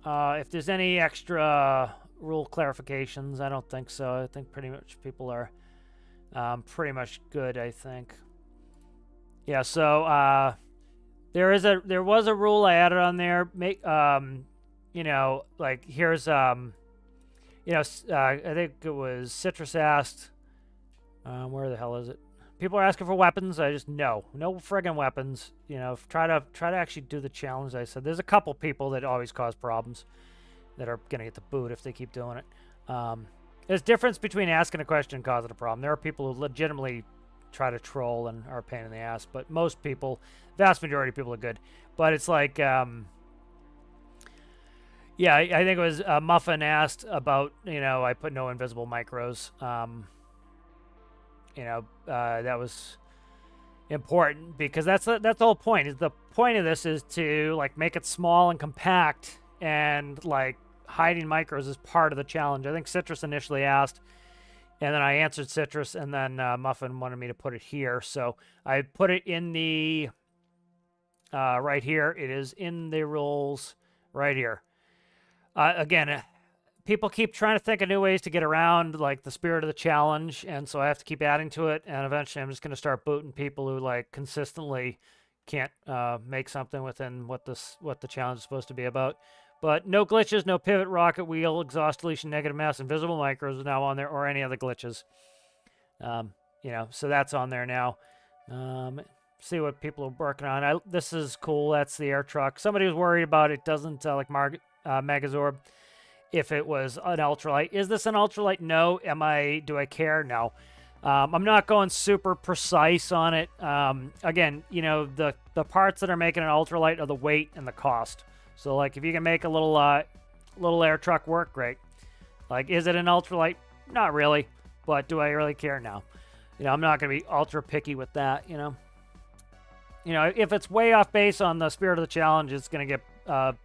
if there's any extra rule clarifications. I don't think so. I think pretty much people are pretty much good, I think. Yeah, so there was a rule I added on there. You know, like here's, you know, I think it was Citrus asked, where the hell is it? People are asking for weapons. I just no friggin' weapons. You know, try to actually do the challenge. I said there's a couple people that always cause problems that are gonna get the boot if they keep doing it. There's difference between asking a question and causing a problem. There are people who legitimately try to troll and are a pain in the ass, but most people, vast majority of people are good. But it's like, yeah, I think it was Muffin asked about, you know, I put no invisible micros. You know, that was important because that's the whole point. Is the point of this is to like make it small and compact, and like hiding micros is part of the challenge. I think Citrus initially asked, and then I answered Citrus, and then Muffin wanted me to put it here, so I put it in the right here. It is in the rules right here. Again, people keep trying to think of new ways to get around like the spirit of the challenge, and so I have to keep adding to it, and eventually I'm just going to start booting people who like consistently can't make something within what the challenge is supposed to be about. But no glitches, no pivot, rocket wheel, exhaust deletion, negative mass, invisible micros is now on there, or any other glitches. You know, so that's on there now. See what people are working on. This is cool. That's the air truck. Somebody was worried about it doesn't like Megazorb. If it was an ultralight. Is this an ultralight? No. Do I care? No. I'm not going super precise on it. Again, you know, the parts that are making an ultralight are the weight and the cost. So like if you can make a little air truck work, great. Like, is it an ultralight? Not really. But do I really care? No. You know, I'm not going to be ultra picky with that, you know. You know, if it's way off base on the spirit of the challenge, it's going to get,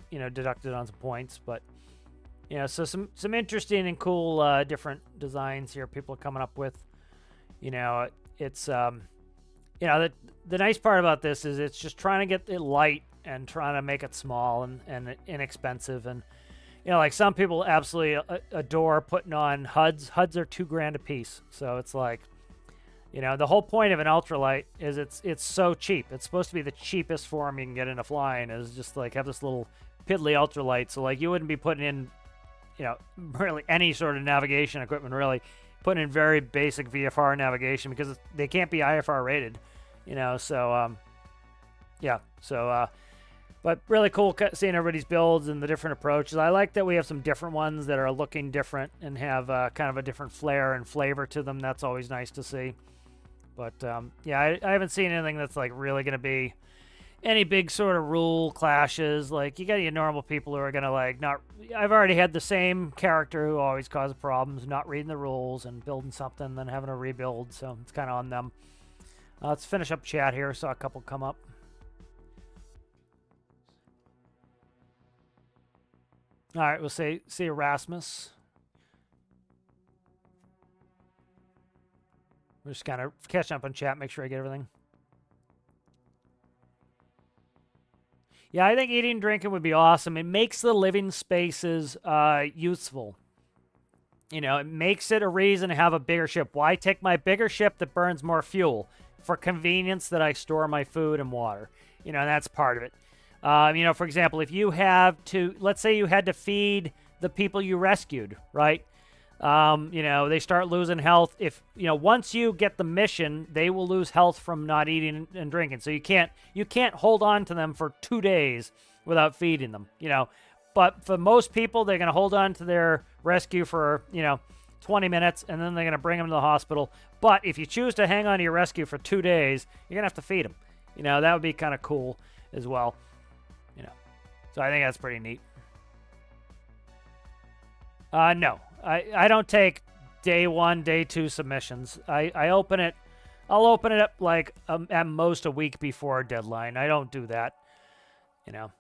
you know, deducted on some points, but you know, so some interesting and cool different designs here people are coming up with. You know, it's you know, the nice part about this is it's just trying to get it light and trying to make it small and inexpensive. And you know, like some people absolutely adore putting on HUDs. HUDs are $2,000 a piece, so it's like, you know, the whole point of an ultralight is it's so cheap. It's supposed to be the cheapest form you can get into flying, is just like have this little piddly ultralight. So like you wouldn't be putting in, you know, really any sort of navigation equipment, really putting in very basic VFR navigation because they can't be IFR rated, you know. So yeah, so but really cool seeing everybody's builds and the different approaches. I like that we have some different ones that are looking different and have kind of a different flair and flavor to them. That's always nice to see. But yeah, I haven't seen anything that's like really going to be any big sort of rule clashes. Like, you got your normal people who are going to like not... I've already had the same character who always causes problems, not reading the rules and building something, then having to rebuild. So it's kind of on them. Let's finish up chat here. Saw a couple come up. All right, we'll see Erasmus. We're just kind of catching up on chat, make sure I get everything. Yeah, I think eating and drinking would be awesome. It makes the living spaces useful. You know, it makes it a reason to have a bigger ship. Why take my bigger ship that burns more fuel? For convenience that I store my food and water. You know, and that's part of it. You know, for example, if you have to, let's say you had to feed the people you rescued, right? You know, they start losing health. If, you know, once you get the mission, they will lose health from not eating and drinking. So you can't hold on to them for 2 days without feeding them, you know. But for most people, they're going to hold on to their rescue for, you know, 20 minutes, and then they're going to bring them to the hospital. But if you choose to hang on to your rescue for 2 days, you're going to have to feed them. You know, that would be kind of cool as well. You know, so I think that's pretty neat. No, I don't take day 1, day 2 submissions. I'll open it up like at most a week before a deadline. I don't do that. You know,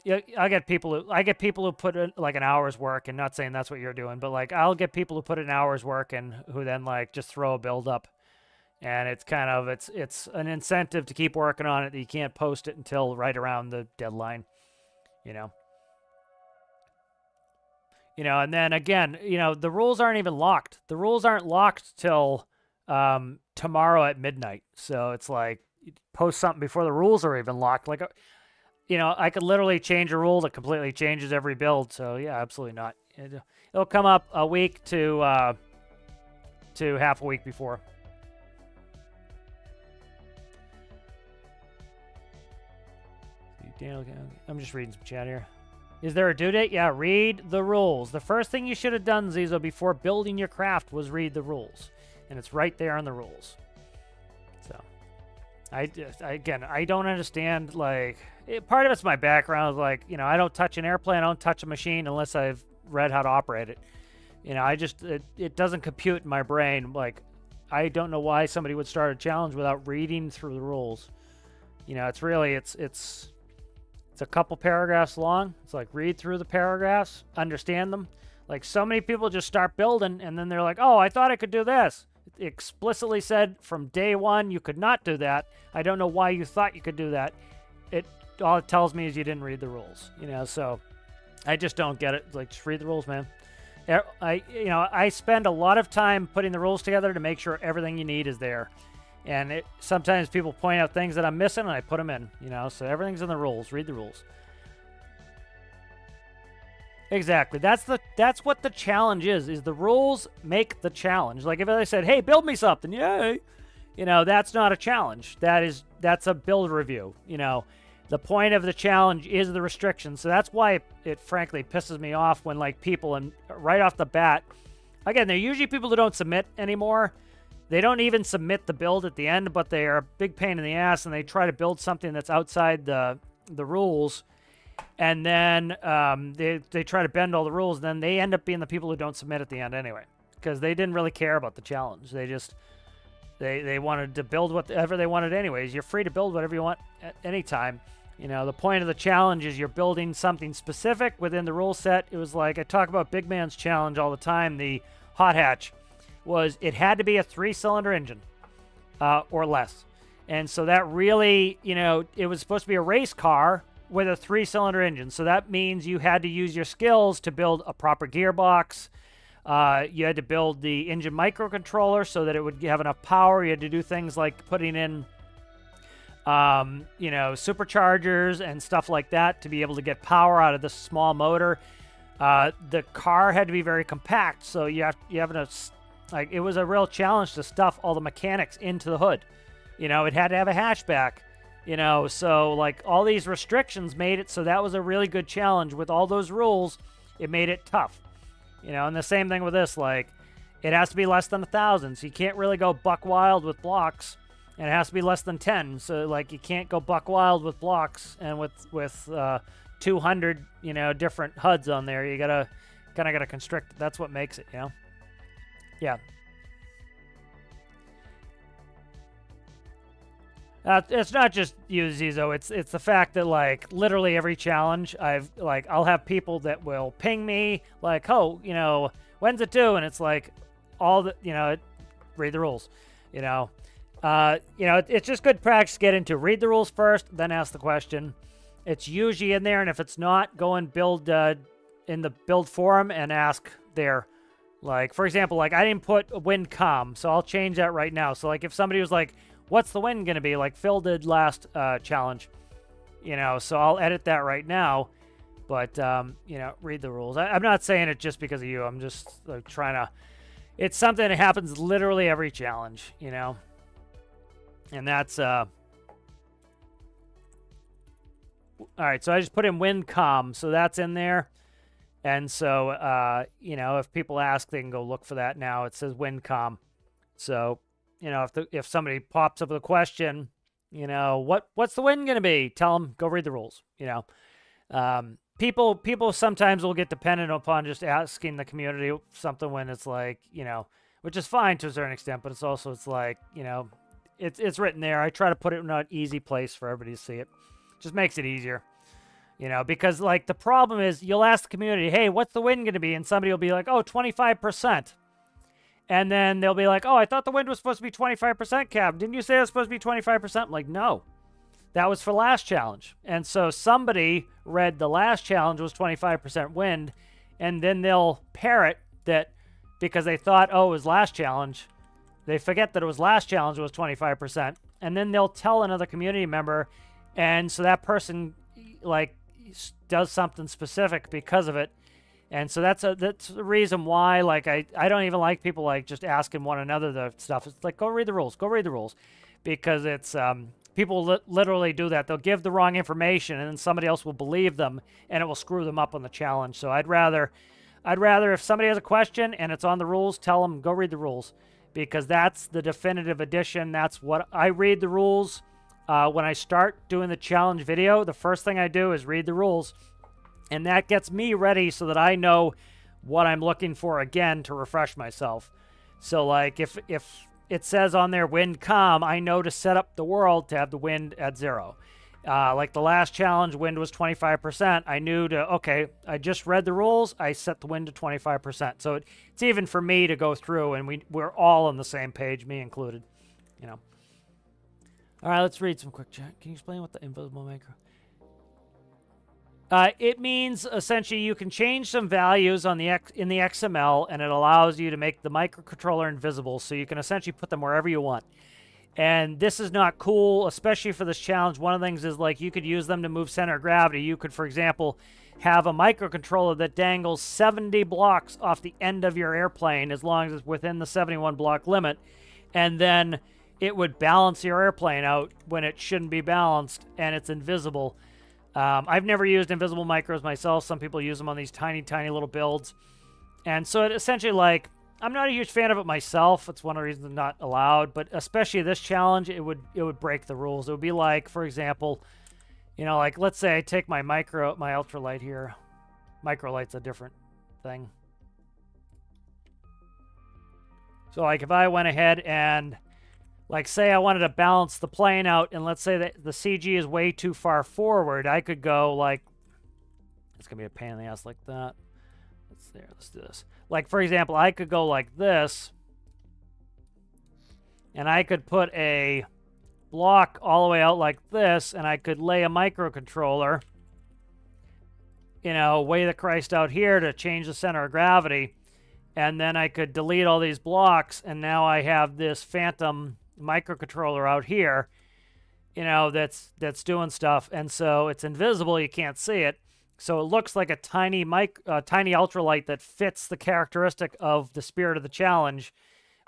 yeah, I get people who put in like an hour's work, and not saying that's what you're doing, but like I'll get people who put in an hour's work and who then like just throw a build up, and it's kind of it's an incentive to keep working on it. That you can't post it until right around the deadline. You know. You know, and then again, you know, the rules aren't even locked. The rules aren't locked till tomorrow at midnight. So it's like you post something before the rules are even locked. Like, you know, I could literally change a rule that completely changes every build. So yeah, absolutely not. It'll come up a week to half a week before. I'm just reading some chat here. Is there a due date? Yeah, read the rules. The first thing you should have done, Zizo, before building your craft was read the rules. And it's right there in the rules. So, again, I don't understand, like, part of it's my background. Like, you know, I don't touch an airplane, I don't touch a machine unless I've read how to operate it. You know, it doesn't compute in my brain. Like, I don't know why somebody would start a challenge without reading through the rules. You know, it's really, it's a couple paragraphs long. It's like read through the paragraphs, understand them. Like so many people just start building and then they're like, oh, I thought I could do this. It explicitly said from day 1 you could not do that. I don't know why you thought you could do that. All it tells me is you didn't read the rules. You know, so I just don't get it. Like, just read the rules, man. I spend a lot of time putting the rules together to make sure everything you need is there. And sometimes people point out things that I'm missing, and I put them in, you know, so everything's in the rules. Read the rules. Exactly. That's what the challenge is the rules make the challenge. Like if I said, hey, build me something, yay, you know, that's not a challenge. That's a build review, you know. The point of the challenge is the restriction. So that's why it frankly pisses me off when like people, and right off the bat, again, they're usually people who don't submit anymore. They don't even submit the build at the end, but they are a big pain in the ass, and they try to build something that's outside the rules, and then they try to bend all the rules, and then they end up being the people who don't submit at the end anyway, because they didn't really care about the challenge. They just they wanted to build whatever they wanted anyways. You're free to build whatever you want at any time. You know, the point of the challenge is you're building something specific within the rule set. It was like I talk about Big Man's challenge all the time, the hot hatch. Was it had to be a 3-cylinder engine or less. And so that really, you know, it was supposed to be a race car with a 3-cylinder engine. So that means you had to use your skills to build a proper gearbox. You had to build the engine microcontroller so that it would have enough power. You had to do things like putting in, you know, superchargers and stuff like that to be able to get power out of this small motor. The car had to be very compact. So you have enough. Like, it was a real challenge to stuff all the mechanics into the hood. You know, it had to have a hatchback, you know, so, like, all these restrictions made it so that was a really good challenge. With all those rules, it made it tough. You know, and the same thing with this, like, it has to be less than 1,000, so you can't really go buck wild with blocks, and it has to be less than 10, so, like, you can't go buck wild with blocks and with 200, you know, different HUDs on there. You kind of gotta constrict it. That's what makes it, you know? Yeah. It's not just you, Zizo. It's the fact that, like, literally every challenge, I'll have people that will ping me, like, oh, you know, when's it due? And it's like, all the, you know, read the rules, you know. It's just good practice to get into. Read the rules first, then ask the question. It's usually in there, and if it's not, go and build in the build forum and ask there. Like, for example, like I didn't put wind calm, so I'll change that right now. So like if somebody was like, what's the wind going to be? Like Phil did last challenge, you know, so I'll edit that right now. But, you know, read the rules. I'm not saying it just because of you. I'm just like, trying to... It's something that happens literally every challenge, you know? And that's... All right, so I just put in wind calm, so that's in there. And so, you know, if people ask, they can go look for that now. It says wind calm. So, you know, if somebody pops up with a question, you know, what's the wind going to be? Tell them, go read the rules, you know? People sometimes will get dependent upon just asking the community something when it's like, you know, which is fine to a certain extent, but it's like, you know, it's written there. I try to put it in an easy place for everybody to see it. Just makes it easier, you know, because like the problem is you'll ask the community, hey, what's the wind going to be? And somebody will be like, oh, 25%. And then they'll be like, oh, I thought the wind was supposed to be 25%, Cap. Didn't you say it was supposed to be 25%? I'm like, no. That was for last challenge. And so somebody read the last challenge was 25% wind, and then they'll parrot that because they thought, oh, it was last challenge. They forget that it was last challenge was 25%, and then they'll tell another community member, and so that person like does something specific because of it. And so that's the reason why like I don't even like people like just asking one another the stuff. It's like, go read the rules, because it's people literally do that. They'll give the wrong information, and then somebody else will believe them, and it will screw them up on the challenge. So I'd rather if somebody has a question and it's on the rules, tell them, go read the rules, because that's the definitive edition. That's what I read the rules. When I start doing the challenge video, the first thing I do is read the rules, and that gets me ready so that I know what I'm looking for again to refresh myself. So like if it says on there wind calm, I know to set up the world to have the wind at 0. Like the last challenge, wind was 25%. I knew okay, I just read the rules. I set the wind to 25%. So it's even for me to go through, and we're all on the same page, me included, you know. All right, let's read some quick chat. Can you explain what the invisible macro? It means essentially you can change some values on in the XML, and it allows you to make the microcontroller invisible, so you can essentially put them wherever you want. And this is not cool, especially for this challenge. One of the things is like you could use them to move center of gravity. You could, for example, have a microcontroller that dangles 70 blocks off the end of your airplane as long as it's within the 71 block limit, and then it would balance your airplane out when it shouldn't be balanced, and it's invisible. I've never used invisible micros myself. Some people use them on these tiny, tiny little builds. And so it essentially, like, I'm not a huge fan of it myself. It's one of the reasons it's not allowed. But especially this challenge, it would break the rules. It would be like, for example, you know, like, let's say I take my ultralight here. Microlight's a different thing. So, like, if I went ahead and... like, say I wanted to balance the plane out, and let's say that the CG is way too far forward, I could go, like... It's going to be a pain in the ass like that. Let's do this. Like, for example, I could go like this, and I could put a block all the way out like this, and I could lay a microcontroller, you know, way the Christ out here to change the center of gravity, and then I could delete all these blocks, and now I have this phantom microcontroller out here, you know, that's doing stuff, and so it's invisible, you can't see it, so it looks like a tiny ultralight that fits the characteristic of the spirit of the challenge,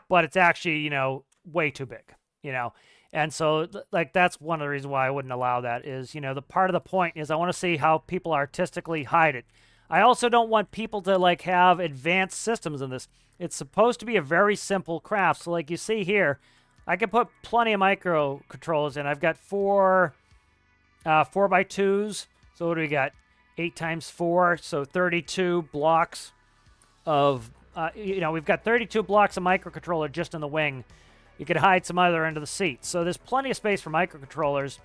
but it's actually, you know, way too big, you know. And so, like, that's one of the reasons why I wouldn't allow that is, you know, the part of the point is I want to see how people artistically hide it. I also don't want people to, like, have advanced systems in this. It's supposed to be a very simple craft. So, like you see here, I can put plenty of microcontrollers in. I've got 4 4x2s. So what do we got? 8 times 4, so 32 blocks of, you know, we've got 32 blocks of microcontroller just in the wing. You could hide some other end of the seat. So there's plenty of space for microcontrollers,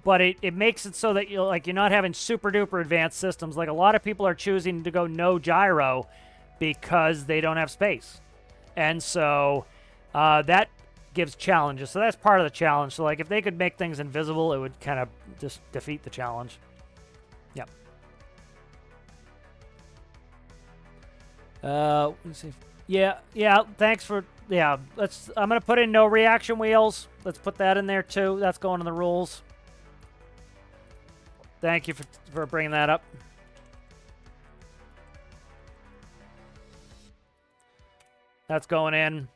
but it makes it so that you're not having super duper advanced systems. Like a lot of people are choosing to go no gyro because they don't have space. And so that gives challenges. So that's part of the challenge. So like if they could make things invisible, it would kind of just defeat the challenge. Yep. Let's see. Yeah, thanks for, I'm going to put in no reaction wheels. Let's put that in there too. That's going in the rules. Thank you for bringing that up. That's going in.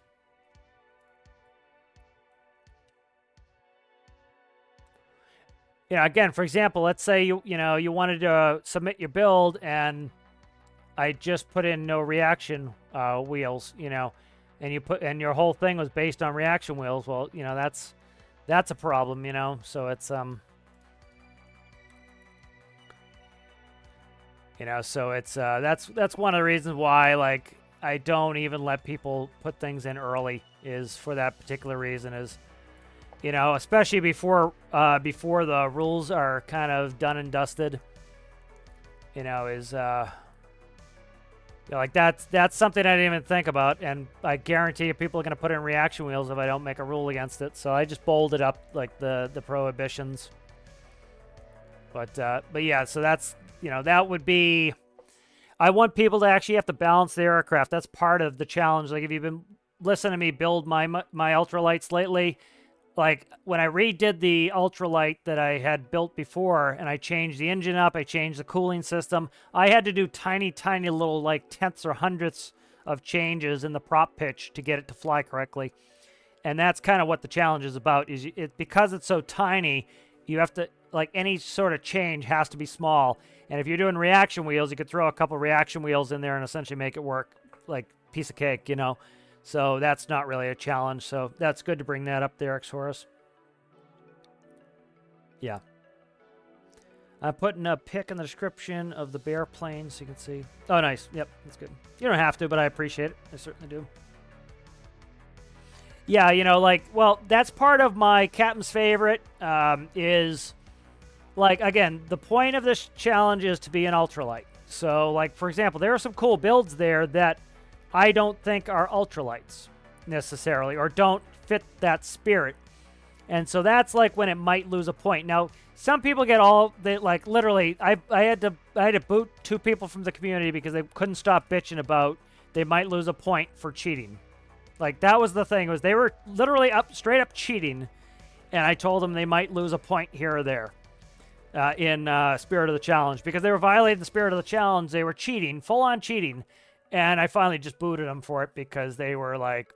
Yeah, again, for example, let's say you wanted to submit your build and I just put in no reaction wheels, and your whole thing was based on reaction wheels. Well, that's a problem, So it's so it's that's one of the reasons why, like, I don't even let people put things in early, is for that particular reason, is especially before the rules are kind of done and dusted, is like that's something I didn't even think about, and I guarantee you people are going to put in reaction wheels if I don't make a rule against it. So I just bolded up like the prohibitions. But yeah, so that's that would be. I want people to actually have to balance their aircraft. That's part of the challenge. Like, if you've been listening to me build my ultralights lately, like when I redid the ultralight that I had built before and I changed the engine up, I changed the cooling system, I had to do tiny little like tenths or hundredths of changes in the prop pitch to get it to fly correctly. And that's kind of what the challenge is about, is because it's so tiny, you have to, like, any sort of change has to be small. And if you're doing reaction wheels, you could throw a couple reaction wheels in there and essentially make it work like piece of cake, So that's not really a challenge. So that's good to bring that up there, Xhorus. Yeah. I'm putting a pic in the description of the bear plane so you can see. Oh, nice. Yep, that's good. You don't have to, but I appreciate it. I certainly do. Yeah, well, that's part of my captain's favorite, is, like, again, the point of this challenge is to be an ultralight. So, like, for example, there are some cool builds there that I don't think are ultralights necessarily, or don't fit that spirit. And so that's like when it might lose a point. Now, some people get like, literally, I had to boot 2 people from the community because they couldn't stop bitching about they might lose a point for cheating. Like, that was the thing, was they were literally straight up cheating, and I told them they might lose a point here or there in Spirit of the Challenge, because they were violating the Spirit of the Challenge. They were cheating, full-on cheating, and I finally just booted them for it because they were like,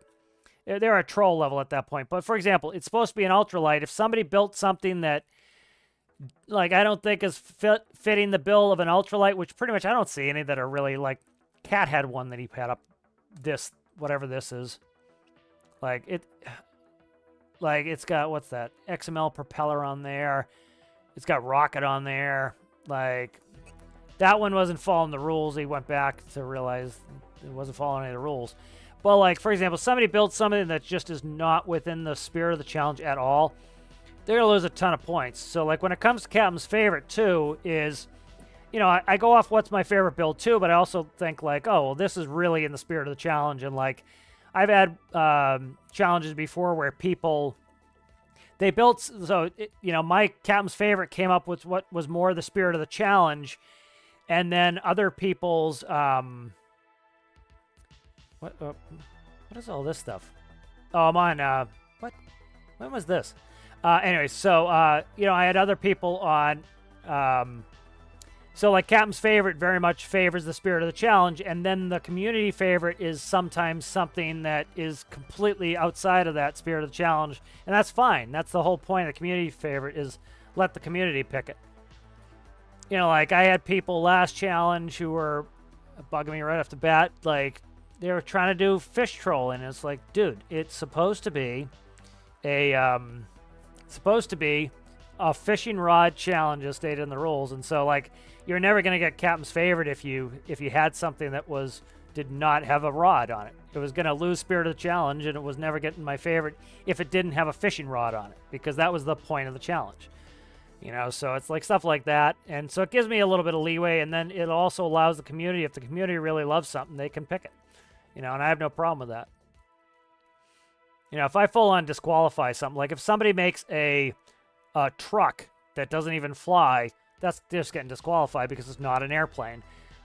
they were a troll level at that point. But for example, it's supposed to be an ultralight. If somebody built something that, like, I don't think is fitting the bill of an ultralight, which pretty much I don't see any that are really, like, Cat had one that he had up this, whatever this is. Like, it's got, what's that? XML propeller on there. It's got rocket on there. Like, that one wasn't following the rules. He went back to realize it wasn't following any of the rules. But, like, for example, somebody built something that just is not within the spirit of the challenge at all, they're going to lose a ton of points. So, like, when it comes to Captain's favorite, too, is, I go off what's my favorite build, too, but I also think, like, oh, well, this is really in the spirit of the challenge. And, like, I've had challenges before where people, they built, so, my Captain's favorite came up with what was more the spirit of the challenge. And then other people's, what is all this stuff? Oh, I'm on, what? When was this? Anyway, so, I had other people on, so, like, Captain's favorite very much favors the spirit of the challenge, and then the community favorite is sometimes something that is completely outside of that spirit of the challenge, and that's fine. That's the whole point of the community favorite, is let the community pick it. Like, I had people last challenge who were bugging me right off the bat, like, they were trying to do fish trolling, and it's like, dude, it's supposed to be a fishing rod challenge as stated in the rules. And so, like, you're never going to get Captain's favorite if you had something that did not have a rod on it. It was going to lose spirit of the challenge, and it was never getting my favorite if it didn't have a fishing rod on it, because that was the point of the challenge. So it's like stuff like that. And so it gives me a little bit of leeway, and then it also allows the community, if the community really loves something, they can pick it. And I have no problem with that. If I full on disqualify something, like if somebody makes a truck that doesn't even fly, that's just getting disqualified because it's not an airplane.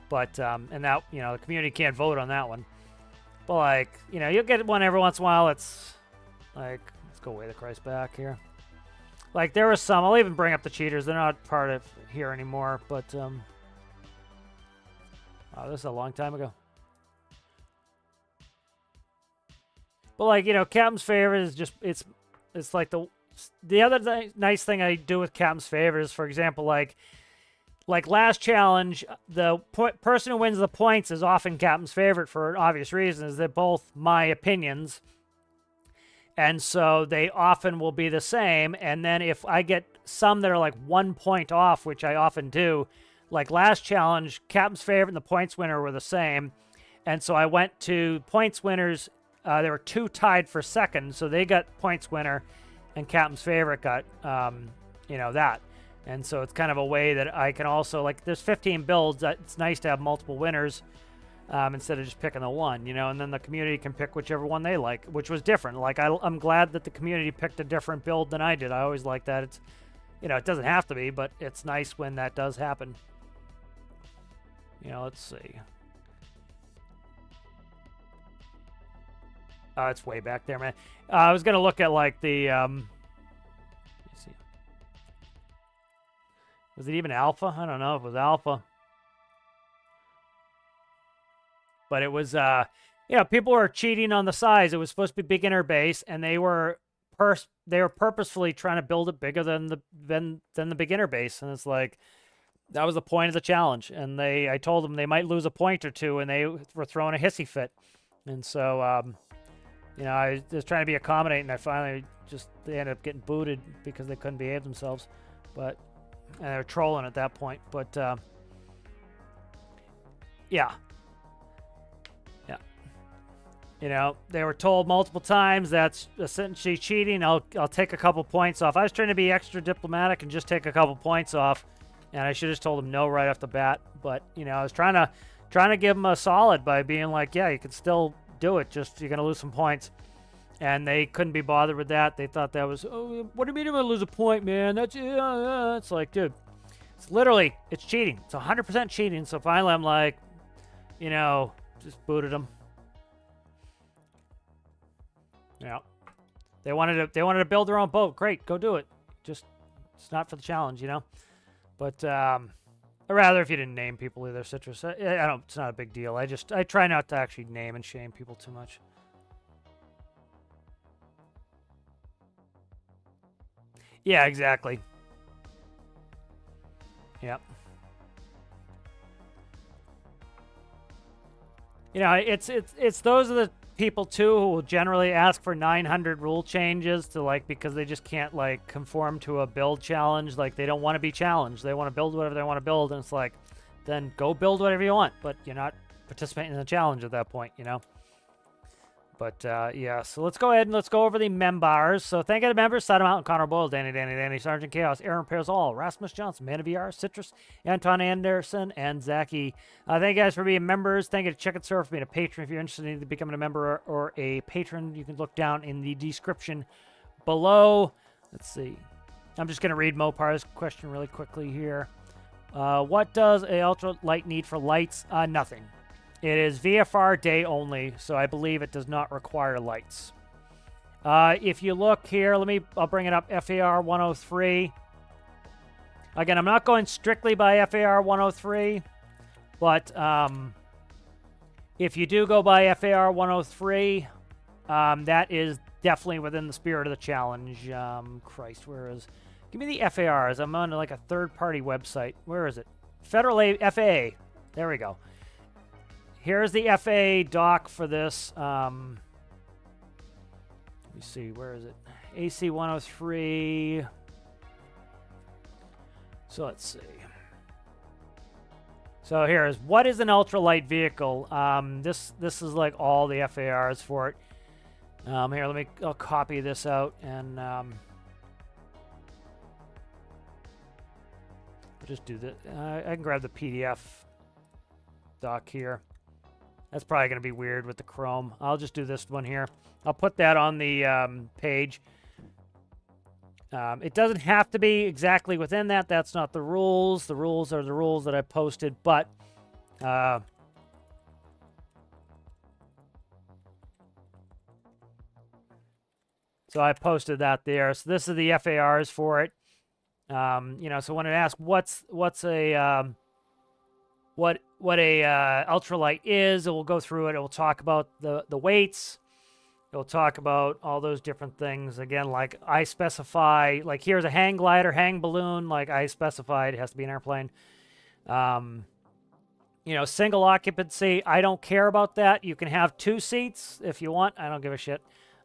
But and that, you know, the community can't vote on that one. But like, you know, you'll get one every once in a while. It's like, let's go way the Christ back here. Like there was some. I'll even bring up the cheaters. They're not part of here anymore. But oh, this is a long time ago. But like, you know, Captain's Favorite is just it's like the other nice thing I do with Captain's Favorite is, for example, like last challenge, the person who wins the points is often Captain's Favorite for an obvious reason, is they're both my opinions. And so they often will be the same. And then if I get some that are like 1 point off, which I often do, like last challenge, Captain's Favorite and the points winner were the same. And so I went to points winners. There were 2 tied for second, so they got points winner, and Captain's Favorite got, you know, that. And so it's kind of a way that I can also, like, there's 15 builds. It's nice to have multiple winners instead of just picking the one, you know, and then the community can pick whichever one they like, which was different. Like, I'm glad that the community picked a different build than I did. I always like that. It's, you know, it doesn't have to be, but it's nice when that does happen. You know, let's see. Oh, it's way back there, man. I was going to look at, like, the, let me see. Was it even alpha? I don't know if it was alpha. But it was, you know, people were cheating on the size. It was supposed to be beginner base, and they were purposefully trying to build it bigger than the beginner base. And it's like, that was the point of the challenge. And I told them they might lose a point or two, and they were throwing a hissy fit. And so, you know, I was trying to be accommodating. They ended up getting booted because they couldn't behave themselves. But, and they were trolling at that point. But, yeah. Yeah. You know, they were told multiple times that's essentially cheating. I'll take a couple points off. I was trying to be extra diplomatic and just take a couple points off. And I should have just told them no right off the bat. But, you know, I was trying to give them a solid by being like, yeah, you can still do it, just you're gonna lose some points. And they couldn't be bothered with that. They thought that was, oh, what do you mean I'm gonna lose a point, man? That's it's like, dude, it's cheating. It's 100% cheating. So finally I'm like, you know, just booted them. Yeah, they wanted to build their own boat. Great, go do it. Just, it's not for the challenge, you know. But or rather, if you didn't name people either, Citrus, I don't. It's not a big deal. I try not to actually name and shame people too much. Yeah, exactly. Yep. You know, it's those are the people too who will generally ask for 900 rule changes to, like, because they just can't, like, conform to a build challenge. Like, they don't want to be challenged. They want to build whatever they want to build, and it's like, then go build whatever you want, but you're not participating in the challenge at that point, you know. But yeah, so let's go ahead and let's go over the members. So thank you to members: Sodom Mountain, Connor Boyle, Danny, Sergeant Chaos, Aaron Pairs All, Rasmus Johnson, Man of VR, Citrus, Anton Anderson, and Zachy. Thank you guys for being members. Thank you to Check It Server for being a patron. If you're interested in becoming a member or a patron, you can look down in the description below. Let's see. I'm just going to read Mopar's question really quickly here. What does a ultralight need for lights? Nothing. It is VFR day only, so I believe it does not require lights. If you look here, I'll bring it up, FAR 103. Again, I'm not going strictly by FAR 103, but if you do go by FAR 103, that is definitely within the spirit of the challenge. Christ, where is... Give me the FARs. I'm on, like, a third-party website. Where is it? Federal FAA. There we go. Here's the FAA doc for this. Let me see. Where is it? AC 103. So let's see. So here's, what is an ultralight vehicle? This is like all the FARs for it. Here, I'll copy this out and I'll just do this. I can grab the PDF doc here. That's probably going to be weird with the Chrome. I'll just do this one here. I'll put that on the page. It doesn't have to be exactly within that. That's not the rules. The rules are the rules that I posted, but so I posted that there. So this is the FARs for it. You know, so when it asks what's a what a ultralight is, it will go through it. It will talk about the weights. It will talk about all those different things. Again, like I specify, like here's a hang glider, hang balloon. Like I specified, it has to be an airplane. You know, single occupancy. I don't care about that. You can have 2 seats if you want. I don't give a shit.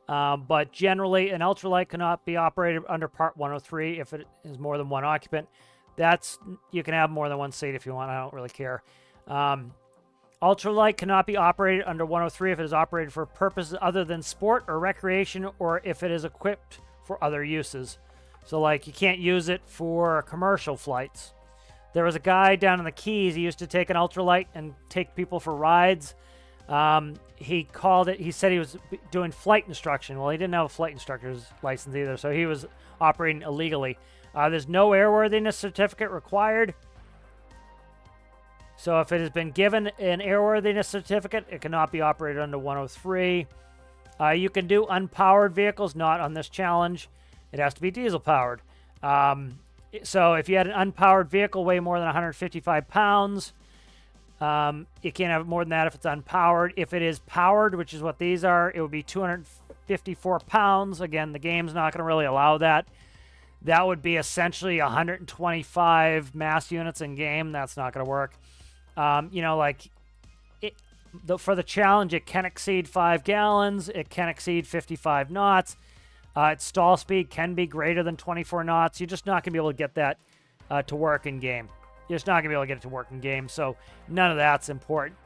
But generally, an ultralight cannot be operated under Part 103 if it is more than 1 occupant. You can have more than 1 seat if you want. I don't really care. Ultralight cannot be operated under 103 if it is operated for purposes other than sport or recreation, or if it is equipped for other uses. So, like, you can't use it for commercial flights. There was a guy down in the Keys. He used to take an ultralight and take people for rides. He called it, he said he was doing flight instruction. Well, he didn't have a flight instructor's license either, so he was operating illegally. There's no airworthiness certificate required. So if it has been given an airworthiness certificate, it cannot be operated under 103. You can do unpowered vehicles, not on this challenge. It has to be diesel powered. So if you had an unpowered vehicle weigh more than 155 pounds, you can't have more than that if it's unpowered. If it is powered, which is what these are, it would be 254 pounds. Again, the game's not going to really allow that. That would be essentially 125 mass units in game. That's not going to work. You know, like, for the challenge, it can exceed 5 gallons. It can exceed 55 knots. Its stall speed can be greater than 24 knots. You're just not going to be able to get that to work in game. You're just not going to be able to get it to work in game. So none of that's important.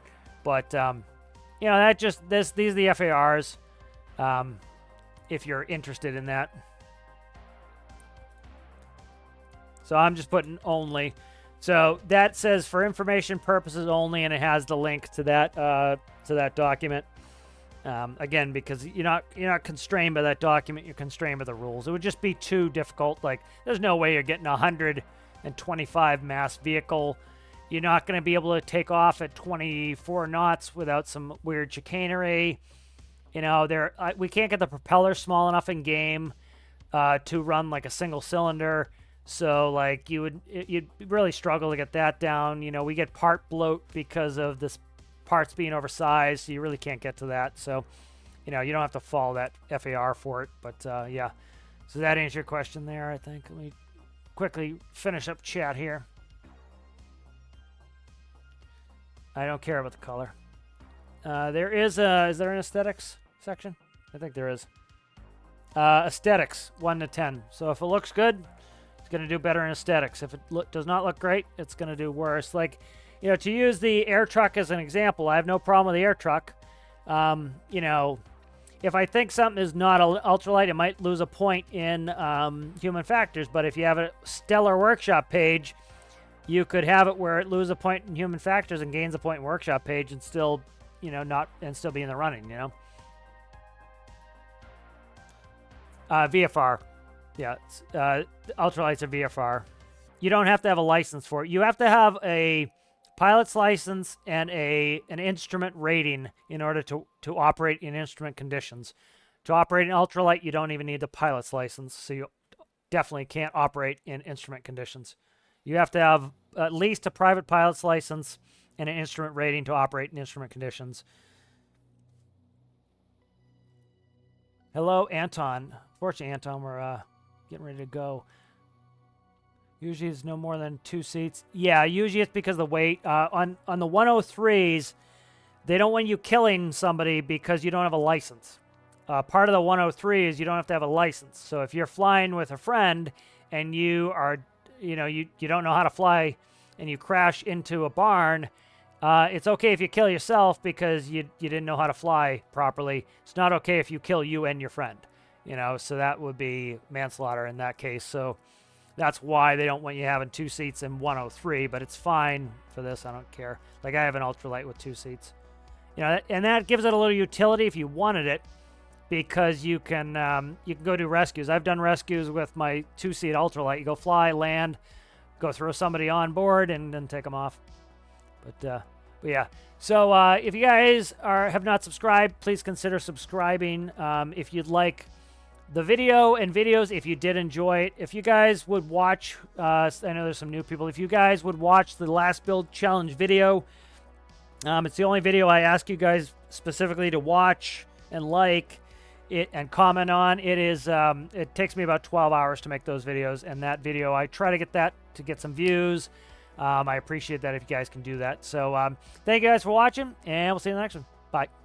But, you know, these are the FARs if you're interested in that. So I'm just putting only. So that says for information purposes only, and it has the link to that document. Again, because you're not constrained by that document, you're constrained by the rules. It would just be too difficult. Like, there's no way you're getting 125 mass vehicle. You're not going to be able to take off at 24 knots without some weird chicanery. You know, we can't get the propeller small enough in game to run like a single cylinder. So, like, you'd really struggle to get that down. You know, we get part bloat because of this parts being oversized, so you really can't get to that. So, you know, you don't have to follow that FAR for it. But, yeah. So that answers your question there, I think. Let me quickly finish up chat here. I don't care about the color. Is there an aesthetics section? I think there is. Aesthetics, 1 to 10. So if it looks good, it's going to do better in aesthetics. If it does not look great, it's going to do worse. Like, you know, to use the air truck as an example, I have no problem with the air truck. You know, if I think something is not an ultralight, it might lose a point in human factors. But if you have a stellar workshop page, you could have it where it loses a point in human factors and gains a point in workshop page, and still, you know, still be in the running. You know. VFR, yeah, ultralights are VFR. You don't have to have a license for it. You have to have a pilot's license and an instrument rating in order to operate in instrument conditions. To operate an ultralight, you don't even need the pilot's license, so you definitely can't operate in instrument conditions. You have to have at least a private pilot's license and an instrument rating to operate in instrument conditions. Hello, Anton. Fortunately, Anton, we're getting ready to go. Usually it's no more than 2 seats. Yeah, usually it's because of the weight. On the 103s, they don't want you killing somebody because you don't have a license. Part of the 103 is you don't have to have a license. So if you're flying with a friend and you are, you know, you don't know how to fly and you crash into a barn, it's okay if you kill yourself because you didn't know how to fly properly. It's not okay if you kill you and your friend. You know, so that would be manslaughter in that case. So that's why they don't want you having 2 seats in 103, but it's fine for this. I don't care. Like, I have an ultralight with 2 seats. You know, and that gives it a little utility if you wanted it. because you can go do rescues. I've done rescues with my 2-seat ultralight. You go fly, land, go throw somebody on board, and then take them off. But yeah. So if you guys have not subscribed, please consider subscribing. If you'd like the video and videos, if you did enjoy it, if you guys would watch, I know there's some new people, if you guys would watch the last build challenge video, it's the only video I ask you guys specifically to watch and like it and comment on. It is it takes me about 12 hours to make those videos, and that video I try to get that to get some views. I appreciate that if you guys can do that. So thank you guys for watching, and we'll see you in the next one. Bye.